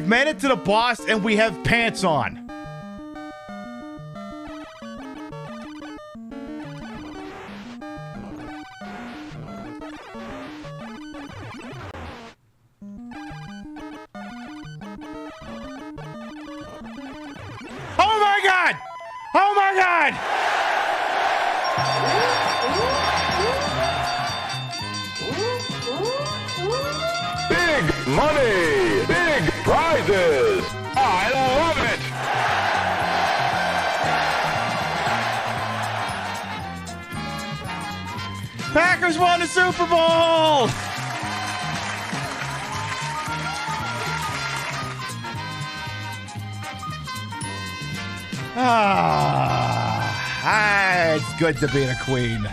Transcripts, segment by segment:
We've made it to the boss and we have pants on. Oh my God! Oh my God! Big money! Big prizes! I love it! Packers won the Super Bowl! It's good to be the queen.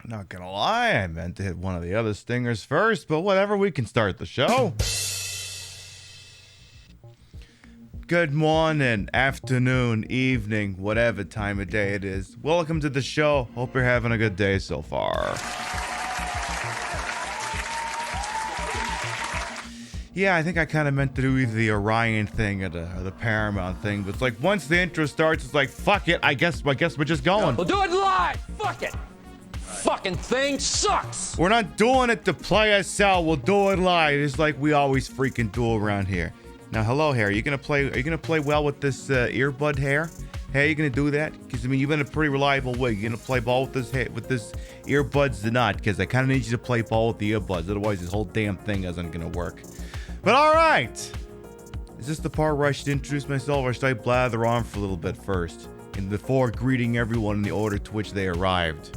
Not gonna lie, I meant to hit one of the other stingers first, but whatever, we can start the show. Good morning, afternoon, evening, whatever time of day it is. Welcome to the show. Hope you're having a good day so far. Yeah, I think I kind of meant to do either the Orion thing or the Paramount thing, but it's like once the intro starts, it's like, fuck it, I guess we're just going. We'll do it live! Fuck it! Fucking thing sucks! We're not doing it to play us out. We'll do it live. It's like we always freaking do around here. Now, hello, hair. Are you gonna play well with this earbud hair? Hey, you gonna do that? Because I mean, you've been a pretty reliable wig. You gonna play ball with this earbuds or not? Because I kind of need you to play ball with the earbuds. Otherwise, this whole damn thing isn't gonna work. But all right. Is this the part where I should introduce myself, or should I blather on for a little bit first, and before greeting everyone in the order to which they arrived?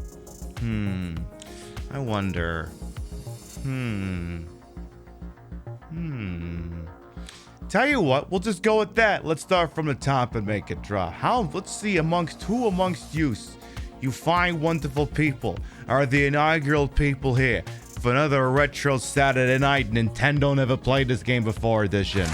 I wonder. Tell you what, we'll just go with that. Let's start from the top and make it drop. Let's see who amongst you fine, wonderful people are the inaugural people here for another Retro Saturday Night Nintendo Never Played This Game Before edition.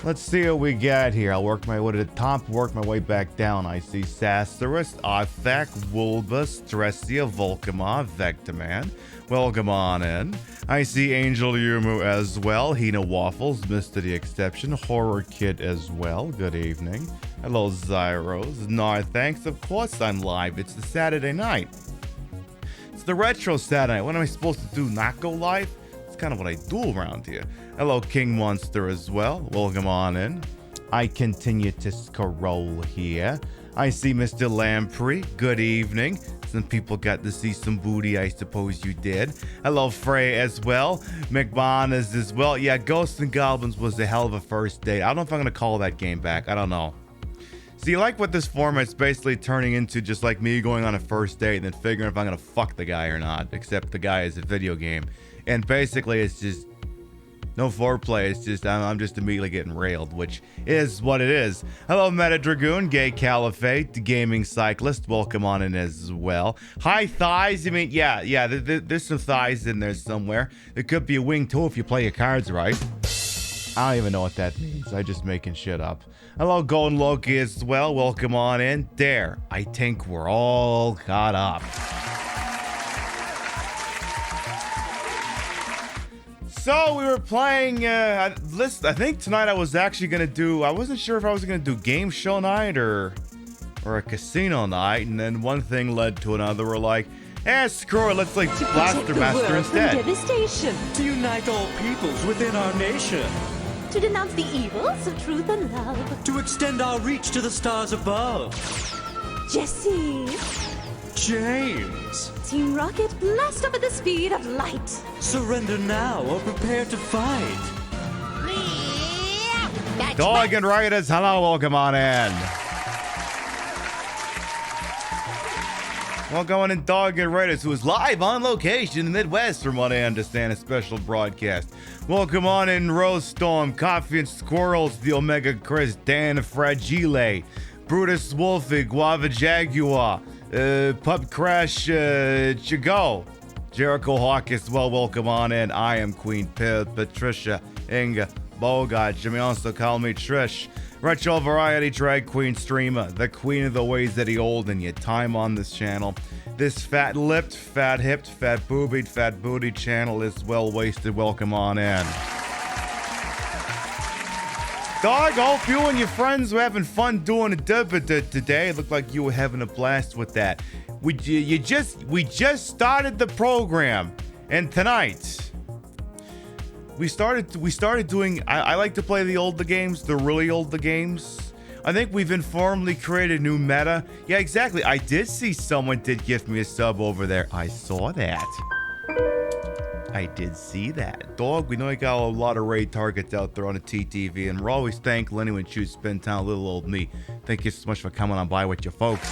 Let's see what we got here. I'll work my way to the top, work my way back down. I see Sacerus, Arthak, Wulba, Stresia, Volcamon, Vectorman. Welcome on in. I see Angel Yumu as well. Hina Waffles, Mr. The Exception, Horror Kid as well. Good evening. Hello, Zyros. Nar, thanks. Of course I'm live. It's the Saturday night. It's the Retro Saturday. What am I supposed to do? Not go live? It's kind of what I do around here. Hello, King Monster as well. Welcome on in. I continue to scroll here. I see Mr. Lamprey. Good evening. Some people got to see some booty, I suppose you did. Hello, Frey as well. McBonus as well. Yeah, Ghosts and Goblins was a hell of a first date. I don't know if I'm going to call that game back. I don't know. See, like what this format's basically turning into, just like me going on a first date and then figuring if I'm going to fuck the guy or not, except the guy is a video game. And basically, it's just no foreplay. It's just I'm just immediately getting railed, which is what it is. Hello, Meta Dragoon, Gay Caliphate, Gaming Cyclist. Welcome on in as well. Hi, thighs. I mean, yeah. There's some thighs in there somewhere. It could be a wing too if you play your cards right. I don't even know what that means. I'm just making shit up. Hello, Golden Loki as well. Welcome on in. There. I think we're all caught up. So we were playing, I think tonight I was actually going to do, I wasn't sure if I was going to do game show night or a casino night, and then one thing led to another. We're like, screw it, let's like Blaster Master instead. Devastation. To unite all peoples within our nation. To denounce the evils of truth and love. To extend our reach to the stars above. Jesse. James. Team Rocket, blast up at the speed of light. Surrender now or prepare to fight. Dog and Raiders, hello, welcome on in. Well, going in Dog and Reddit, who is live on location in the Midwest from what I understand, a special broadcast. Welcome on in Rose Storm, Coffee and Squirrels, the Omega Chris, Dan Fragile, Brutus Wolfie, Guava Jaguar, Pub Crash, Chigo, Jericho Hawk as well. Welcome on in. I am Queen Pib, Patricia, Inga, Bogart. You may also call me Trish. Retro Variety Drag Queen Streamer, the queen of the ways that he old in your time on this channel. This fat-lipped, fat-hipped, fat-boobied, fat-booty channel is well-wasted. Welcome on in. Dog, hope you and your friends were having fun doing a today. It looked like you were having a blast with that. We just started the program, and tonight we started doing. I like to play the older games, the really older games. I think we've informally created a new meta. Yeah, exactly. I did see someone did gift me a sub over there. I saw that. I did see that. Dog, we know you got a lot of raid targets out there on the TTV, and we're always thankful anyone choose Spin Town, little old me. Thank you so much for coming on by with your folks.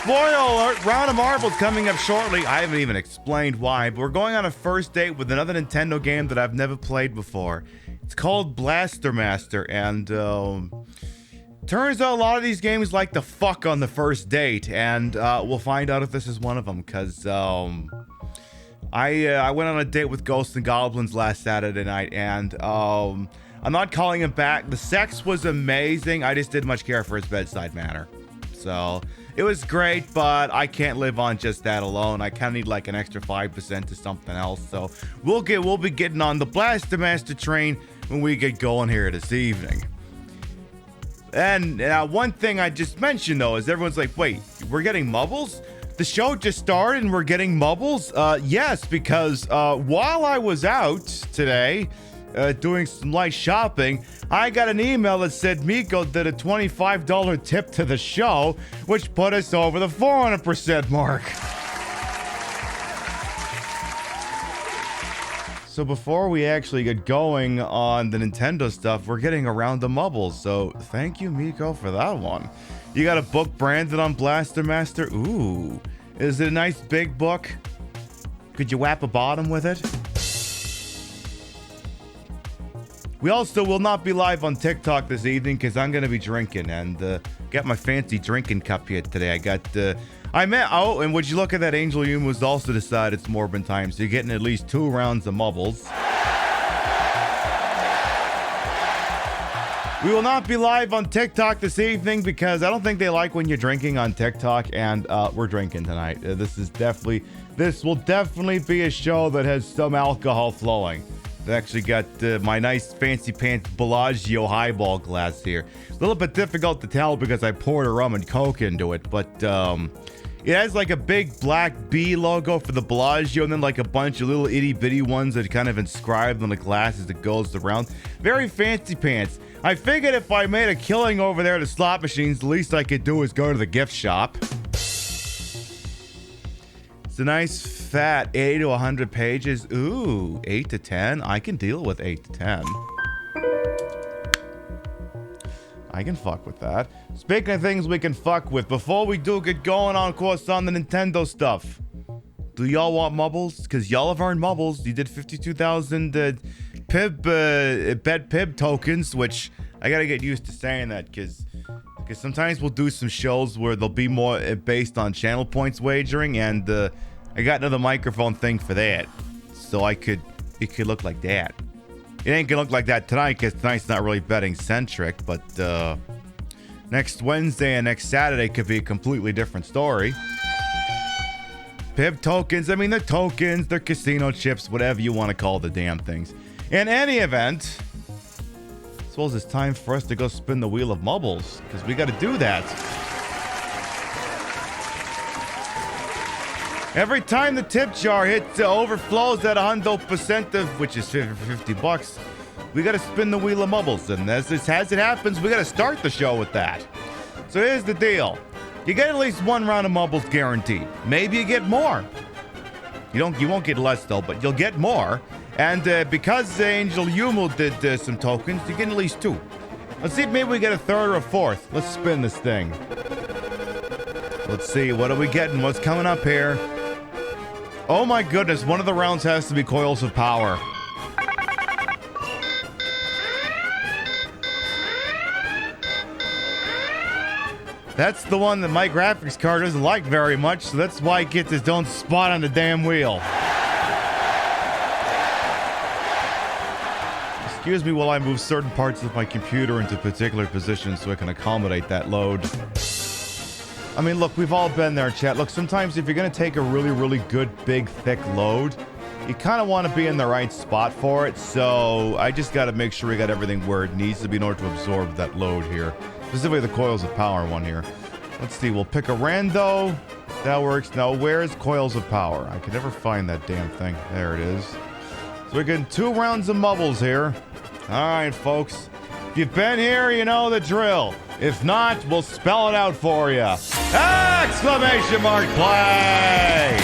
Spoiler alert, round of marbles coming up shortly. I haven't even explained why, but we're going on a first date with another Nintendo game that I've never played before. It's called Blaster Master, and turns out a lot of these games like to fuck on the first date, and we'll find out if this is one of them, because I went on a date with Ghosts and Goblins last Saturday night, and I'm not calling him back. The sex was amazing. I just didn't much care for his bedside manner. So it was great, but I can't live on just that alone. I kind of need like an extra 5% to something else. So we'll be getting on the Blaster Master train when we get going here this evening. And one thing I just mentioned though is everyone's like, wait, we're getting Mubbles? The show just started and we're getting Mubbles? Yes, because while I was out today doing some light shopping, I got an email that said Miko did a $25 tip to the show, which put us over the 400% mark. So before we actually get going on the Nintendo stuff, we're getting around the Mubbles. So thank you, Miko, for that one. You got a book branded on Blaster Master? Ooh. Is it a nice big book? Could you whap a bottom with it? We also will not be live on TikTok this evening because I'm going to be drinking and got my fancy drinking cup here today. And would you look at that, Angel Yuma's also decided it's Morbin time, so you're getting at least 2 rounds of Mubbles. We will not be live on TikTok this evening because I don't think they like when you're drinking on TikTok, and we're drinking tonight. This will definitely be a show that has some alcohol flowing. I've actually got my nice fancy pants Bellagio highball glass here. A little bit difficult to tell because I poured a rum and Coke into it, but it has like a big black B logo for the Bellagio and then like a bunch of little itty bitty ones that kind of inscribed on the glass as it goes around. Very fancy pants. I figured if I made a killing over there at the slot machines, the least I could do is go to the gift shop. It's a nice fat 80 to 100 pages. Ooh, 8 to 10. I can deal with 8 to 10. I can fuck with that. Speaking of things we can fuck with, before we do get going on course on the Nintendo stuff, do y'all want Mubbles? Because y'all have earned Mubbles. You did 52,000 PiB tokens, which I gotta get used to saying that because sometimes we'll do some shows where they'll be more based on channel points wagering, and I got another microphone thing for that, so it could look like that. It ain't gonna look like that tonight because tonight's not really betting centric, but next Wednesday and next Saturday could be a completely different story. PiB tokens, I mean, they're tokens, they're casino chips, whatever you want to call the damn things. In any event, I suppose it's time for us to go spin the wheel of Mubbles, because we got to do that. Every time the tip jar hits overflows at 100% of, which is 50 bucks, we got to spin the wheel of Mubbles, and as it happens, we got to start the show with that. So here's the deal. You get at least 1 round of Mubbles guaranteed. Maybe you get more. You won't get less though, but you'll get more. And because Angel Yuma did some tokens, you get at least 2. Let's see if maybe we get a 3rd or a 4th. Let's spin this thing. Let's see, what are we getting? What's coming up here? Oh my goodness, one of the rounds has to be Coils of Power. That's the one that my graphics card doesn't like very much, so that's why it gets its own spot on the damn wheel. Excuse me while I move certain parts of my computer into particular positions so I can accommodate that load. I mean, look, we've all been there, chat. Look, sometimes if you're going to take a really, really good, big, thick load, you kind of want to be in the right spot for it, so I just got to make sure we got everything where it needs to be in order to absorb that load here. Specifically the Coils of Power one here. Let's see, we'll pick a rando. That works. Now, where is Coils of Power? I can never find that damn thing. There it is. So we're getting 2 rounds of mubbles here. All right, folks. If you've been here, you know the drill. If not, we'll spell it out for you. Exclamation mark play!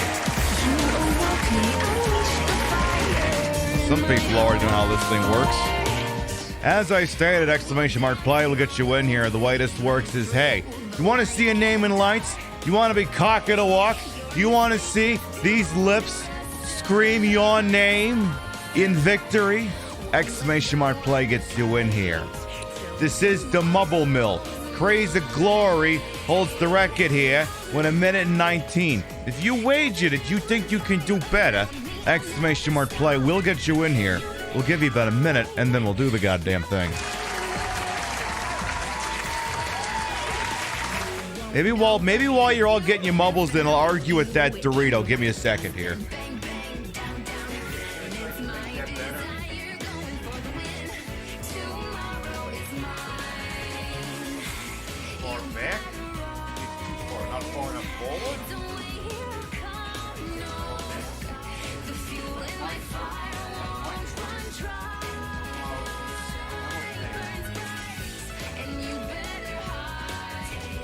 Some people already know how this thing works. As I stated, exclamation mark play will get you in here. The way this works is, hey, you want to see a name in lights? You want to be cock at a walk? You want to see these lips scream your name in victory? Exclamation mark play gets you in here. This is the Mubble Mill. Craze of Glory holds the record here when 1 minute and 19. If you wager that you think you can do better, exclamation mark play will get you in here. We'll give you about a minute, and then we'll do the goddamn thing. Maybe while you're all getting your mubbles, then I'll argue with that Dorito. Give me a second here. Far back? Too far, not far enough forward?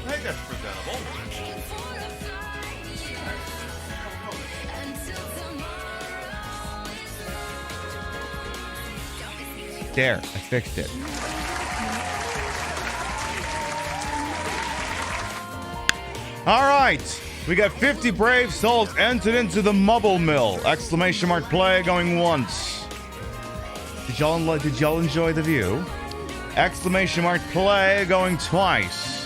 I think that's presentable. There, I fixed it. All right, we got 50 brave souls entered into the Mubble Mill. Exclamation mark play going once. Did y'all enjoy the view? Exclamation mark play going twice.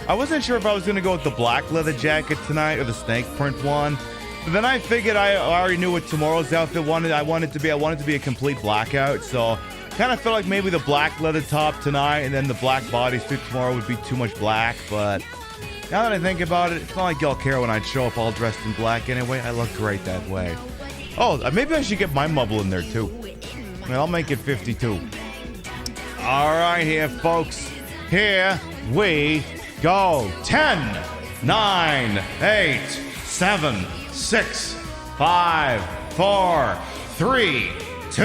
I wasn't sure if I was going to go with the black leather jacket tonight or the snake print one. But then I figured I already knew what tomorrow's outfit wanted. I wanted to be a complete blackout. So kind of felt like maybe the black leather top tonight and then the black bodysuit tomorrow would be too much black. But now that I think about it, it's not like y'all care when I'd show up all dressed in black anyway. I look great that way. Oh, maybe I should get my mubble in there too. I mean, I'll make it 52. All right, here, folks. Here we go. 10, 9, 8, 7, 6, 5, 4, 3, 2,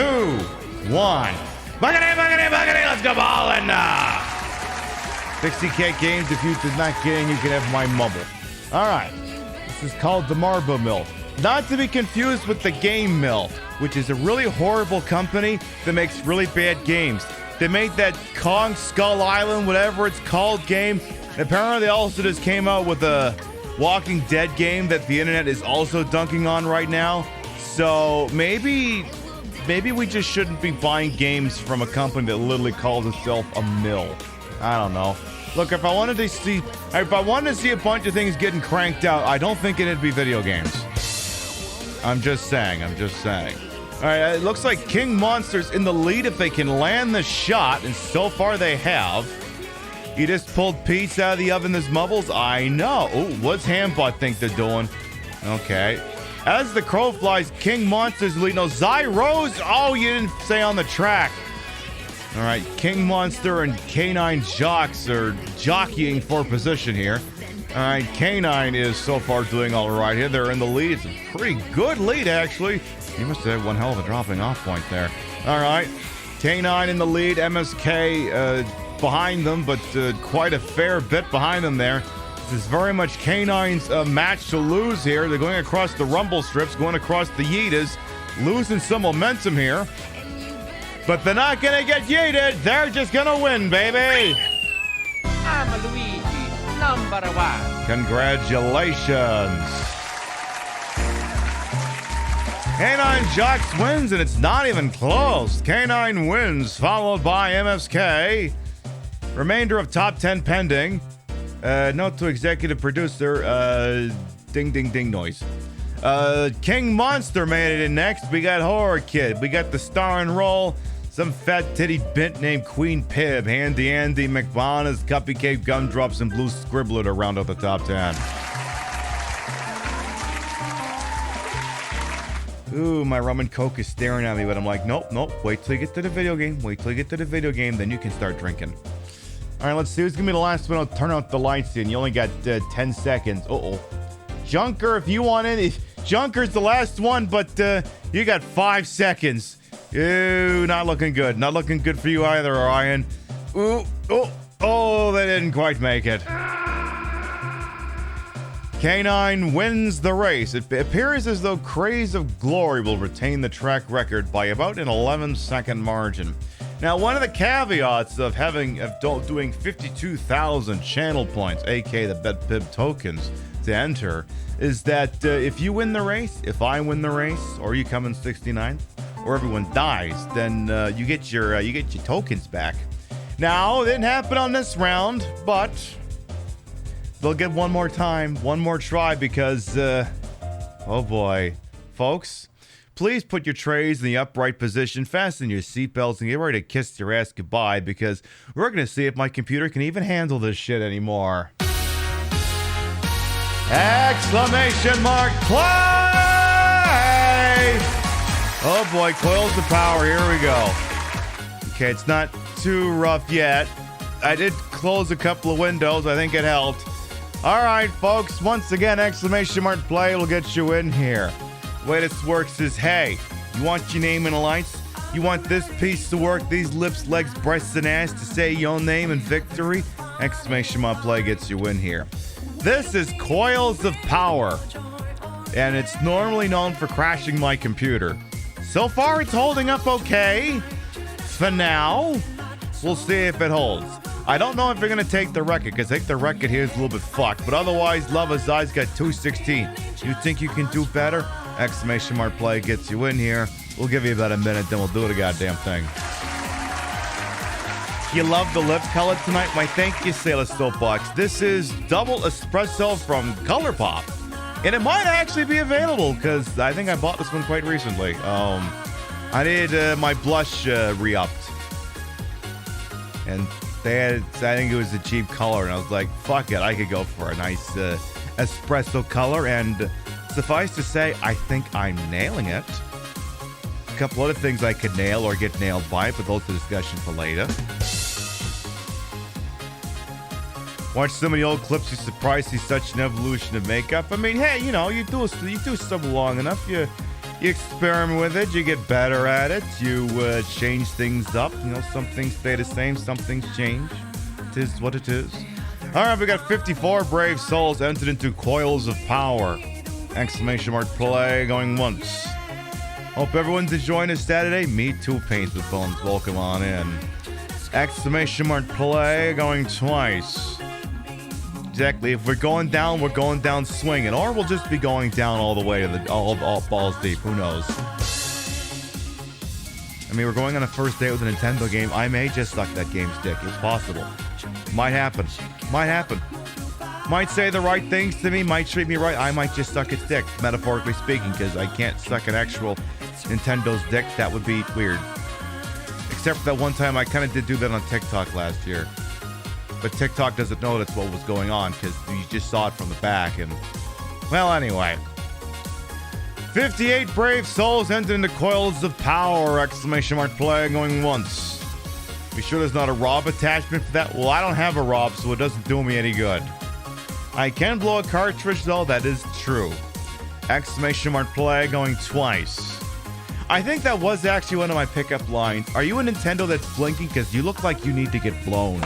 1. Buggity, let's go ballin'! 60K games. If you did not get in, you can have my mubble. All right. This is called the Marble Mill. Not to be confused with the Game Mill, which is a really horrible company that makes really bad games. They made that Kong Skull Island, whatever it's called, game. And apparently they also just came out with a Walking Dead game that the internet is also dunking on right now. So maybe we just shouldn't be buying games from a company that literally calls itself a mill. I don't know. Look, if I wanted to see a bunch of things getting cranked out, I don't think it'd be video games. I'm just saying. All right, it looks like King Monster's in the lead if they can land the shot, and so far they have. You just pulled Pete's out of the oven, there's mubbles? I know. Oh, what's Hambutt think they're doing? Okay. As the crow flies, King Monster's lead. No, Zyros. Oh, you didn't say on the track. All right, King Monster and K9 Jocks are jockeying for position here. All right, K9 is so far doing all right here. They're in the lead. It's a pretty good lead, actually. You must have had one hell of a dropping off point there. All right, K9 in the lead. MSK behind them, but quite a fair bit behind them there. This is very much K9's match to lose here. They're going across the rumble strips, going across the yeetas, losing some momentum here. But they're not going to get yeeted. They're just going to win, baby. I'm a Luigi. Number one. Congratulations. K9 Jocks wins, and it's not even close. K9 wins, followed by MSK. Remainder of top 10 pending. Note to executive producer, ding, ding, ding noise. King Monster made it in next. We got Horror Kid. We got the star and roll. Some fat titty bint named Queen Pib. Handy Andy, McBonus, Cupcake, Gumdrops, and Blue Scribbler to round out the top 10. Ooh, my rum and coke is staring at me, but I'm like, nope. Wait till you get to the video game. Then you can start drinking. All right, let's see who's gonna be the last one. I'll turn out the lights in. You only got 10 seconds. Junker, if you want in, Junker's the last one, but you got 5 seconds. Ooh, not looking good. Not looking good for you either, Orion. Ooh, they didn't quite make it. K9 wins the race. It appears as though Craze of Glory will retain the track record by about an 11-second margin. Now, one of the caveats of doing 52,000 channel points, aka the BetPib tokens, to enter, is that if you win the race, if I win the race, or you come in 69th, or everyone dies, then you get your tokens back. Now, it didn't happen on this round, but they'll get one more time, one more try, because oh boy, folks. Please put your trays in the upright position, fasten your seatbelts, and get ready to kiss your ass goodbye, because we're going to see if my computer can even handle this shit anymore. Exclamation mark, play! Oh boy, coils of power, here we go. Okay, it's not too rough yet. I did close a couple of windows, I think it helped. All right, folks, once again, exclamation mark play will get you in here. The way this works is, hey, you want your name in the lights? You want this piece to work, these lips, legs, breasts, and ass to say your name and victory? Exclamation mark play gets you in here. This is Coils of Power, and it's normally known for crashing my computer. So far, it's holding up okay. For now, we'll see if it holds. I don't know if you're going to take the record, because I think the record here is a little bit fucked. But otherwise, Lover's Eyes got 216. You think you can do better? Exclamation mark play gets you in here. We'll give you about a minute, then we'll do the goddamn thing. You love the lip color tonight? Why, thank you, Sailor Soapbox. This is double espresso from ColourPop. And it might actually be available, because I think I bought this one quite recently. I did my blush re-upped. And they had, I think it was a cheap color, and I was like, fuck it, I could go for a nice espresso color, and suffice to say, I think I'm nailing it. A couple other things I could nail or get nailed by, but those are discussion for later. Watch so many old clips, you're surprised to see such an evolution of makeup. I mean, hey, you know, you do something long enough, you experiment with it, you get better at it, you change things up. You know, some things stay the same, some things change. It is what it is. All right, we got 54 brave souls entered into Coils of Power. Exclamation mark play going once. Hope everyone's enjoying this Saturday. Me too, Pains with Bones. Welcome on in. Exclamation mark play going twice. Exactly. If we're going down swinging, or we'll just be going down all the way to the all balls deep. Who knows? I mean, we're going on a first date with a Nintendo game. I may just suck that game's dick. It's possible. Might happen. Might say the right things to me. Might treat me right. I might just suck its dick, metaphorically speaking, because I can't suck an actual Nintendo's dick. That would be weird. Except for that one time I kind of did do that on TikTok last year. But TikTok doesn't know that's what was going on, because you just saw it from the back. And, well, anyway. 58 brave souls entered into Coils of Power! Exclamation mark play going once. Be sure there's not a Rob attachment for that. Well, I don't have a Rob, so it doesn't do me any good. I can blow a cartridge, though. That is true. Exclamation mark play going twice. I think that was actually one of my pickup lines. Are you a Nintendo that's blinking? Because you look like you need to get blown.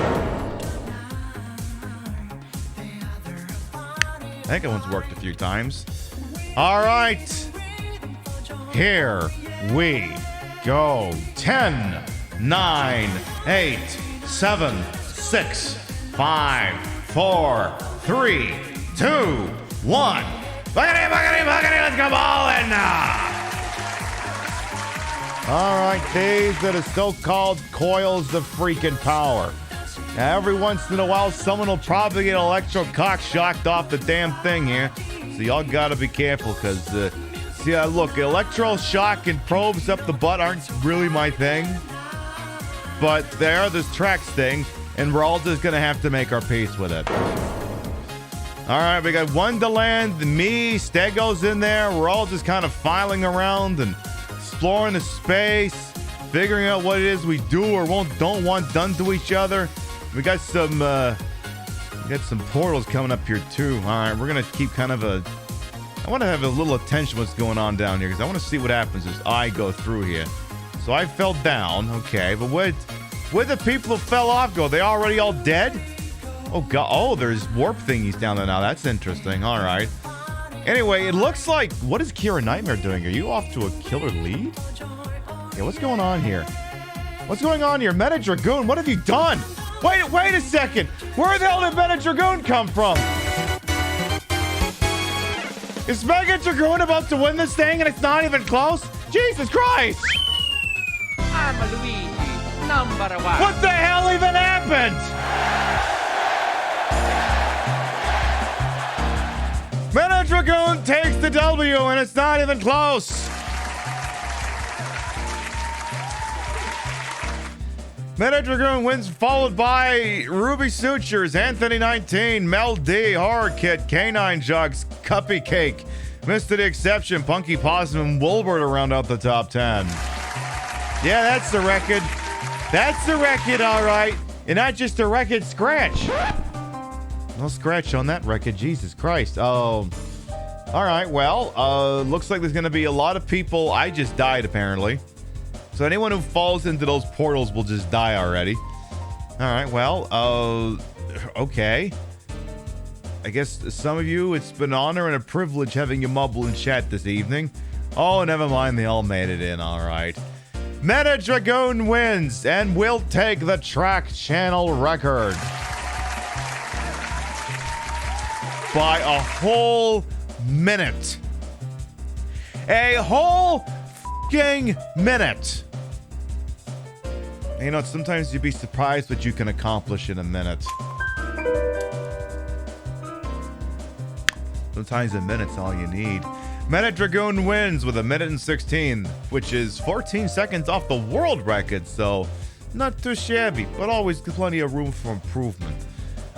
I think that one's worked a few times. All right. Here we go. 10, 9, 8, 7, 6, 5, 4, 3, 2, 1. Buckety, let's go ballin' now. All right, these are the so-called coils of freaking power. Now, every once in a while, someone will probably get electro-cock shocked off the damn thing here. So y'all gotta be careful, because, look, electroshock and probes up the butt aren't really my thing. But they are this Trex thing, and we're all just gonna have to make our peace with it. All right, we got Wonderland, me, Stego's in there. We're all just kind of filing around and exploring the space, figuring out what it is we do or don't want done to each other. We got some portals coming up here too. All right, we're gonna keep kind of I want to have a little attention what's going on down here because I want to see what happens as I go through here. So I fell down, okay, but where'd the people who fell off go? They already all dead? Oh god! Oh, there's warp thingies down there now. That's interesting. All right. Anyway, it looks like, what is Kira Nightmare doing? Are you off to a killer lead? Yeah, what's going on here? What's going on here? Meta Dragoon, what have you done? Wait a second. Where the hell did Meta Dragoon come from? Is Mega Dragoon about to win this thing and it's not even close? Jesus Christ! I'm Luigi, number one. What the hell even happened? Meta Dragoon takes the W and it's not even close. Meta Dragoon wins, followed by Ruby Sutures, Anthony 19, Mel D, Horror Kit, Canine Jugs, Cuppy Cake, Mr. The Exception, Punky Possum, and Wilbur to round out the top 10. Yeah, that's the record. That's the record, all right. And not just a record scratch. No scratch on that record, Jesus Christ. Oh, all right, well, looks like there's going to be a lot of people. I just died, apparently. So anyone who falls into those portals will just die already. All right, well, okay. I guess some of you, it's been an honor and a privilege having you mumble in chat this evening. Oh, never mind, they all made it in, all right. Meta Dragoon wins and will take the track channel record. By a whole minute. A whole f***ing minute. You know, sometimes you'd be surprised what you can accomplish in a minute. Sometimes a minute's all you need. Meta Dragoon wins with 1:16, which is 14 seconds off the world record, so not too shabby, but always plenty of room for improvement.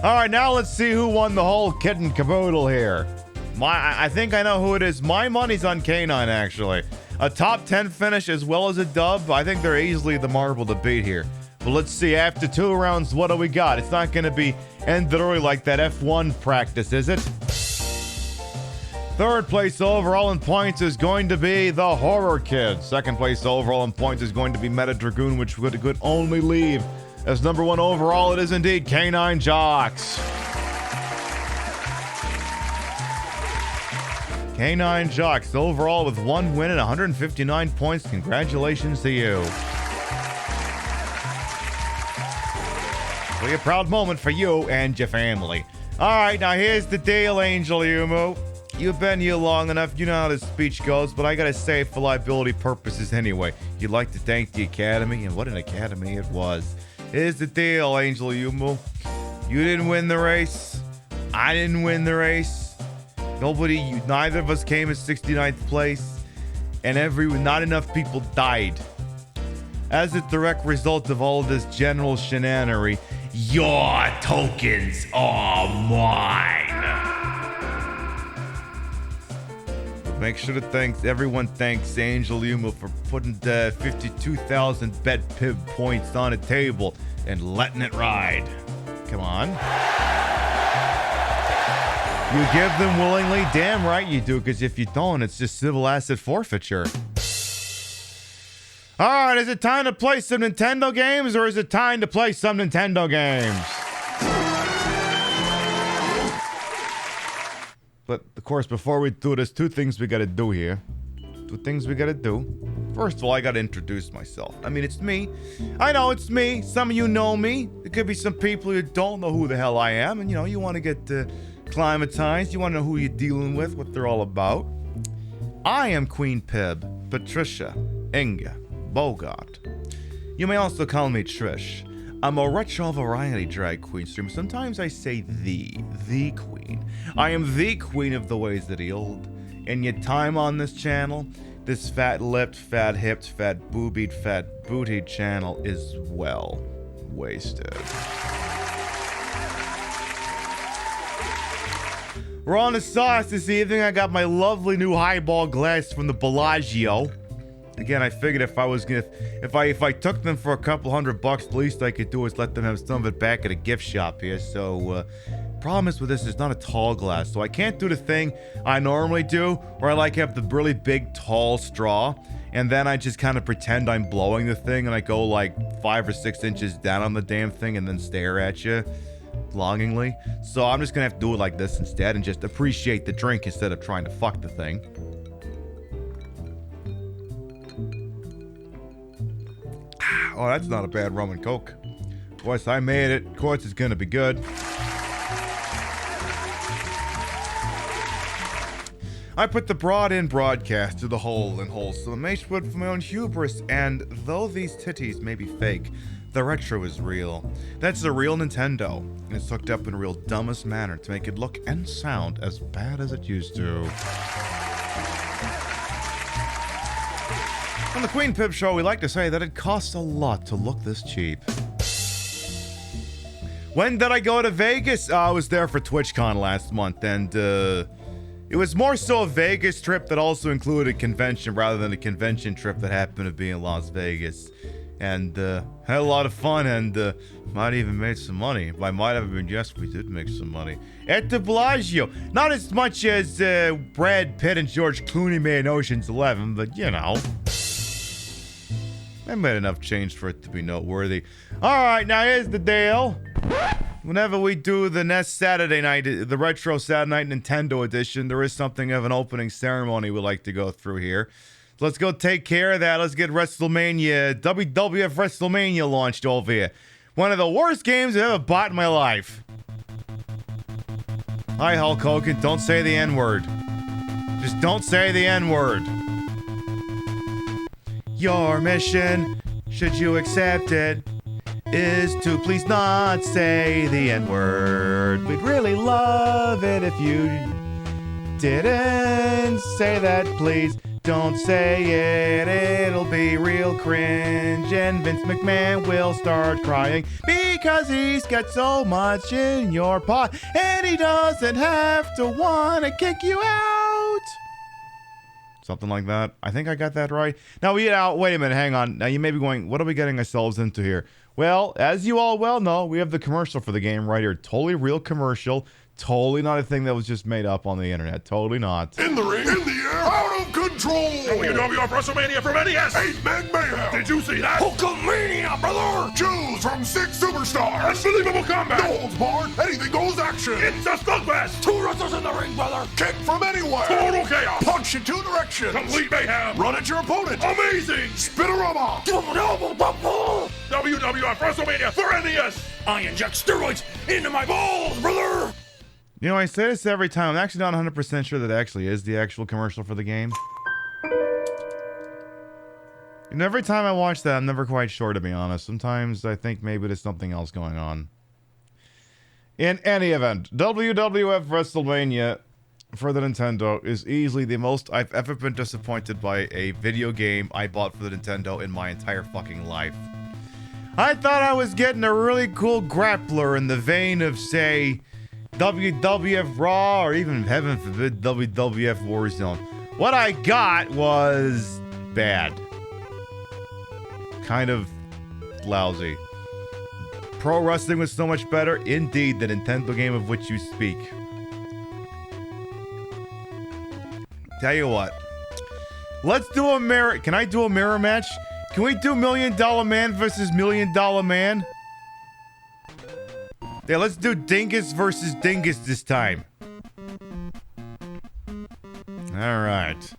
All right, now let's see who won the whole kit and caboodle here. I think I know who it is. My money's on K9, actually. A top 10 finish as well as a dub. I think they're easily the marble to beat here. But let's see, after 2 rounds, what do we got? It's not going to be ended early like that F1 practice, is it? Third place overall in points is going to be the Horror Kid. Second place overall in points is going to be Meta Dragoon, which could only leave as number 1 overall. It is indeed K9 Jocks. K9 Jocks overall with 1 win and 159 points. Congratulations to you. Be a proud moment for you and your family. All right, now here's the deal, Angel Yumu. You've been here long enough. You know how this speech goes, but I gotta say it for liability purposes anyway. You'd like to thank the Academy, and what an Academy it was. Here's the deal, Angel Yumu. You didn't win the race. I didn't win the race. Neither of us came in 69th place, and not enough people died. As a direct result of all of this general shenanery, your tokens are mine. Make sure to everyone thanks Angel Yuma for putting 52,000 bet pib points on a table and letting it ride. Come on. You give them willingly? Damn right you do, because if you don't, it's just civil asset forfeiture. All right, is it time to play some Nintendo games, or is it time to play some Nintendo games? But, of course, before we do this, 2 things we gotta do here. 2 things we gotta do. First of all, I gotta introduce myself. I mean, it's me. I know it's me. Some of you know me. There could be some people who don't know who the hell I am. And, you want to get climatized. You want to know who you're dealing with, what they're all about. I am Queen Pib, Patricia, Inga, Bogart. You may also call me Trish. I'm a retro variety drag queen streamer. Sometimes I say the queen. I am the queen of the ways that healed. In your time on this channel, this fat-lipped, fat-hipped, fat-boobied, fat-bootied channel is well wasted. We're on the sauce this evening. I got my lovely new highball glass from the Bellagio. Again, I figured if I took them for a couple $100, the least I could do is let them have some of it back at a gift shop here. So, problem is with this, it's not a tall glass, so I can't do the thing I normally do, where I have the really big, tall straw, and then I just kind of pretend I'm blowing the thing, and I go 5 or 6 inches down on the damn thing, and then stare at you longingly. So I'm just gonna have to do it like this instead, and just appreciate the drink instead of trying to fuck the thing. Oh, that's not a bad rum and coke. Of course, I made it. Of course, it's gonna be good. I put the broad in broadcast to the whole and wholesome, amazed for my own hubris, and though these titties may be fake, the retro is real. That's a real Nintendo, and it's hooked up in a real dumbest manner to make it look and sound as bad as it used to. On the Queen Pip Show, we like to say that it costs a lot to look this cheap. When did I go to Vegas? I was there for TwitchCon last month, and it was more so a Vegas trip that also included a convention rather than a convention trip that happened to be in Las Vegas. And had a lot of fun, and might even made some money. I might have been, yes, we did make some money. At the Bellagio. Not as much as Brad Pitt and George Clooney made in Ocean's 11, but I made enough change for it to be noteworthy. Alright, now here's the deal. Whenever we do the next Saturday night, the Retro Saturday Night Nintendo Edition, there is something of an opening ceremony we like to go through here. So let's go take care of that. Let's get WrestleMania, WWF WrestleMania launched over here. One of the worst games I've ever bought in my life. Hi, Hulk Hogan. Don't say the N-word. Just don't say the N-word. Your mission, should you accept it, is to please not say the N-word. We'd really love it if you didn't say that, please. Don't say it, it'll be real cringe, and Vince McMahon will start crying because he's got so much in your pot, and he doesn't have to want to kick you out. Something like that. I think I got that right. Now, wait a minute, hang on. Now, you may be going, what are we getting ourselves into here? Well, as you all well know, we have the commercial for the game right here. Totally real commercial. Totally not a thing that was just made up on the internet. Totally not. In the ring, in the air, out of control. WWF WrestleMania from NES. 8-Man Mayhem. Did you see that? Hulkamania, brother. Choose from 6 superstars. Unbelievable combat. No holds barred. Anything goes action. It's a slugfest. 2 wrestlers in the ring, brother. Kick from anywhere. Total chaos. Punch in 2 directions. Complete mayhem. Run at your opponent. Amazing. Spinorama. WWF WrestleMania for NES. I inject steroids into my balls, brother. You know, I say this every time. I'm actually not 100% sure that actually is the actual commercial for the game. And every time I watch that, I'm never quite sure, to be honest. Sometimes I think maybe there's something else going on. In any event, WWF WrestleMania for the Nintendo is easily the most I've ever been disappointed by a video game I bought for the Nintendo in my entire fucking life. I thought I was getting a really cool grappler in the vein of, say, WWF Raw, or even, heaven forbid, WWF Warzone. What I got was bad. Kind of lousy. Pro wrestling was so much better. Indeed, the Nintendo game of which you speak. Tell you what. Let's do a mirror. Can I do a mirror match? Can we do $1 Million Man versus $1 Million Man? Yeah, let's do Dingus versus Dingus this time. Alright.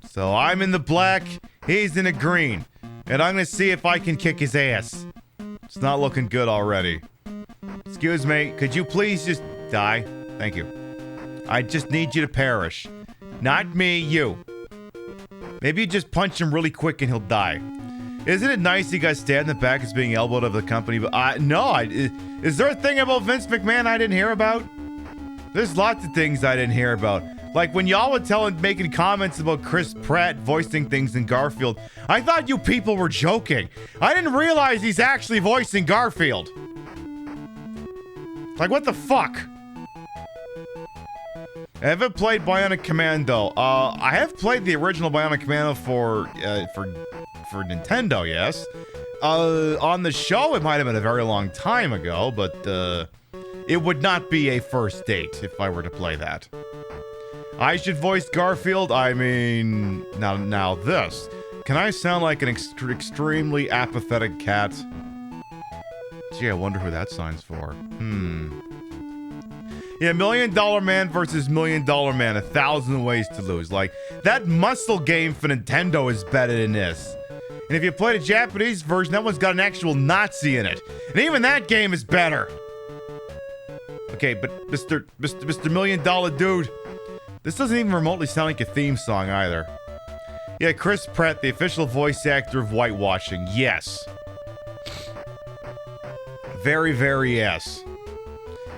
So I'm in the black, he's in the green. And I'm gonna see if I can kick his ass. It's not looking good already. Excuse me, could you please just die? Thank you. I just need you to perish. Not me, you. Maybe you just punch him really quick and he'll die. Isn't it nice he got stabbed in the back as being elbowed of the company? But no, is there a thing about Vince McMahon I didn't hear about? There's lots of things I didn't hear about. Like when y'all were making comments about Chris Pratt voicing things in Garfield. I thought you people were joking. I didn't realize he's actually voicing Garfield. Like, what the fuck? I haven't played Bionic Commando. I have played the original Bionic Commando for Nintendo, yes. On the show, it might have been a very long time ago, but it would not be a first date if I were to play that. I should voice Garfield. I mean, now this. Can I sound like an extremely apathetic cat? Gee, I wonder who that sign's for. Yeah, $1 Million Man versus $1 Million Man. 1,000 ways to lose. Like, that muscle game for Nintendo is better than this. And if you play the Japanese version, that one's got an actual Nazi in it. And even that game is better. Okay, but Mr. $1 Million Dude, this doesn't even remotely sound like a theme song either. Yeah, Chris Pratt, the official voice actor of whitewashing. Yes. Very, very yes.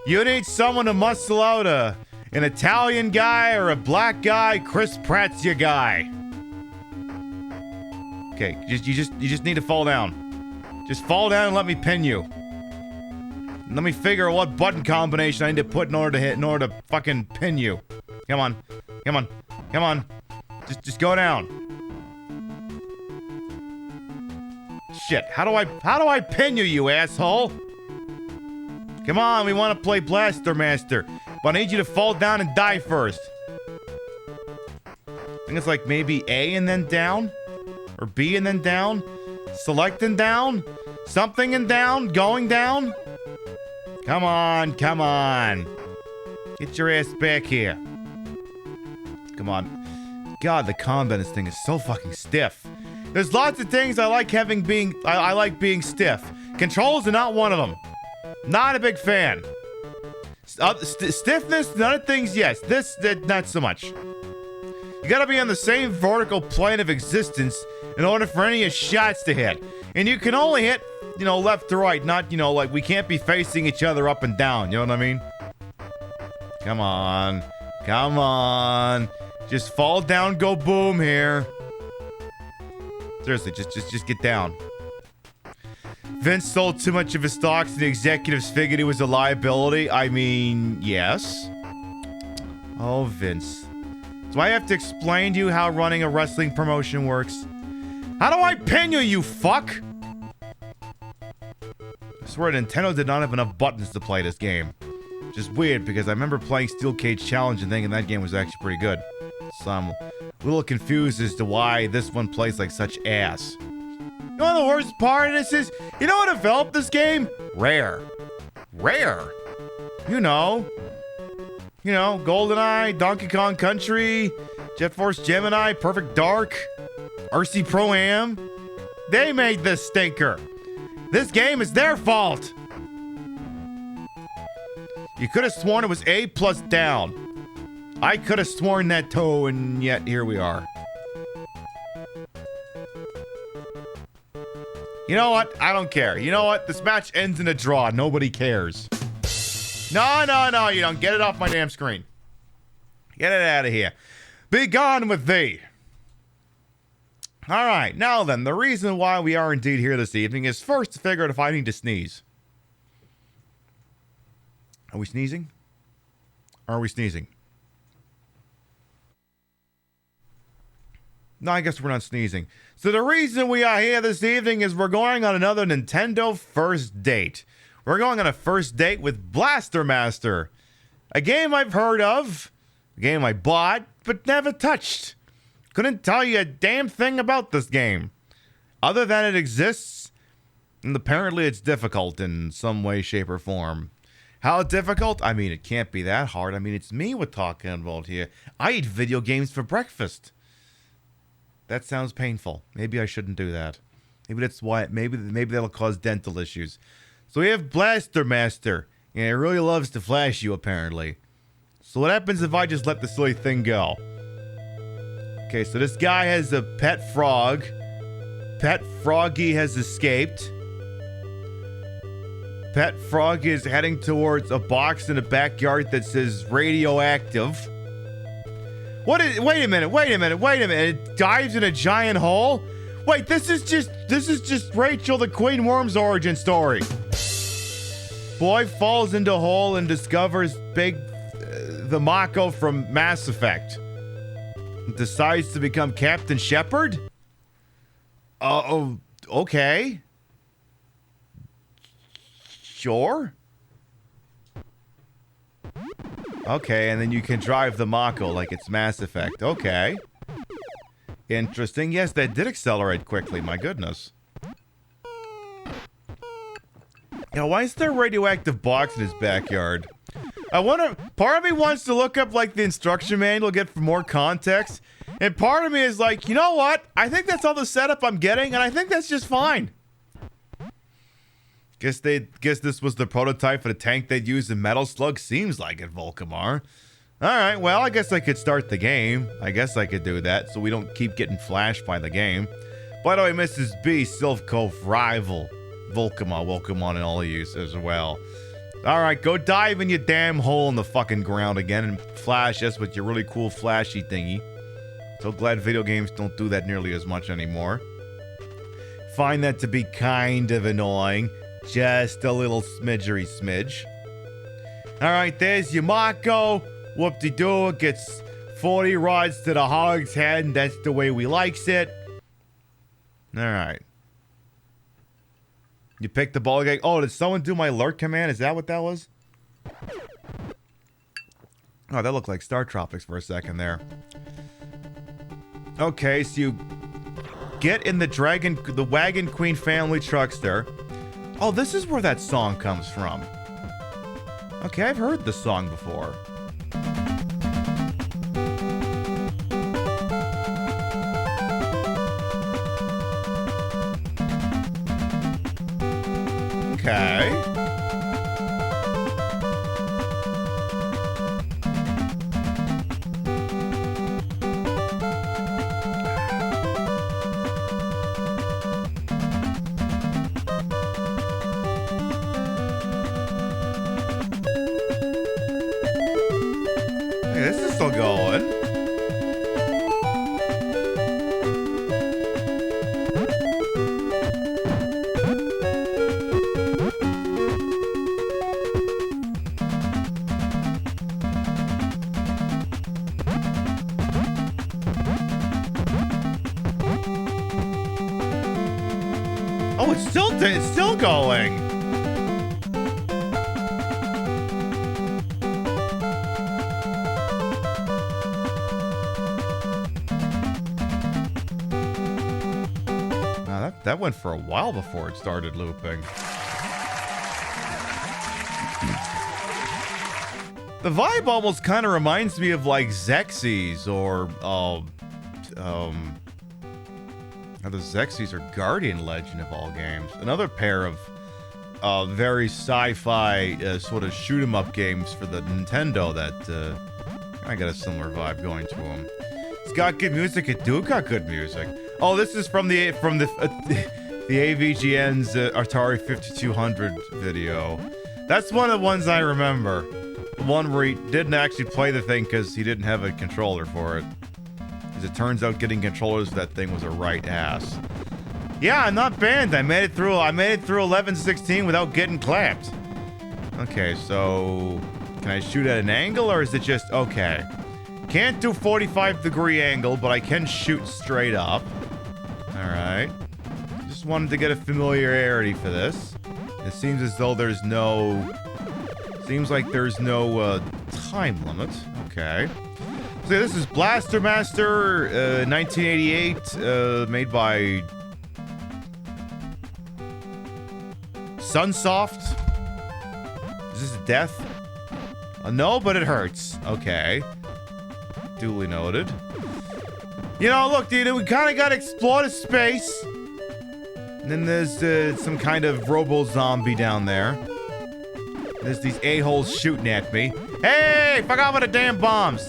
You need someone to muscle out an Italian guy or a black guy. Chris Pratt's your guy. Okay, you just need to fall down. Just fall down and let me pin you. Let me figure out what button combination I need to put in order to fucking pin you. Come on. Come on. Come on. Just go down. Shit. How do I pin you, you asshole? Come on, we want to play Blaster Master. But I need you to fall down and die first. I think it's like maybe A and then down? Or B and then down? Select and down? Something and down? Going down? Come on, come on. Get your ass back here. Come on. God, the combat in this thing is so fucking stiff. There's lots of things I like I like being stiff. Controls are not one of them. Not a big fan. Stiffness, none of things, yes. This, not so much. You gotta be on the same vertical plane of existence in order for any of your shots to hit. And you can only hit, left to right, not, like we can't be facing each other up and down, you know what I mean? Come on. Come on. Just fall down, go boom here. Seriously, just get down. Vince sold too much of his stocks and the executives figured he was a liability. I mean, yes. Oh, Vince. Do I have to explain to you how running a wrestling promotion works? How do I pin you, you fuck? I swear Nintendo did not have enough buttons to play this game. Which is weird because I remember playing Steel Cage Challenge and thinking that game was actually pretty good. So I'm a little confused as to why this one plays like such ass. You know what the worst part of this is? You know what developed this game? Rare. Rare. GoldenEye, Donkey Kong Country, Jet Force Gemini, Perfect Dark, RC Pro-Am. They made this stinker. This game is their fault. You could have sworn it was A plus down. I could have sworn that too, and yet here we are. You know what? I don't care. You know what? This match ends in a draw. Nobody cares. No, you don't. Get it off my damn screen. Get it out of here. Be gone with thee. All right. Now then, the reason why we are indeed here this evening is first to figure out if I need to sneeze. Are we sneezing? Are we sneezing? No, I guess we're not sneezing. So the reason we are here this evening is we're going on another Nintendo first date. We're going on a first date with Blaster Master. A game I've heard of. A game I bought, but never touched. Couldn't tell you a damn thing about this game. Other than it exists, and apparently it's difficult in some way, shape, or form. How difficult? I mean, it can't be that hard. I mean, it's me we're talking about here. I eat video games for breakfast. That sounds painful. Maybe I shouldn't do that. Maybe that's why. Maybe that'll cause dental issues. So we have Blaster Master, and he really loves to flash you, apparently. So what happens if I just let the silly thing go? Okay, so this guy has a pet frog. Pet Froggy has escaped. Pet Frog is heading towards a box in the backyard that says radioactive. Wait a minute. It dives in a giant hole? Wait, this is just Rachel the Queen Worm's origin story. Boy falls into hole and discovers the Mako from Mass Effect. Decides to become Captain Shepard? Oh, okay. Sure. Okay, and then you can drive the Mako like it's Mass Effect. Okay. Interesting. Yes, that did accelerate quickly. My goodness. Yeah, why is there a radioactive box in his backyard? I wonder, part of me wants to look up like the instruction manual, get for more context. And part of me is like, you know what? I think that's all the setup I'm getting, and I think that's just fine. Guess this was the prototype for the tank they'd use in Metal Slug. Seems like it, Volkamar. Alright, well, I guess I could start the game. I guess I could do that, so we don't keep getting flashed by the game. By the way, Mrs. B, Sylph Cove rival. Volkamar, welcome on and all of you as well. Alright, go dive in your damn hole in the fucking ground again and flash us with your really cool flashy thingy. So glad video games don't do that nearly as much anymore. Find that to be kind of annoying. Just a little smidgery smidge. Alright, there's your Mako. Whoop-de-doo, it gets 40 rods to the hog's head, and that's the way we likes it. Alright. You picked the ball game. Oh, did someone do my alert command? Is that what that was? Oh, that looked like Star Tropics for a second there. Okay, so you get in the Wagon Queen family truckster. Oh, this is where that song comes from. Okay, I've heard this song before. Okay. Hey, this is still going. Oh, it's still going. Now that went for a while before it started looping. The vibe almost kind of reminds me of like Xerxes or the Xerxes or Guardian Legend of all games. Another pair of very sci-fi sort of shoot-'em-up games for the Nintendo that I got a similar vibe going to them. It's got good music. It do got good music. Oh, this is from the AVGN's Atari 5200 video. That's one of the ones I remember. The one where he didn't actually play the thing because he didn't have a controller for it. As it turns out, getting controllers for that thing was a right ass. Yeah, I'm not banned. I made it through 11/16 without getting clapped. Okay, so can I shoot at an angle or is it just okay? Can't do 45-degree angle, but I can shoot straight up. All right. Just wanted to get a familiarity for this. It seems as though there's no. Seems like there's no time limit. Okay. So this is Blaster Master, 1988, made by Sunsoft. Is this a death? No, but it hurts. Okay. Duly noted. You know, look, dude, we kind of got to explore the space. And then there's some kind of robo-zombie down there. There's these a-holes shooting at me. Hey, fuck off with the damn bombs.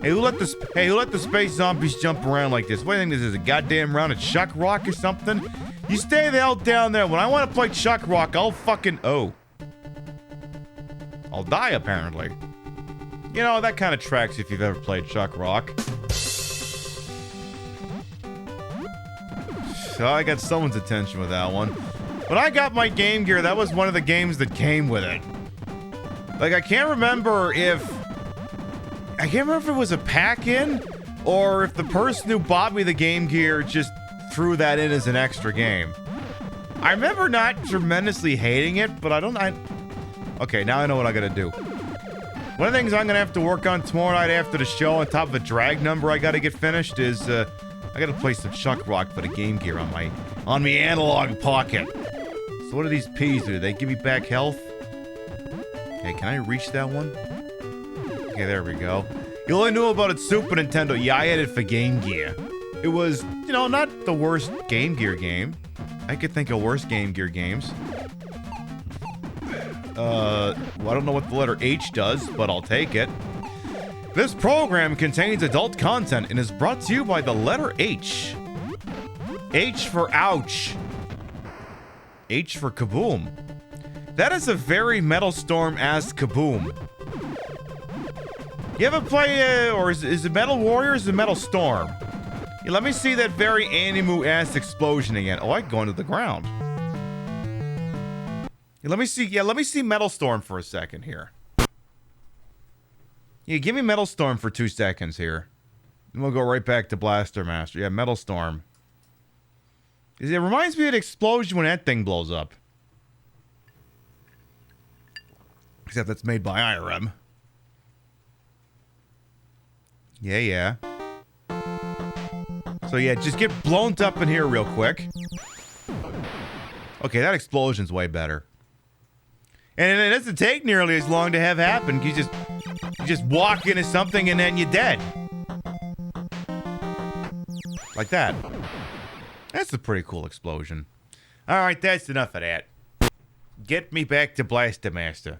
Hey, who let the space zombies jump around like this? What do you think this is, a goddamn round of Chuck Rock or something? You stay the hell down there. When I want to play Chuck Rock, I'll fucking... Oh. I'll die, apparently. You know, that kind of tracks if you've ever played Chuck Rock. So I got someone's attention with that one. When I got my Game Gear, that was one of the games that came with it. Like, I can't remember if it was a pack-in, or if the person who bought me the Game Gear just threw that in as an extra game. I remember not tremendously hating it, but okay, now I know what I gotta do. One of the things I'm gonna have to work on tomorrow night after the show, on top of a drag number I gotta get finished, is, I gotta play some Chuck Rock for the Game Gear on my analog pocket. So what do these P's do? They give me back health? Okay, can I reach that one? Okay, there we go. You only knew about it Super Nintendo. Yeah, I had it for Game Gear. It was, you know, not the worst Game Gear game. I could think of worse Game Gear games. Well, I don't know what the letter H does, but I'll take it. This program contains adult content and is brought to you by the letter H. H for ouch. H for kaboom. That is a very Metal Storm-ass kaboom. You ever play, or is it Metal Warriors or Metal Storm? Yeah, let me see that very Animu-ass explosion again. Oh, I can go into the ground. Yeah, let me see Metal Storm for a second here. Yeah, give me Metal Storm for 2 seconds here. And we'll go right back to Blaster Master. Yeah, Metal Storm. It reminds me of an explosion when that thing blows up. Except that's made by IRM. Yeah. So yeah, just get blown up in here real quick. Okay, that explosion's way better. And it doesn't take nearly as long to have happen. You just walk into something and then you're dead. Like that. That's a pretty cool explosion. Alright, that's enough of that. Get me back to Blaster Master,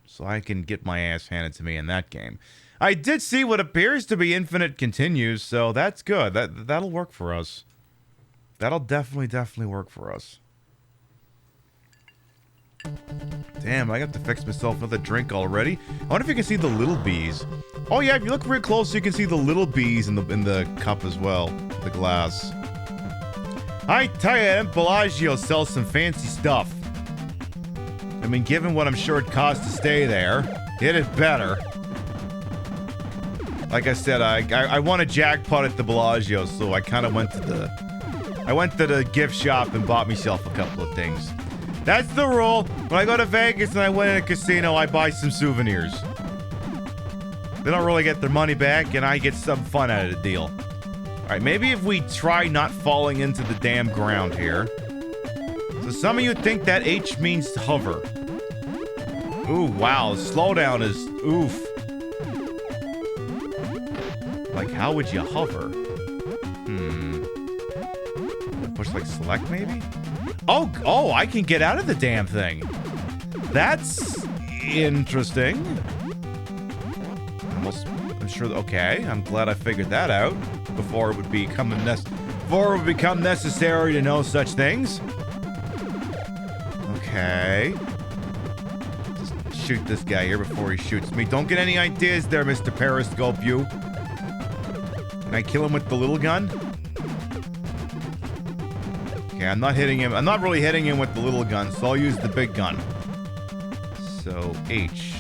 so I can get my ass handed to me in that game. I did see what appears to be infinite continues, so that's good. That'll work for us. That'll definitely work for us. Damn, I got to fix myself another drink already. I wonder if you can see the little bees. Oh yeah, if you look real close, you can see the little bees in the cup as well, the glass. I tell you, Bellagio sells some fancy stuff. I mean, given what I'm sure it costs to stay there, it is better. Like I said, I won a jackpot at the Bellagio, so I kind of went to the gift shop and bought myself a couple of things. That's the rule. When I go to Vegas and I win in a casino, I buy some souvenirs. They don't really get their money back, and I get some fun out of the deal. Alright, maybe if we try not falling into the damn ground here. So some of you think that H means hover. Ooh, wow. Slowdown is oof. Like, how would you hover? Push, like, select, maybe? Oh, I can get out of the damn thing. That's interesting. I'm sure, okay, I'm glad I figured that out before it would become necessary to know such things. Okay. Just shoot this guy here before he shoots me. Don't get any ideas there, Mr. Periscope, you. Can I kill him with the little gun? Okay, I'm not hitting him. I'm not really hitting him with the little gun, so I'll use the big gun. So, H.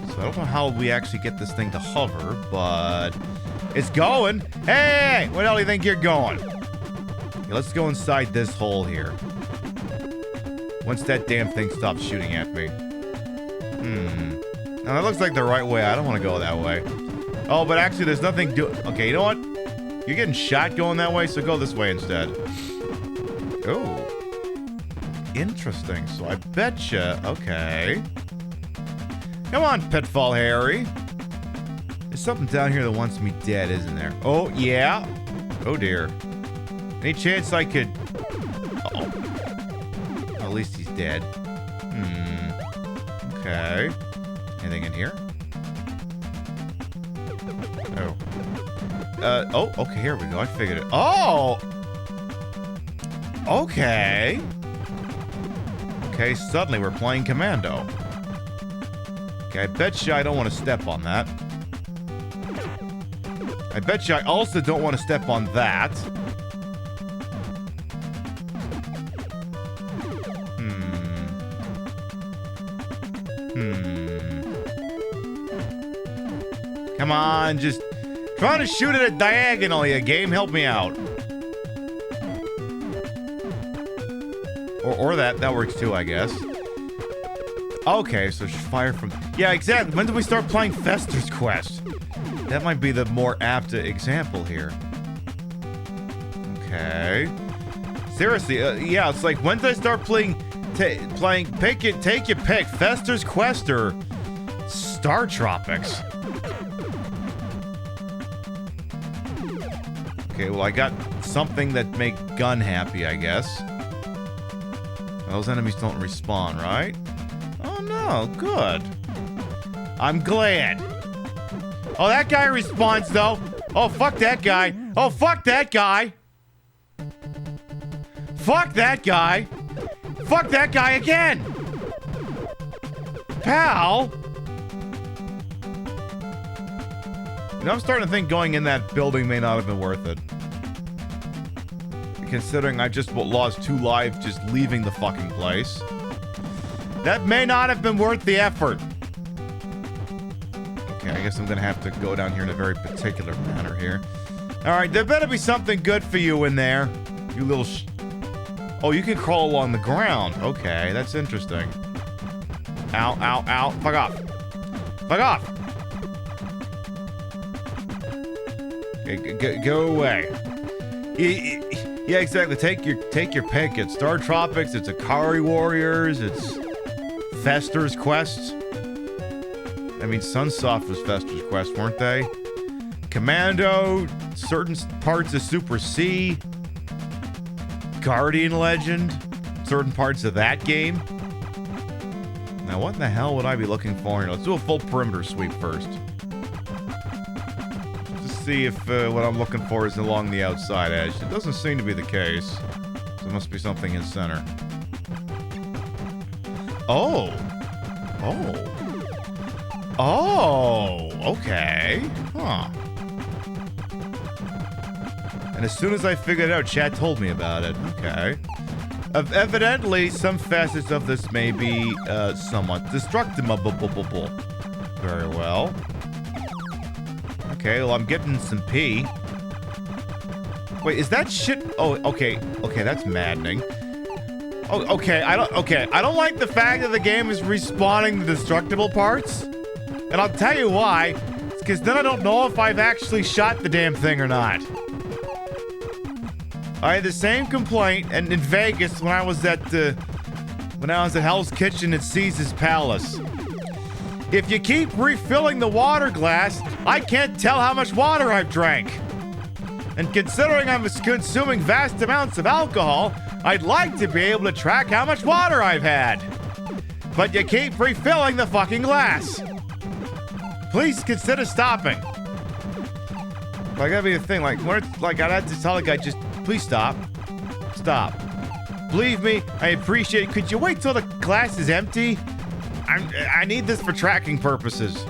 So I don't know how we actually get this thing to hover, but it's going. Hey, where the hell do you think you're going? Okay, let's go inside this hole here. Once that damn thing stops shooting at me. Now that looks like the right way. I don't want to go that way. Oh, but actually there's nothing okay, you know what? You're getting shot going that way, so go this way instead. Oh. Interesting. So I betcha. Okay. Come on, Pitfall Harry. There's something down here that wants me dead, isn't there? Oh, yeah. Oh, dear. Any chance I could... Uh-oh. Well, at least he's dead. Okay. Anything in here? Oh. Okay, here we go. I figured it. Oh! Okay. Okay, suddenly we're playing Commando. Okay, I bet you I don't want to step on that. I bet you I also don't want to step on that. Come on, just trying to shoot it at diagonally, game. Help me out. Or that works too, I guess. Okay, so fire from... Yeah, exactly. When did we start playing Fester's Quest? That might be the more apt example here. Okay. Seriously, yeah, it's like, when did I start playing... take your pick. Fester's Quest or Star Tropics? Okay, well, I got something that make gun happy, I guess. Those enemies don't respawn, right? Oh, no. Good. I'm glad. Oh, that guy respawns, though. Oh, fuck that guy. Oh, fuck that guy. Fuck that guy. Fuck that guy again. Pal. You know, I'm starting to think going in that building may not have been worth it. Considering I just lost 2 lives just leaving the fucking place. That may not have been worth the effort. Okay, I guess I'm gonna have to go down here in a very particular manner here. Alright, there better be something good for you in there. You little Oh, you can crawl along the ground. Okay, that's interesting. Ow, ow, ow. Fuck off. Fuck off! Okay, go away. Yeah, exactly. Take your pick. It's Star Tropics, it's Akari Warriors, it's Fester's Quest. I mean, Sunsoft was Fester's Quest, weren't they? Commando, certain parts of Super C, Guardian Legend, certain parts of that game. Now, what in the hell would I be looking for here? Let's do a full perimeter sweep first. See if what I'm looking for is along the outside edge. It doesn't seem to be the case. So there must be something in center. Oh. Okay. Huh. And as soon as I figured it out, chat told me about it. Okay. Evidently, some facets of this may be somewhat destructible. Very well. Okay, well, I'm getting some pee. Wait, is that shit? Oh, okay. Okay, that's maddening. Oh, okay, I don't like the fact that the game is respawning the destructible parts. And I'll tell you why. It's because then I don't know if I've actually shot the damn thing or not. I had the same complaint and in Vegas when I was at Hell's Kitchen at Caesar's Palace. If you keep refilling the water glass, I can't tell how much water I've drank. And considering I'm consuming vast amounts of alcohol, I'd like to be able to track how much water I've had. But you keep refilling the fucking glass. Please consider stopping. Like, that'd be the thing. Like, when it's, like, I'd have to tell the guy, just, please stop. Stop. Believe me, I appreciate it. Could you wait till the glass is empty? I need this for tracking purposes.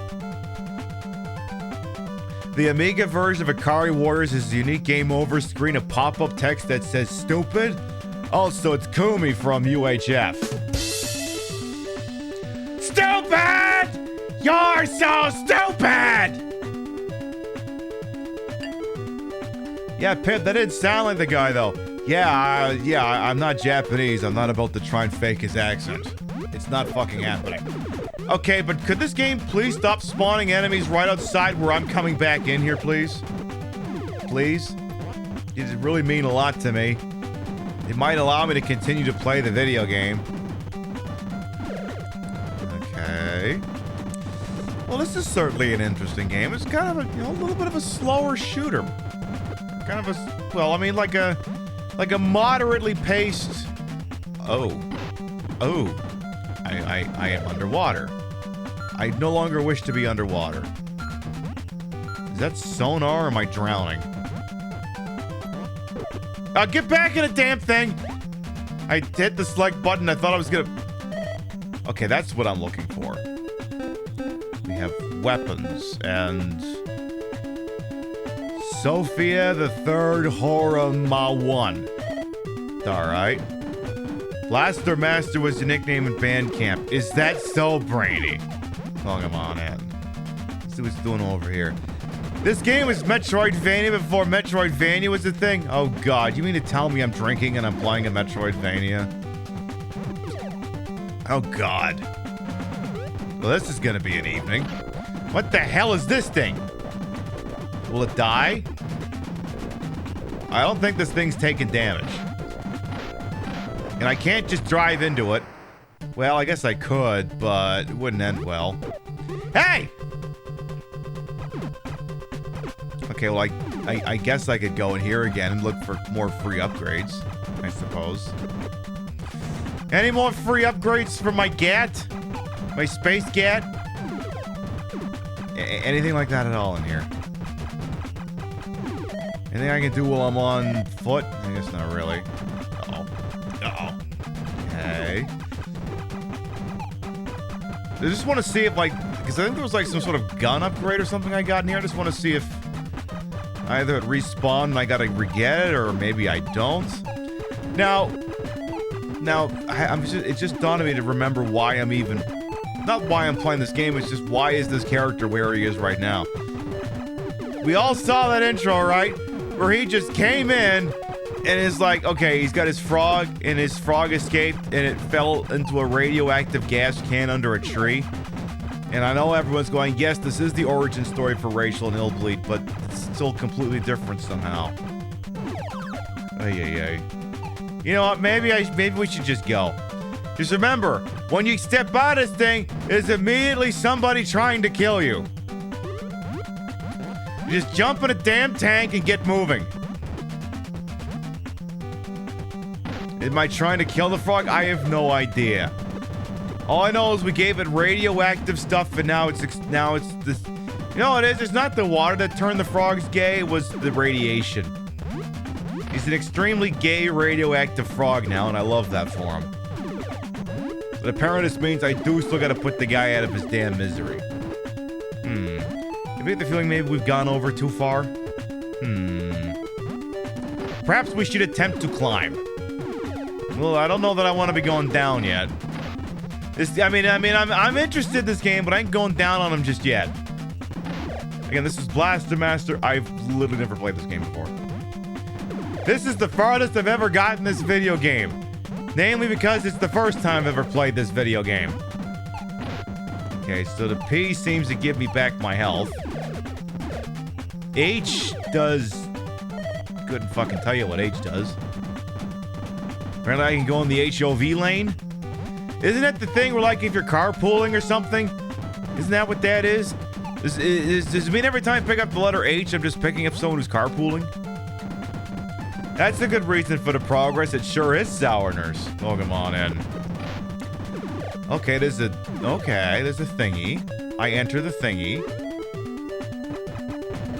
The Amiga version of Akari Warriors is a unique game over screen, a pop-up text that says stupid. Also, it's Kumi from UHF. Stupid! You're so stupid! Yeah, Pip, that didn't sound like the guy, though. Yeah, I'm not Japanese. I'm not about to try and fake his accent. It's not fucking happening. Okay, but could this game please stop spawning enemies right outside where I'm coming back in here, please? Please? It really mean a lot to me. It might allow me to continue to play the video game. Okay. Well, this is certainly an interesting game. It's kind of a, you know, a little bit of a slower shooter. Kind of a, well, I mean, like a moderately paced. Oh, I am underwater. I no longer wish to be underwater. Is that sonar or am I drowning? Get back in the damn thing! I hit the select button. I thought I was gonna. Okay, that's what I'm looking for. We have weapons and Sophia the Third Horror 1. Alright. Blaster Master was your nickname in band camp. Is that so, Brainy? Oh, come on in. Let's see what's doing over here. This game was Metroidvania before Metroidvania was a thing? Oh god, you mean to tell me I'm drinking and I'm playing a Metroidvania? Oh god. Well, this is gonna be an evening. What the hell is this thing? Will it die? I don't think this thing's taking damage. And I can't just drive into it. Well, I guess I could, but it wouldn't end well. Hey! Okay, well, I guess I could go in here again and look for more free upgrades, I suppose. Any more free upgrades for my GAT? My space GAT? Anything like that at all in here? Anything I can do while I'm on foot? I guess not really. Uh-oh. Uh-oh. Okay. I just want to see if, like, because I think there was, like, some sort of gun upgrade or something I got in here. I just want to see if either it respawned and I gotta re-get it, or maybe I don't. Now, it just dawned on me to remember why I'm even... Not why I'm playing this game, it's just why is this character where he is right now. We all saw that intro, right? Where he just came in and is like, okay, he's got his frog, and his frog escaped, and it fell into a radioactive gas can under a tree. And I know everyone's going, yes, this is the origin story for Rachel and Hillbleed, but it's still completely different somehow. Ay. You know what? Maybe we should just go. Just remember, when you step out of this thing, there's immediately somebody trying to kill you. You just jump in a damn tank and get moving. Am I trying to kill the frog? I have no idea. All I know is we gave it radioactive stuff, and now it's this. You know what it is? It's not the water that turned the frogs gay. It was the radiation. He's an extremely gay radioactive frog now, and I love that for him. But apparently this means I do still gotta put the guy out of his damn misery. Have you get the feeling maybe we've gone over too far? Perhaps we should attempt to climb. Well, I don't know that I want to be going down yet. I'm interested in this game, but I ain't going down on him just yet. Again, this is Blaster Master. I've literally never played this game before. This is the farthest I've ever gotten this video game. Namely because it's the first time I've ever played this video game. Okay, so the P seems to give me back my health. H does... Couldn't fucking tell you what H does. Apparently I can go in the HOV lane. Isn't that the thing where, like, if you're carpooling or something? Isn't that what that is? Does it mean every time I pick up the letter H, I'm just picking up someone who's carpooling? That's a good reason for the progress. It sure is, Sourners. Oh, come on in. Okay, there's a thingy. I enter the thingy.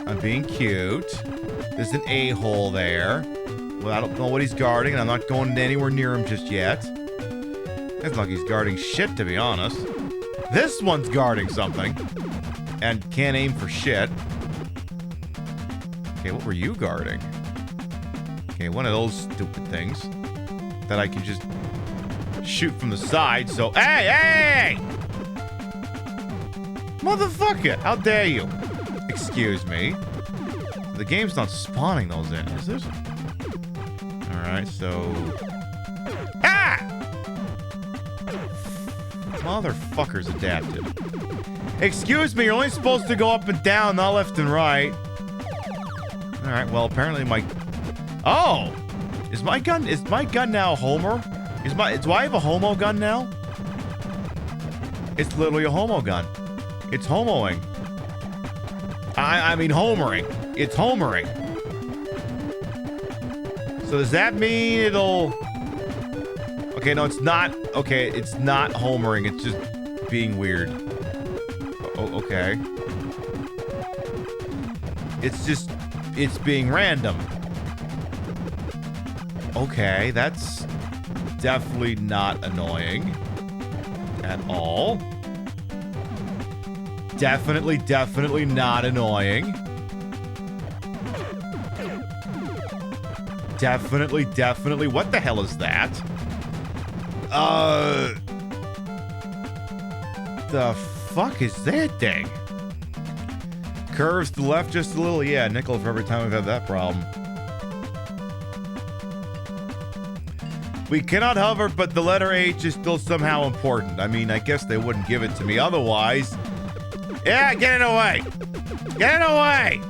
I'm being cute. There's an a-hole there. Well, I don't know what he's guarding, and I'm not going anywhere near him just yet. It's like he's guarding shit, to be honest. This one's guarding something. And can't aim for shit. Okay, what were you guarding? Okay, one of those stupid things. That I can just shoot from the side, so... Hey! Motherfucker! How dare you? Excuse me. The game's not spawning those in, is this? Alright, so... Ah! Motherfucker's adapted. Excuse me, you're only supposed to go up and down, not left and right. Alright, well, apparently my... Oh! Is my gun now Homer? Do I have a homo gun now? It's literally a homo gun. It's homoing. I mean homering. It's homering. So does that mean it'll... Okay, no, it's not. Okay, it's not homering. It's just being weird. Oh, okay. It's being random. Okay, that's definitely not annoying at all. Definitely not annoying. Definitely. What the hell is that? The fuck is that thing? Curves to the left just a little. Yeah, nickel for every time we've had that problem. We cannot hover, but the letter H is still somehow important. I mean, I guess they wouldn't give it to me otherwise. Yeah, get it away! Get it away!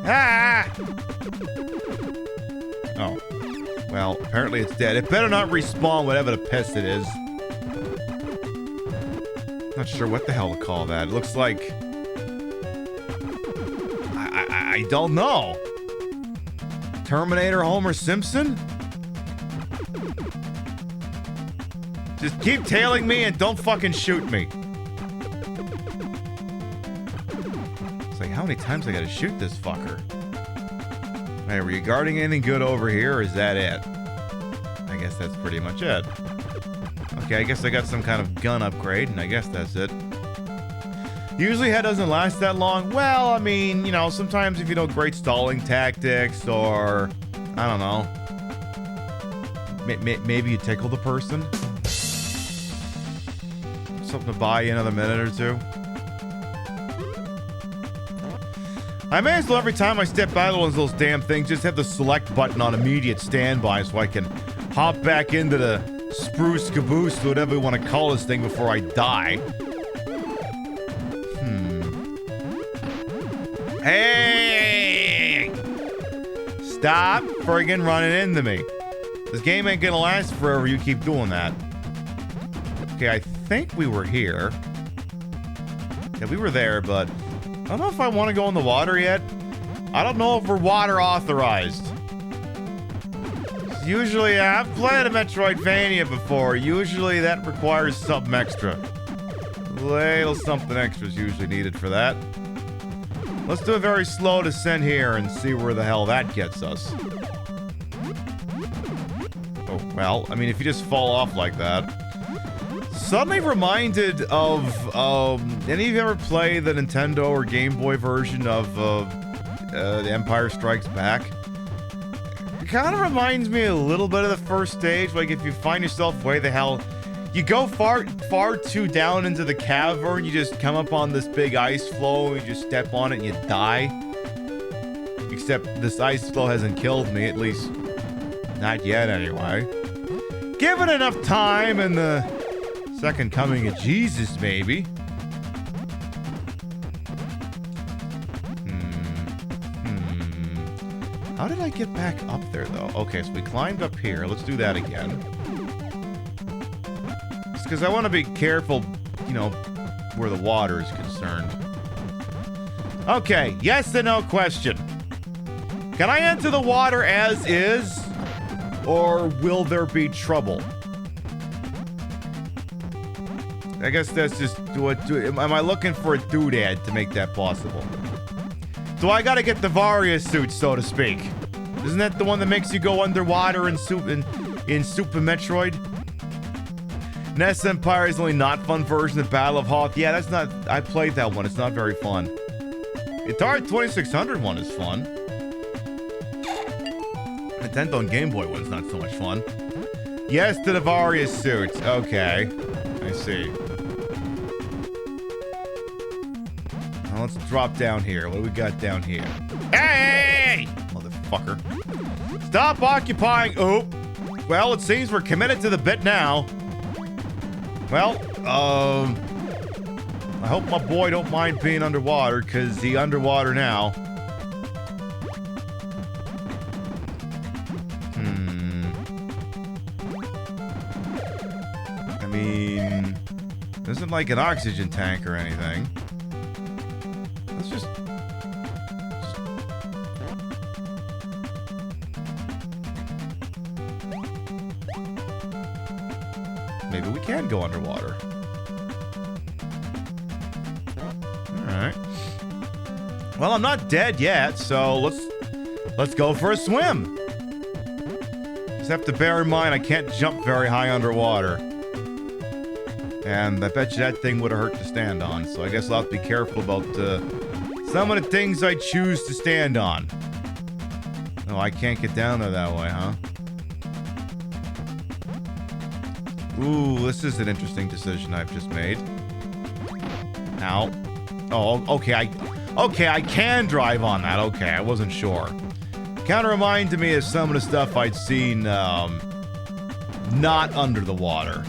Ah! Oh. Well, apparently it's dead. It better not respawn whatever the piss it is. Not sure what the hell to call that. It looks like... I don't know. Terminator Homer Simpson? Just keep tailing me and don't fucking shoot me. It's like, how many times I gotta shoot this fucker? Hey, were you guarding anything good over here, or is that it? I guess that's pretty much it. Okay, I guess I got some kind of gun upgrade, and I guess that's it. Usually that doesn't last that long. Well, I mean, you know, sometimes if you know great stalling tactics, or, I don't know. Maybe you tickle the person? Something to buy you another minute or two. I may as well, every time I step out of one of those damn things, just have the select button on immediate standby so I can hop back into the spruce caboose, whatever you want to call this thing, before I die. Hey! Stop friggin' running into me. This game ain't gonna last forever, you keep doing that. Okay, I think we were here. Yeah, we were there, but I don't know if I want to go in the water yet. I don't know if we're water authorized. Usually, I've played a Metroidvania before. Usually that requires something extra. Little something extra is usually needed for that. Let's do a very slow descent here and see where the hell that gets us. Oh, well, I mean, if you just fall off like that. Suddenly reminded of, any of you ever play the Nintendo or Game Boy version of, The Empire Strikes Back? It kind of reminds me a little bit of the first stage. Like, if you find yourself way the hell... You go far too down into the cavern, you just come up on this big ice floe, you just step on it and you die. Except this ice floe hasn't killed me, at least not yet anyway. Given enough time and the second coming of Jesus, maybe. How did I get back up there, though? Okay, so we climbed up here. Let's do that again. Because I want to be careful, you know, where the water is concerned. Okay, yes or no question. Can I enter the water as is? Or will there be trouble? I guess that's just... am I looking for a doodad to make that possible? So I gotta get the Varia suit, so to speak. Isn't that the one that makes you go underwater in Super Metroid? NES Empire is the only not fun version of Battle of Hoth. Yeah, that's not... I played that one. It's not very fun. Atari 2600 one is fun. Nintendo and Game Boy one's not so much fun. Yes to the Varia suit. Okay. I see. Now let's drop down here. What do we got down here? Hey! Motherfucker. Stop occupying... Oh. Well, it seems we're committed to the bit now. Well, I hope my boy don't mind being underwater, because he's underwater now. I mean... This isn't like an oxygen tank or anything. Let's just... Maybe we can go underwater. Alright. Well, I'm not dead yet, so let's go for a swim. Just have to bear in mind I can't jump very high underwater. And I bet you that thing would have hurt to stand on, so I guess I'll have to be careful about some of the things I choose to stand on. Oh, I can't get down there that way, huh? Ooh, this is an interesting decision I've just made. Ow. Oh, okay, I can drive on that. Okay, I wasn't sure. Kind of reminded me of some of the stuff I'd seen, not under the water.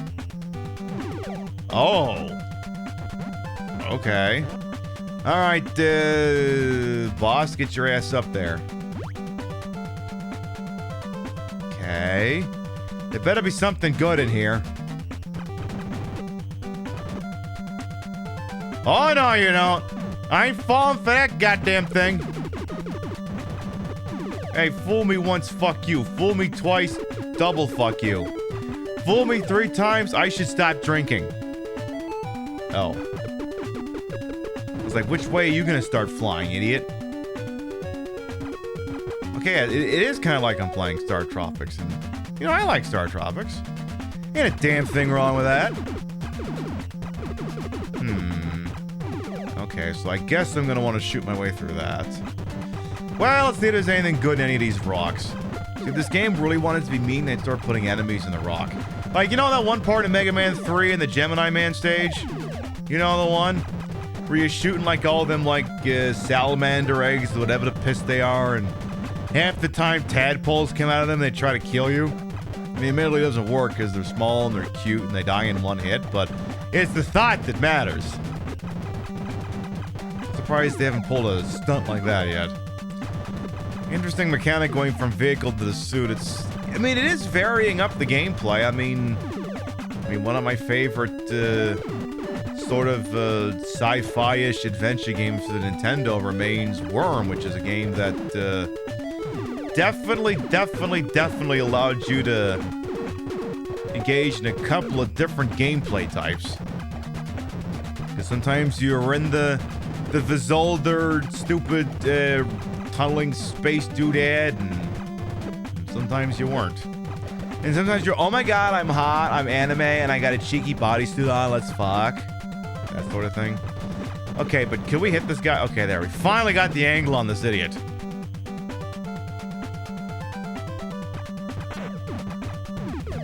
Oh. Okay. Alright, boss, get your ass up there. Okay. There better be something good in here. Oh, no, you don't. I ain't falling for that goddamn thing. Hey, fool me once, fuck you. Fool me twice, double fuck you. Fool me 3 times, I should stop drinking. Oh. It's like, which way are you gonna start flying, idiot? Okay, it is kind of like I'm playing Star Tropics, and, you know, I like Star Tropics. Ain't a damn thing wrong with that. Okay, so I guess I'm gonna want to shoot my way through that. Well, let's see if there's anything good in any of these rocks. See, if this game really wanted to be mean, they'd start putting enemies in the rock. Like, you know that one part in Mega Man 3 in the Gemini Man stage? You know the one? Where you're shooting like all of them like salamander eggs, whatever the piss they are, and half the time tadpoles come out of them and they try to kill you. I mean, admittedly it doesn't work because they're small and they're cute and they die in one hit, but it's the thought that matters. Surprised they haven't pulled a stunt like that yet. Interesting mechanic going from vehicle to the suit. I mean, it is varying up the gameplay. I mean, one of my favorite sort of sci-fi-ish adventure games for the Nintendo remains Worm, which is a game that definitely allowed you to engage in a couple of different gameplay types. Because sometimes you're in the Vizolder stupid tunneling space doodad, and sometimes you weren't. And sometimes you're, oh my god, I'm hot, I'm anime, and I got a cheeky bodysuit on, let's fuck. That sort of thing. Okay, but can we hit this guy? Okay, there, we finally got the angle on this idiot.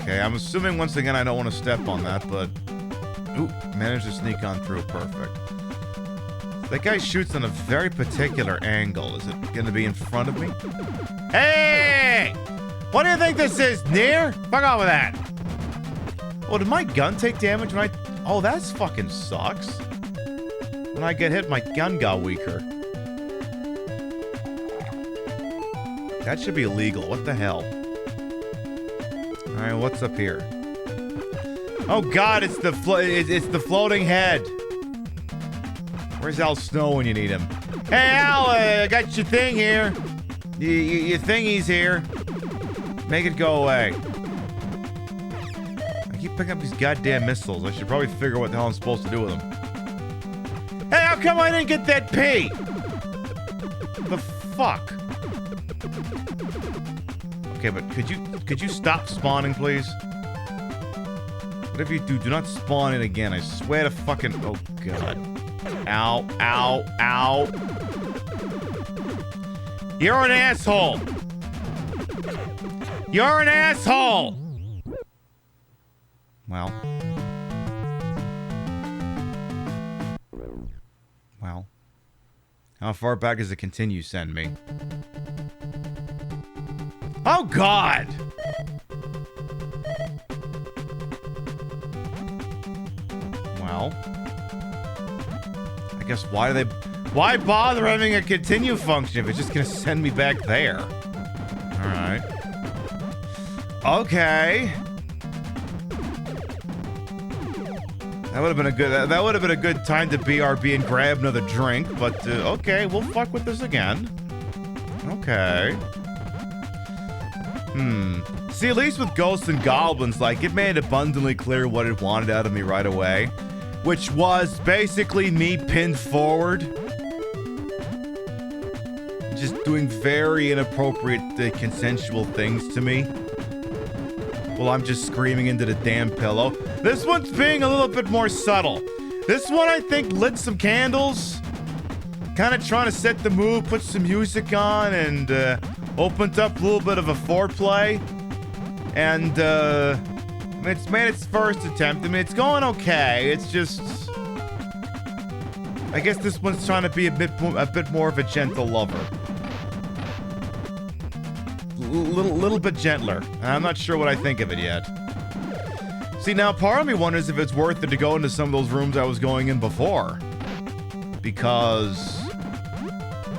Okay, I'm assuming once again I don't want to step on that, but... Ooh, managed to sneak on through, perfect. That guy shoots on a very particular angle. Is it gonna be in front of me? Hey! What do you think this is, near? Fuck off with that! Oh, did my gun take damage when I... Oh, that's fucking sucks. When I get hit, my gun got weaker. That should be illegal. What the hell? Alright, what's up here? Oh god, it's the floating head. Where's Al Snow when you need him? Hey Al, I got your thing here. Your thingy's here. Make it go away. I keep picking up these goddamn missiles. I should probably figure out what the hell I'm supposed to do with them. Hey, how come I didn't get that P? The fuck? Okay, but could you stop spawning, please? Whatever you do, do not spawn in again. I swear to fucking... Oh, God. Ow, ow, ow. You're an asshole. You're an asshole. Well. Well. How far back does the continue send me? Oh, God. Well. I guess why bother having a continue function if it's just gonna send me back there? Alright. Okay. That would have been a good. That would have been a good time to BRB and grab another drink. But okay, we'll fuck with this again. Okay. See, at least with ghosts and goblins, like, it made abundantly clear what it wanted out of me right away, which was basically me pinned forward, just doing very inappropriate, consensual things to me. Well, I'm just screaming into the damn pillow. This one's being a little bit more subtle. This one, I think, lit some candles, kind of trying to set the mood, put some music on, and opened up a little bit of a foreplay. And it's made its first attempt. I mean, it's going okay. It's just, I guess this one's trying to be a bit more of a gentle lover. Little bit gentler. I'm not sure what I think of it yet. See, now part of me wonders if it's worth it to go into some of those rooms I was going in before. Because,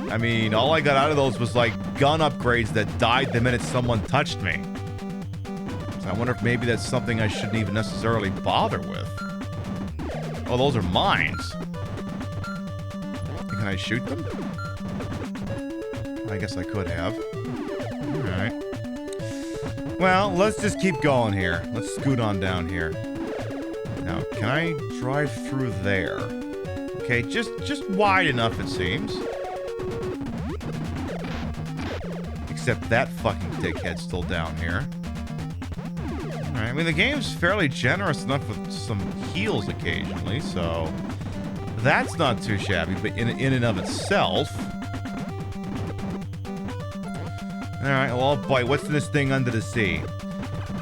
I mean, all I got out of those was like gun upgrades that died the minute someone touched me. So I wonder if maybe that's something I shouldn't even necessarily bother with. Oh, those are mines. Can I shoot them? I guess I could have. Alright. Well, let's just keep going here. Let's scoot on down here. Now, can I drive through there? Okay, just wide enough, it seems. Except that fucking dickhead's still down here. Alright, I mean, the game's fairly generous enough with some heals occasionally, so that's not too shabby, but in and of itself. Alright, well, boy, what's this thing under the sea?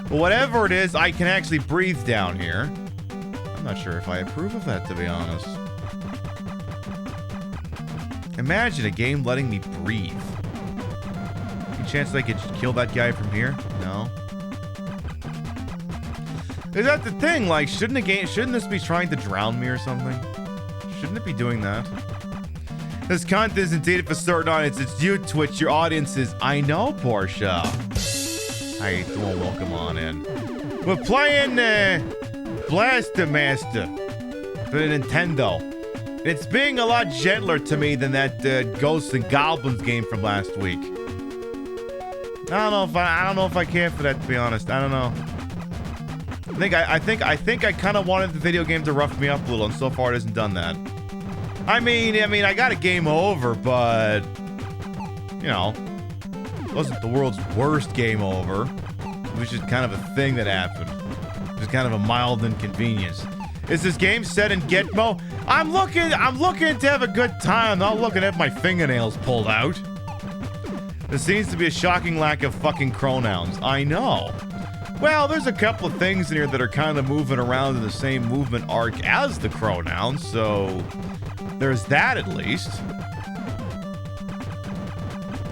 Well, whatever it is, I can actually breathe down here. I'm not sure if I approve of that, to be honest. Imagine a game letting me breathe. Any chance I could kill that guy from here? No. Is that the thing? Like, shouldn't this be trying to drown me or something? Shouldn't it be doing that? This content is indeed for certain audience. It's you, Twitch. Your audience is, I know, Portia. How you doing? Welcome on in. We're playing Blaster Master for the Nintendo. It's being a lot gentler to me than that Ghosts and Goblins game from last week. I don't know if I care for that, to be honest. I don't know. I think I kind of wanted the video game to rough me up a little, and so far it hasn't done that. I mean, I got a game over, but, you know, it wasn't the world's worst game over. It was just kind of a thing that happened. It was kind of a mild inconvenience. Is this game set in Gitmo? I'm looking to have a good time, not looking at my fingernails pulled out. There seems to be a shocking lack of fucking pronouns. I know. Well, there's a couple of things in here that are kind of moving around in the same movement arc as the pronouns, so there's that at least.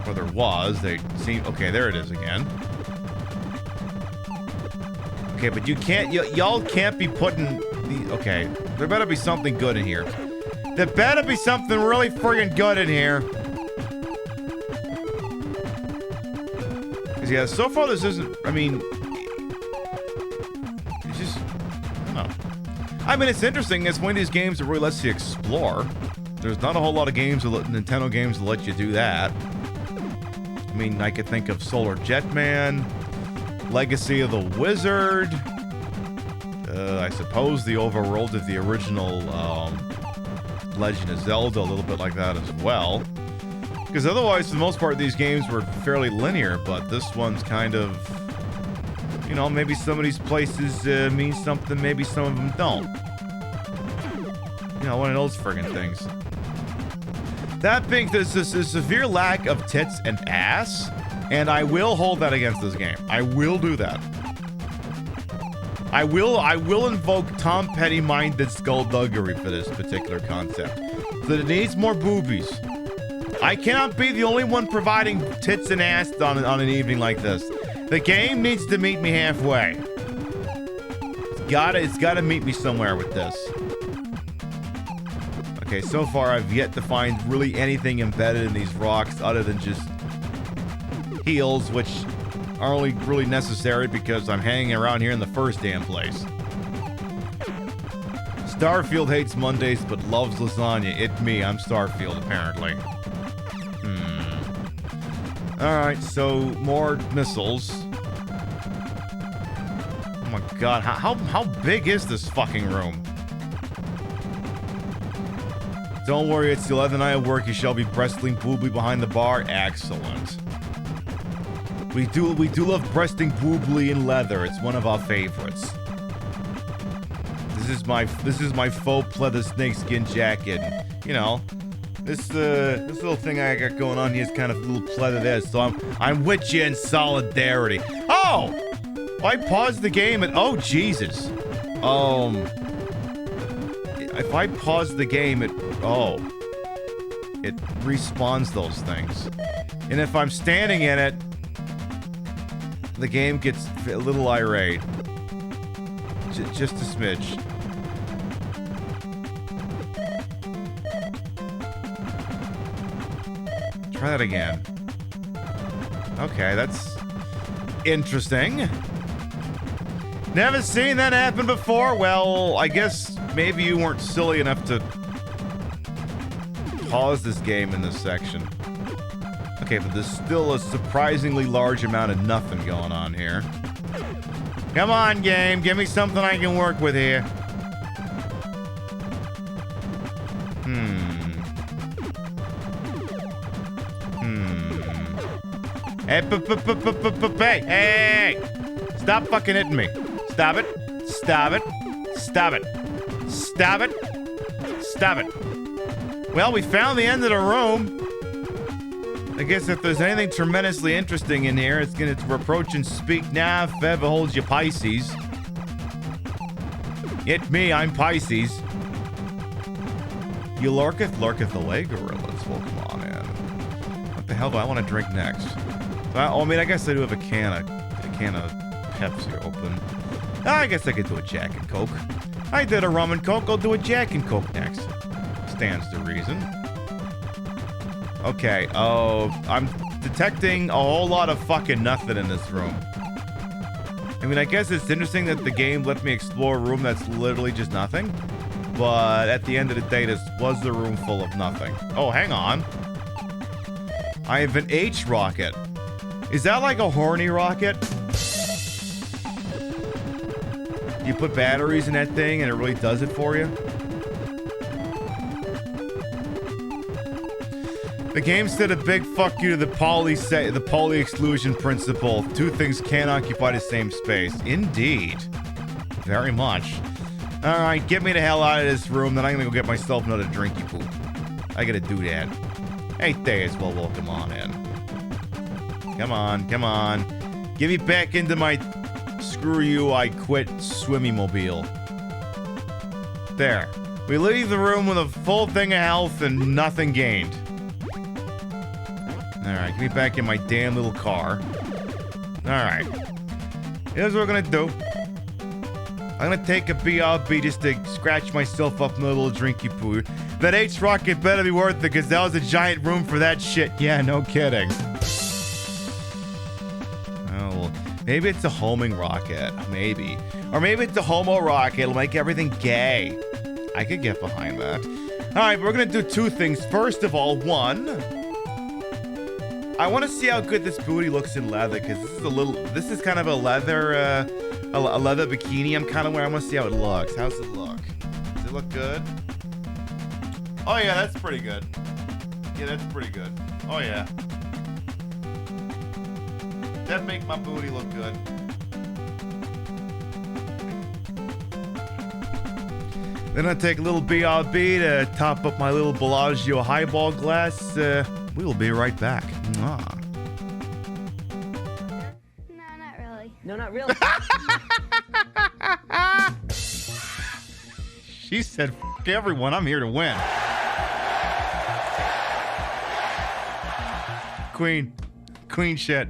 Or there was. They seem... Okay, there it is again. Okay, but you can't... Y'all can't be putting... Okay, there better be something good in here. There better be something really friggin' good in here. Because, yeah, so far this isn't... I mean... It's just... I don't know. I mean, it's interesting. It's one of these games that really lets you explore. There's not a whole lot of games, Nintendo games, that let you do that. I mean, I could think of Solar Jetman, Legacy of the Wizard, I suppose the overworld of the original Legend of Zelda, a little bit like that as well. Because otherwise, for the most part, these games were fairly linear, but this one's kind of, you know, maybe some of these places mean something, maybe some of them don't. You know, one of those friggin' things. That being, there's a severe lack of tits and ass, and I will hold that against this game. I will do that. I will invoke Tom Petty-minded skullduggery for this particular concept. So that it needs more boobies. I cannot be the only one providing tits and ass on an evening like this. The game needs to meet me halfway. It's gotta meet me somewhere with this. Okay, so far I've yet to find really anything embedded in these rocks other than just heals, which are only really necessary because I'm hanging around here in the first damn place. Starfield hates Mondays but loves lasagna. It me. I'm Starfield, apparently. Alright, so more missiles. Oh my god, how big is this fucking room? Don't worry, it's the 11th night of work. You shall be breasting boobly behind the bar. Excellent. We do love breasting boobly in leather. It's one of our favorites. This is my faux leather snakeskin jacket. You know, this little thing I got going on here is kind of a little pleather there. So I'm with you in solidarity. Oh, I paused the game and oh Jesus. If I pause the game, it respawns those things. And if I'm standing in it, the game gets a little irate. Just a smidge. Try that again. Okay, that's interesting. Never seen that happen before. Well, I guess maybe you weren't silly enough to pause this game in this section. Okay, but there's still a surprisingly large amount of nothing going on here. Come on, game. Give me something I can work with here. Hey! Stop fucking hitting me. Stop it. Stop it. Stop it. Stop it. Stop it. Well, we found the end of the room. I guess if there's anything tremendously interesting in here, it's gonna reproach and speak now if ever holds you Pisces. It me, I'm Pisces. You lurketh away, gorillas. Well, come on, man. What the hell do I want to drink next? I mean, I guess I do have a can of Pepsi open. I guess I could do a Jack and Coke. I did a rum and Coke, I'll do a Jack and Coke next. Stands to reason. Okay, I'm detecting a whole lot of fucking nothing in this room. I mean, I guess it's interesting that the game let me explore a room that's literally just nothing. But at the end of the day, this was the room full of nothing. Oh, hang on. I have an H rocket. Is that like a horny rocket? You put batteries in that thing and it really does it for you? The game said a big fuck you to the poly exclusion principle. Two things can't occupy the same space. Indeed. Very much. Alright, get me the hell out of this room, then I'm gonna go get myself another drinky poop. I gotta do that. Hey, there as well, welcome on in. Come on, come on. Get me back into my screw you, I quit swimmy mobile. There. We leave the room with a full thing of health and nothing gained. Alright, get me back in my damn little car. Alright. Here's what we're gonna do. I'm gonna take a BRB just to scratch myself up in a little drinky poo. That H rocket better be worth it, because that was a giant room for that shit. Yeah, no kidding. Oh, maybe it's a homing rocket. Maybe. Or maybe it's a homo rocket. It'll make everything gay. I could get behind that. Alright, we're gonna do two things. First of all, one, I want to see how good this booty looks in leather, because this is kind of a leather bikini I'm kind of wearing. I want to see how it looks. How's it look? Does it look good? Oh yeah, that's pretty good. Yeah, that's pretty good. Oh yeah. That make my booty look good. Then I take a little BRB to top up my little Bellagio highball glass. We will be right back. Mwah. No, not really. No, not really. She said, F everyone, I'm here to win. Queen. Queen shit.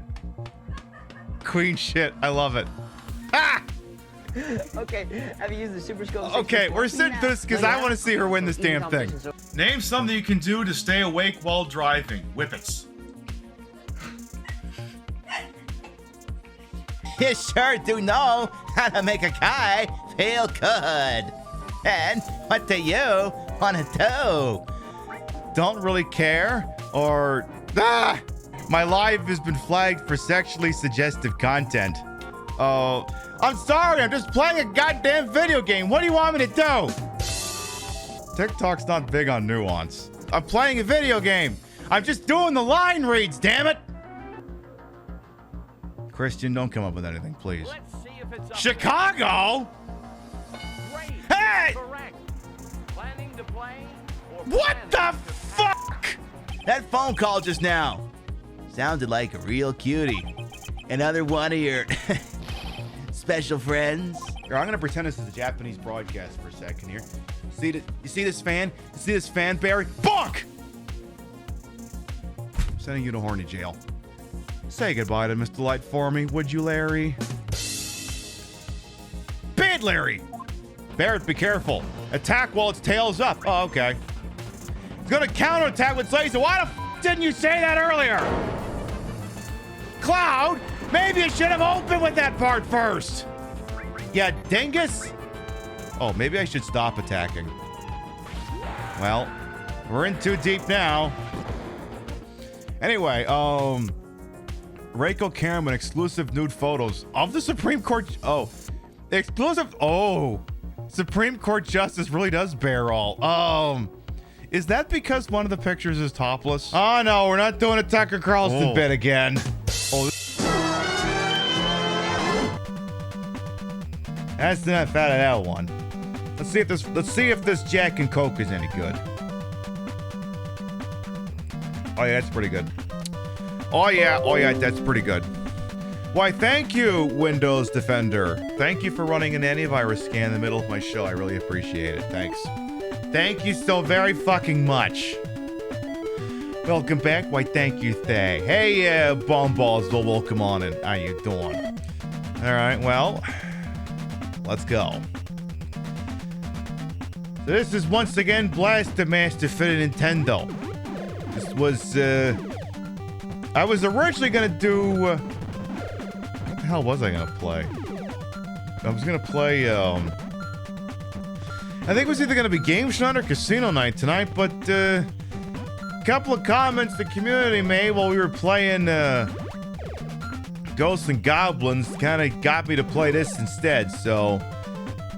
Queen shit. I love it. Ah! Okay, have you used the super scope? Okay, we're sitting through this because I want to see her win this damn thing. Name something you can do to stay awake while driving. Whippets. You sure do know how to make a guy feel good. 10. What do you want to do? Don't really care, or my live has been flagged for sexually suggestive content. Oh, I'm sorry, I'm just playing a goddamn video game. What do you want me to do? TikTok's not big on nuance. I'm playing a video game. I'm just doing the line reads, damn it. Christian, don't come up with anything, please. Let's see if it's Chicago? Great. Hey! Correct. Planning to play or What the planning to fuck? That phone call just now sounded like a real cutie. Another one of your special friends. Here, I'm gonna pretend this is a Japanese broadcast for a second here. You see this fan? You see this fan, Barry? Bonk! I'm sending you to horny jail. Say goodbye to Mr. Light for me, would you, Larry? Bad Larry! Barrett, be careful. Attack while its tail's up. Oh, okay. It's gonna counterattack with laser. Why the f didn't you say that earlier? Cloud, maybe you should have opened with that part first. Yeah, dingus? Oh, maybe I should stop attacking. Well, we're in too deep now. Anyway, Reiko Karaman exclusive nude photos of the Supreme Court. Oh, exclusive. Oh, Supreme Court justice really does bear all. Is that because one of the pictures is topless? Oh no, we're not doing a Tucker Carlson bit again. Oh, that's not fat at that one. Let's see if this Jack and Coke is any good. Oh yeah, that's pretty good. Oh yeah, that's pretty good. Why, thank you, Windows Defender. Thank you for running an antivirus scan in the middle of my show. I really appreciate it. Thanks. Thank you so very fucking much. Welcome back. Why, thank you, Thay. Hey, Bomb Balls, welcome on in. How you doing? All right, well, let's go. So this is once again Blaster Master for the Nintendo. This was, I was originally gonna do, what the hell was I gonna play? I was gonna play, I think it was either gonna be Game Shot or Casino Night tonight, but, a couple of comments the community made while we were playing, Ghosts and Goblins kind of got me to play this instead, so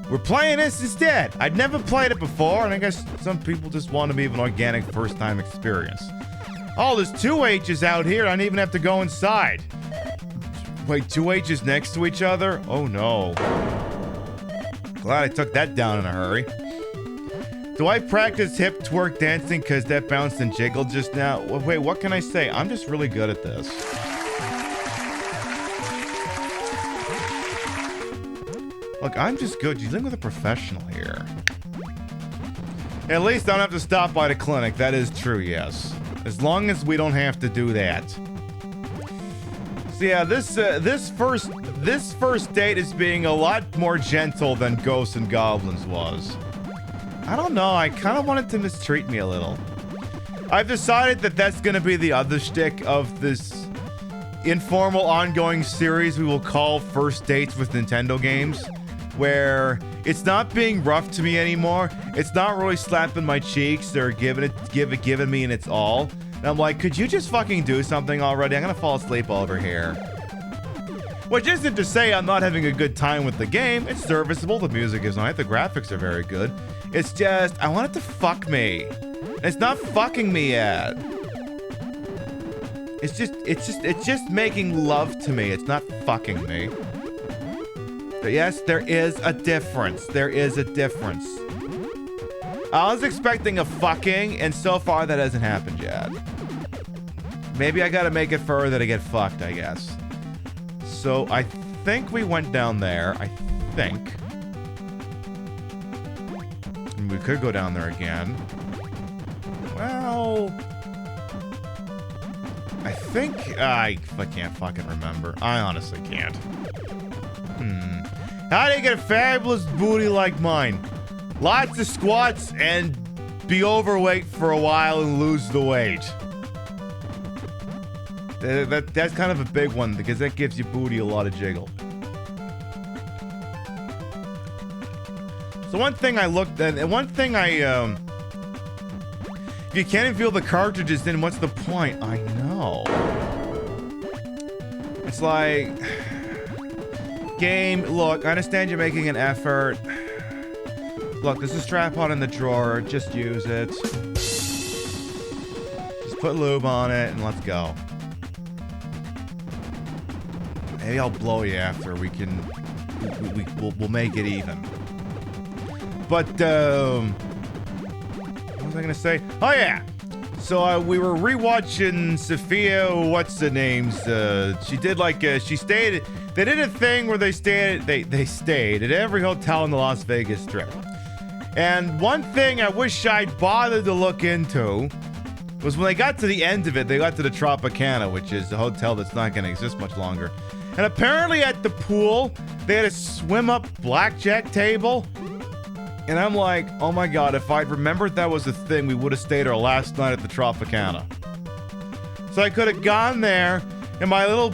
we're playing this instead. I'd never played it before, and I guess some people just want to be an organic first-time experience. Oh, there's two H's out here. I don't even have to go inside. Wait, two H's next to each other? Oh, no. Glad I took that down in a hurry. Do I practice hip twerk dancing because that bounced and jiggled just now? Wait, what can I say? I'm just really good at this. Look, I'm just good. You're dealing with a professional here. At least I don't have to stop by the clinic. That is true, yes. As long as we don't have to do that. So yeah, this first date is being a lot more gentle than Ghosts and Goblins was. I don't know. I kind of wanted to mistreat me a little. I've decided that that's going to be the other shtick of this informal ongoing series we will call First Dates with Nintendo Games, where it's not being rough to me anymore. It's not really slapping my cheeks or giving me and it's all. And I'm like, could you just fucking do something already? I'm gonna fall asleep over here. Which isn't to say I'm not having a good time with the game. It's serviceable. The music is nice. The graphics are very good. It's just I want it to fuck me. And it's not fucking me yet. It's just making love to me. It's not fucking me. But yes, there is a difference. There is a difference. I was expecting a fucking, and so far that hasn't happened yet. Maybe I gotta make it further to get fucked, I guess. So I think we went down there. I think. And we could go down there again. Well, I think I can't fucking remember. I honestly can't. How do you get a fabulous booty like mine? Lots of squats and be overweight for a while and lose the weight. That's kind of a big one because that gives your booty a lot of jiggle. So one thing I looked at, and one thing if you can't even feel the cartridges, then what's the point? I know. It's like, game, look, I understand you're making an effort. Look, there's a strap-on in the drawer. Just use it. Just put lube on it and let's go. Maybe I'll blow you after. We'll make it even. But, what was I gonna say? Oh yeah! So, we were rewatching Sophia, what's the names? She did like, she stayed, they did a thing where they stayed at every hotel in the Las Vegas Strip. And one thing I wish I'd bothered to look into was when they got to the end of it, they got to the Tropicana, which is a hotel that's not gonna exist much longer. And apparently at the pool, they had a swim-up blackjack table. And I'm like, oh my god, if I'd remembered that was a thing, we would have stayed our last night at the Tropicana. So I could have gone there in my little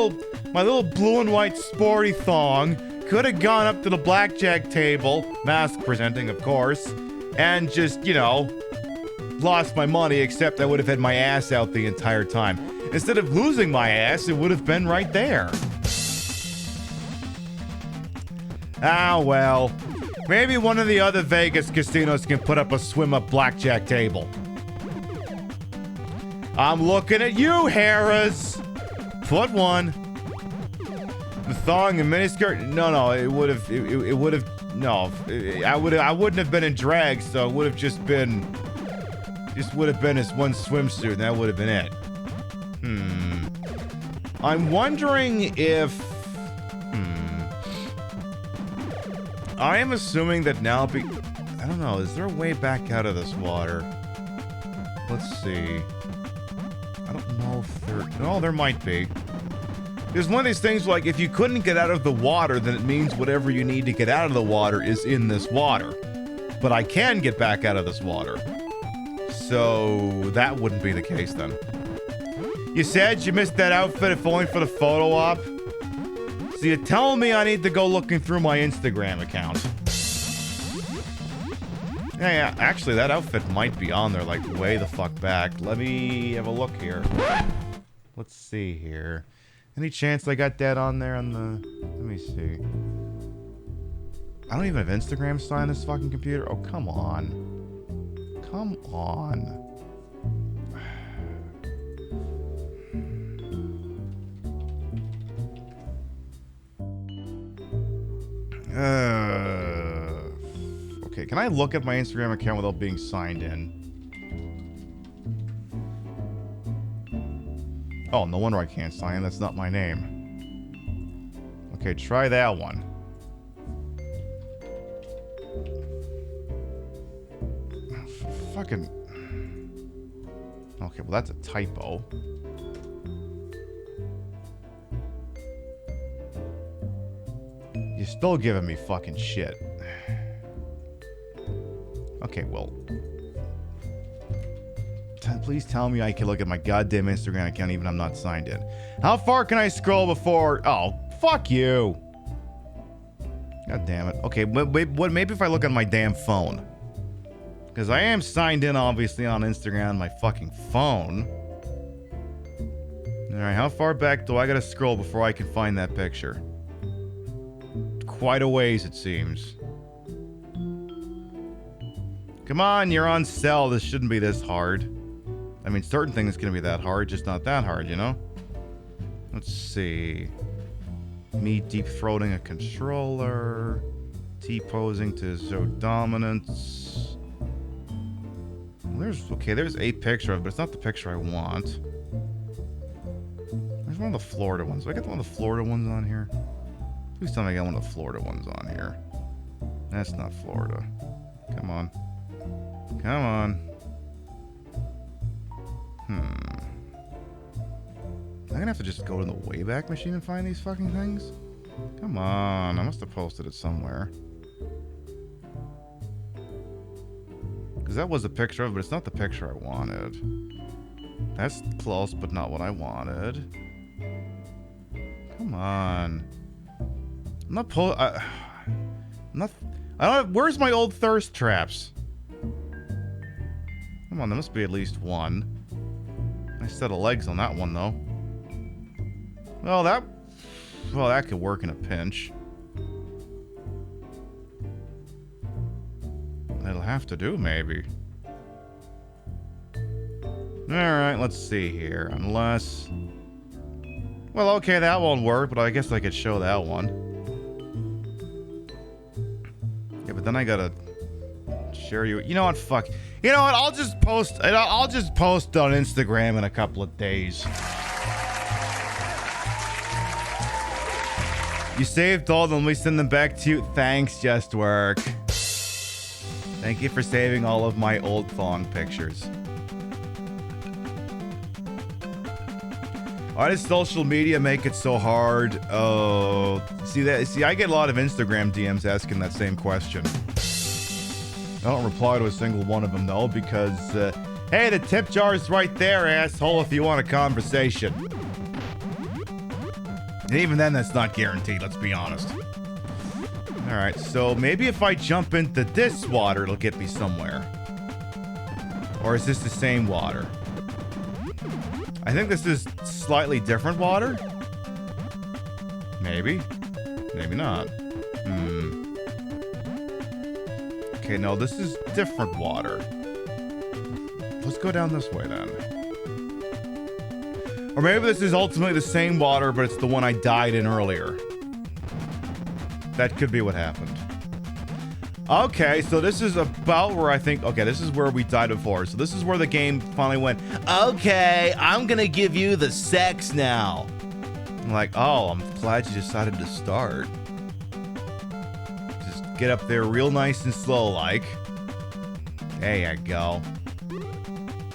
blue and white sporty thong, could have gone up to the blackjack table, mask presenting, of course, and just, you know, lost my money, except I would have had my ass out the entire time. Instead of losing my ass, it would have been right there. Ah, well. Maybe one of the other Vegas casinos can put up a swim-up blackjack table. I'm looking at you, Harris. Put one. The thong and miniskirt. No, it would have. It would have. No, I wouldn't have been in drag, so it would have just been. Just would have been as one swimsuit, and that would have been it. I'm wondering if. I am assuming that now, I don't know, is there a way back out of this water? Let's see. I don't know if there... No, there might be. There's one of these things like, if you couldn't get out of the water, then it means whatever you need to get out of the water is in this water. But I can get back out of this water. So, that wouldn't be the case then. You said you missed that outfit if only for the photo op? So you're telling me I need to go looking through my Instagram account. Yeah, actually that outfit might be on there like way the fuck back. Let me have a look here. Let's see here. Any chance I got that on there on the... Let me see. I don't even have Instagram signed on this fucking computer. Oh, come on. Come on. Okay, can I look at my Instagram account without being signed in? Oh, no wonder I can't sign in. That's not my name. Okay, try that one. Fucking... Okay, well that's a typo. You're still giving me fucking shit. Okay, well... Please tell me I can look at my goddamn Instagram account even if I'm not signed in. How far can I scroll before... Oh, fuck you! God damn it. Okay, maybe if I look on my damn phone. Because I am signed in, obviously, on Instagram on my fucking phone. Alright, how far back do I gotta scroll before I can find that picture? Quite a ways, it seems. Come on, you're on cell. This shouldn't be this hard. I mean, certain things can be that hard, just not that hard, you know? Let's see. Me deep-throating a controller. T-posing to show dominance. There's a picture of it, but it's not the picture I want. There's one of the Florida ones. Do I get one of the Florida ones on here? Please tell me I got one of the Florida ones on here. That's not Florida. Come on. Come on. I'm gonna have to just go to the Wayback Machine and find these fucking things? Come on, I must have posted it somewhere. Because that was a picture of it, but it's not the picture I wanted. That's close, but not what I wanted. Come on. I'm not I don't have, where's my old thirst traps? Come on, there must be at least one. Nice set of legs on that one, though. Well, that could work in a pinch. That'll have to do, maybe. Alright, let's see here. Unless... Well, okay, that won't work, but I guess I could show that one. Yeah, but then I gotta share you. You know what? Fuck. You know what? I'll just post on Instagram in a couple of days. You saved all of them. Let me send them back to you. Thanks, Just Work. Thank you for saving all of my old thong pictures. Why does social media make it so hard? Oh, see, I get a lot of Instagram DMs asking that same question. I don't reply to a single one of them, though, because, hey, the tip jar is right there, asshole, if you want a conversation. And even then, that's not guaranteed, let's be honest. Alright, so maybe if I jump into this water, it'll get me somewhere. Or is this the same water? I think this is slightly different water? Maybe. Maybe not. Okay, no, this is different water. Let's go down this way, then. Or maybe this is ultimately the same water, but it's the one I died in earlier. That could be what happened. Okay, so this is about where I think... Okay, this is where we died before. So this is where the game finally went, okay, I'm gonna give you the sex now. I'm like, oh, I'm glad you decided to start. Just get up there real nice and slow like. There you go.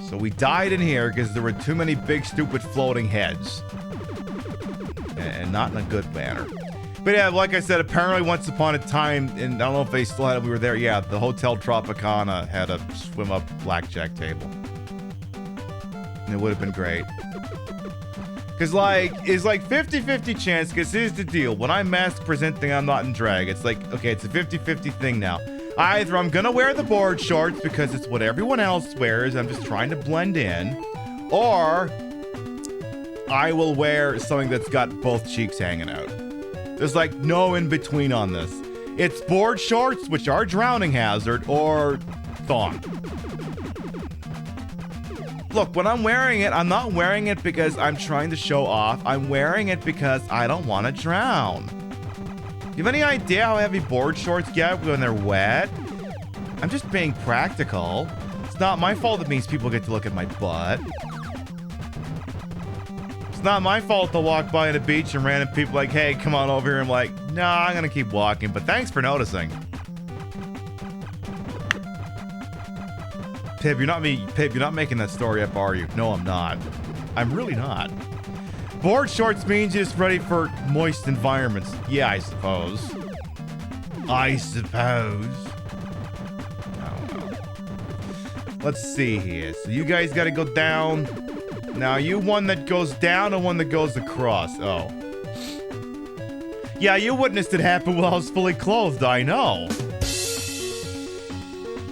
So we died in here because there were too many big, stupid floating heads. And not in a good manner. But yeah, like I said, apparently once upon a time, and I don't know if they still had it, we were there, yeah, the Hotel Tropicana had a swim-up blackjack table. And it would have been great. Because, like, it's like 50-50 chance, because here's the deal. When I'm mask presenting, I'm not in drag. It's like, okay, it's a 50-50 thing now. Either I'm going to wear the board shorts because it's what everyone else wears, I'm just trying to blend in, or I will wear something that's got both cheeks hanging out. There's like no in between on this. It's board shorts, which are drowning hazard, or thong. Look, when I'm wearing it, I'm not wearing it because I'm trying to show off. I'm wearing it because I don't want to drown. You have any idea how heavy board shorts get when they're wet? I'm just being practical. It's not my fault it means people get to look at my butt. It's not my fault to walk by on a beach and random people like, hey, come on over here. I'm like, nah, I'm gonna keep walking, but thanks for noticing. Pib, you're not making that story up, are you? No, I'm not. I'm really not. Board shorts means you're just ready for moist environments. Yeah, I suppose. I suppose. I don't know. Let's see here. So you guys gotta go down. Now, you one that goes down and one that goes across. Oh. Yeah, you witnessed it happen while I was fully clothed, I know.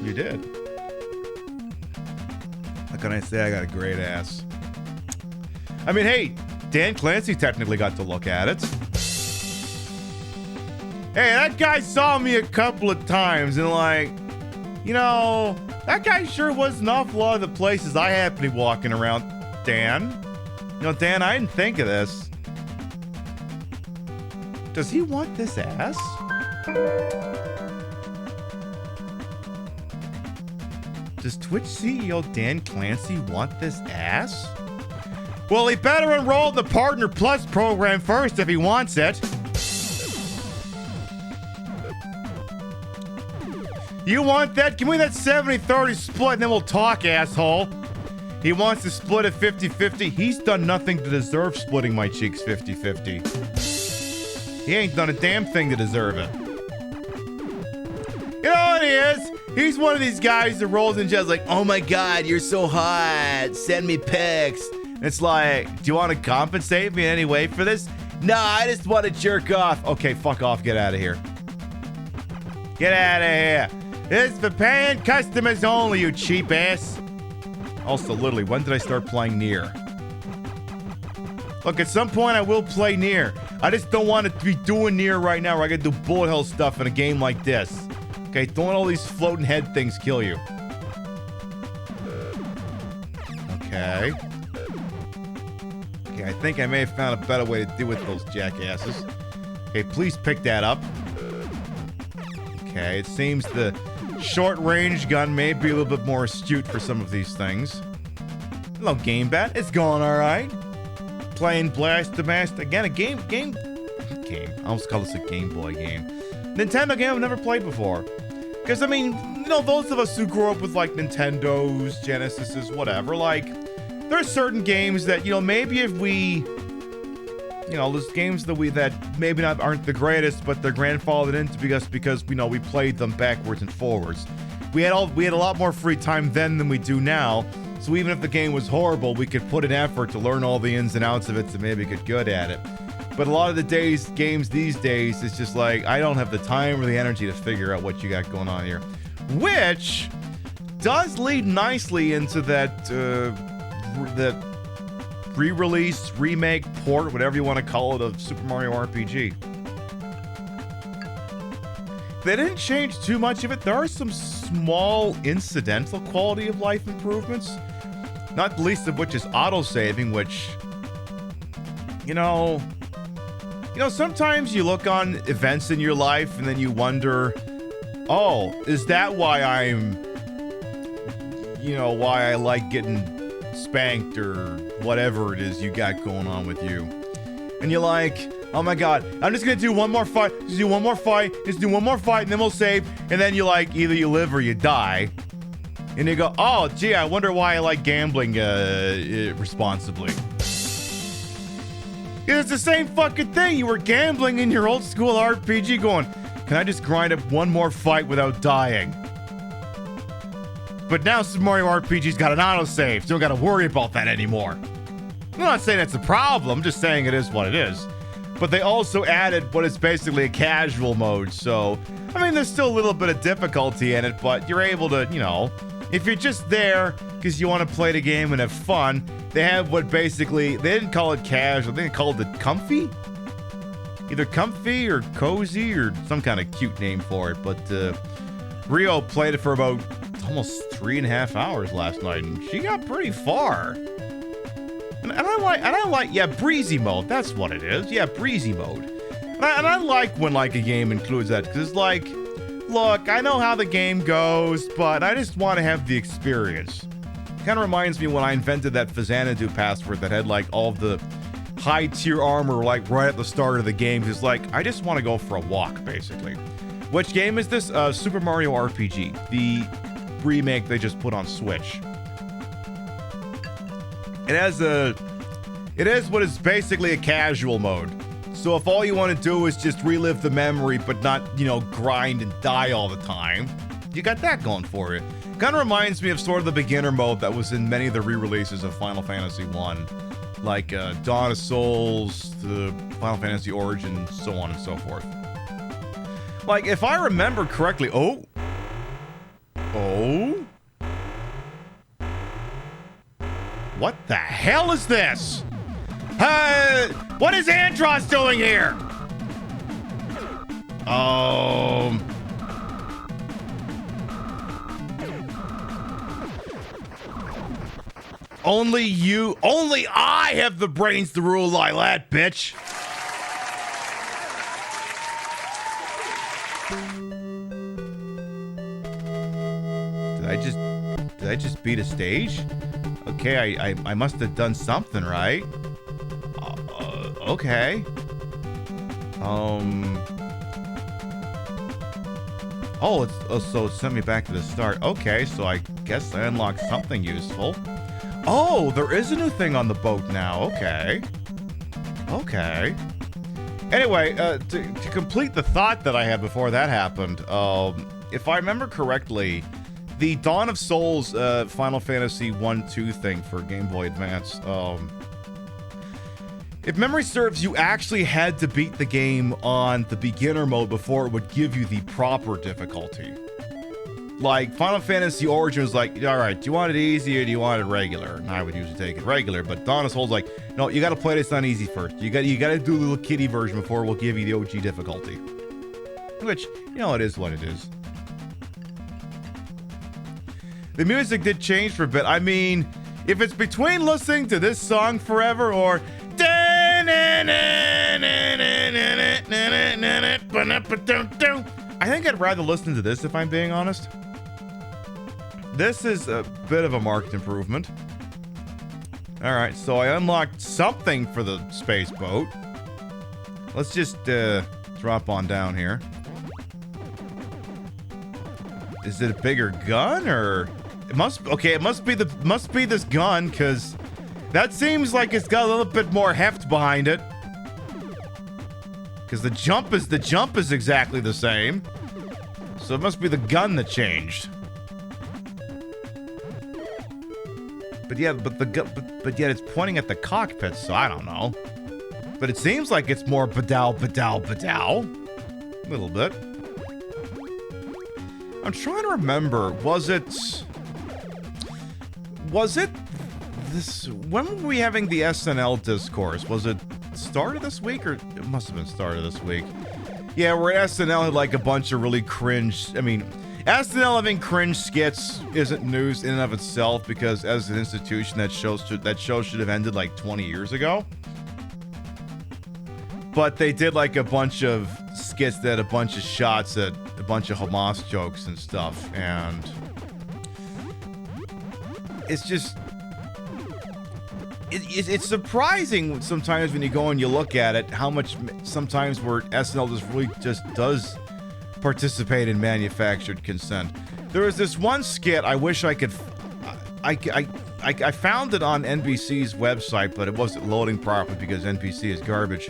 You did. How can I say I got a great ass? I mean, hey, Dan Clancy technically got to look at it. Hey, that guy saw me a couple of times and like, you know, that guy sure was an awful lot of the places I happen to be walking around. Dan? You know, Dan, I didn't think of this. Does he want this ass? Does Twitch CEO Dan Clancy want this ass? Well, he better enroll in the Partner Plus program first if he wants it. You want that? Give me that 70-30 split and then we'll talk, asshole. He wants to split it 50-50. He's done nothing to deserve splitting my cheeks 50-50. He ain't done a damn thing to deserve it. You know what he is? He's one of these guys that rolls in just like, oh my god, you're so hot. Send me pics. And it's like, do you want to compensate me in any way for this? No, I just want to jerk off. Okay, fuck off. Get out of here. Get out of here. This is for paying customers only, you cheap ass. Also, literally, when did I start playing Nier? Look, at some point I will play Nier. I just don't want to be doing Nier right now where I gotta do bullet hell stuff in a game like this. Okay, don't let all these floating head things kill you. Okay. Okay, I think I may have found a better way to deal with those jackasses. Okay, please pick that up. Okay, it seems the short-range gun may be a little bit more astute for some of these things. Hello, Game Bat. It's going all right. Playing Blast Master again. A game. I almost call this a Game Boy game. Nintendo game I've never played before. Because I mean, you know, those of us who grew up with like Nintendos, Genesises, whatever, like, there are certain games that, you know, maybe if we, you know, there's games that maybe not aren't the greatest, but they're grandfathered into because you know we played them backwards and forwards. We had a lot more free time then than we do now. So even if the game was horrible, we could put an effort to learn all the ins and outs of it to maybe get good at it. But a lot of the games these days, it's just like, I don't have the time or the energy to figure out what you got going on here. Which does lead nicely into that re-release, remake, port, whatever you want to call it, of Super Mario RPG. They didn't change too much of it. There are some small incidental quality of life improvements, not the least of which is auto-saving, which, you know, sometimes you look on events in your life and then you wonder, oh, is that why why I like getting spanked or whatever it is you got going on with you? And you're like, oh my god, I'm just gonna do one more fight, just do one more fight, and then we'll save. And then you like, either you live or you die. And you go, oh gee, I wonder why I like gambling responsibly. It's the same fucking thing. You were gambling in your old school RPG going, can I just grind up one more fight without dying? But now Super Mario RPG's got an autosave, so you don't gotta worry about that anymore. I'm not saying that's a problem, I'm just saying it is what it is. But they also added what is basically a casual mode, so, I mean, there's still a little bit of difficulty in it, but you're able to, you know, if you're just there because you want to play the game and have fun, they have what basically, they didn't call it casual, they called it comfy? Either comfy or cozy or some kind of cute name for it, but Rio played it for about almost 3.5 hours last night, and she got pretty far. And I like, yeah, breezy mode, that's what it is, yeah, breezy mode. And I like when, like, a game includes that, because it's like, look, I know how the game goes, but I just want to have the experience. Kind of reminds me when I invented that Xanadu password that had, like, all of the high-tier armor, like, right at the start of the game, because, like, I just want to go for a walk, basically. Which game is this? Super Mario RPG, the remake they just put on Switch. It has what is basically a casual mode. So if all you want to do is just relive the memory, but not, you know, grind and die all the time, you got that going for you. Kind of reminds me of sort of the beginner mode that was in many of the re-releases of Final Fantasy 1. Like Dawn of Souls, the Final Fantasy Origin, so on and so forth. Like, if I remember correctly, oh, what the hell is this? What is Andros doing here? Only I have the brains to rule like that, bitch. Did I just beat a stage? Okay, I must have done something right. Okay. So it sent me back to the start. Okay, so I guess I unlocked something useful. Oh, there is a new thing on the boat now. Okay. Okay. Anyway, to complete the thought that I had before that happened, if I remember correctly, the Dawn of Souls Final Fantasy 1-2 thing for Game Boy Advance, If memory serves, you actually had to beat the game on the beginner mode before it would give you the proper difficulty. Like, Final Fantasy Origin was like, all right, do you want it easy or do you want it regular? And I would usually take it regular, but Dawn of Souls like, no, you got to play this on easy first. You got to do the little kiddie version before we'll give you the OG difficulty. Which, you know, it is what it is. The music did change for a bit. I mean, if it's between listening to this song forever or I think I'd rather listen to this if I'm being honest. This is a bit of a marked improvement. Alright, so I unlocked something for the space boat. Let's just drop on down here. Is it a bigger gun or it must be this gun, because that seems like it's got a little bit more heft behind it. Because the jump is exactly the same. So it must be the gun that changed. But yeah, but yet it's pointing at the cockpit, so I don't know. But it seems like it's more badow. A little bit. I'm trying to remember, was it this, when were we having the SNL discourse? Was it start of this week, or it must have been start of this week? Yeah, where SNL had like a bunch of really cringe, I mean, SNL having cringe skits isn't news in and of itself, because as an institution, that show should have ended like 20 years ago. But they did like a bunch of skits that had a bunch of shots at a bunch of Hamas jokes and stuff, and it's just it's surprising sometimes when you go and you look at it how much sometimes where SNL just does participate in manufactured consent. There was this one skit I wish I could I found it on NBC's website, but it wasn't loading properly because NBC is garbage.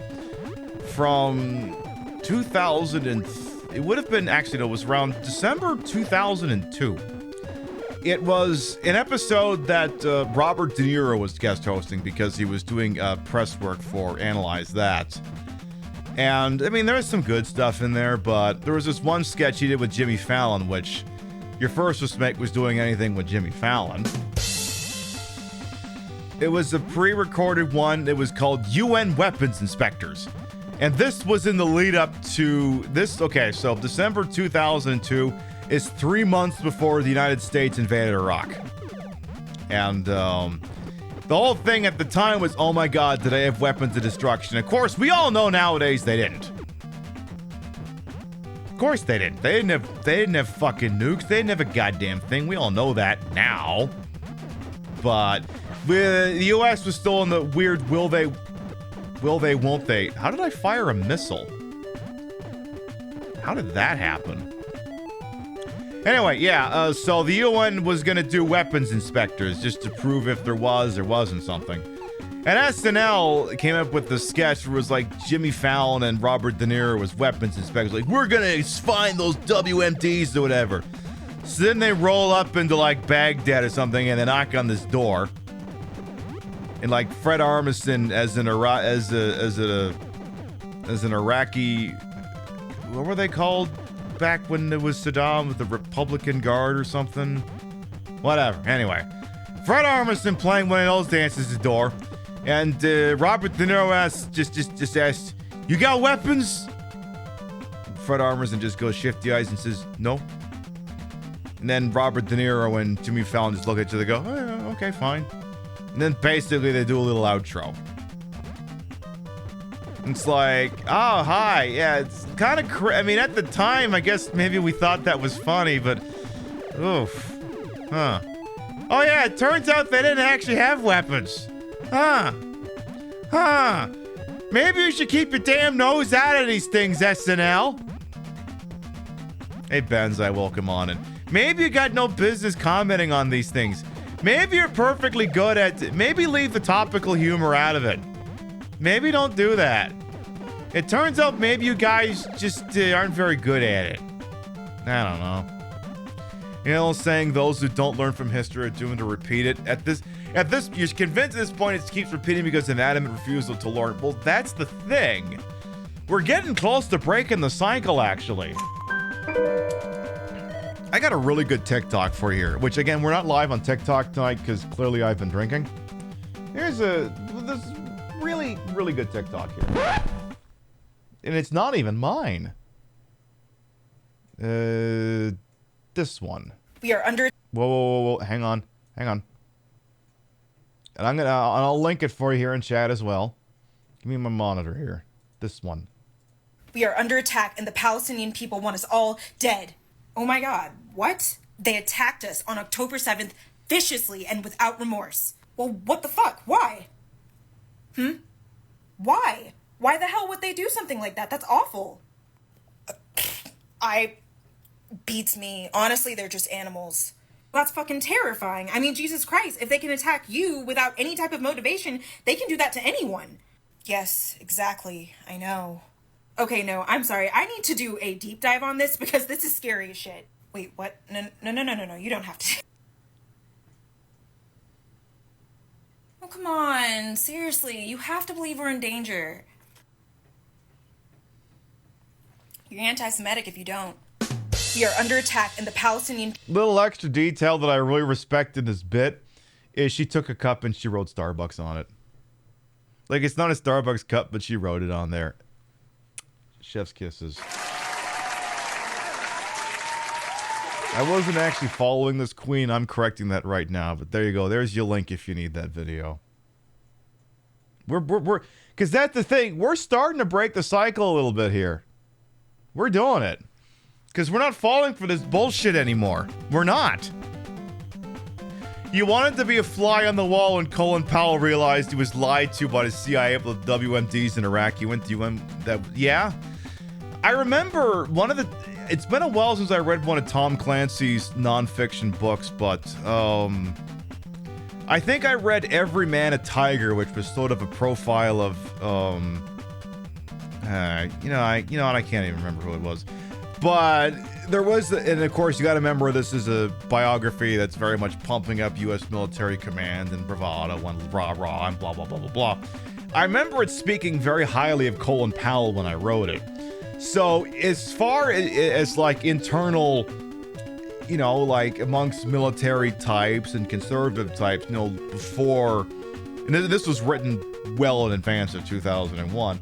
From 2000 and it would have been, actually no, it was around December 2002. It was an episode that Robert De Niro was guest hosting because he was doing press work for Analyze That. And, I mean, there was some good stuff in there, but there was this one sketch he did with Jimmy Fallon, which your first mistake was doing anything with Jimmy Fallon. It was a pre-recorded one. It was called UN Weapons Inspectors. And this was in the lead up to this. Okay, so December 2002 is 3 months before the United States invaded Iraq. And the whole thing at the time was, oh my God, did they have weapons of destruction? Of course, we all know nowadays they didn't. Of course they didn't. They didn't have fucking nukes. They didn't have a goddamn thing. We all know that now. But the U.S. was still in the weird will they, won't they? How did I fire a missile? How did that happen? Anyway, yeah, so the UN was going to do weapons inspectors just to prove if there was or wasn't something. And SNL came up with the sketch where it was like Jimmy Fallon and Robert De Niro was weapons inspectors. Like, we're going to find those WMDs or whatever. So then they roll up into like Baghdad or something and they knock on this door. And like Fred Armisen as an Iraqi, what were they called back when it was Saddam with the Republican Guard or something? Whatever. Anyway, Fred Armisen playing one of those dances at the door, and Robert De Niro just asked, "You got weapons?" Fred Armisen just goes shifty eyes and says, "No." And then Robert De Niro and Jimmy Fallon just look at each other and go, "Oh, yeah, okay, fine." And then basically they do a little outro. It's like, oh, hi. Yeah, it's kind of I mean, at the time, I guess maybe we thought that was funny, but oof. Huh. Oh, yeah, it turns out they didn't actually have weapons. Huh. Maybe you should keep your damn nose out of these things, SNL. Hey, Benz, I welcome on in. Maybe you got no business commenting on these things. Maybe you're perfectly good at... Maybe leave the topical humor out of it. Maybe don't do that. It turns out maybe you guys just aren't very good at it. I don't know. You know, saying those who don't learn from history are doomed to repeat it. At this, you're convinced at this point it keeps repeating because of adamant refusal to learn. Well, that's the thing. We're getting close to breaking the cycle, actually. I got a really good TikTok for you here, which again, we're not live on TikTok tonight because clearly I've been drinking. Here's this really, really good TikTok here. And it's not even mine. This one. We are under. Whoa. Hang on. And I'll link it for you here in chat as well. Give me my monitor here. This one. We are under attack and the Palestinian people want us all dead. Oh my God, what? They attacked us on October 7th viciously and without remorse. Well, what the fuck? Why? Why? Why the hell would they do something like that? That's awful. Beats me. Honestly, they're just animals. That's fucking terrifying. I mean, Jesus Christ, if they can attack you without any type of motivation, they can do that to anyone. Yes, exactly. I know. Okay, no, I'm sorry. I need to do a deep dive on this because this is scary as shit. Wait, what? No, you don't have to. Oh, come on. Seriously, you have to believe we're in danger. You're anti-Semitic if you don't. We are under attack and the Palestinian... Little extra detail that I really respect in this bit is she took a cup and she wrote Starbucks on it. Like, it's not a Starbucks cup, but she wrote it on there. Chef's kisses. I wasn't actually following this queen. I'm correcting that right now, but there you go. There's your link if you need that video. We're because that's the thing. We're starting to break the cycle a little bit here. We're doing it. Because we're not falling for this bullshit anymore. We're not. You wanted to be a fly on the wall when Colin Powell realized he was lied to by the CIA about the WMDs in Iraq. You went to yeah? I remember one of the... It's been a while since I read one of Tom Clancy's nonfiction books, but I think I read Every Man a Tiger, which was sort of a profile of I can't even remember who it was. But there was, and of course, you got to remember this is a biography that's very much pumping up U.S. military command and bravado and rah and blah, blah, blah, blah, blah. I remember it speaking very highly of Colin Powell when I wrote it. So as far as like internal, like amongst military types and conservative types, before, and this was written well in advance of 2001,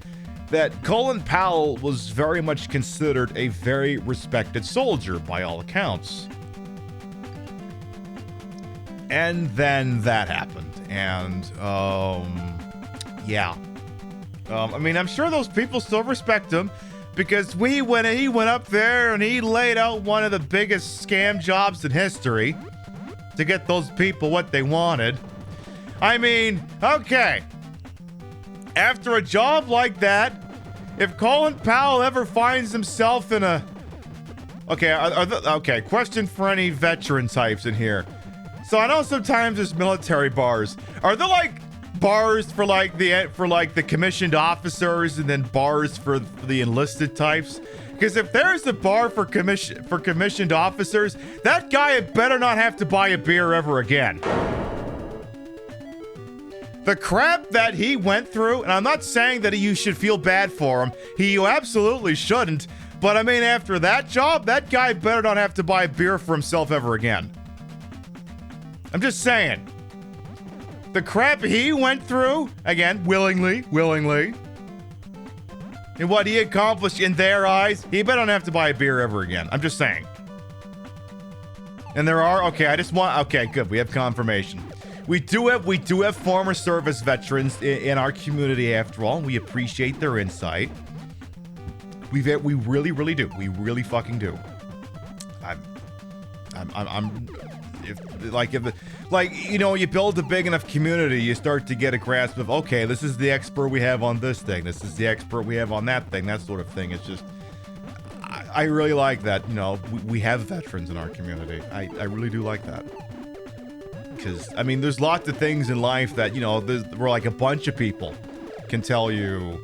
that Colin Powell was very much considered a very respected soldier by all accounts. And then that happened. And, yeah. I mean, I'm sure those people still respect him because he went up there and he laid out one of the biggest scam jobs in history to get those people what they wanted. I mean, okay. After a job like that, if Colin Powell ever finds himself in a... Okay, question for any veteran types in here. So I know sometimes there's military bars. Are there like bars for the commissioned officers and then bars for the enlisted types? Because if there's a bar for commissioned officers, that guy better not have to buy a beer ever again. The crap that he went through, and I'm not saying that you should feel bad for him. You absolutely shouldn't. But I mean, after that job, that guy better not have to buy a beer for himself ever again. I'm just saying. The crap he went through, again, willingly, and what he accomplished in their eyes, he better not have to buy a beer ever again. I'm just saying. And there are, okay, good, we have confirmation. We do have former service veterans in our community after all, and we appreciate their insight. We really, really do. We really fucking do. You build a big enough community, you start to get a grasp of, okay, this is the expert we have on this thing, this is the expert we have on that thing, that sort of thing. It's just, I really like that, we have veterans in our community. I really do like that. Because, I mean, there's lots of things in life that, where like a bunch of people can tell you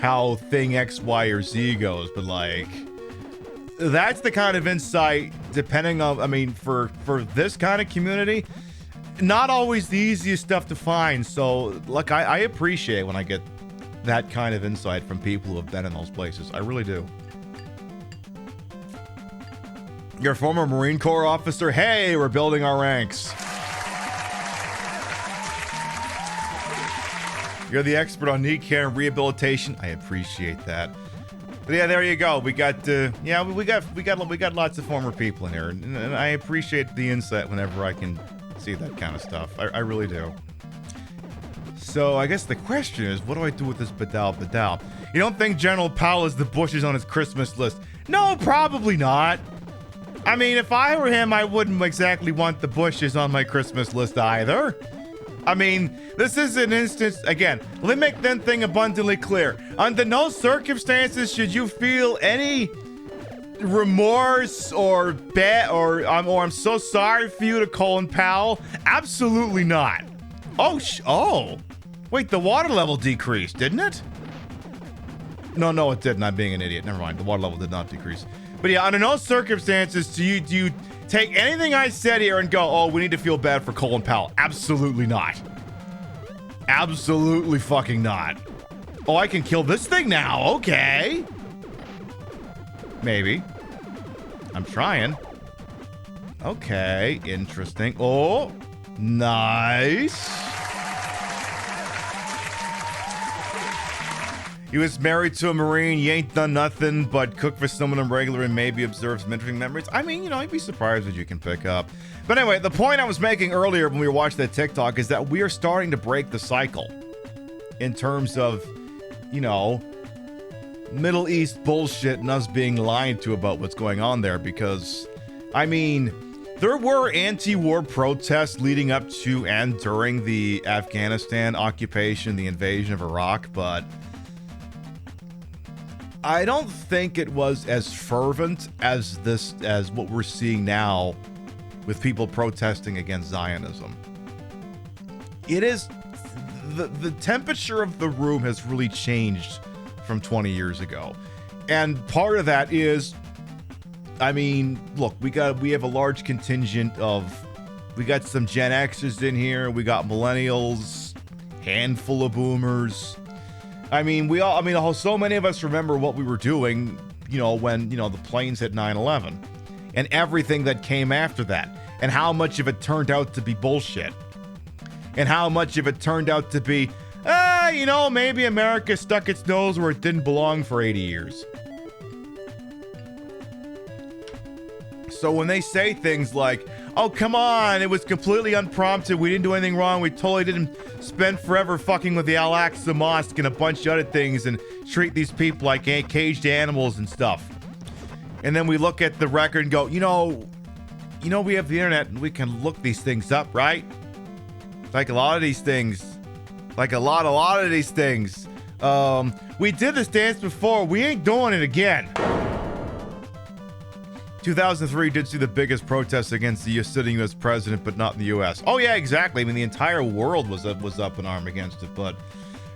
how thing X, Y, or Z goes, but like, that's the kind of insight, depending on, I mean, for this kind of community, not always the easiest stuff to find. So, look, I appreciate when I get that kind of insight from people who have been in those places. I really do. You're a former Marine Corps officer? Hey, we're building our ranks. You're the expert on knee care and rehabilitation. I appreciate that. But yeah, there you go. We got lots of former people in here, and I appreciate the insight whenever I can see that kind of stuff. I really do. So I guess the question is, what do I do with this Badal? You don't think General Powell is the Bushes on his Christmas list? No, probably not. I mean, if I were him, I wouldn't exactly want the Bushes on my Christmas list either. I mean, this is an instance, again, let me make that thing abundantly clear. Under no circumstances should you feel any remorse or I'm so sorry for you to Colin Powell. Absolutely not. Oh, wait, the water level decreased, didn't it? No, it didn't. I'm being an idiot. Never mind. The water level did not decrease. But yeah, under no circumstances do you take anything I said here and go, oh, we need to feel bad for Colin Powell. Absolutely not. Absolutely fucking not. Oh, I can kill this thing now. Okay. Maybe. I'm trying. Okay, interesting. Oh, nice. He was married to a Marine. He ain't done nothing but cook for someone on regular and maybe observe some interesting memories. I mean, you'd be surprised what you can pick up. But anyway, the point I was making earlier when we were watching that TikTok is that we are starting to break the cycle in terms of, Middle East bullshit and us being lied to about what's going on there. Because, I mean, there were anti-war protests leading up to and during the Afghanistan occupation, the invasion of Iraq, but I don't think it was as fervent as what we're seeing now with people protesting against Zionism. It is the temperature of the room has really changed from 20 years ago. And part of that is, I mean, look, we have a large contingent we got some Gen Xers in here, we got millennials, handful of boomers. I mean, so many of us remember what we were doing, when, the planes hit 9/11 and everything that came after that, and how much of it turned out to be bullshit, and how much of it turned out to be, maybe America stuck its nose where it didn't belong for 80 years. So when they say things like, oh, come on, it was completely unprompted, we didn't do anything wrong, we totally didn't spend forever fucking with the Al-Aqsa Mosque and a bunch of other things and treat these people like caged animals and stuff. And then we look at the record and go, we have the internet and we can look these things up, right? Like a lot of these things. Like a lot of these things. We did this dance before, we ain't doing it again. 2003 did see the biggest protests against the sitting U.S. president, but not in the U.S. Oh yeah, exactly. I mean, the entire world was up in arm against it. But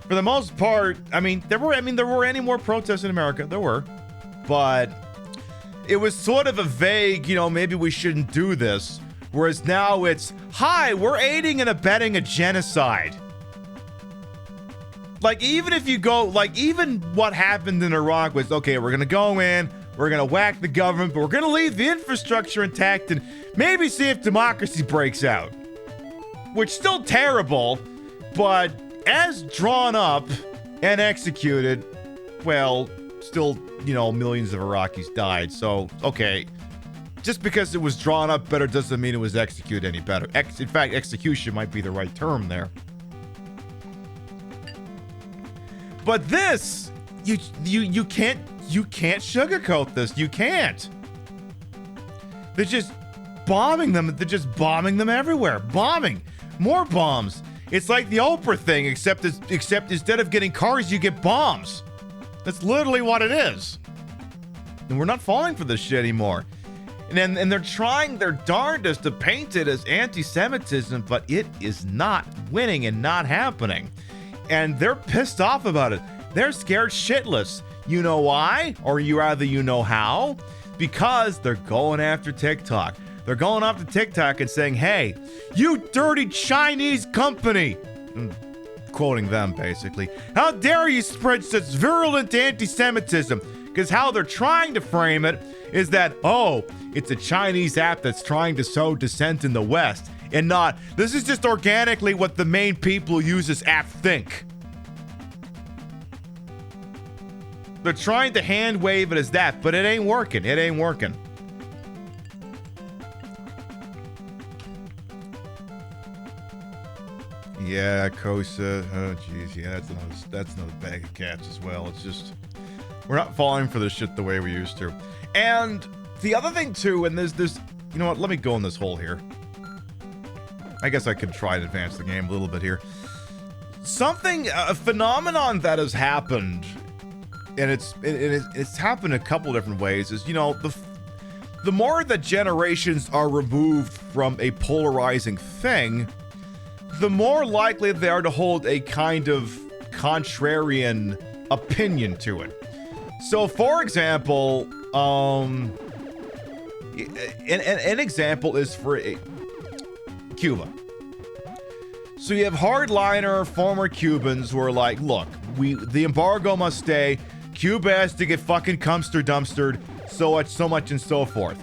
for the most part, there were any more protests in America. There were, but it was sort of a vague, maybe we shouldn't do this. Whereas now it's, hi, we're aiding and abetting a genocide. Like, even if you go, even what happened in Iraq was, okay, we're gonna go in. We're going to whack the government, but we're going to leave the infrastructure intact and maybe see if democracy breaks out. Which is still terrible, but as drawn up and executed, well, still, millions of Iraqis died. So, okay, just because it was drawn up better doesn't mean it was executed any better. In fact, execution might be the right term there. But this, you can't sugarcoat this. You can't. They're just bombing them. They're just bombing them everywhere. Bombing. More bombs. It's like the Oprah thing, except instead of getting cars, you get bombs. That's literally what it is. And we're not falling for this shit anymore. And they're trying their darndest to paint it as anti-Semitism, but it is not winning and not happening. And they're pissed off about it. They're scared shitless. You know why? Or you rather you know how? Because they're going after TikTok. They're going off to TikTok and saying, hey, you dirty Chinese company. Quoting them, basically. How dare you spread such virulent anti-Semitism? Because how they're trying to frame it is that, oh, it's a Chinese app that's trying to sow dissent in the West. And not, this is just organically what the main people who use this app think. They're trying to hand wave it as that, but it ain't working. It ain't working. Yeah, Kosa. Oh, jeez. Yeah, that's another bag of cats as well. It's just, we're not falling for this shit the way we used to. And the other thing too, and there's, you know what? Let me go in this hole here. I guess I could try to advance the game a little bit here. A phenomenon that has happened, and it's happened a couple different ways, is, you know, the more that generations are removed from a polarizing thing, the more likely they are to hold a kind of contrarian opinion to it. So, for example, an example is for Cuba. So you have hardliner former Cubans who are like, look, the embargo must stay. Cuba has to get fucking dumpstered, so much and so forth.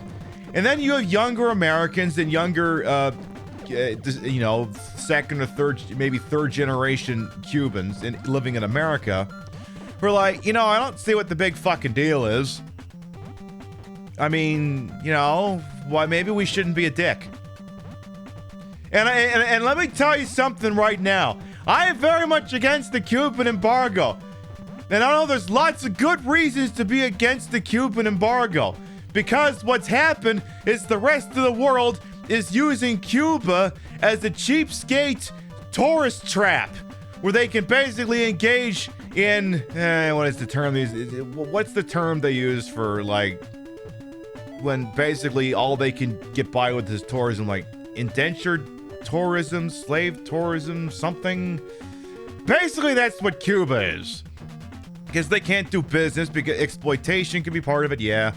And then you have younger Americans and younger, you know, second or third, maybe third generation Cubans living in America who are like, you know, I don't see what the big fucking deal is. I mean, you know, why maybe we shouldn't be a dick. And let me tell you something right now. I am very much against the Cuban embargo. And I know there's lots of good reasons to be against the Cuban embargo. Because what's happened is the rest of the world is using Cuba as a cheapskate tourist trap. Where they can basically engage in, what is the term? What's the term they use for, like, when basically all they can get by with is tourism, like indentured tourism, slave tourism, something. Basically, that's what Cuba is. Because they can't do business, because exploitation can be part of it, yeah.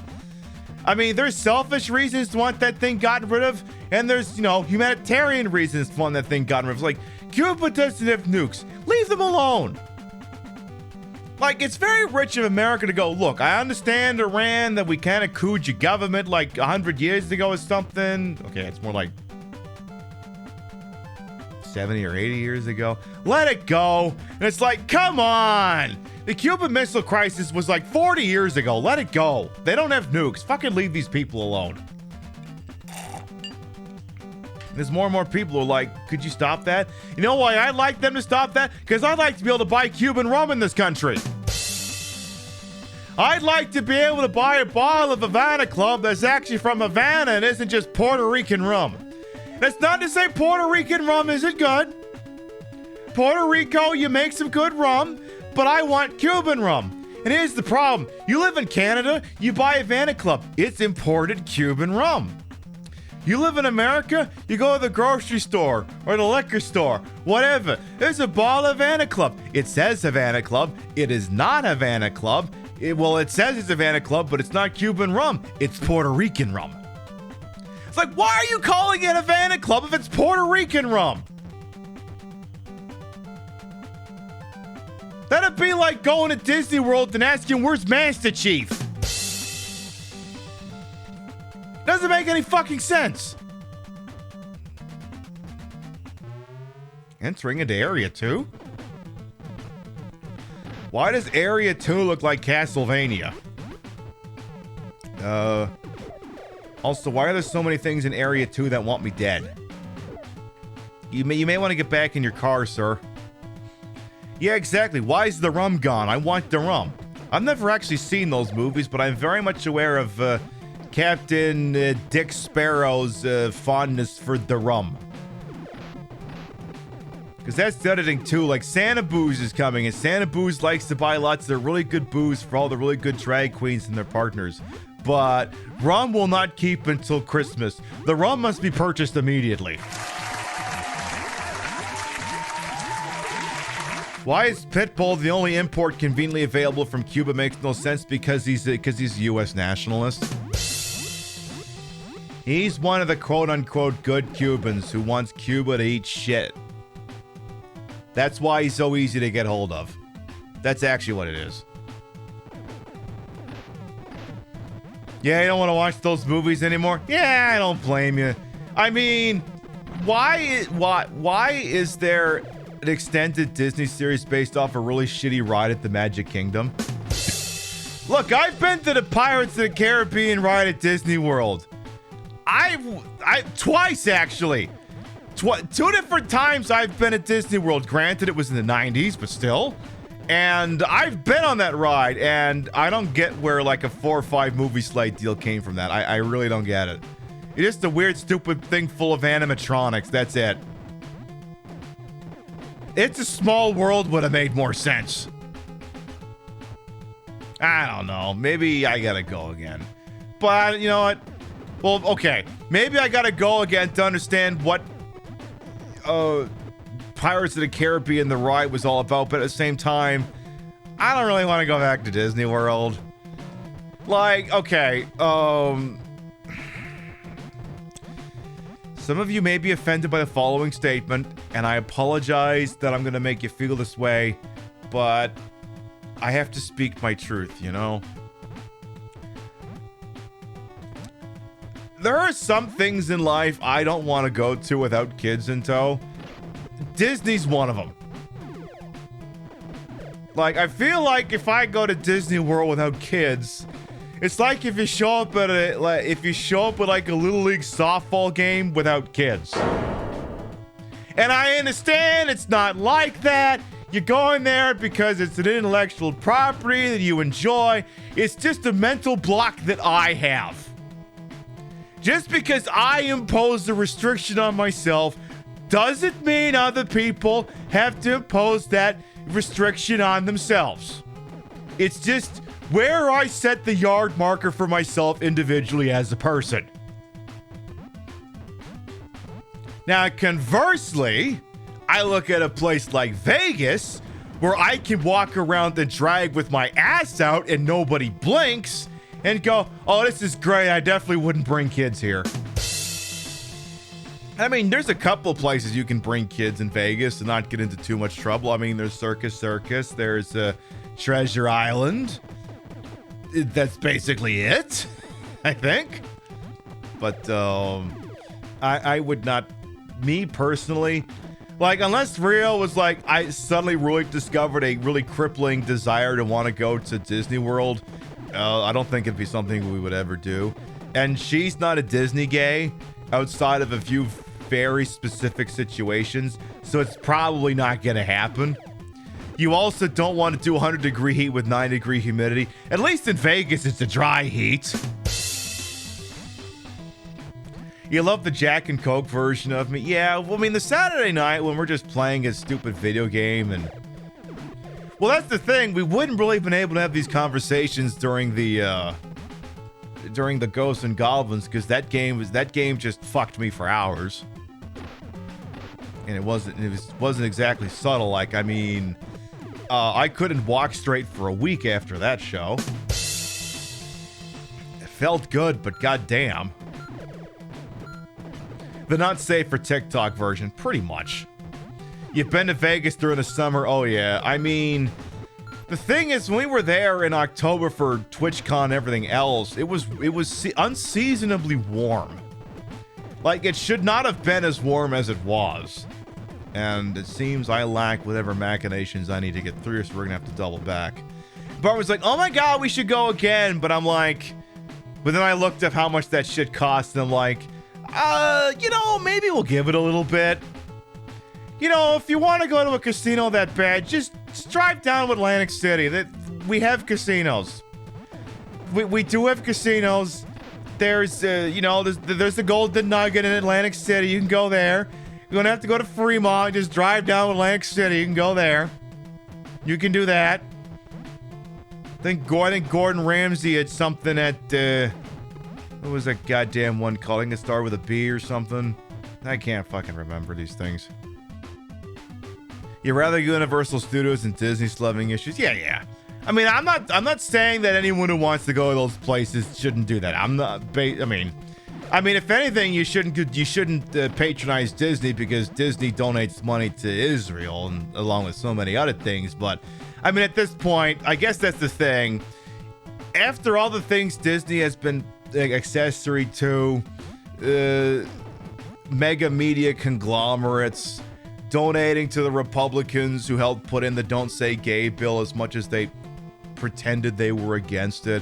I mean, there's selfish reasons to want that thing gotten rid of, and there's, you know, humanitarian reasons to want that thing gotten rid of. It's like, Cuba doesn't have nukes. Leave them alone. Like, it's very rich of America to go, look, I understand Iran, that we kind of couped your government like 100 years ago or something. Okay, it's more like 70 or 80 years ago. Let it go. And it's like, come on. The Cuban Missile Crisis was like 40 years ago. Let it go. They don't have nukes. Fucking leave these people alone. There's more and more people who are like, could you stop that? You know why I'd like them to stop that? Because I'd like to be able to buy Cuban rum in this country. I'd like to be able to buy a bottle of Havana Club that's actually from Havana and isn't just Puerto Rican rum. That's not to say Puerto Rican rum isn't good. Puerto Rico, you make some good rum, but I want Cuban rum. And here's the problem. You live in Canada, you buy Havana Club. It's imported Cuban rum. You live in America, you go to the grocery store or the liquor store, whatever. There's a bottle of Havana Club. It says Havana Club. It is not Havana Club. It says it's Havana Club, but it's not Cuban rum. It's Puerto Rican rum. It's like, why are you calling it Havana Club if it's Puerto Rican rum? That'd be like going to Disney World and asking, where's Master Chief? Doesn't make any fucking sense. Entering into Area 2? Why does Area 2 look like Castlevania? Also, why are there so many things in Area 2 that want me dead? You may want to get back in your car, sir. Yeah, exactly. Why is the rum gone? I want the rum. I've never actually seen those movies, but I'm very much aware of Captain Dick Sparrow's fondness for the rum. Because that's the other thing, too. Like, Santa Booze is coming, and Santa Booze likes to buy lots of really good booze for all the really good drag queens and their partners. But rum will not keep until Christmas. The rum must be purchased immediately. Why is Pitbull the only import conveniently available from Cuba? Makes no sense, because he's a U.S. nationalist. He's one of the quote-unquote good Cubans who wants Cuba to eat shit. That's why he's so easy to get hold of. That's actually what it is. Yeah, you don't want to watch those movies anymore? Yeah, I don't blame you. I mean, why is there an extended Disney series based off a really shitty ride at the Magic Kingdom? Look, I've been to the Pirates of the Caribbean ride at Disney World. I twice actually. Two different times I've been at Disney World. Granted, it was in the 90s, but still. And I've been on that ride, and I don't get where like a 4 or 5 movie slate deal came from that. I really don't get it. It's just a weird, stupid thing full of animatronics. That's it. It's a Small World would have made more sense. I don't know. Maybe I gotta go again. But you know what? Well, okay. Maybe I gotta go again to understand what Pirates of the Caribbean, the ride, was all about. But at the same time, I don't really want to go back to Disney World. Like, okay, some of you may be offended by the following statement, and I apologize that I'm going to make you feel this way, but I have to speak my truth, you know? There are some things in life I don't want to go to without kids in tow. Disney's one of them. Like, I feel like if I go to Disney World without kids, it's like if you show up at a like a little league softball game without kids. And I understand it's not like that. You're going there because it's an intellectual property that you enjoy. It's just a mental block that I have. Just because I impose a restriction on myself doesn't mean other people have to impose that restriction on themselves. It's just where I set the yard marker for myself individually as a person. Now, conversely, I look at a place like Vegas where I can walk around the drag with my ass out and nobody blinks and go, oh, this is great. I definitely wouldn't bring kids here. I mean, there's a couple places you can bring kids in Vegas and not get into too much trouble. I mean, there's Circus, there's Treasure Island. That's basically it, I think. But I would not, me personally, like, unless Rio was like, I suddenly really discovered a really crippling desire to want to go to Disney World, I don't think it'd be something we would ever do. And she's not a Disney gay outside of a few very specific situations, so it's probably not going to happen. You also don't want to do 100-degree heat with 90-degree humidity. At least in Vegas, it's a dry heat. You love the Jack and Coke version of me? Yeah, well, I mean, the Saturday night when we're just playing a stupid video game and... Well, that's the thing. We wouldn't really been able to have these conversations during the Ghosts and Goblins, because that game just fucked me for hours. And it wasn't exactly subtle. Like, I mean, I couldn't walk straight for a week after that show. It felt good, but goddamn. The not safe for TikTok version, pretty much. You've been to Vegas during the summer? Oh yeah. I mean, the thing is, when we were there in October for TwitchCon and everything else, it was unseasonably warm. Like, it should not have been as warm as it was. And it seems I lack whatever machinations I need to get through, so we're gonna have to double back. Bart was like, oh my god, we should go again. But I'm like, but then I looked up how much that shit cost, and I'm like, you know, maybe we'll give it a little bit. You know, if you want to go to a casino that bad, just drive down to Atlantic City. We have casinos. We do have casinos. There's, you know, there's the Golden Nugget in Atlantic City. You can go there. You're going to have to go to Fremont. Just drive down to Atlantic City. You can go there. You can do that. I think Gordon Ramsay had something at, what was that goddamn one called? I think it started with a B or something. I can't fucking remember these things. You'd rather Universal Studios and Disney slumming issues? Yeah. I mean, I'm not saying that anyone who wants to go to those places shouldn't do that. I I mean, if anything, you shouldn't patronize Disney because Disney donates money to Israel, and along with so many other things. But I mean, at this point, I guess that's the thing. After all the things Disney has been accessory to, mega media conglomerates donating to the Republicans who helped put in the Don't Say Gay bill as much as they pretended they were against it.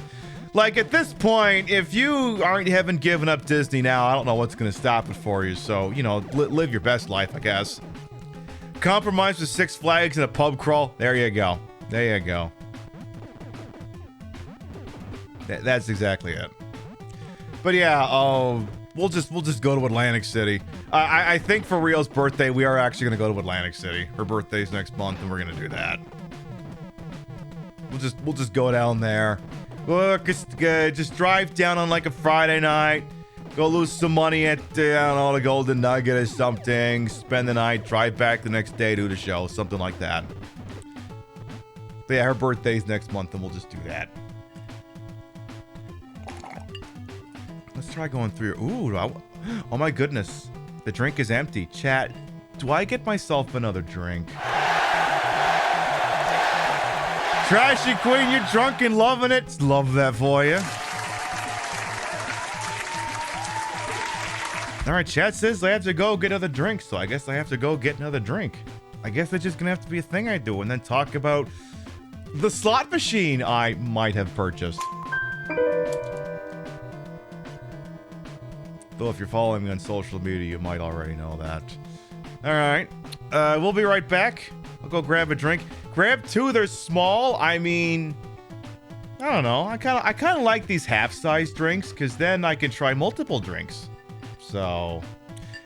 Like, at this point, if you haven't given up Disney now, I don't know what's going to stop it for you. So, you know, live your best life, I guess. Compromise with Six Flags and a pub crawl. There you go. There you go. That's exactly it. But yeah, we'll just go to Atlantic City. I think for Rio's birthday, we are actually going to go to Atlantic City. Her birthday's next month, and we're going to do that. We'll just go down there. Look, just drive down on like a Friday night. Go lose some money at, I don't know, the Golden Nugget or something. Spend the night, drive back the next day, do the show. Something like that. But yeah, her birthday's next month, and we'll just do that. Let's try going through. Ooh, oh my goodness. The drink is empty. Chat, do I get myself another drink? Trashy Queen, you're drunk and loving it. Love that for you. All right, chat says I have to go get another drink, so I guess I have to go get another drink. I guess that's just gonna have to be a thing I do, and then talk about the slot machine I might have purchased. Though if you're following me on social media, you might already know that. All right, we'll be right back. I'll go grab a drink. Grab two. They're small. I mean, I don't know. I kind of like these half-size drinks because then I can try multiple drinks. So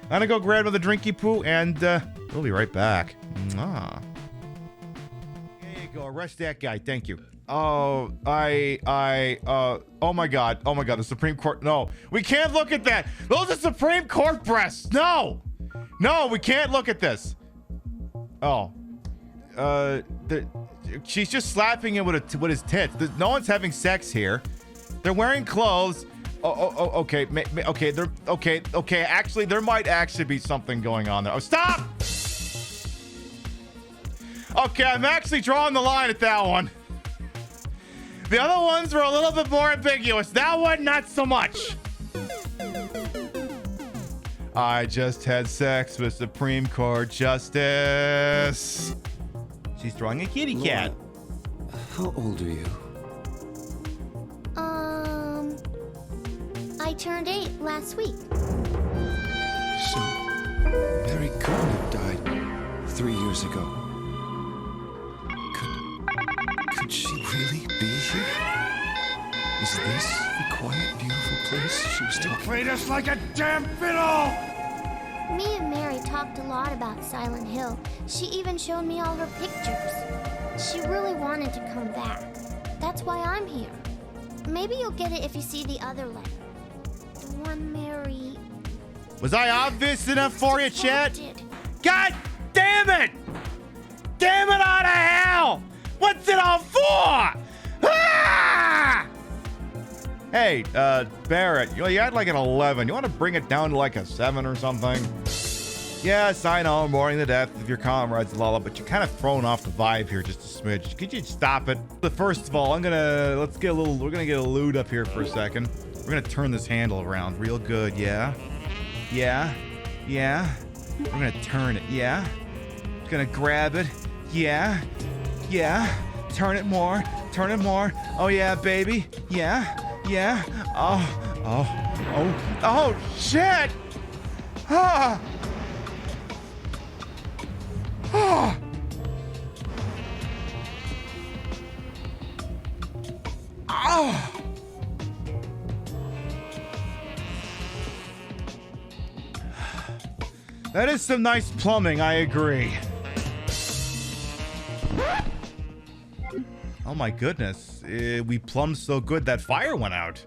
I'm gonna go grab another drinky poo, and we'll be right back. Mwah. There you go. Arrest that guy. Thank you. Oh, oh my God. Oh my God. The Supreme Court. No, we can't look at that. Those are Supreme Court breasts. No, we can't look at this. Oh, she's just slapping him with his tits. No one's having sex here. They're wearing clothes. Okay. Okay. Actually, there might actually be something going on there. Oh, stop! Okay, I'm actually drawing the line at that one. The other ones were a little bit more ambiguous. That one, not so much. I just had sex with Supreme Court Justice. She's throwing a kitty cat. How old are you? I turned 8 last week. So, Mary couldn't have died 3 years ago. Could she really be here? Is this the quiet, beautiful place she was talking about? Played us like a damn fiddle! Me and Mary talked a lot about Silent Hill. She even showed me all her pictures. She really wanted to come back. That's why I'm here. Maybe you'll get it if you see the other letter. The one Mary... Was I obvious enough for you, chat? God damn it! Damn it out of hell! What's it all for? Ah! Hey, Barrett, you had like an 11. You want to bring it down to like a 7 or something? Yes, I know, mourning the death of your comrades, Lala, but you're kind of thrown off the vibe here just a smidge. Could you stop it? But first of all, we're gonna get a lewd up here for a second. We're gonna turn this handle around real good, yeah? Yeah? Yeah? We're gonna turn it, yeah? Gonna grab it, yeah? Yeah? Turn it more, Oh yeah, baby, yeah? Yeah? Oh, shit! Ah! Ah! Oh! That is some nice plumbing, I agree. Oh my goodness, we plumbed so good that fire went out.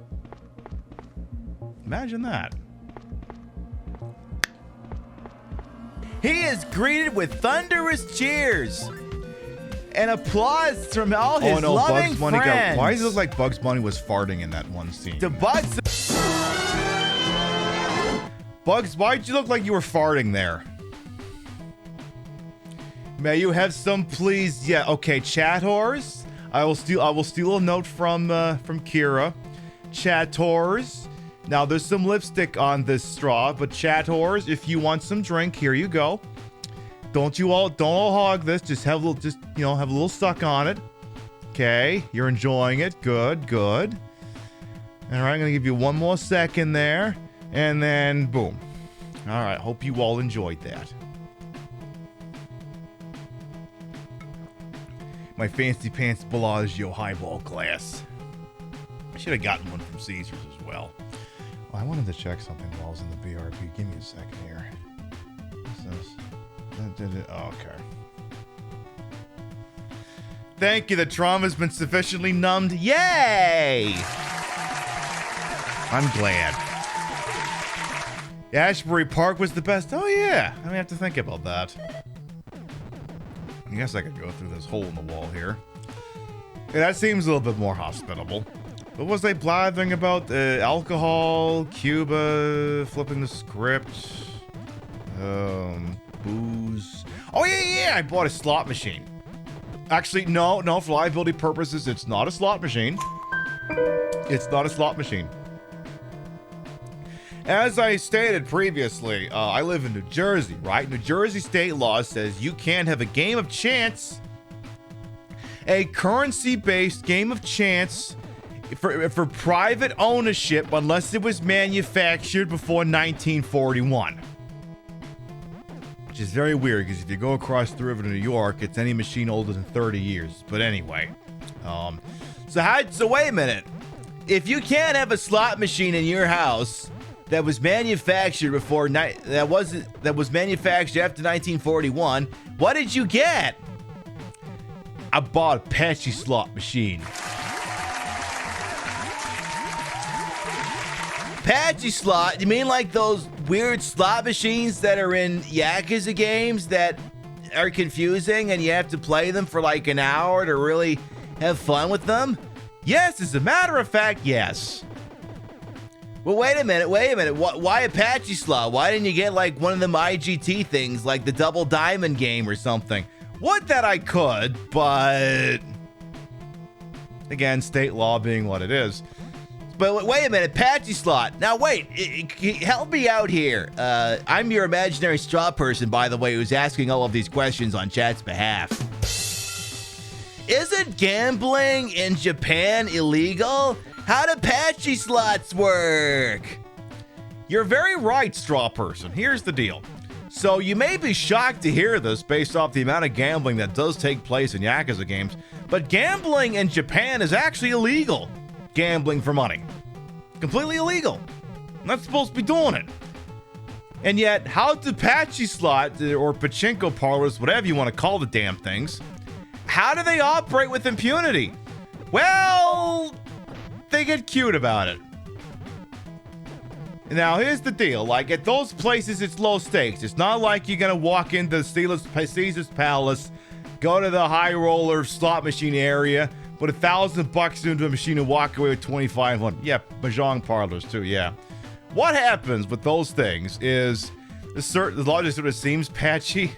Imagine that. He is greeted with thunderous cheers and applause from all his loving friends. Why does it look like Bugs Bunny was farting in that one scene? The Bugs. Bugs, why'd you look like you were farting there? May you have some, please. Yeah, okay, chat whores. I will steal a note from Kira. Chat whores. Now there's some lipstick on this straw, but chat whores, if you want some drink, here you go. Don't all hog this. Just have a little, have a little suck on it. Okay, you're enjoying it. Good. All right, I'm gonna give you one more second there, and then boom. All right, hope you all enjoyed that. My fancy pants Bellagio highball glass. I should have gotten one from Caesars as well. I wanted to check something while I was in the BRB. Give me a second here. Okay. Thank you. The trauma's been sufficiently numbed. Yay! I'm glad. Ashbury Park was the best. Oh yeah. I have to think about that. I guess I could go through this hole in the wall here. Yeah, that seems a little bit more hospitable. What was they blathering about? Alcohol, Cuba, flipping the script, booze. Oh yeah, I bought a slot machine. Actually, no, for liability purposes, it's not a slot machine. It's not a slot machine. As I stated previously, I live in New Jersey, right? New Jersey state law says you can't have a game of chance, a currency-based game of chance for private ownership unless it was manufactured before 1941. Which is very weird because if you go across the river to New York, it's any machine older than 30 years. But anyway, so wait a minute. If you can't have a slot machine in your house that was manufactured that was manufactured after 1941, what did you get? I bought a Apache slot machine. Apache slot? You mean like those weird slot machines that are in Yakuza games that are confusing and you have to play them for like an hour to really have fun with them? Yes, as a matter of fact, yes. Well, wait a minute. Why Apache slot? Why didn't you get like one of them IGT things like the Double Diamond game or something? Would that I could, but again, state law being what it is. But wait a minute, Apache slot. Now wait, help me out here. I'm your imaginary straw person, by the way, who's asking all of these questions on chat's behalf. Isn't gambling in Japan illegal? How do Apache slots work? You're very right, straw person. Here's the deal. So you may be shocked to hear this based off the amount of gambling that does take place in Yakuza games, but gambling in Japan is actually illegal. Gambling for money. Completely illegal. Not supposed to be doing it. And yet, how do Apache slot or pachinko parlors, whatever you want to call the damn things, how do they operate with impunity? Well, they get cute about it. Now, here's the deal. Like, at those places, it's low stakes. It's not like you're going to walk into Caesar's Palace, go to the high roller slot machine area, put $1,000 into a machine and walk away with $2,500. Yeah, mahjong parlors too, yeah. What happens with those things is the logic sort of seems patchy.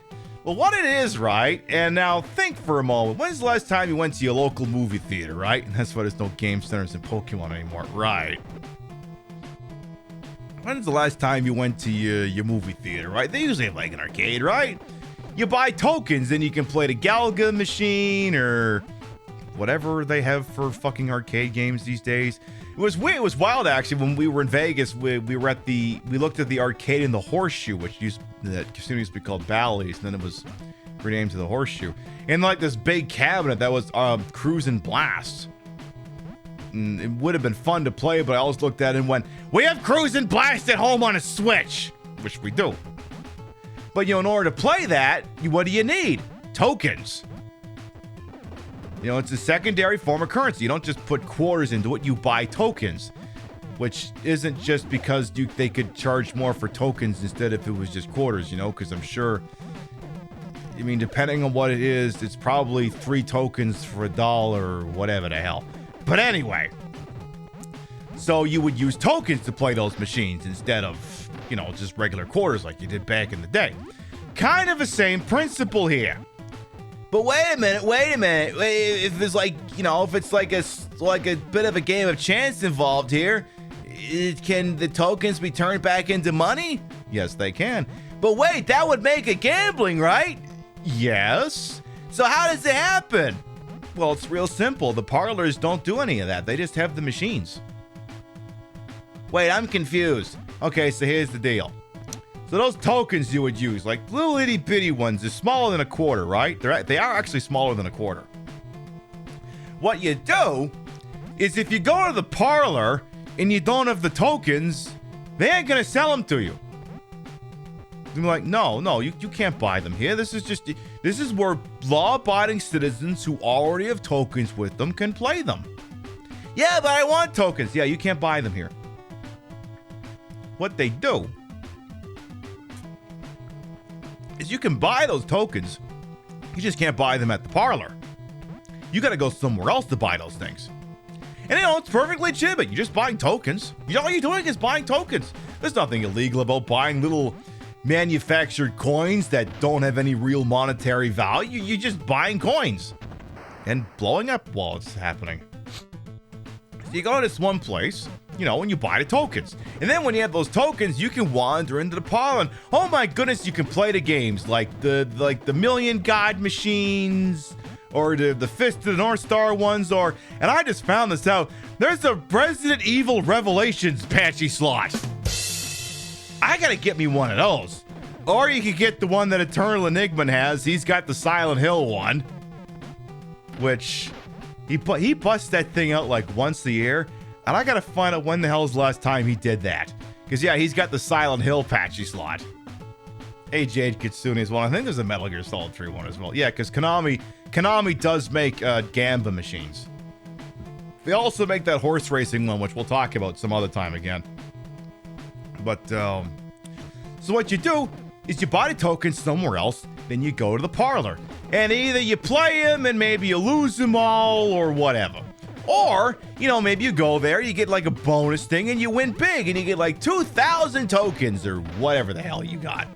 Well, what it is, right? And now think for a moment. When's the last time you went to your local movie theater, right? And that's why there's no game centers in Pokemon anymore, right? When's the last time you went to your movie theater, right? They usually have like an arcade, right? You buy tokens, then you can play the Galaga machine or whatever they have for fucking arcade games these days. It was weird. It was wild actually when we were in Vegas. We looked at the arcade in the Horseshoe, that casino used to be called Bally's, and then it was renamed to the Horseshoe. And like this big cabinet that was Cruisin' Blast. And it would have been fun to play, but I always looked at it and went, "We have Cruisin' Blast at home on a Switch," which we do. But in order to play that, what do you need? Tokens. It's a secondary form of currency. You don't just put quarters into it, you buy tokens. Which isn't just because they could charge more for tokens instead if it was just quarters, because I'm sure, depending on what it is, it's probably 3 tokens for $1 or whatever the hell. But anyway, so you would use tokens to play those machines instead of just regular quarters like you did back in the day. Kind of the same principle here. But wait a minute. If there's if it's like a bit of a game of chance involved here, can the tokens be turned back into money? Yes, they can. But wait, that would make it gambling, right? Yes. So how does it happen? Well, it's real simple. The parlors don't do any of that. They just have the machines. Wait, I'm confused. Okay, so here's the deal. So those tokens you would use, like little itty bitty ones, are smaller than a quarter, right? They are actually smaller than a quarter. What you do is if you go to the parlor and you don't have the tokens, they ain't gonna sell them to you. They're like, no, you can't buy them here. This is where law-abiding citizens who already have tokens with them can play them. Yeah, but I want tokens. Yeah, you can't buy them here. What they do is you can buy those tokens. You just can't buy them at the parlor. You got to go somewhere else to buy those things. And it's perfectly legitimate. You're just buying tokens. All you're doing is buying tokens. There's nothing illegal about buying little manufactured coins that don't have any real monetary value. You're just buying coins and blowing up while it's happening. So you go to this one place, and you buy the tokens. And then when you have those tokens, you can wander into the parlor. And, oh my goodness, you can play the games like the Million God machines or the Fist of the North Star ones, and I just found this out. There's a Resident Evil Revelations patchy slot. I gotta get me one of those. Or you could get the one that Eternal Enigma has. He's got the Silent Hill one, which he busts that thing out like once a year. And I gotta find out when the hell's the last time he did that. Because, yeah, he's got the Silent Hill patchy slot. Hey, Jade Kitsune's one. I think there's a Metal Gear Solid 3 one as well. Yeah, because Konami does make Gamba machines. They also make that horse racing one, which we'll talk about some other time again. But, so what you do is you buy the tokens somewhere else, then you go to the parlor. And either you play them and maybe you lose them all or whatever. Or, maybe you go there, you get like a bonus thing and you win big and you get like 2,000 tokens or whatever the hell you got.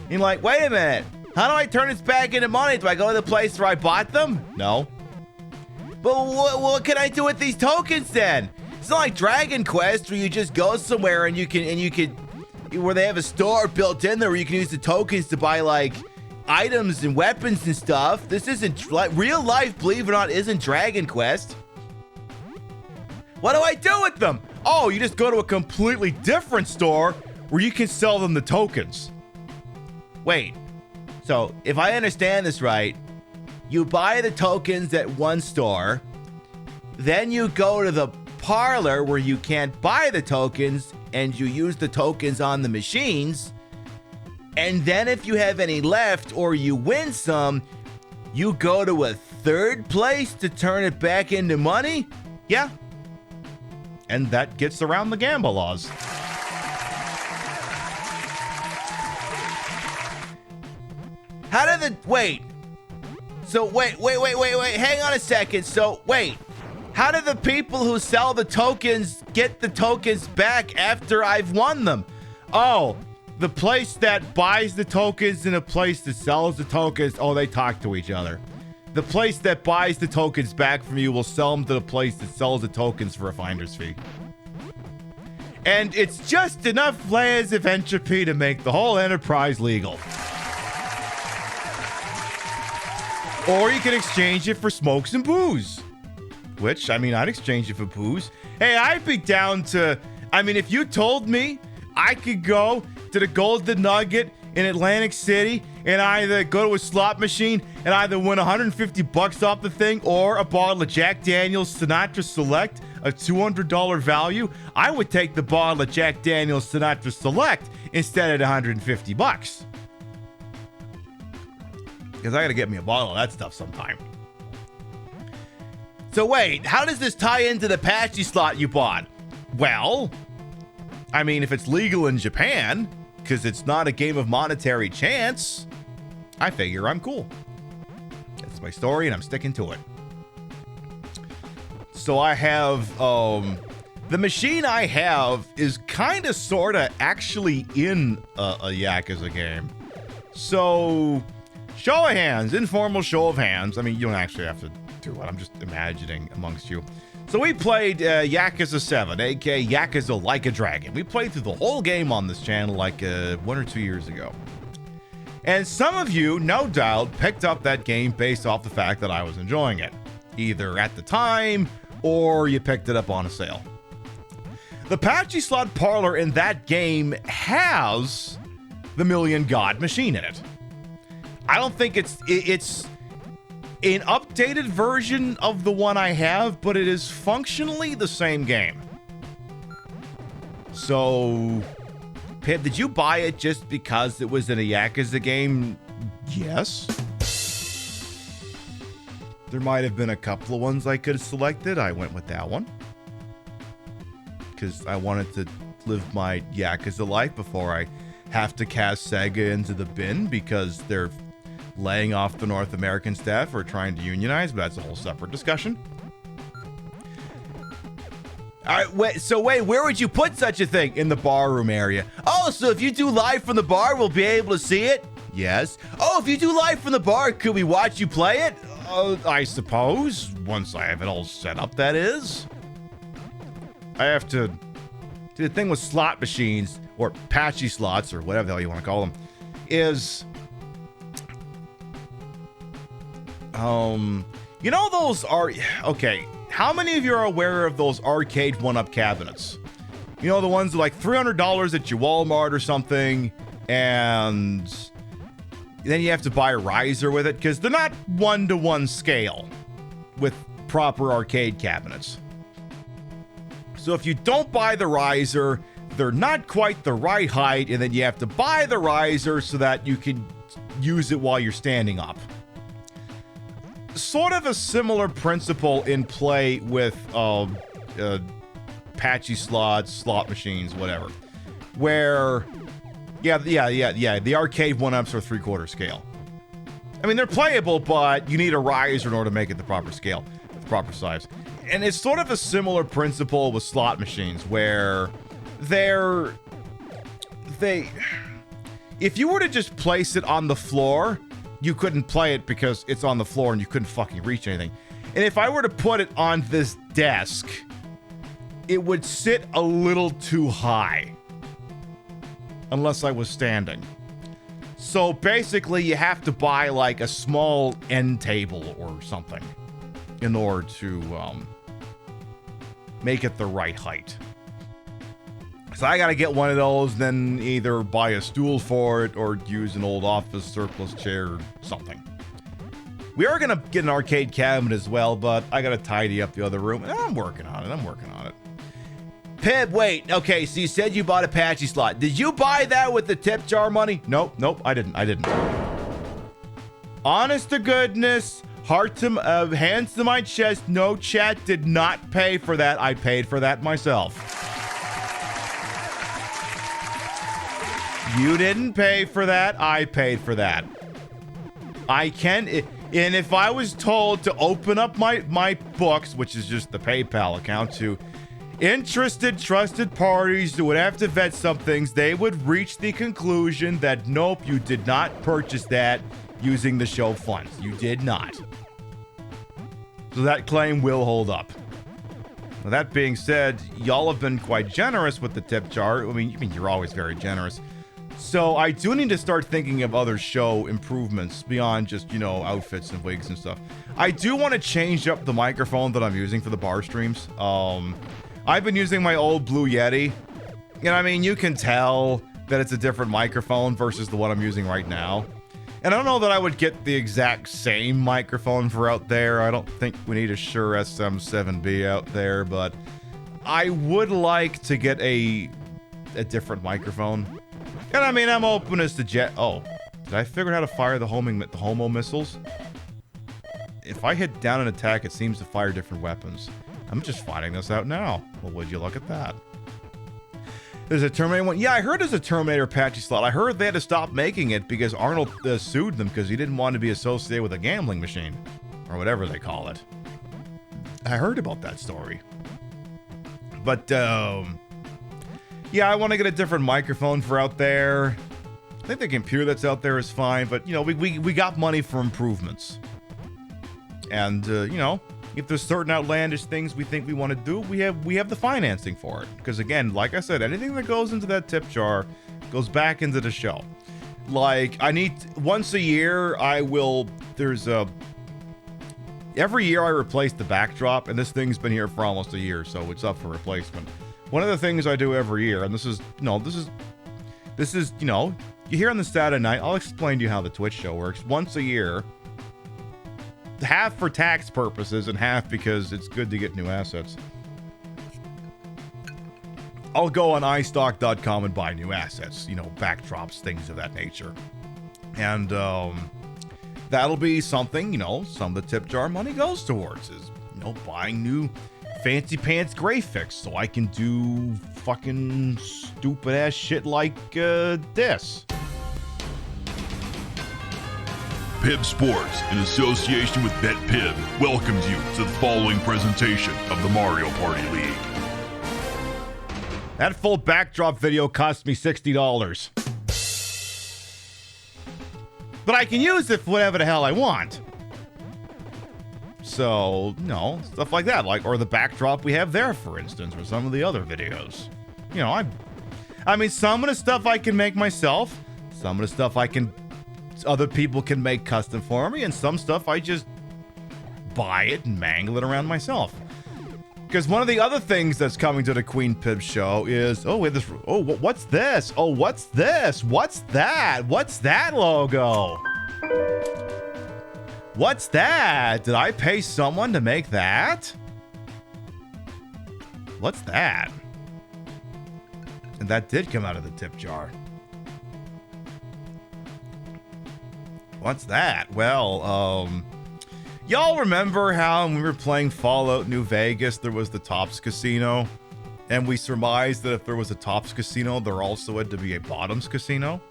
And you're like, wait a minute, how do I turn this back into money? Do I go to the place where I bought them? No. But what can I do with these tokens then? It's not like Dragon Quest where you just go somewhere and you can where they have a store built in there where you can use the tokens to buy like items and weapons and stuff. This isn't like real life, believe it or not, isn't Dragon Quest. What do I do with them? Oh, you just go to a completely different store where you can sell them the tokens. Wait, so if I understand this right, you buy the tokens at one store, then you go to the parlor where you can't buy the tokens and you use the tokens on the machines, and then if you have any left or you win some, you go to a third place to turn it back into money? Yeah. And that gets around the Gamba laws. How did the... Wait. So, wait. Hang on a second. So, wait. How do the people who sell the tokens get the tokens back after I've won them? Oh, the place that buys the tokens and the place that sells the tokens, oh, they talk to each other. The place that buys the tokens back from you will sell them to the place that sells the tokens for a finder's fee. And it's just enough layers of entropy to make the whole enterprise legal. Or you can exchange it for smokes and booze. Which, I'd exchange it for booze. Hey, I'd be down to... if you told me I could go to the Golden Nugget in Atlantic City and either go to a slot machine and either win $150 off the thing or a bottle of Jack Daniel's Sinatra Select, a $200 value, I would take the bottle of Jack Daniel's Sinatra Select instead of the $150. Because I gotta get me a bottle of that stuff sometime. So wait, how does this tie into the patchy slot you bought? Well, if it's legal in Japan, because it's not a game of monetary chance, I figure I'm cool. That's my story and I'm sticking to it. So I have The machine I have is kind of, sort of, actually in a Yakuza game. So, show of hands, informal show of hands. I mean, you don't actually have to do it. I'm just imagining amongst you. So we played Yakuza 7, aka Yakuza Like a Dragon. We played through the whole game on this channel like 1 or 2 years ago. And some of you, no doubt, picked up that game based off the fact that I was enjoying it. Either at the time, or you picked it up on a sale. The Patchy Slot Parlor in that game has the Million God machine in it. I don't think it's an updated version of the one I have, but it is functionally the same game. So, Pip, did you buy it just because it was in a Yakuza game? Yes. There might have been a couple of ones I could have selected. I went with that one. Because I wanted to live my Yakuza life before I have to cast Sega into the bin because they're laying off the North American staff or trying to unionize, but that's a whole separate discussion. All right, wait, where would you put such a thing? In the barroom area. Oh, so if you do live from the bar, we'll be able to see it? Yes. Oh, if you do live from the bar, could we watch you play it? I suppose, once I have it all set up, that is. I have to see, the thing with slot machines, or patchy slots, or whatever the hell you want to call them, is, you know those are, okay, how many of you are aware of those arcade one-up cabinets? You know, the ones that are like $300 at your Walmart or something, and then you have to buy a riser with it, because they're not one-to-one scale with proper arcade cabinets. So if you don't buy the riser, they're not quite the right height, and then you have to buy the riser so that you can use it while you're standing up. Sort of a similar principle in play with patchy slots, slot machines, whatever. Where, yeah, the arcade one-ups are 3/4 scale. I mean, they're playable, but you need a riser in order to make it the proper scale, the proper size. And it's sort of a similar principle with slot machines, where if you were to just place it on the floor, you couldn't play it because it's on the floor and you couldn't fucking reach anything. And if I were to put it on this desk, it would sit a little too high. Unless I was standing. So basically, you have to buy like a small end table or something in order to make it the right height. So I gotta get one of those, then either buy a stool for it or use an old office surplus chair or something. We are gonna get an arcade cabinet as well, but I gotta tidy up the other room. And I'm working on it. Pib, wait. Okay, so you said you bought a patchy slot. Did you buy that with the tip jar money? Nope, I didn't. Honest to goodness, hands to my chest, no, chat did not pay for that. I paid for that myself. You didn't pay for that. I paid for that. And if I was told to open up my books, which is just the PayPal account, to interested, trusted parties who would have to vet some things, they would reach the conclusion that nope, you did not purchase that using the show funds. You did not. So that claim will hold up. Now, that being said, y'all have been quite generous with the tip jar. I mean, you're always very generous. So I do need to start thinking of other show improvements beyond just, outfits and wigs and stuff. I do want to change up the microphone that I'm using for the bar streams. I've been using my old Blue Yeti. And I mean, you can tell that it's a different microphone versus the one I'm using right now. And I don't know that I would get the exact same microphone for out there. I don't think we need a Shure SM7B out there, but I would like to get a different microphone. And I mean, I'm open as to oh, did I figure out how to fire the homo missiles? If I hit down and attack, it seems to fire different weapons. I'm just finding this out now. Well, would you look at that? There's a Terminator one. Yeah, I heard there's a Terminator patchy slot. I heard they had to stop making it because Arnold sued them because he didn't want to be associated with a gambling machine. Or whatever they call it. I heard about that story. But, yeah, I want to get a different microphone for out there. I think the computer that's out there is fine, but, you know, we got money for improvements. And, you know, if there's certain outlandish things we think we want to do, we have the financing for it. Because, again, like I said, anything that goes into that tip jar goes back into the show. Like, I need, once a year, every year I replace the backdrop, and this thing's been here for almost a year, so it's up for replacement. One of the things I do every year, and this is, you know, you hear on the Saturday night, I'll explain to you how the Twitch show works. Once a year, half for tax purposes and half because it's good to get new assets, I'll go on iStock.com and buy new assets, you know, backdrops, things of that nature. And that'll be something, you know, some of the tip jar money goes towards is, you know, buying new fancy pants graphics so I can do fucking stupid ass shit like this. Pib Sports, in association with BetPib, welcomes you to the following presentation of the Mario Party League. That full backdrop video cost me $60. But I can use it for whatever the hell I want. So, you know, stuff like that. Like, or the backdrop we have there, for instance, or some of the other videos. You know, I mean, some of the stuff I can make myself. Some of the stuff other people can make custom for me. And some stuff I just buy it and mangle it around myself. Because one of the other things that's coming to the Queen Pib show is, what's this? Oh, what's this? What's that? What's that logo? What's that? Did I pay someone to make that? What's that? And that did come out of the tip jar. What's that? Well, y'all remember how when we were playing Fallout New Vegas, there was the Tops Casino? And we surmised that if there was a Tops Casino, there also had to be a Bottoms Casino?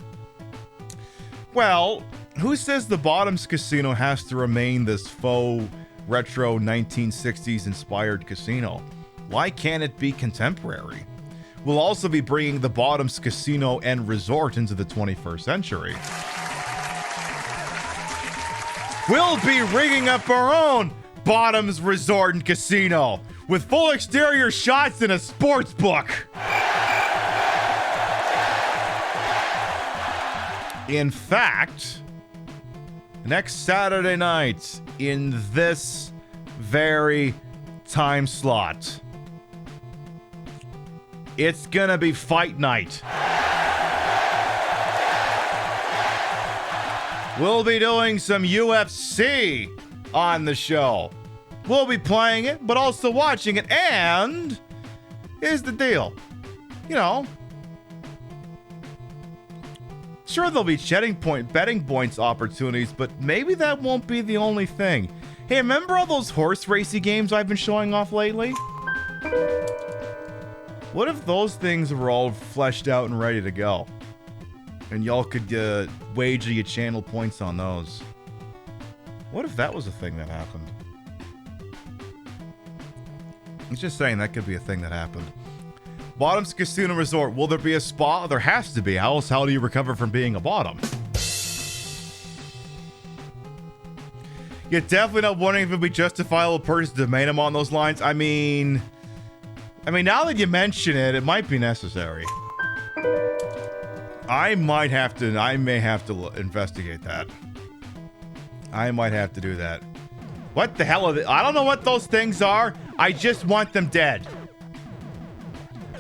Well, who says the Bottoms Casino has to remain this faux, retro 1960s inspired casino? Why can't it be contemporary? We'll also be bringing the Bottoms Casino and Resort into the 21st century. We'll be rigging up our own Bottoms Resort and Casino with full exterior shots and a sports book. In fact, next Saturday night in this very time slot, it's gonna be fight night. We'll be doing some UFC on the show. We'll be playing it, but also watching it. And here's the deal. You know, sure, there'll be betting points opportunities, but maybe that won't be the only thing. Hey, remember all those horse racy games I've been showing off lately? What if those things were all fleshed out and ready to go? And y'all could wager your channel points on those. What if that was a thing that happened? I'm just saying that could be a thing that happened. Bottoms Casino Resort. Will there be a spa? There has to be. How do you recover from being a bottom? You're definitely not wondering if it would be justifiable purchase to domain them on those lines. I mean, now that you mention it, it might be necessary. I may have to investigate that. I might have to do that. What the hell are they? I don't know what those things are. I just want them dead.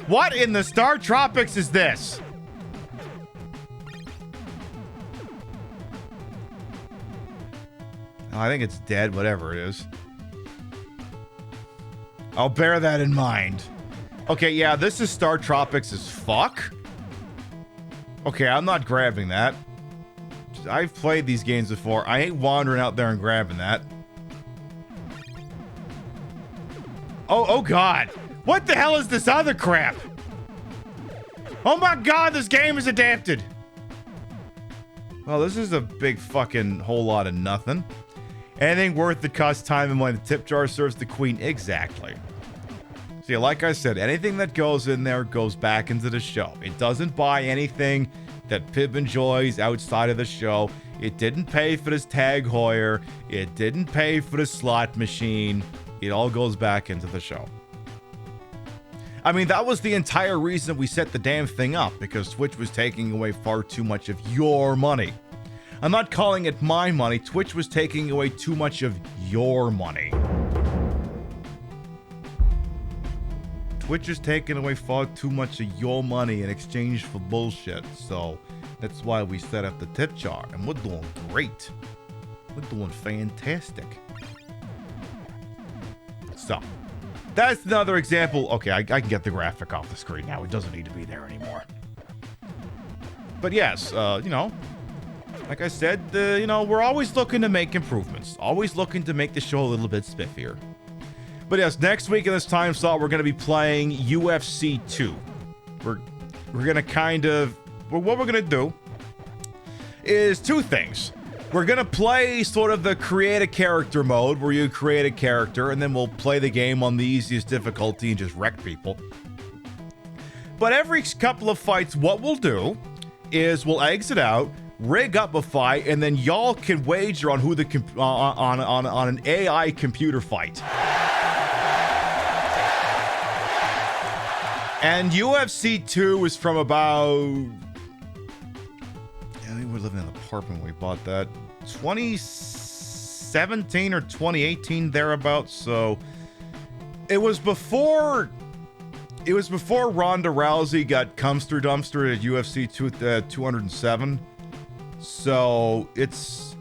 What in the Star Tropics is this? Oh, I think it's dead, whatever it is. I'll bear that in mind. Okay, yeah, this is Star Tropics as fuck. Okay, I'm not grabbing that. I've played these games before. I ain't wandering out there and grabbing that. Oh god. What the hell is this other crap? Oh my god, this game is adapted. Well, this is a big fucking whole lot of nothing. Anything worth the cost, time, and money. The tip jar serves the queen. Exactly. See, like I said, anything that goes in there goes back into the show. It doesn't buy anything that Pib enjoys outside of the show. It didn't pay for this tag Hoyer. It didn't pay for the slot machine. It all goes back into the show. I mean, that was the entire reason we set the damn thing up, because Twitch was taking away far too much of your money. I'm not calling it my money. Twitch was taking away too much of your money. Twitch is taking away far too much of your money in exchange for bullshit. So that's why we set up the tip jar, and we're doing great. We're doing fantastic. So that's another example. Okay, I can get the graphic off the screen now. It doesn't need to be there anymore. But yes, you know, like I said, you know, we're always looking to make improvements. Always looking to make the show a little bit spiffier. But yes, next week in this time slot, we're going to be playing UFC 2. We're going to kind of... What we're going to do is two things. We're going to play sort of the create a character mode, where you create a character, and then we'll play the game on the easiest difficulty and just wreck people. But every couple of fights, what we'll do is we'll exit out, rig up a fight, and then y'all can wager on who the on an AI computer fight. And UFC 2 is from about... I think we're living in an apartment when we bought that. 2017 or 2018, thereabouts. So it was before Ronda Rousey got dumpster at UFC 207. So it's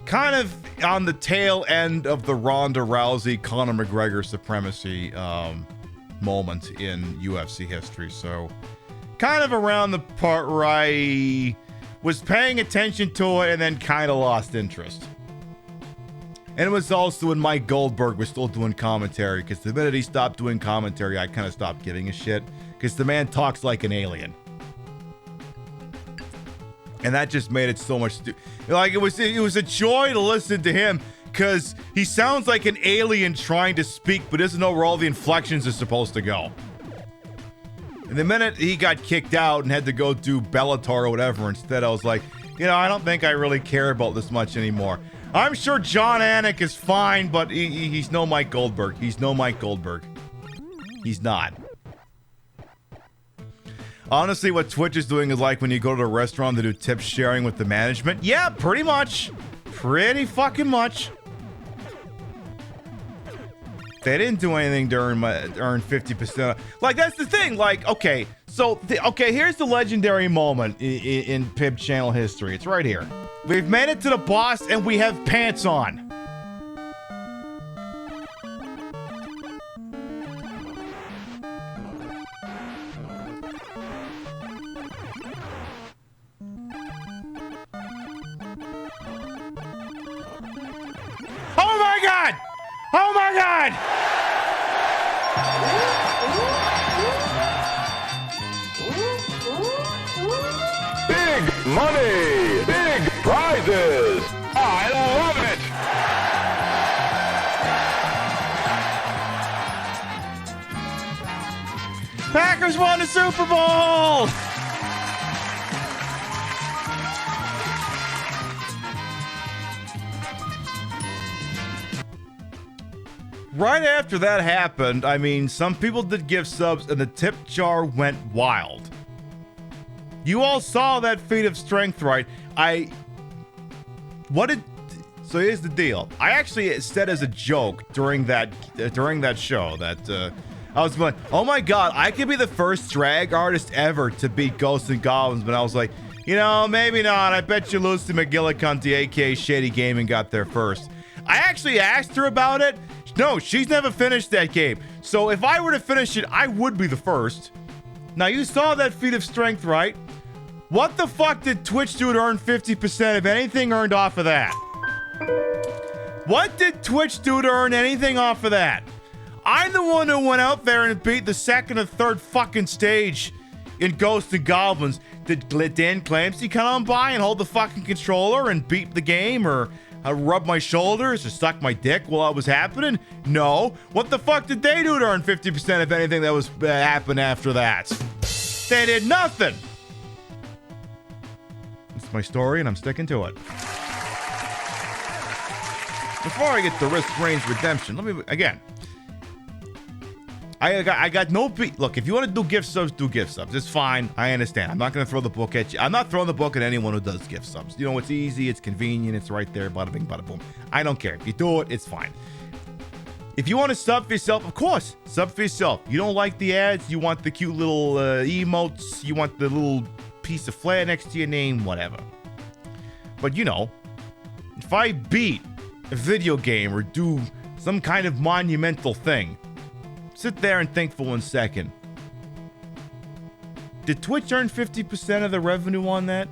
kind of on the tail end of the Ronda Rousey Conor McGregor supremacy moment in UFC history. So kind of around the part where I was paying attention to it and then kind of lost interest. And it was also when Mike Goldberg was still doing commentary, because the minute he stopped doing commentary, I kind of stopped giving a shit, because the man talks like an alien. And that just made it so much like it was a joy to listen to him, because he sounds like an alien trying to speak, but doesn't know where all the inflections are supposed to go. And the minute he got kicked out and had to go do Bellator or whatever instead, I was like, you know, I don't think I really care about this much anymore. I'm sure John Anik is fine, but he's no Mike Goldberg. He's no Mike Goldberg. He's not. Honestly, what Twitch is doing is like when you go to a restaurant to do tip sharing with the management. Yeah, pretty much. Pretty fucking much. They didn't do anything to earn 50%. Like, that's the thing. Like, okay, so, here's the legendary moment in PIB channel history. It's right here. We've made it to the boss, and we have pants on. Oh my God! Oh my God! Big money! Big prizes! I love it! Packers won the Super Bowl! Right after that happened, I mean, some people did give subs and the tip jar went wild. You all saw that feat of strength, right? So here's the deal. I actually said as a joke during that show that I was like, oh my God, I could be the first drag artist ever to beat Ghosts and Goblins, but I was like, you know, maybe not. I bet you Lucy McGillicuddy, aka Shady Gaming, got there first. I actually asked her about it. No, she's never finished that game. So if I were to finish it, I would be the first. Now, you saw that feat of strength, right? What the fuck did Twitch do to earn 50% of anything earned off of that? What did Twitch do to earn anything off of that? I'm the one who went out there and beat the second or third fucking stage in Ghosts and Goblins. Did Dan Clancy come on by and hold the fucking controller and beat the game? Or rub my shoulders or suck my dick while it was happening? No. What the fuck did they do to earn 50% of anything that was happened after that? They did nothing. It's my story, and I'm sticking to it. Before I get to risk range redemption, let me again. I got no look. If you want to do gift subs, do gift subs. It's fine. I understand. I'm not gonna throw the book at you. I'm not throwing the book at anyone who does gift subs. You know, it's easy. It's convenient. It's right there. Bada bing, bada boom. I don't care. If you do it, it's fine. If you want to sub for yourself, of course, sub for yourself. You don't like the ads. You want the cute little emotes. You want the little piece of flair next to your name. Whatever. But you know, if I beat a video game or do some kind of monumental thing, sit there and think for 1 second. Did Twitch earn 50% of the revenue on that?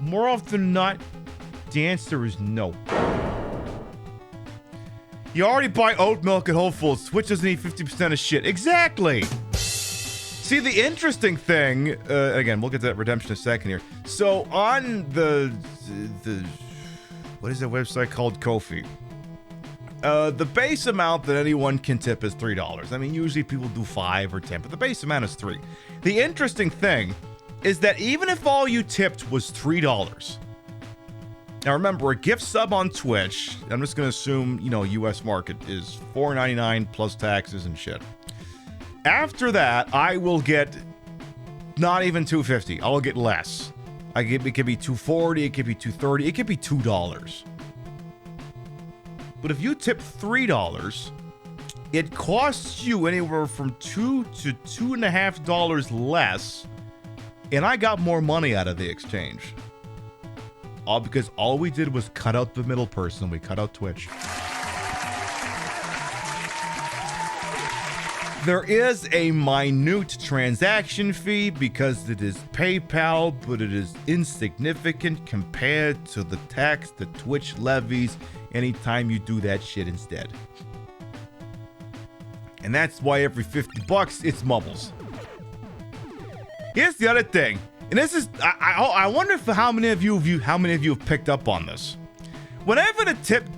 More often than not, the answer is no. You already buy oat milk at Whole Foods. Twitch doesn't need 50% of shit. Exactly. See, the interesting thing, again, we'll get to that redemption in a second here. So on the what is that website called? Ko-fi. The base amount that anyone can tip is $3. I mean, usually people do 5 or 10, but the base amount is $3. The interesting thing is that even if all you tipped was $3, now remember, a gift sub on Twitch, I'm just going to assume, you know, US market is $4.99 plus taxes and shit. After that, I will get not even $2.50. I'll get less. It could be $2.40, it could be $2.30, it could be $2. But if you tip $3, it costs you anywhere from $2 to $2.50 less, and I got more money out of the exchange. All because all we did was cut out the middle person. We cut out Twitch. There is a minute transaction fee because it is PayPal, but it is insignificant compared to the tax that Twitch levies anytime you do that shit instead. And that's why every $50 it's mumbles. Here's the other thing, and this is I wonder if how many of you have picked up on this. Whenever the tip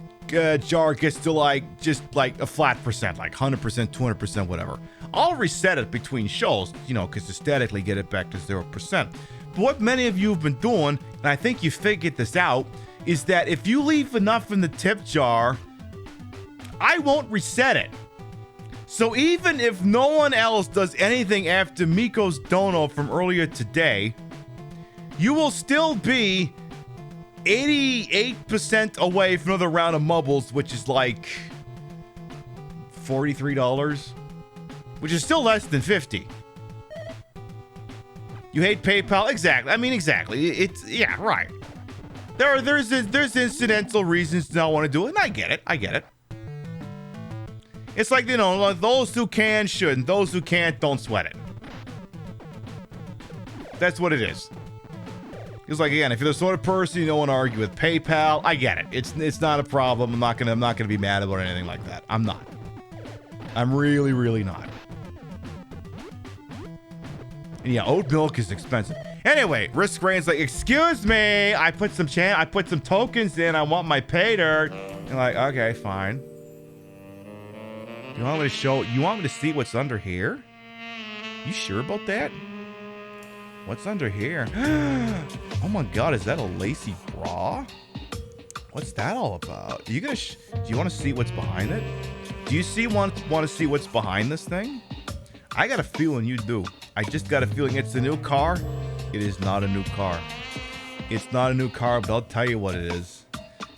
jar gets to just a flat percent, like 100%, 200%, whatever, I'll reset it between shows, you know, because aesthetically get it back to 0%. But what many of you have been doing, and I think you figured this out, is that if you leave enough in the tip jar, I won't reset it. So even if no one else does anything after Miko's dono from earlier today, you will still be 88% away from another round of mubbles, which is like $43, which is still less than 50. You hate PayPal? Exactly. I mean, exactly. It's, yeah, right. There's incidental reasons to not want to do it, and I get it. It's like, you know, those who can should, and those who can't don't sweat it. That's what it is. It's like, again, if you're the sort of person you don't want to argue with PayPal, I get it. It's not a problem. I'm not gonna be mad about anything like that. I'm not. I'm really, really not. And yeah, oat milk is expensive. Anyway, Risk Rain's like, excuse me, I put some tokens in. I want my pay dirt. You're like, okay, fine. You want me to see what's under here? You sure about that? What's under here? Oh my god, is that a lacy bra? What's that all about? Do you want to see what's behind it? Do you want to see what's behind this thing? I got a feeling you do. I just got a feeling it's a new car. It is not a new car. It's not a new car, but I'll tell you what it is.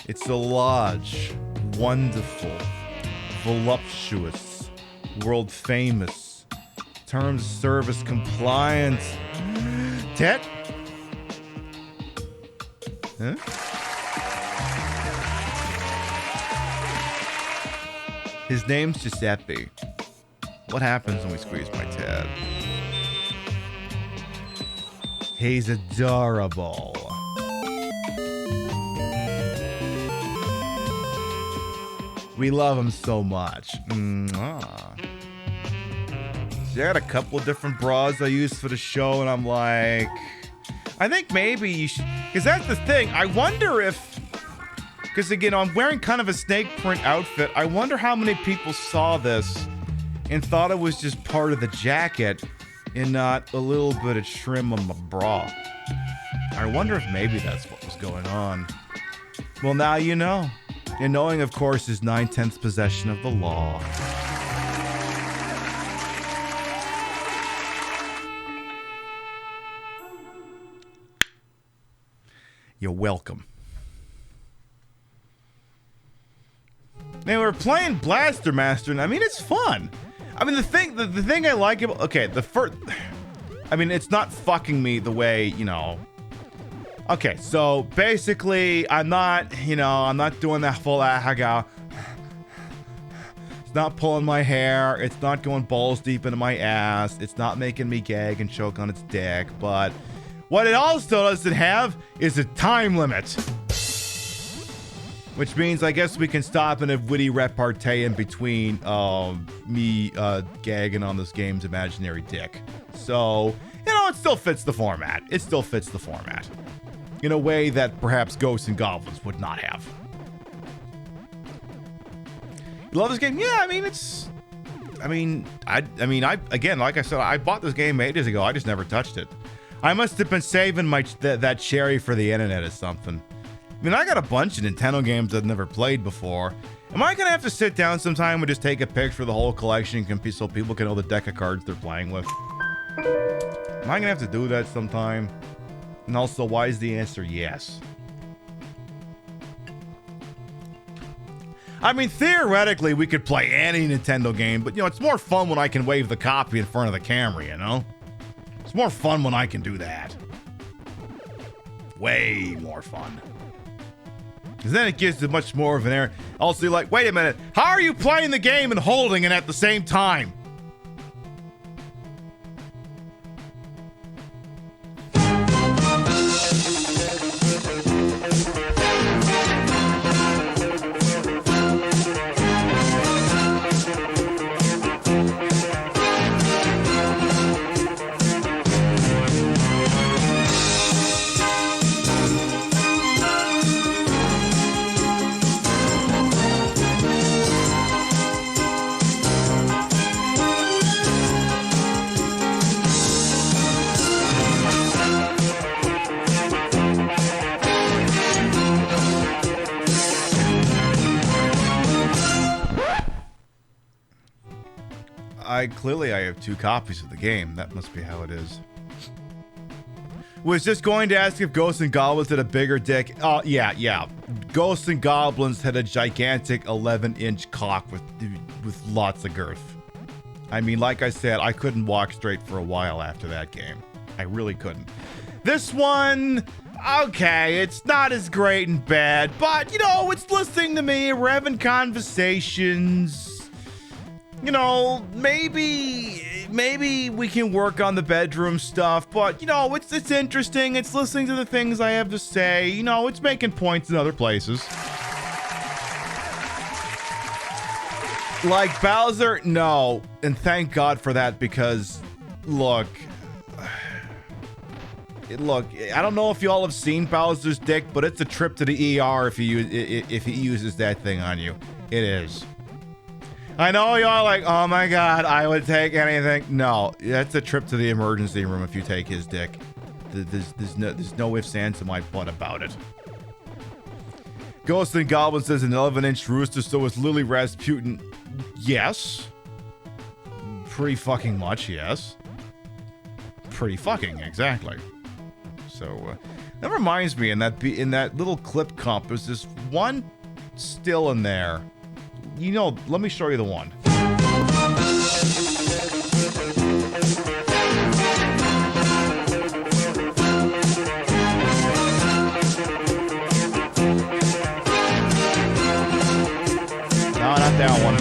It's a large, wonderful, voluptuous, world famous, terms of service compliant. Tet? Huh? His name's Giuseppe. What happens when we squeeze my tab? He's adorable. We love him so much. Mwah. See, I got a couple of different bras I use for the show, and I'm like, I think maybe you should, because that's the thing. I wonder if, Because, again, I'm wearing kind of a snake print outfit. I wonder how many people saw this and thought it was just part of the jacket and not a little bit of trim on my bra. I wonder if maybe that's what was going on. Well, now you know. And knowing, of course, is 9/10 possession of the law. You're welcome. Now we're playing Blaster Master, and I mean it's fun. I mean the thing I like about it's not fucking me the way, you know. Okay, so basically I'm not doing that full It's not pulling my hair, it's not going balls deep into my ass, it's not making me gag and choke on its dick, but what it also doesn't have is a time limit. Which means I guess we can stop in a witty repartee in between me gagging on this game's imaginary dick. So, you know, it still fits the format. It still fits the format. In a way that perhaps Ghosts and Goblins would not have. You love this game? Yeah, I mean, again, like I said, I bought this game ages ago. I just never touched it. I must have been saving that cherry for the internet or something. I mean, I got a bunch of Nintendo games I've never played before. Am I gonna have to sit down sometime and just take a picture of the whole collection so people can know the deck of cards they're playing with? Am I gonna have to do that sometime? And also, why is the answer yes? I mean, theoretically, we could play any Nintendo game, but, you know, it's more fun when I can wave the copy in front of the camera, you know? It's more fun when I can do that. Way more fun. Because then it gives it much more of an air. Also, you're like, wait a minute, how are you playing the game and holding it at the same time? Clearly I have 2 copies of the game. That must be how it is. Was just going to ask if Ghosts and Goblins had a bigger dick. Yeah. Ghosts and Goblins had a gigantic 11-inch cock with lots of girth. I mean, like I said, I couldn't walk straight for a while after that game. I really couldn't. This one, okay, it's not as great and bad, but, you know, it's listening to me. We're having conversations. You know, maybe we can work on the bedroom stuff, but, you know, it's interesting. It's listening to the things I have to say. You know, it's making points in other places. Like Bowser? No. And thank God for that, because, look, I don't know if you all have seen Bowser's dick, but it's a trip to the ER if he uses that thing on you. It is. I know y'all like, oh my God, I would take anything. No, that's a trip to the emergency room if you take his dick. There's no ifs, ands, and my butt about it. Ghosts and Goblins says an 11-inch rooster, so is Lily Rasputin. Yes. Pretty fucking much, yes. Pretty fucking, exactly. So, that reminds me, in that little clip comp, there's this one still in there. You know, let me show you the one. No, not that one.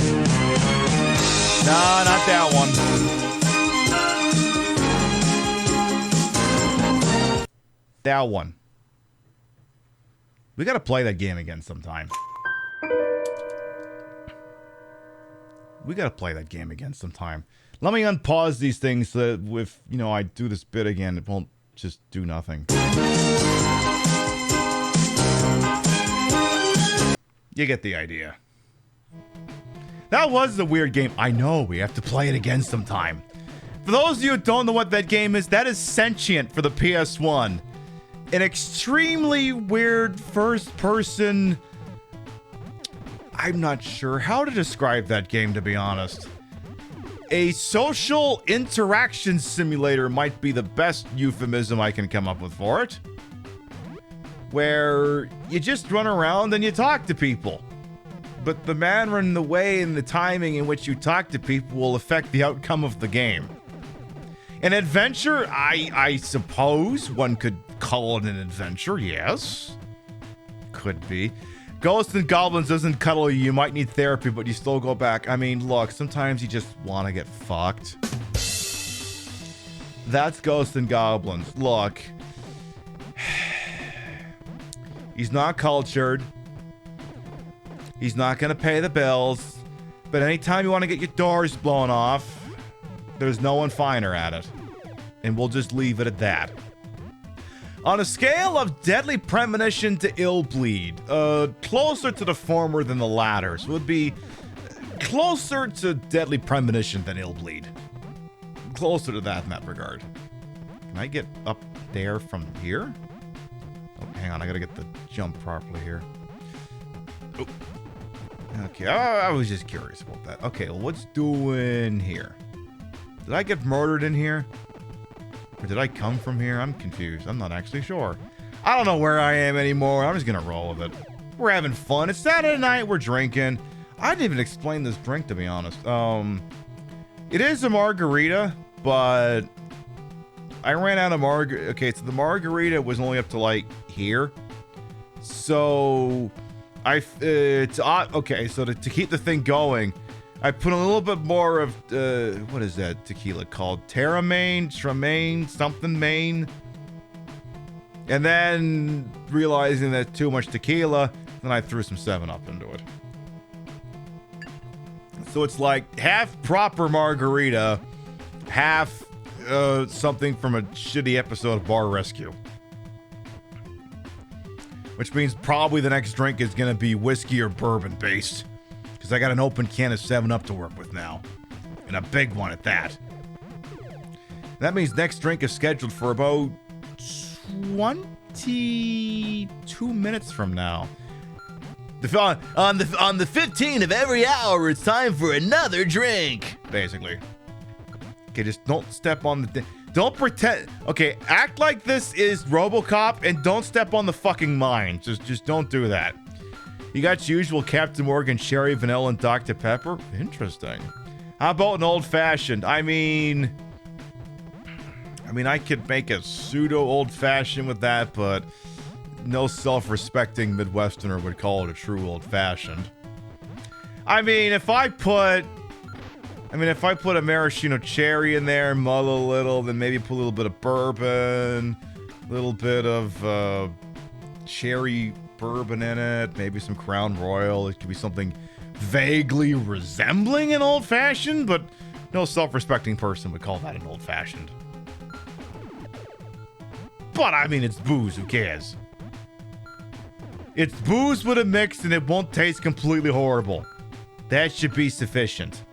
No, not that one. That one. We gotta play that game again sometime. Let me unpause these things so that if, you know, I do this bit again, it won't just do nothing. You get the idea. That was a weird game. I know, we have to play it again sometime. For those of you who don't know what that game is, that is Sentient for the PS1. An extremely weird first-person... I'm not sure how to describe that game, to be honest. A social interaction simulator might be the best euphemism I can come up with for it. Where you just run around and you talk to people. But the manner and the way and the timing in which you talk to people will affect the outcome of the game. An adventure, I suppose one could call it an adventure, yes. Could be. Ghosts and Goblins doesn't cuddle you. You might need therapy, but you still go back. I mean, look, sometimes you just want to get fucked. That's Ghosts and Goblins. Look. He's not cultured. He's not going to pay the bills. But anytime you want to get your doors blown off, there's no one finer at it. And we'll just leave it at that. On a scale of deadly premonition to ill bleed, closer to the former than the latter. So it would be closer to deadly premonition than ill bleed. Closer to that in that regard. Can I get up there from here? Oh, hang on, I gotta get the jump properly here. Oh. Okay, I was just curious about that. Okay, well, what's doing here? Did I get murdered in here? Or did I come from here? I'm confused. I'm not actually sure. I don't know where I am anymore. I'm just gonna roll with it. We're having fun. It's Saturday night. We're drinking. I didn't even explain this drink, to be honest. It is a margarita, but I ran out of margarita. Okay, so the margarita was only up to like here. So okay, so to keep the thing going, I put a little bit more of, what is that tequila called? Tremaine, something Maine. And then realizing that too much tequila, then I threw some 7-Up into it. So it's like half proper margarita, half something from a shitty episode of Bar Rescue. Which means probably the next drink is going to be whiskey or bourbon based. Because I got an open can of 7-Up to work with now. And a big one at that. That means next drink is scheduled for about 22 minutes from now. On the 15 of every hour, it's time for another drink. Basically. Okay, just don't step on the... Don't pretend... Okay, act like this is RoboCop and don't step on the fucking mine. Just don't do that. You got your usual Captain Morgan, Cherry, Vanilla, and Dr. Pepper? Interesting. How about an old-fashioned? I mean, I could make a pseudo old-fashioned with that, but no self-respecting Midwesterner would call it a true old-fashioned. I mean, if I put a maraschino cherry in there, mull a little, then maybe put a little bit of bourbon, a little bit of cherry bourbon in it, maybe some Crown Royal. It could be something vaguely resembling an old-fashioned, but no self-respecting person would call that an old-fashioned. But, I mean, it's booze. Who cares? It's booze with a mix, and it won't taste completely horrible. That should be sufficient.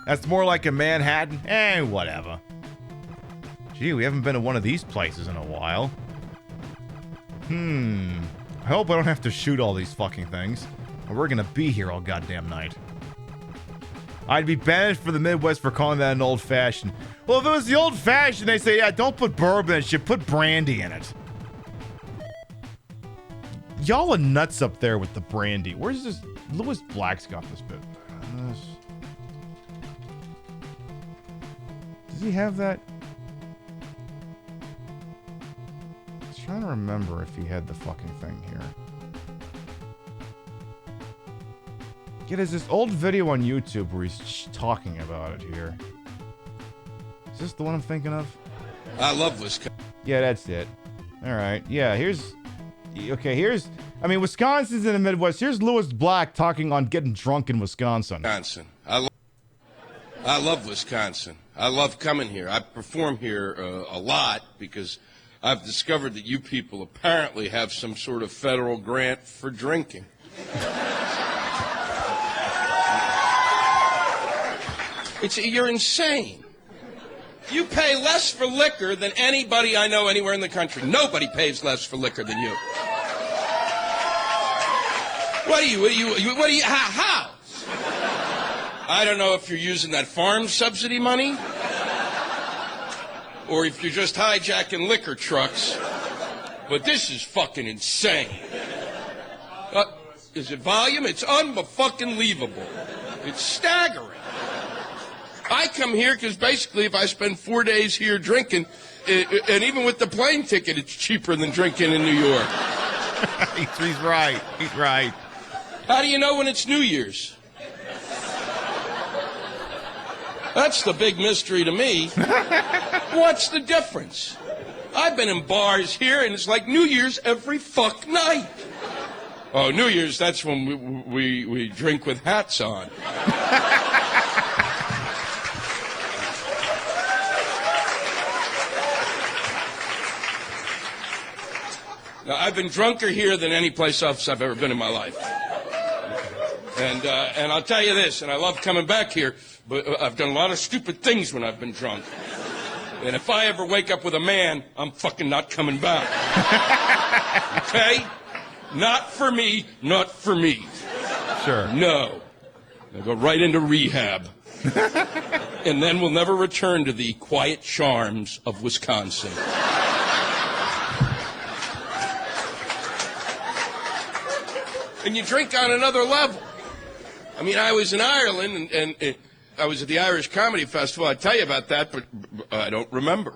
That's more like a Manhattan. Whatever. Gee, we haven't been to one of these places in a while. I hope I don't have to shoot all these fucking things. Or we're gonna be here all goddamn night. I'd be banished for the Midwest for calling that an old-fashioned. Well, if it was the old-fashioned, they say, yeah, don't put bourbon in it, you put brandy in it. Y'all are nuts up there with the brandy. Where's this? Lewis Black's got this bit. Does he have that? I was trying to remember if he had the fucking thing here. Yeah, there's this old video on YouTube where he's talking about it here. Is this the one I'm thinking of? I love Wisconsin. Yeah, that's it. Alright, yeah, here's... Okay, here's... I mean, Wisconsin's in the Midwest. Here's Lewis Black talking on getting drunk in Wisconsin. I love Wisconsin. I love coming here. I perform here a lot because I've discovered that you people apparently have some sort of federal grant for drinking. You're insane. You pay less for liquor than anybody I know anywhere in the country. Nobody pays less for liquor than you. How? I don't know if you're using that farm subsidy money or if you're just hijacking liquor trucks, but this is fucking insane. Is it volume? It's unfucking-leavable. It's staggering. I come here because basically if I spend 4 days here drinking, and even with the plane ticket, it's cheaper than drinking in New York. He's right. He's right. How do you know when it's New Year's? That's the big mystery to me. What's the difference? I've been in bars here, and it's like New Year's every fuck night. Oh, New Year's, that's when we drink with hats on. Now, I've been drunker here than any place else I've ever been in my life. And I'll tell you this, and I love coming back here, but I've done a lot of stupid things when I've been drunk. And if I ever wake up with a man, I'm fucking not coming back. Okay? Not for me, not for me. Sure. No. I'll go right into rehab. And then we'll never return to the quiet charms of Wisconsin. And you drink on another level. I mean, I was in Ireland, and I was at the Irish Comedy Festival. I'd tell you about that, but I don't remember.